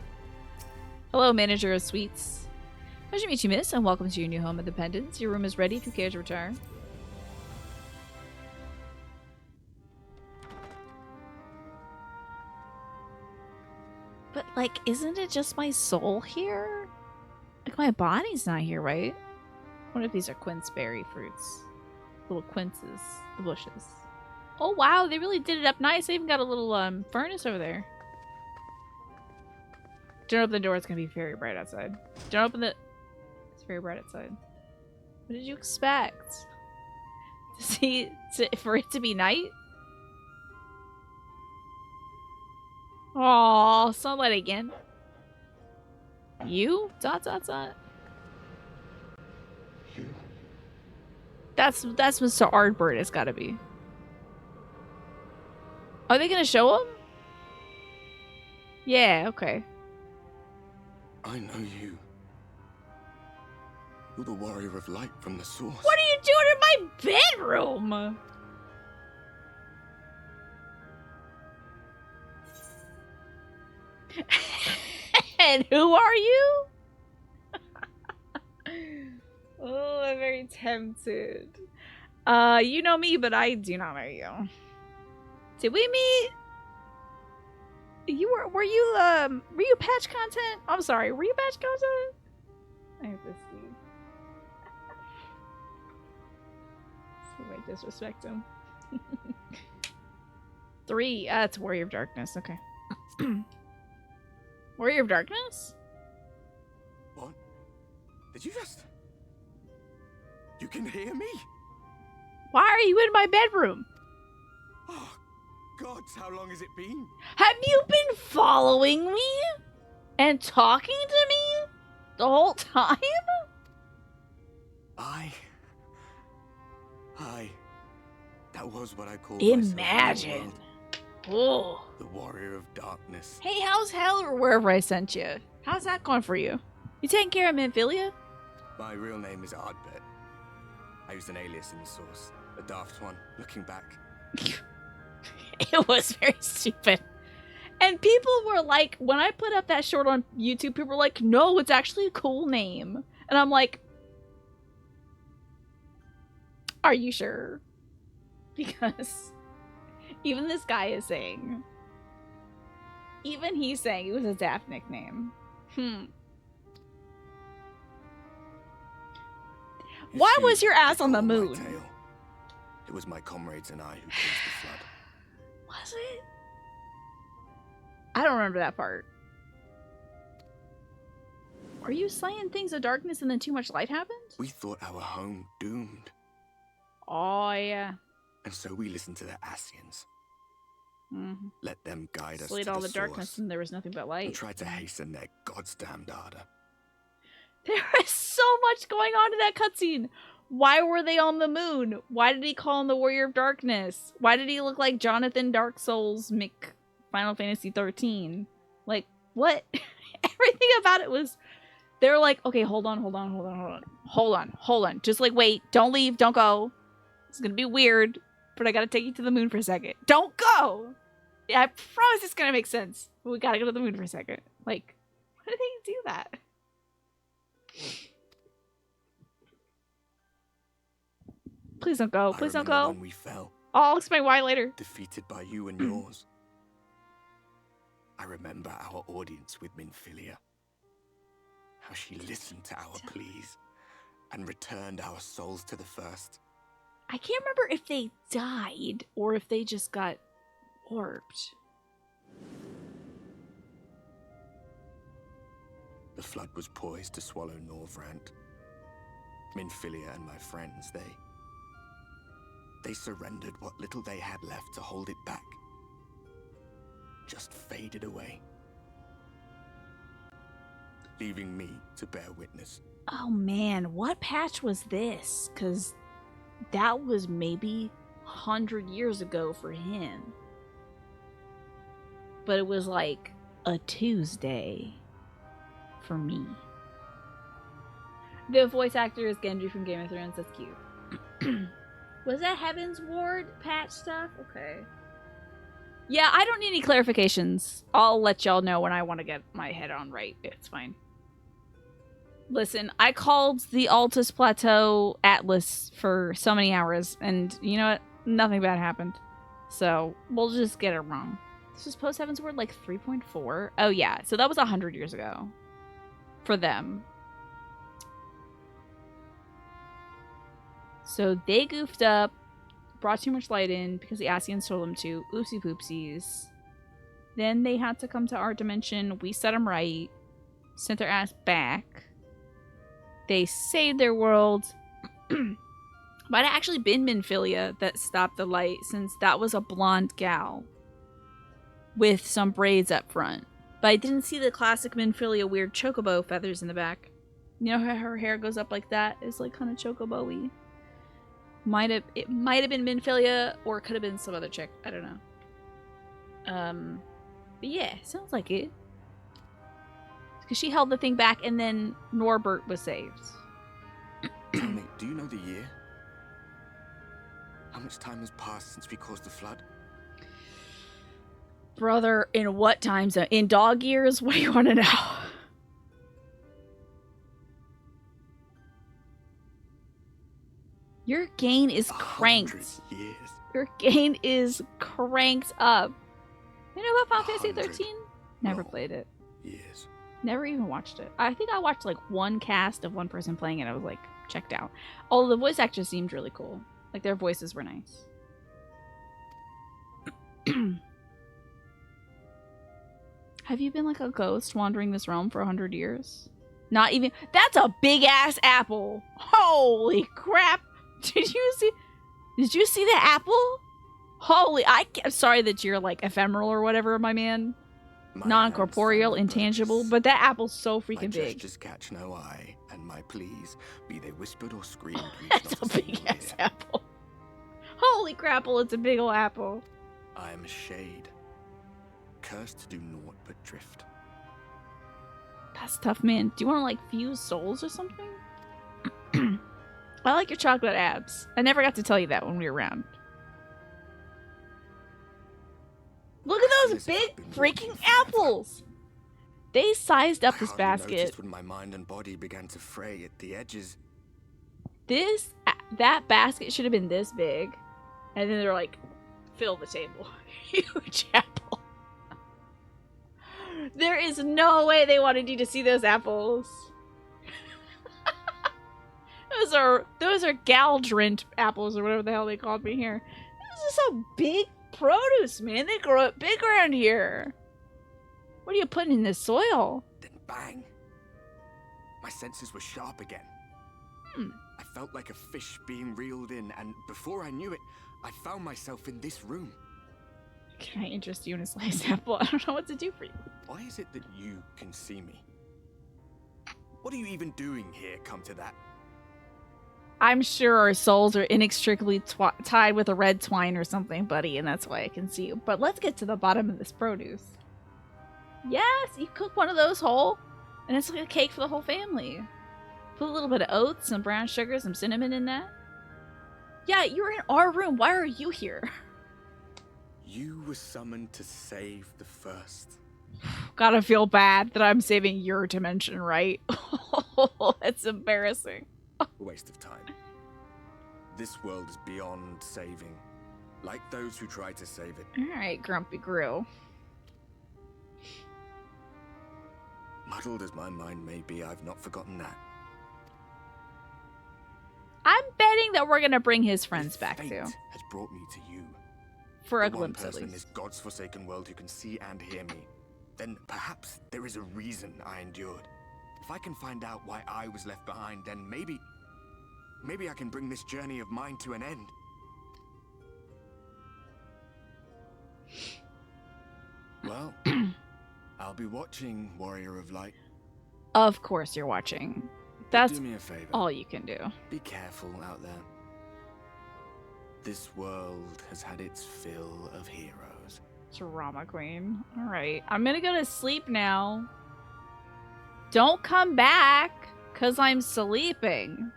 Hello, manager of suites. Pleasure to meet you, miss, and welcome to your new home at the Pendants. Your room is ready if you care to return. But, like, isn't it just my soul here? Like, my body's not here, right? I wonder if these are quinceberry fruits. Little quinces. The bushes. Oh, wow, they really did it up nice. They even got a little, furnace over there. Don't open the door. It's gonna be very bright outside. Don't open the... It's very bright outside. What did you expect? For it to be night? Aww, sunlight again. You? ... That's Mr. Ardbird, it's gotta be. Are they gonna show him? Yeah, okay. I know you. You're the warrior of light from the source. What are you doing in my bedroom? And who are you? Oh, I'm very tempted. You know me, but I do not know you. Did we meet? Were you patch content? I'm sorry, were you patch content? I have to see. See if I disrespect him. 3. It's Warrior of Darkness. Okay. Warrior of Darkness? What? Did you just... You can hear me? Why are you in my bedroom? Oh, gods, how long has it been? Have you been following me? And talking to me? The whole time? That was what I called Imagine. Oh. the warrior of darkness. Hey, how's hell or wherever I sent you? How's that going for you? You taking care of Minfilia? My real name is Ardbert. I used an alias in the source. A daft one, looking back. It was very stupid. And people were like, when I put up that short on YouTube, people were like, no, it's actually a cool name. And I'm like, are you sure? Because even this guy is saying, even he's saying it was a daft nickname. Why was your ass on the moon? It was my comrades and I who caused the flood. Was it? I don't remember that part. Are you slaying things of darkness and then too much light happened? We thought our home doomed. Oh, yeah. And so we listened to the Ascians. Mm-hmm. Let them guide us Slayed to all the the darkness source, and there was nothing but light. and tried to hasten their goddamned ardor. There is so much going on in that cutscene. Why were they on the moon? Why did he call him the Warrior of Darkness? Why did he look like Jonathan Dark Souls Final Fantasy 13? Like, what? Everything about it was... They were like, okay, hold on. Just like, wait, don't leave, don't go. It's gonna be weird, but I gotta take you to the moon for a second. Don't go! Yeah, I promise it's gonna make sense. But we gotta go to the moon for a second. Like, why did they do that? Please don't go. Please don't go. When we fell, I'll explain why later. defeated by you and yours. I remember our audience with Minfilia. How she listened to our pleas and returned our souls to the first. I can't remember if they died or if they just got warped. The flood was poised to swallow Norvrant. Minfilia and my friends, they surrendered what little they had left to hold it back. Just faded away. Leaving me to bear witness. Oh man, what patch was this? Because that was maybe 100 years ago for him. But it was like a Tuesday for me. The voice actor is Gendry from Game of Thrones. That's cute. Was that Heaven's Ward patch stuff? Okay. Yeah, I don't need any clarifications. I'll let y'all know when I want to get my head on right. It's fine. Listen, I called the Altus Plateau Atlas for so many hours, and you know what? Nothing bad happened. So, we'll just get it wrong. This was post Heaven's Ward like 3.4? Oh yeah, so that was 100 years ago. For them. So they goofed up, brought too much light in because the Ascians told them to. Oopsie poopsies. Then they had to come to our dimension. We set them right. Sent their ass back. They saved their world. Might have actually been Minfilia that stopped the light, since that was a blonde gal. With some braids up front. But I didn't see the classic Minfilia weird chocobo feathers in the back. You know how her hair goes up like that? It's like kind of chocobo-y. It might have been Minfilia, or it could have been some other chick. I don't know. But yeah, sounds like it. Because she held the thing back, and then Norbert was saved. Tell me, do you know the year? How much time has passed since we caused the flood? Brother, in what time zone? In dog years? What do you want to know? Your gain is cranked. Years. Your gain is cranked up. You know about Final Fantasy 13? Never played it. Years. Never even watched it. I think I watched like one cast of one person playing it. I was like checked out. Although the voice actors seemed really cool. Like their voices were nice. Have you been like a ghost wandering this realm for 100 years? Not even. That's a big ass apple. Holy crap. Did you see? Did you see the apple? Holy, I'm sorry that you're like ephemeral or whatever, my man. Non-corporeal, intangible, but that apple's so freaking big. My gestures catch no eye, and my pleas, be they whispered or screamed, That's a big-ass apple. Holy crapple, it's a big ol' apple. I am a shade, cursed to do naught but drift. That's tough, man. Do you want to, like, fuse souls or something? I like your chocolate abs. I never got to tell you that when we were around. Look at those big freaking apples! They sized up this basket. When my mind and body began to fray at the edges. That basket should have been this big. And then they're like, fill the table. Huge apple. There is no way they wanted you to see those apples. Those are Galdrint apples or whatever the hell they called me here. This is some big produce, man. They grow up big around here. What are you putting in this soil? Then bang. My senses were sharp again. I felt like a fish being reeled in, and before I knew it, I found myself in this room. Can I interest you in a sliced apple? I don't know what to do for you. Why is it that you can see me? What are you even doing here, come to that? I'm sure our souls are inextricably tied with a red twine or something, buddy, and that's why I can see you. But let's get to the bottom of this produce. Yes, you cook one of those whole, and it's like a cake for the whole family. Put a little bit of oats, some brown sugar, some cinnamon in that. Yeah, you're in our room. Why are you here? You were summoned to save the first. Gotta feel bad that I'm saving your dimension, right? That's embarrassing. A waste of time. This world is beyond saving, like those who try to save it. Alright, Grumpy Grill. Muddled as my mind may be, I've not forgotten that. I'm betting that we're gonna bring his friends back too. Has brought me to you. For a the glimpse, one at person least. in this God's forsaken world who can see and hear me. Then perhaps there is a reason I endured. If I can find out why I was left behind, then maybe I can bring this journey of mine to an end. Well, I'll be watching, Warrior of Light. Of course you're watching. That's do me a favor. all you can do. Be careful out there. This world has had its fill of heroes. Drama queen. Alright, I'm gonna go to sleep now. Don't come back, because I'm sleeping.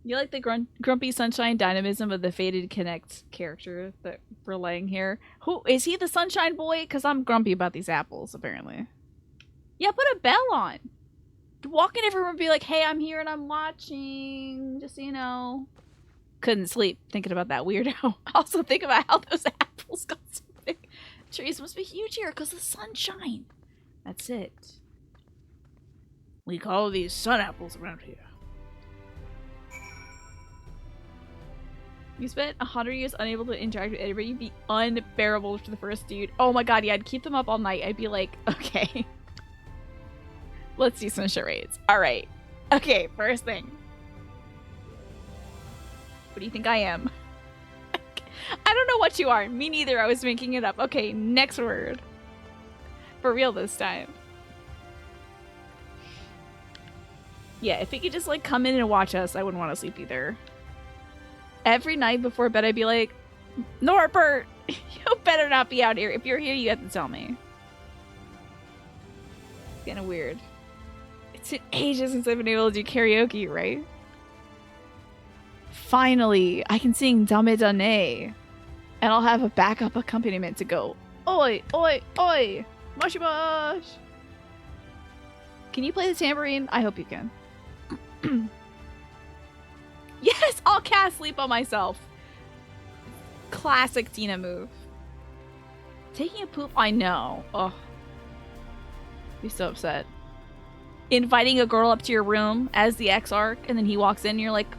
You like the grumpy sunshine dynamism of the Fated Connect character that we're laying here? Who is he, the sunshine boy? Because I'm grumpy about these apples, apparently. Yeah, put a bell on. Walk in every room and be like, hey, I'm here and I'm watching. Just so you know. Couldn't sleep thinking about that weirdo. Also think about how those apples got so big. Trees must be huge here because of the sunshine. That's it. We call these sun apples around here. You spent 100 years unable to interact with anybody. You'd be unbearable for the first dude. Oh my god, yeah, I'd keep them up all night. I'd be like, okay. Let's do some charades. Alright. Okay, first thing. What do you think I am? I don't know what you are. Me neither. I was making it up. Okay, next word. For real this time. Yeah, if he could just like come in and watch us, I wouldn't want to sleep either. Every night before bed, I'd be like, Norbert, you better not be out here. If you're here, you have to tell me. It's kind of weird. It's been ages since I've been able to do karaoke, right? Finally, I can sing Dame Dane. And I'll have a backup accompaniment to go, oi, oi, oi, moshi mosh. Can you play the tambourine? I hope you can. Yes, I'll cast sleep on myself. Classic Tina move. Taking a poop, I know. Ugh. Be so upset. Inviting a girl up to your room as the Exarch, and then he walks in and you're like,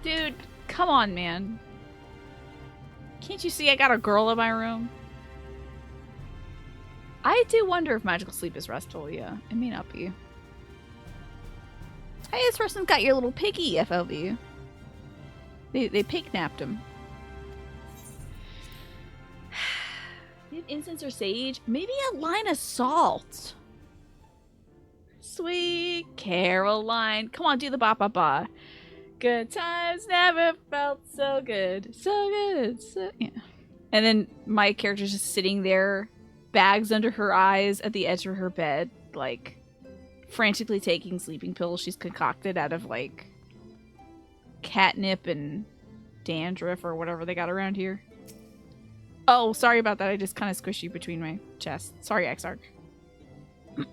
dude, come on, man. Can't you see I got a girl in my room? I do wonder if magical sleep is restful, yeah. It may not be. Hey, this person's got your little piggy, FLV. They pig-napped him. You have incense or sage? Maybe a line of salt. Sweet Caroline. Come on, do the ba-ba-ba. Good times never felt so good. So good. So, yeah. And then my character's just sitting there, bags under her eyes at the edge of her bed, like, frantically taking sleeping pills she's concocted out of, like, catnip and dandruff or whatever they got around here. Oh, sorry about that. I just kind of squished you between my chest. Sorry, Exarch.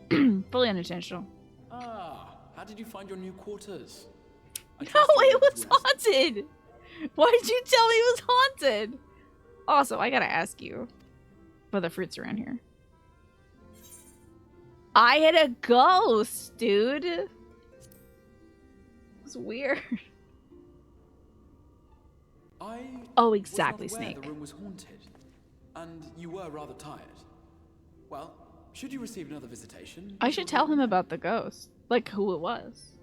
Fully unintentional. Ah, how did you find your new quarters? No, it was haunted! Why did you tell me it was haunted? Also, I gotta ask you what the fruits around here. I hit a ghost, dude. It's weird. Oh, exactly, was not aware Snake. The room was haunted, and you were rather tired. Well, should you receive another visitation, I should tell him about the ghost. Like, who it was.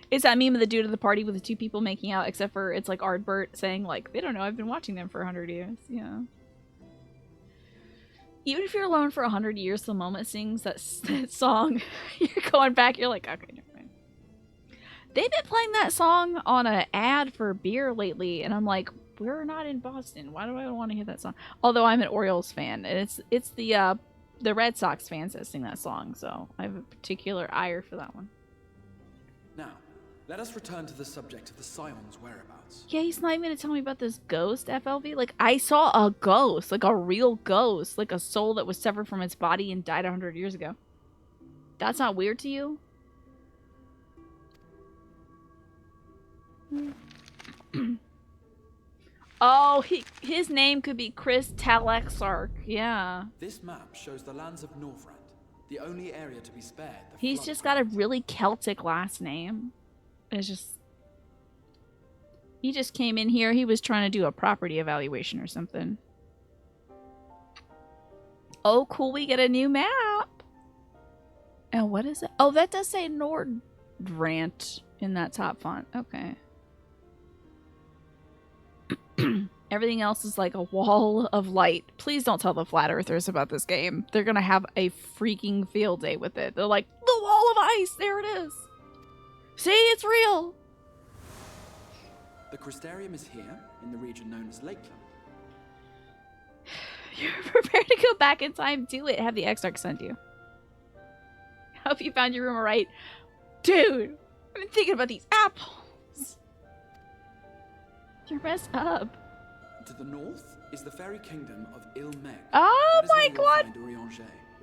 It's that meme of the dude at the party with the two people making out, except for it's like Ardbert saying, like, they don't know, I've been watching them for 100 years. Yeah. Even if you're alone for 100 years, the moment sings that song, you're going back, you're like, okay, never mind. They've been playing that song on an ad for beer lately, and I'm like, we're not in Boston. Why do I want to hear that song? Although I'm an Orioles fan, and it's the Red Sox fans that sing that song, so I have a particular ire for that one. Now, let us return to the subject of the Scion's whereabouts. Yeah, he's not even gonna tell me about this ghost, FLV. Like, I saw a ghost, like a real ghost, like a soul that was severed from its body and died 100 years ago. That's not weird to you? Oh, his name could be Chris Talexarch. Yeah. This map shows the lands of Northrend, the only area to be spared. He's just got a really Celtic last name. It's just... He just came in here. He was trying to do a property evaluation or something. Oh, cool. We get a new map. And what is it? Oh, that does say Nordrant in that top font. Okay. Everything else is like a wall of light. Please don't tell the flat earthers about this game. They're gonna have a freaking field day with it. They're like, the wall of ice! There it is! See, it's real! The Crystarium is here, in the region known as Lakeland. You're prepared to go back in time. Do it. Have the Exarch send you. Hope you found your room alright. Dude! I've been thinking about these apples! You're messed up. To the north is the fairy kingdom of Ilmeg. Oh my god!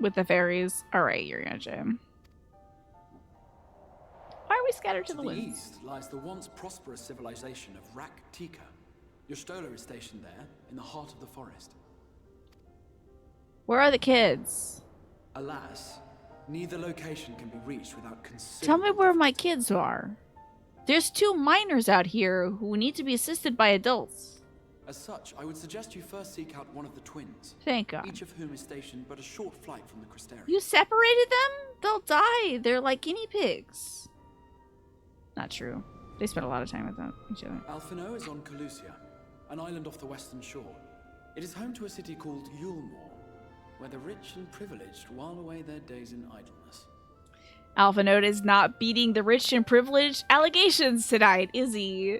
With the fairies. Alright, you're gonna jam. Why are we scattered to the winds? East lies the once prosperous civilization of Rak Tika. Your Stola is stationed there, in the heart of the forest. Where are the kids? Alas, neither location can be reached without Tell me where my kids are. There's 2 minors out here who need to be assisted by adults. As such, I would suggest you first seek out one of the twins. Thank God. Each of whom is stationed but a short flight from the Crystarium. You separated them? They'll die. They're like guinea pigs. Not true. They spent a lot of time with each other. Alphino is on Calusia, an island off the western shore. It is home to a city called Yulmore, where the rich and privileged while away their days in idleness. Alpha Note is not beating the rich and privileged allegations tonight, is he?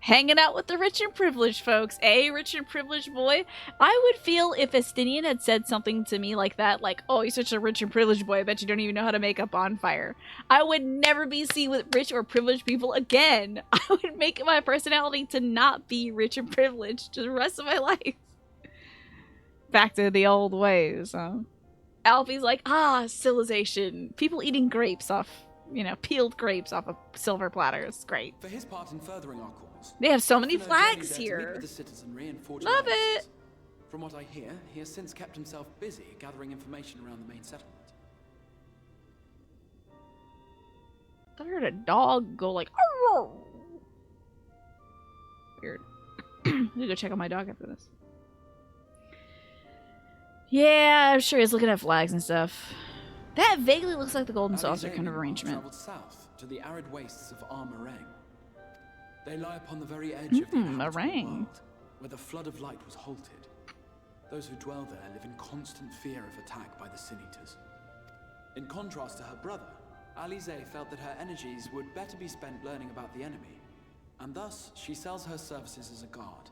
Hanging out with the rich and privileged folks, eh, rich and privileged boy? I would feel if Estinian had said something to me like that, like, oh, you're such a rich and privileged boy, I bet you don't even know how to make a bonfire. I would never be seen with rich or privileged people again. I would make it my personality to not be rich and privileged the rest of my life. Back to the old ways, huh? Alfie's like, civilization. People eating grapes off, peeled grapes off of silver platters. Great. For his part in furthering our cause, they have so many flags here. Love it. From what I hear, he has since kept himself busy gathering information around the main settlement. I heard a dog go like, arr! Weird. I'm gonna go check on my dog after this. Yeah, I'm sure he's looking at flags and stuff. That vaguely looks like the Golden Saucer Alize, kind of meanwhile, arrangement. traveled south to the arid wastes of Armorang. They lie upon the very edge of the inhabitable world, where the flood of light was halted. Those who dwell there live in constant fear of attack by the Sin Eaters. In contrast to her brother, Alize felt that her energies would better be spent learning about the enemy, and thus she sells her services as a guard,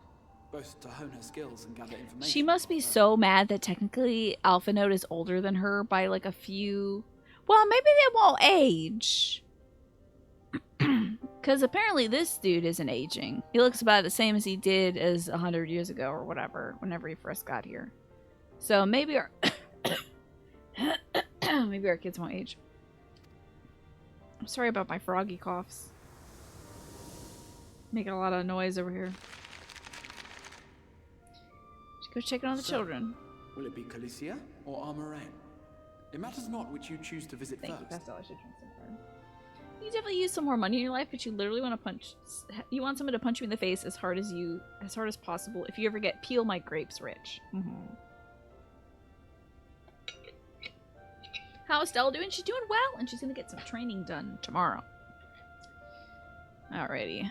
both to hone her skills and gather information. She must be so mad that technically Alpha Node is older than her by like a few... Well, maybe they won't age. Because apparently this dude isn't aging. He looks about the same as he did as 100 years ago or whatever, whenever he first got here. So maybe our... maybe our kids won't age. I'm sorry about my froggy coughs. Making a lot of noise over here. Just go check in on the children. Will it be Calicia or Armorang? It matters not which you choose to visit first. Thank you, Pastel. I should drink some more. You definitely use some more money in your life, but you literally want to punch. You want someone to punch you in the face as hard as possible. If you ever get peel my grapes rich. How's Stella doing? She's doing well, and she's gonna get some training done tomorrow. Alrighty,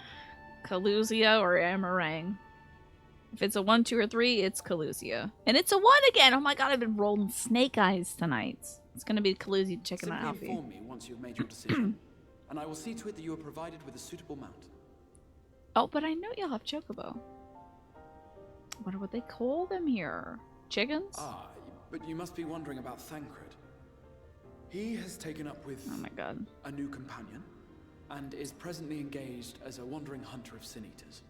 Calusia or Amarang. If it's a 1, 2, or 3, it's Calusia, and it's a 1 again. Oh my god, I've been rolling snake eyes tonight. It's gonna be Calusia checking out Alfie. Inform me once you've made your decision, and I will see to it that you are provided with a suitable mount. Oh, but I know you'll have Chocobo. I wonder what they call them here. Chickens? Ah, but you must be wondering about Thancred. He has taken up with oh my god. a new companion, and is presently engaged as a wandering hunter of Sin Eaters.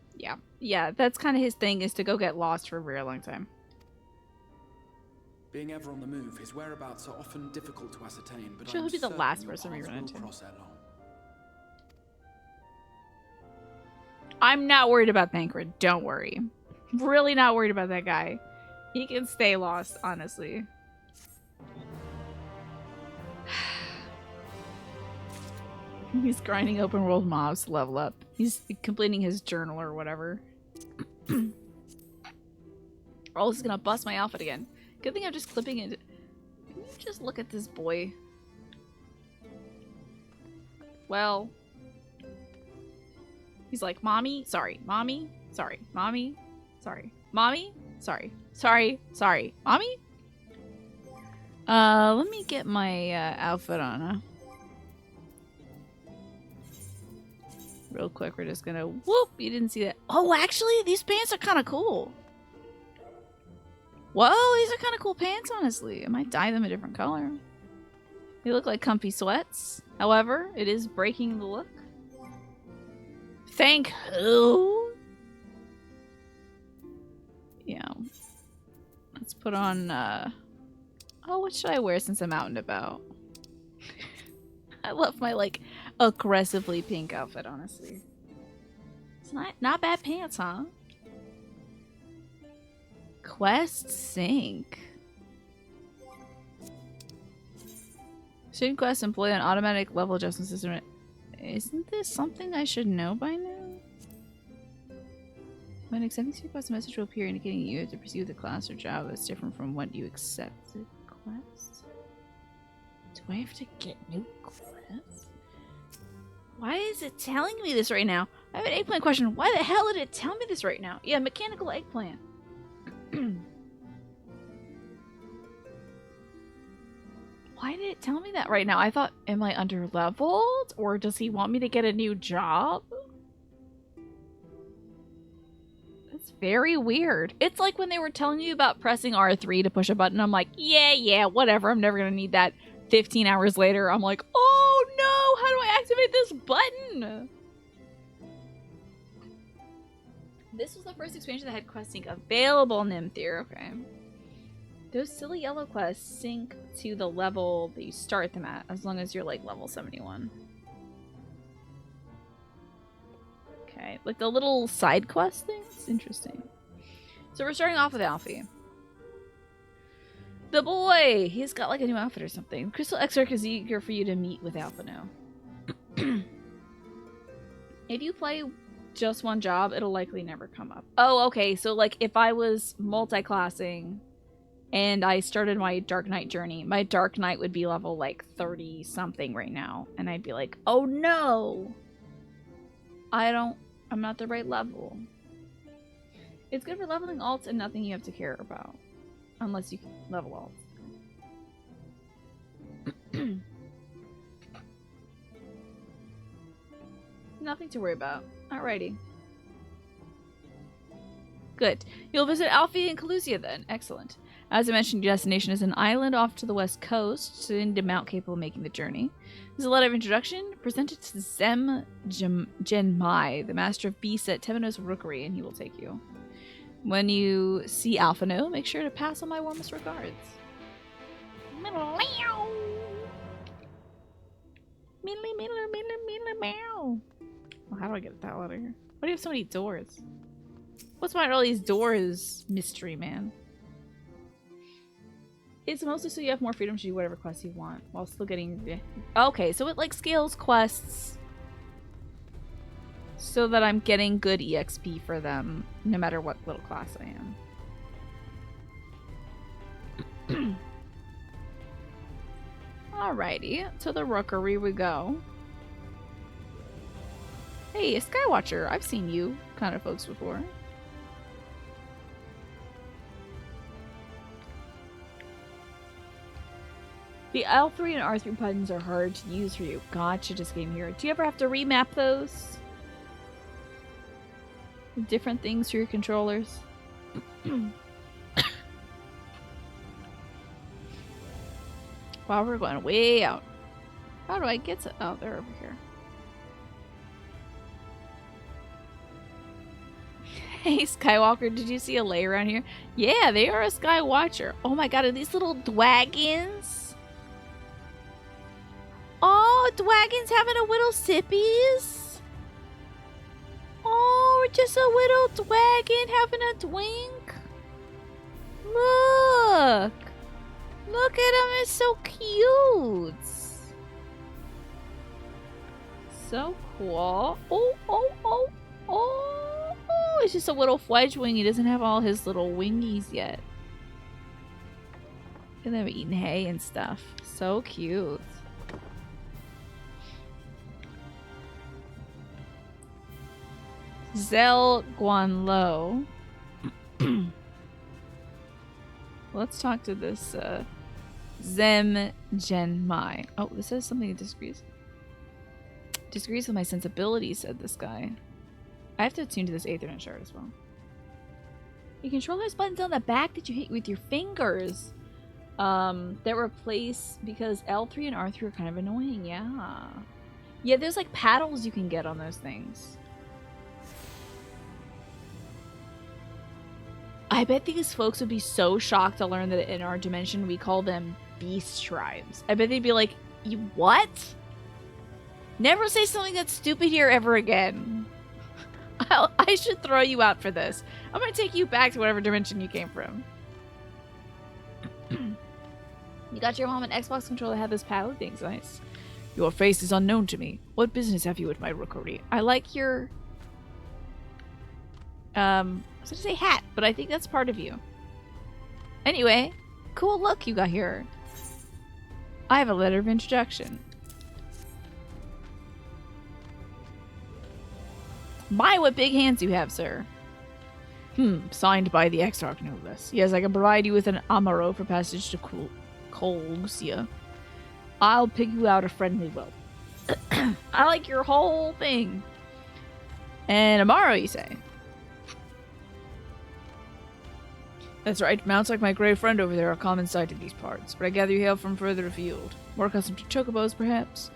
Yeah, that's kind of his thing, is to go get lost for a very long time. Being ever on the move, his whereabouts are often difficult to ascertain, but She'll I'm be the certain last your person we paths run will into. cross ere long. I'm not worried about Thancred. Don't worry. Really not worried about that guy. He can stay lost, honestly. He's grinding open world mobs to level up. He's completing his journal or whatever. Oh, this is gonna bust my outfit again. Good thing I'm just clipping it. Can you just look at this boy? Well... He's like, Mommy? Sorry. Mommy? Sorry. Mommy? Sorry. Mommy? Sorry. Sorry. Sorry. Mommy? Let me get my outfit on, huh? Real quick, we're just gonna... Whoop! You didn't see that. Oh, actually, these pants are kind of cool. Whoa, these are kind of cool pants, honestly. I might dye them a different color. They look like comfy sweats. However, it is breaking the look. Thank who? Yeah. Let's put on, oh, what should I wear since I'm out and about? I love my, like, aggressively pink outfit, honestly. It's not bad pants, huh? Quest sync. Student quests employ an automatic level adjustment system. Isn't this something I should know by now? When accepting your quest, a message will appear indicating you have to pursue the class or job that's different from what you accepted. Quest? Do I have to get new quests? Why is it telling me this right now? I have an eggplant question. Why the hell did it tell me this right now? Yeah, mechanical eggplant. Why did it tell me that right now? I thought, am I under-leveled? Or does he want me to get a new job? That's very weird. It's like when they were telling you about pressing R3 to push a button. I'm like, yeah, whatever. I'm never going to need that. 15 hours later, I'm like, oh no! How do I activate this button? This was the first expansion that had quest sync available, Nymphere. Okay. Those silly yellow quests sync to the level that you start them at, as long as you're like level 71. Okay, like the little side quest things? Interesting. So we're starting off with Alfie. The boy! He's got like a new outfit or something. Crystal Exarch is eager for you to meet with Alpha now. If you play just one job, it'll likely never come up. Oh, okay, so like if I was multi-classing and I started my Dark Knight journey, my Dark Knight would be level like 30 something right now, and I'd be like, oh no, I'm not the right level. It's good for leveling alts and nothing you have to care about, unless you can level alts. Nothing to worry about. Alrighty. Good. You'll visit Alfie and Calusia then. Excellent. As I mentioned, your destination is an island off to the west coast, soon to mount capable of making the journey. There's a letter of introduction presented to Zem Genmai, the master of beasts at Temenos Rookery, and he will take you. When you see Alphino, make sure to pass on my warmest regards. Well, how do I get the hell out of here? Why do you have so many doors? What's behind all these doors, mystery man? It's mostly so you have more freedom to do whatever quests you want while still getting... Okay, so it like scales quests so that I'm getting good EXP for them no matter what little class I am. Alrighty, to the Rookery we go. Hey, a Skywatcher. I've seen you kind of folks before. The L3 and R3 buttons are hard to use for you. Gotcha, just came here. Do you ever have to remap those? Different things for your controllers? Wow, we're going way out. How do I get to... Oh, they're over here. Hey, Skywalker, did you see a lay around here? Yeah, they are a Skywatcher. Oh my god, are these little dwagons? Oh, dwagons having a little sippies? Oh, we're just a little dwagon having a twink? Look! Look at him, it's so cute! So cool. Oh, oh, oh, oh! Oh, it's just a little fledgling. He doesn't have all his little wingies yet. And they're eating hay and stuff. So cute. Zel Guanlo. Let's talk to this Zem Genmai. Oh, this says something that disagrees. Disagrees with my sensibilities, said this guy. I have to attune to this Aethernet shard as well. You control those buttons on the back that you hit with your fingers. That replace because L3 and R3 are kind of annoying, yeah. Yeah, there's like paddles you can get on those things. I bet these folks would be so shocked to learn that in our dimension we call them beast tribes. I bet they'd be like, you what? Never say something that's stupid here ever again. I should throw you out for this. I'm gonna take you back to whatever dimension you came from. You got your mom an Xbox controller that had this paddle? Things nice. Your face is unknown to me. What business have you at my rookery? I like your... I was gonna say hat, but I think that's part of you. Anyway, cool look you got here. I have a letter of introduction. My, what big hands you have, sir. Signed by the Exarch, no less. Yes, I can provide you with an Amaro for passage to Calusia. I'll pick you out a friendly whelp. I like your whole thing. And Amaro, you say? That's right, mounts like my grey friend over there are common sight in these parts, but I gather you hail from further afield. More accustomed to chocobos, perhaps?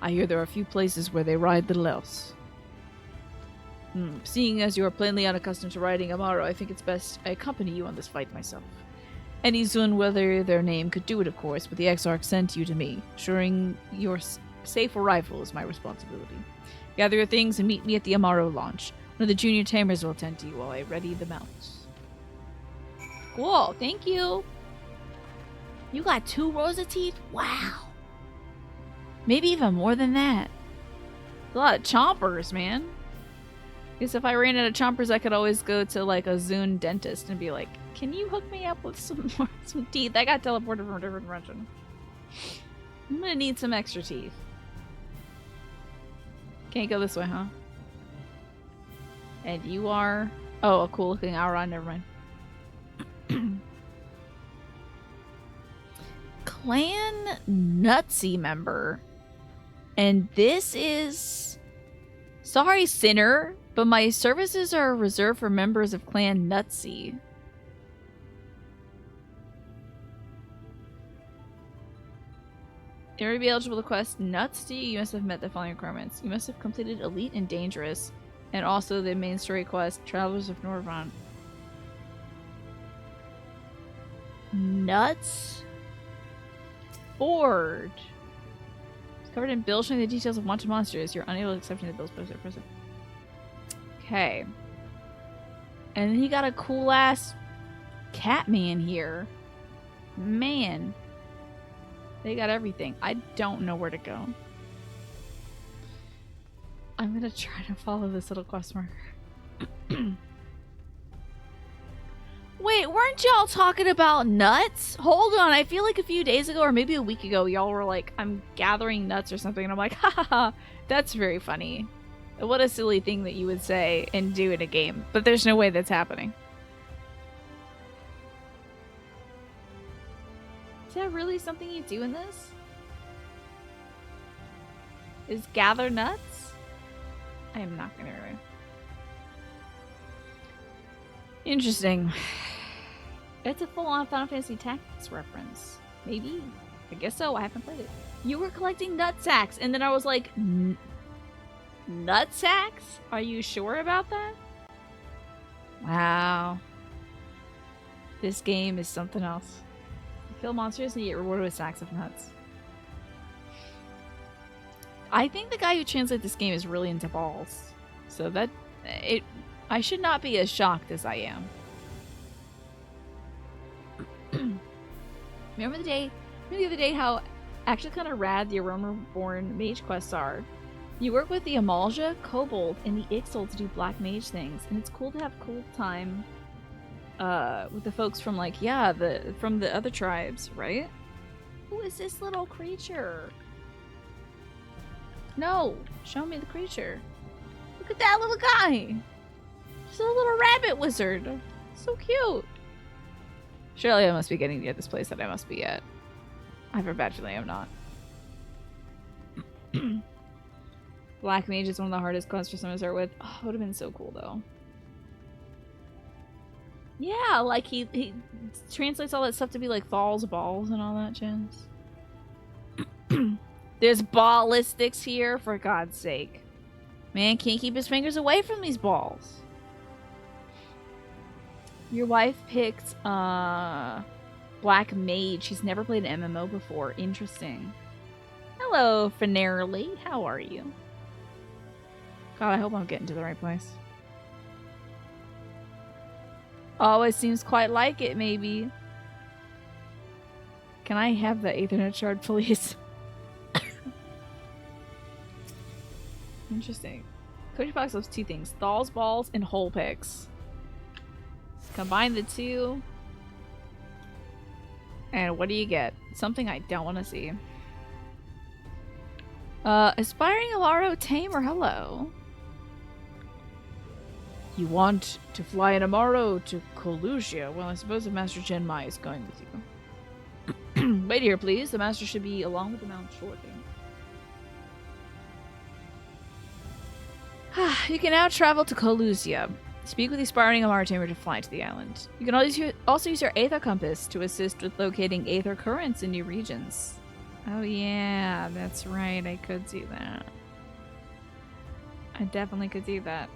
I hear there are a few places where they ride little else. Seeing as you are plainly unaccustomed to riding Amaro, I think it's best I accompany you on this fight myself. Any Zun, whether their name, could do it, of course, but the Exarch sent you to me. Ensuring your safe arrival is my responsibility. Gather your things and meet me at the Amaro launch. One of the junior tamers will attend to you while I ready the mounts. Cool, thank you. You got 2 rows of teeth? Wow. Maybe even more than that. A lot of chompers, man. Because if I ran out of chompers, I could always go to like a Zune dentist and be like, Can you hook me up with some teeth? I got teleported from a different dimension. I'm gonna need some extra teeth. Can't go this way, huh? And you are... Oh, a cool looking Auron, never mind. Clan Nutsy member. And this is... Sorry, Sinner, but my services are reserved for members of Clan Nutsy. In order to be eligible to quest Nutsy, you must have met the following requirements. You must have completed Elite and Dangerous, and also the main story quest, Travelers of Norvant. Nuts? Board. It's covered in bills showing the details of wanted monsters. You're unable to accept the bills posted at present. Okay. And then he got a cool-ass Catman here. Man. They got everything. I don't know where to go. I'm gonna try to follow this little quest marker. Wait, weren't y'all talking about nuts? Hold on, I feel like a few days ago or maybe a week ago y'all were like, I'm gathering nuts or something, and I'm like, ha ha ha, that's very funny. What a silly thing that you would say and do in a game, but there's no way that's happening. Is that really something you do in this? Is gather nuts? I am not gonna remember. Interesting. It's a full-on Final Fantasy Tactics reference. Maybe. I guess so. I haven't played it. You were collecting nut sacks, and then I was like, nut sacks? Are you sure about that? Wow. This game is something else. You kill monsters and you get rewarded with sacks of nuts. I think the guy who translates this game is really into balls. So that... I should not be as shocked as I am. Remember the other day how actually kind of rad the Aroma-born mage quests are? You work with the Amalja, Kobold, and the Ixol to do black mage things, and it's cool to have cool time with the folks from like, yeah, from the other tribes, right? Who is this little creature? No, show me the creature. Look at that little guy. Just a little rabbit wizard. So cute. Surely I must be getting near this place that I must be at. I have a bad feeling I'm not. Black Mage is one of the hardest quests for someone to start with. Oh, it would have been so cool though. Yeah, like he translates all that stuff to be like Thal's balls and all that jazz. There's ballistics here, for God's sake. Man can't keep his fingers away from these balls. Your wife picked Black Mage. She's never played an MMO before. Interesting. Hello, Finarily. How are you? God, I hope I'm getting to the right place. Oh, it seems quite like it, maybe. Can I have the Aethernet shard, please? Interesting. Coach Fox loves two things. Thal's balls and hole picks. Combine the two. And what do you get? Something I don't want to see. Aspiring Alaro Tamer, hello. You want to fly an Amaro to Colusia? Well, I suppose the Master Genmai is going with you. Wait here, please. The Master should be along with the mount shortly. You can now travel to Colusia. Speak with the aspiring Amaro Tamer to fly to the island. You can also use your Aether Compass to assist with locating Aether Currents in new regions. Oh yeah, that's right. I could do that. I definitely could do that.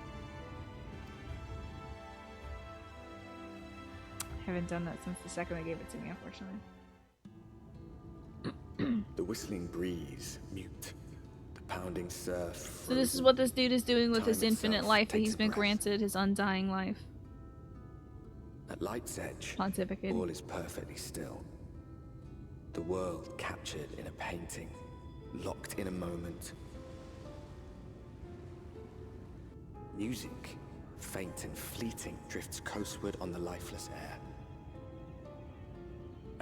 I haven't done that since the second they gave it to me, unfortunately. The whistling breeze, mute. The pounding surf. So this is what this dude is doing with his infinite life that he's been granted, his undying life. At light's edge, Pontificate. all is perfectly still. The world captured in a painting, locked in a moment. Music, faint and fleeting, drifts coastward on the lifeless air.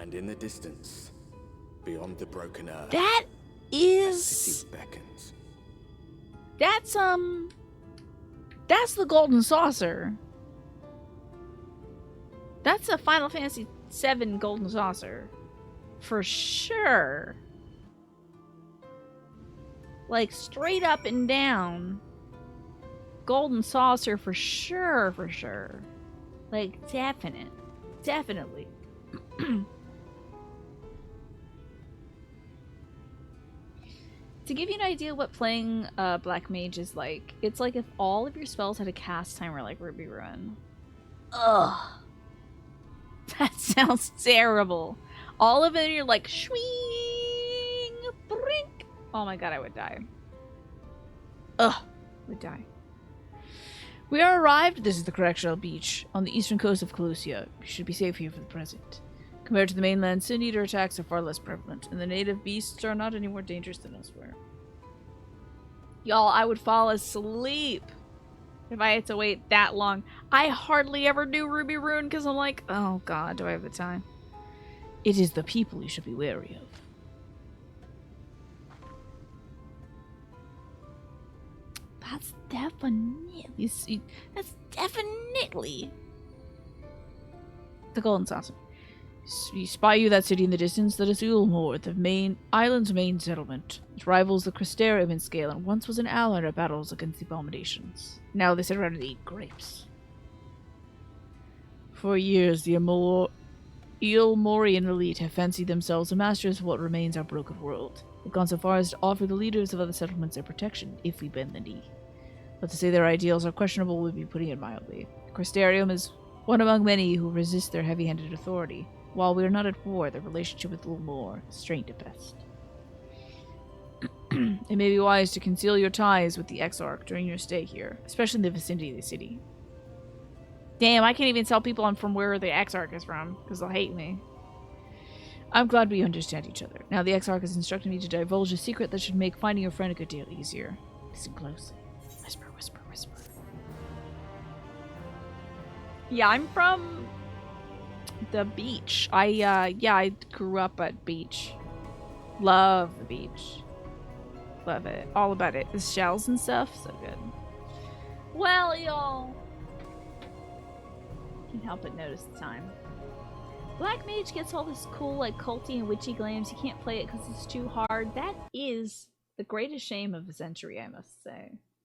And in the distance, beyond the broken earth, that a is... city beckons. That's the Golden Saucer. That's a Final Fantasy VII Golden Saucer. For sure. Like, straight up and down. Golden Saucer for sure, for sure. Like, definitely. To give you an idea what playing Black Mage is like, it's like if all of your spells had a cast timer like Ruby Ruin. Ugh. That sounds terrible. All of it, you're like, swing, brink. Oh my god, I would die. Ugh, would die. We are arrived. This is the Correctional Beach on the eastern coast of Calusia. You should be safe here for the present. Compared to the mainland, Sin Eater attacks are far less prevalent, and the native beasts are not any more dangerous than elsewhere. Y'all, I would fall asleep if I had to wait that long. I hardly ever do Ruby Ruin because I'm like, oh god, do I have the time? It is the people you should be wary of. That's definitely the Golden Saucer. You spy you that city in the distance. That is Ulmore, the island's main settlement. It rivals the Crystarium in scale and once was an ally in our battles against the abominations. Now they sit around and eat grapes. For years, the Eulmorian elite have fancied themselves the masters of what remains our broken world. They've gone so far as to offer the leaders of other settlements their protection, if we bend the knee. But to say their ideals are questionable would be putting it mildly. The Crystarium is one among many who resist their heavy-handed authority. While we are not at war, the relationship with Ulmore is strained at best. It may be wise to conceal your ties with the Exarch during your stay here, especially in the vicinity of the city. Damn, I can't even tell people I'm from where the Exarch is from, because they'll hate me. I'm glad we understand each other. Now the Exarch has instructed me to divulge a secret that should make finding your friend a good deal easier. Listen closely. Whisper, whisper, whisper. Yeah, I'm from the beach. I grew up at beach. Love the beach. Love it. All about it. The shells and stuff. So good. Well, y'all. Can't help but notice the time. Black Mage gets all this cool, like, culty and witchy glams. You can't play it because it's too hard. That is the greatest shame of the century, I must say.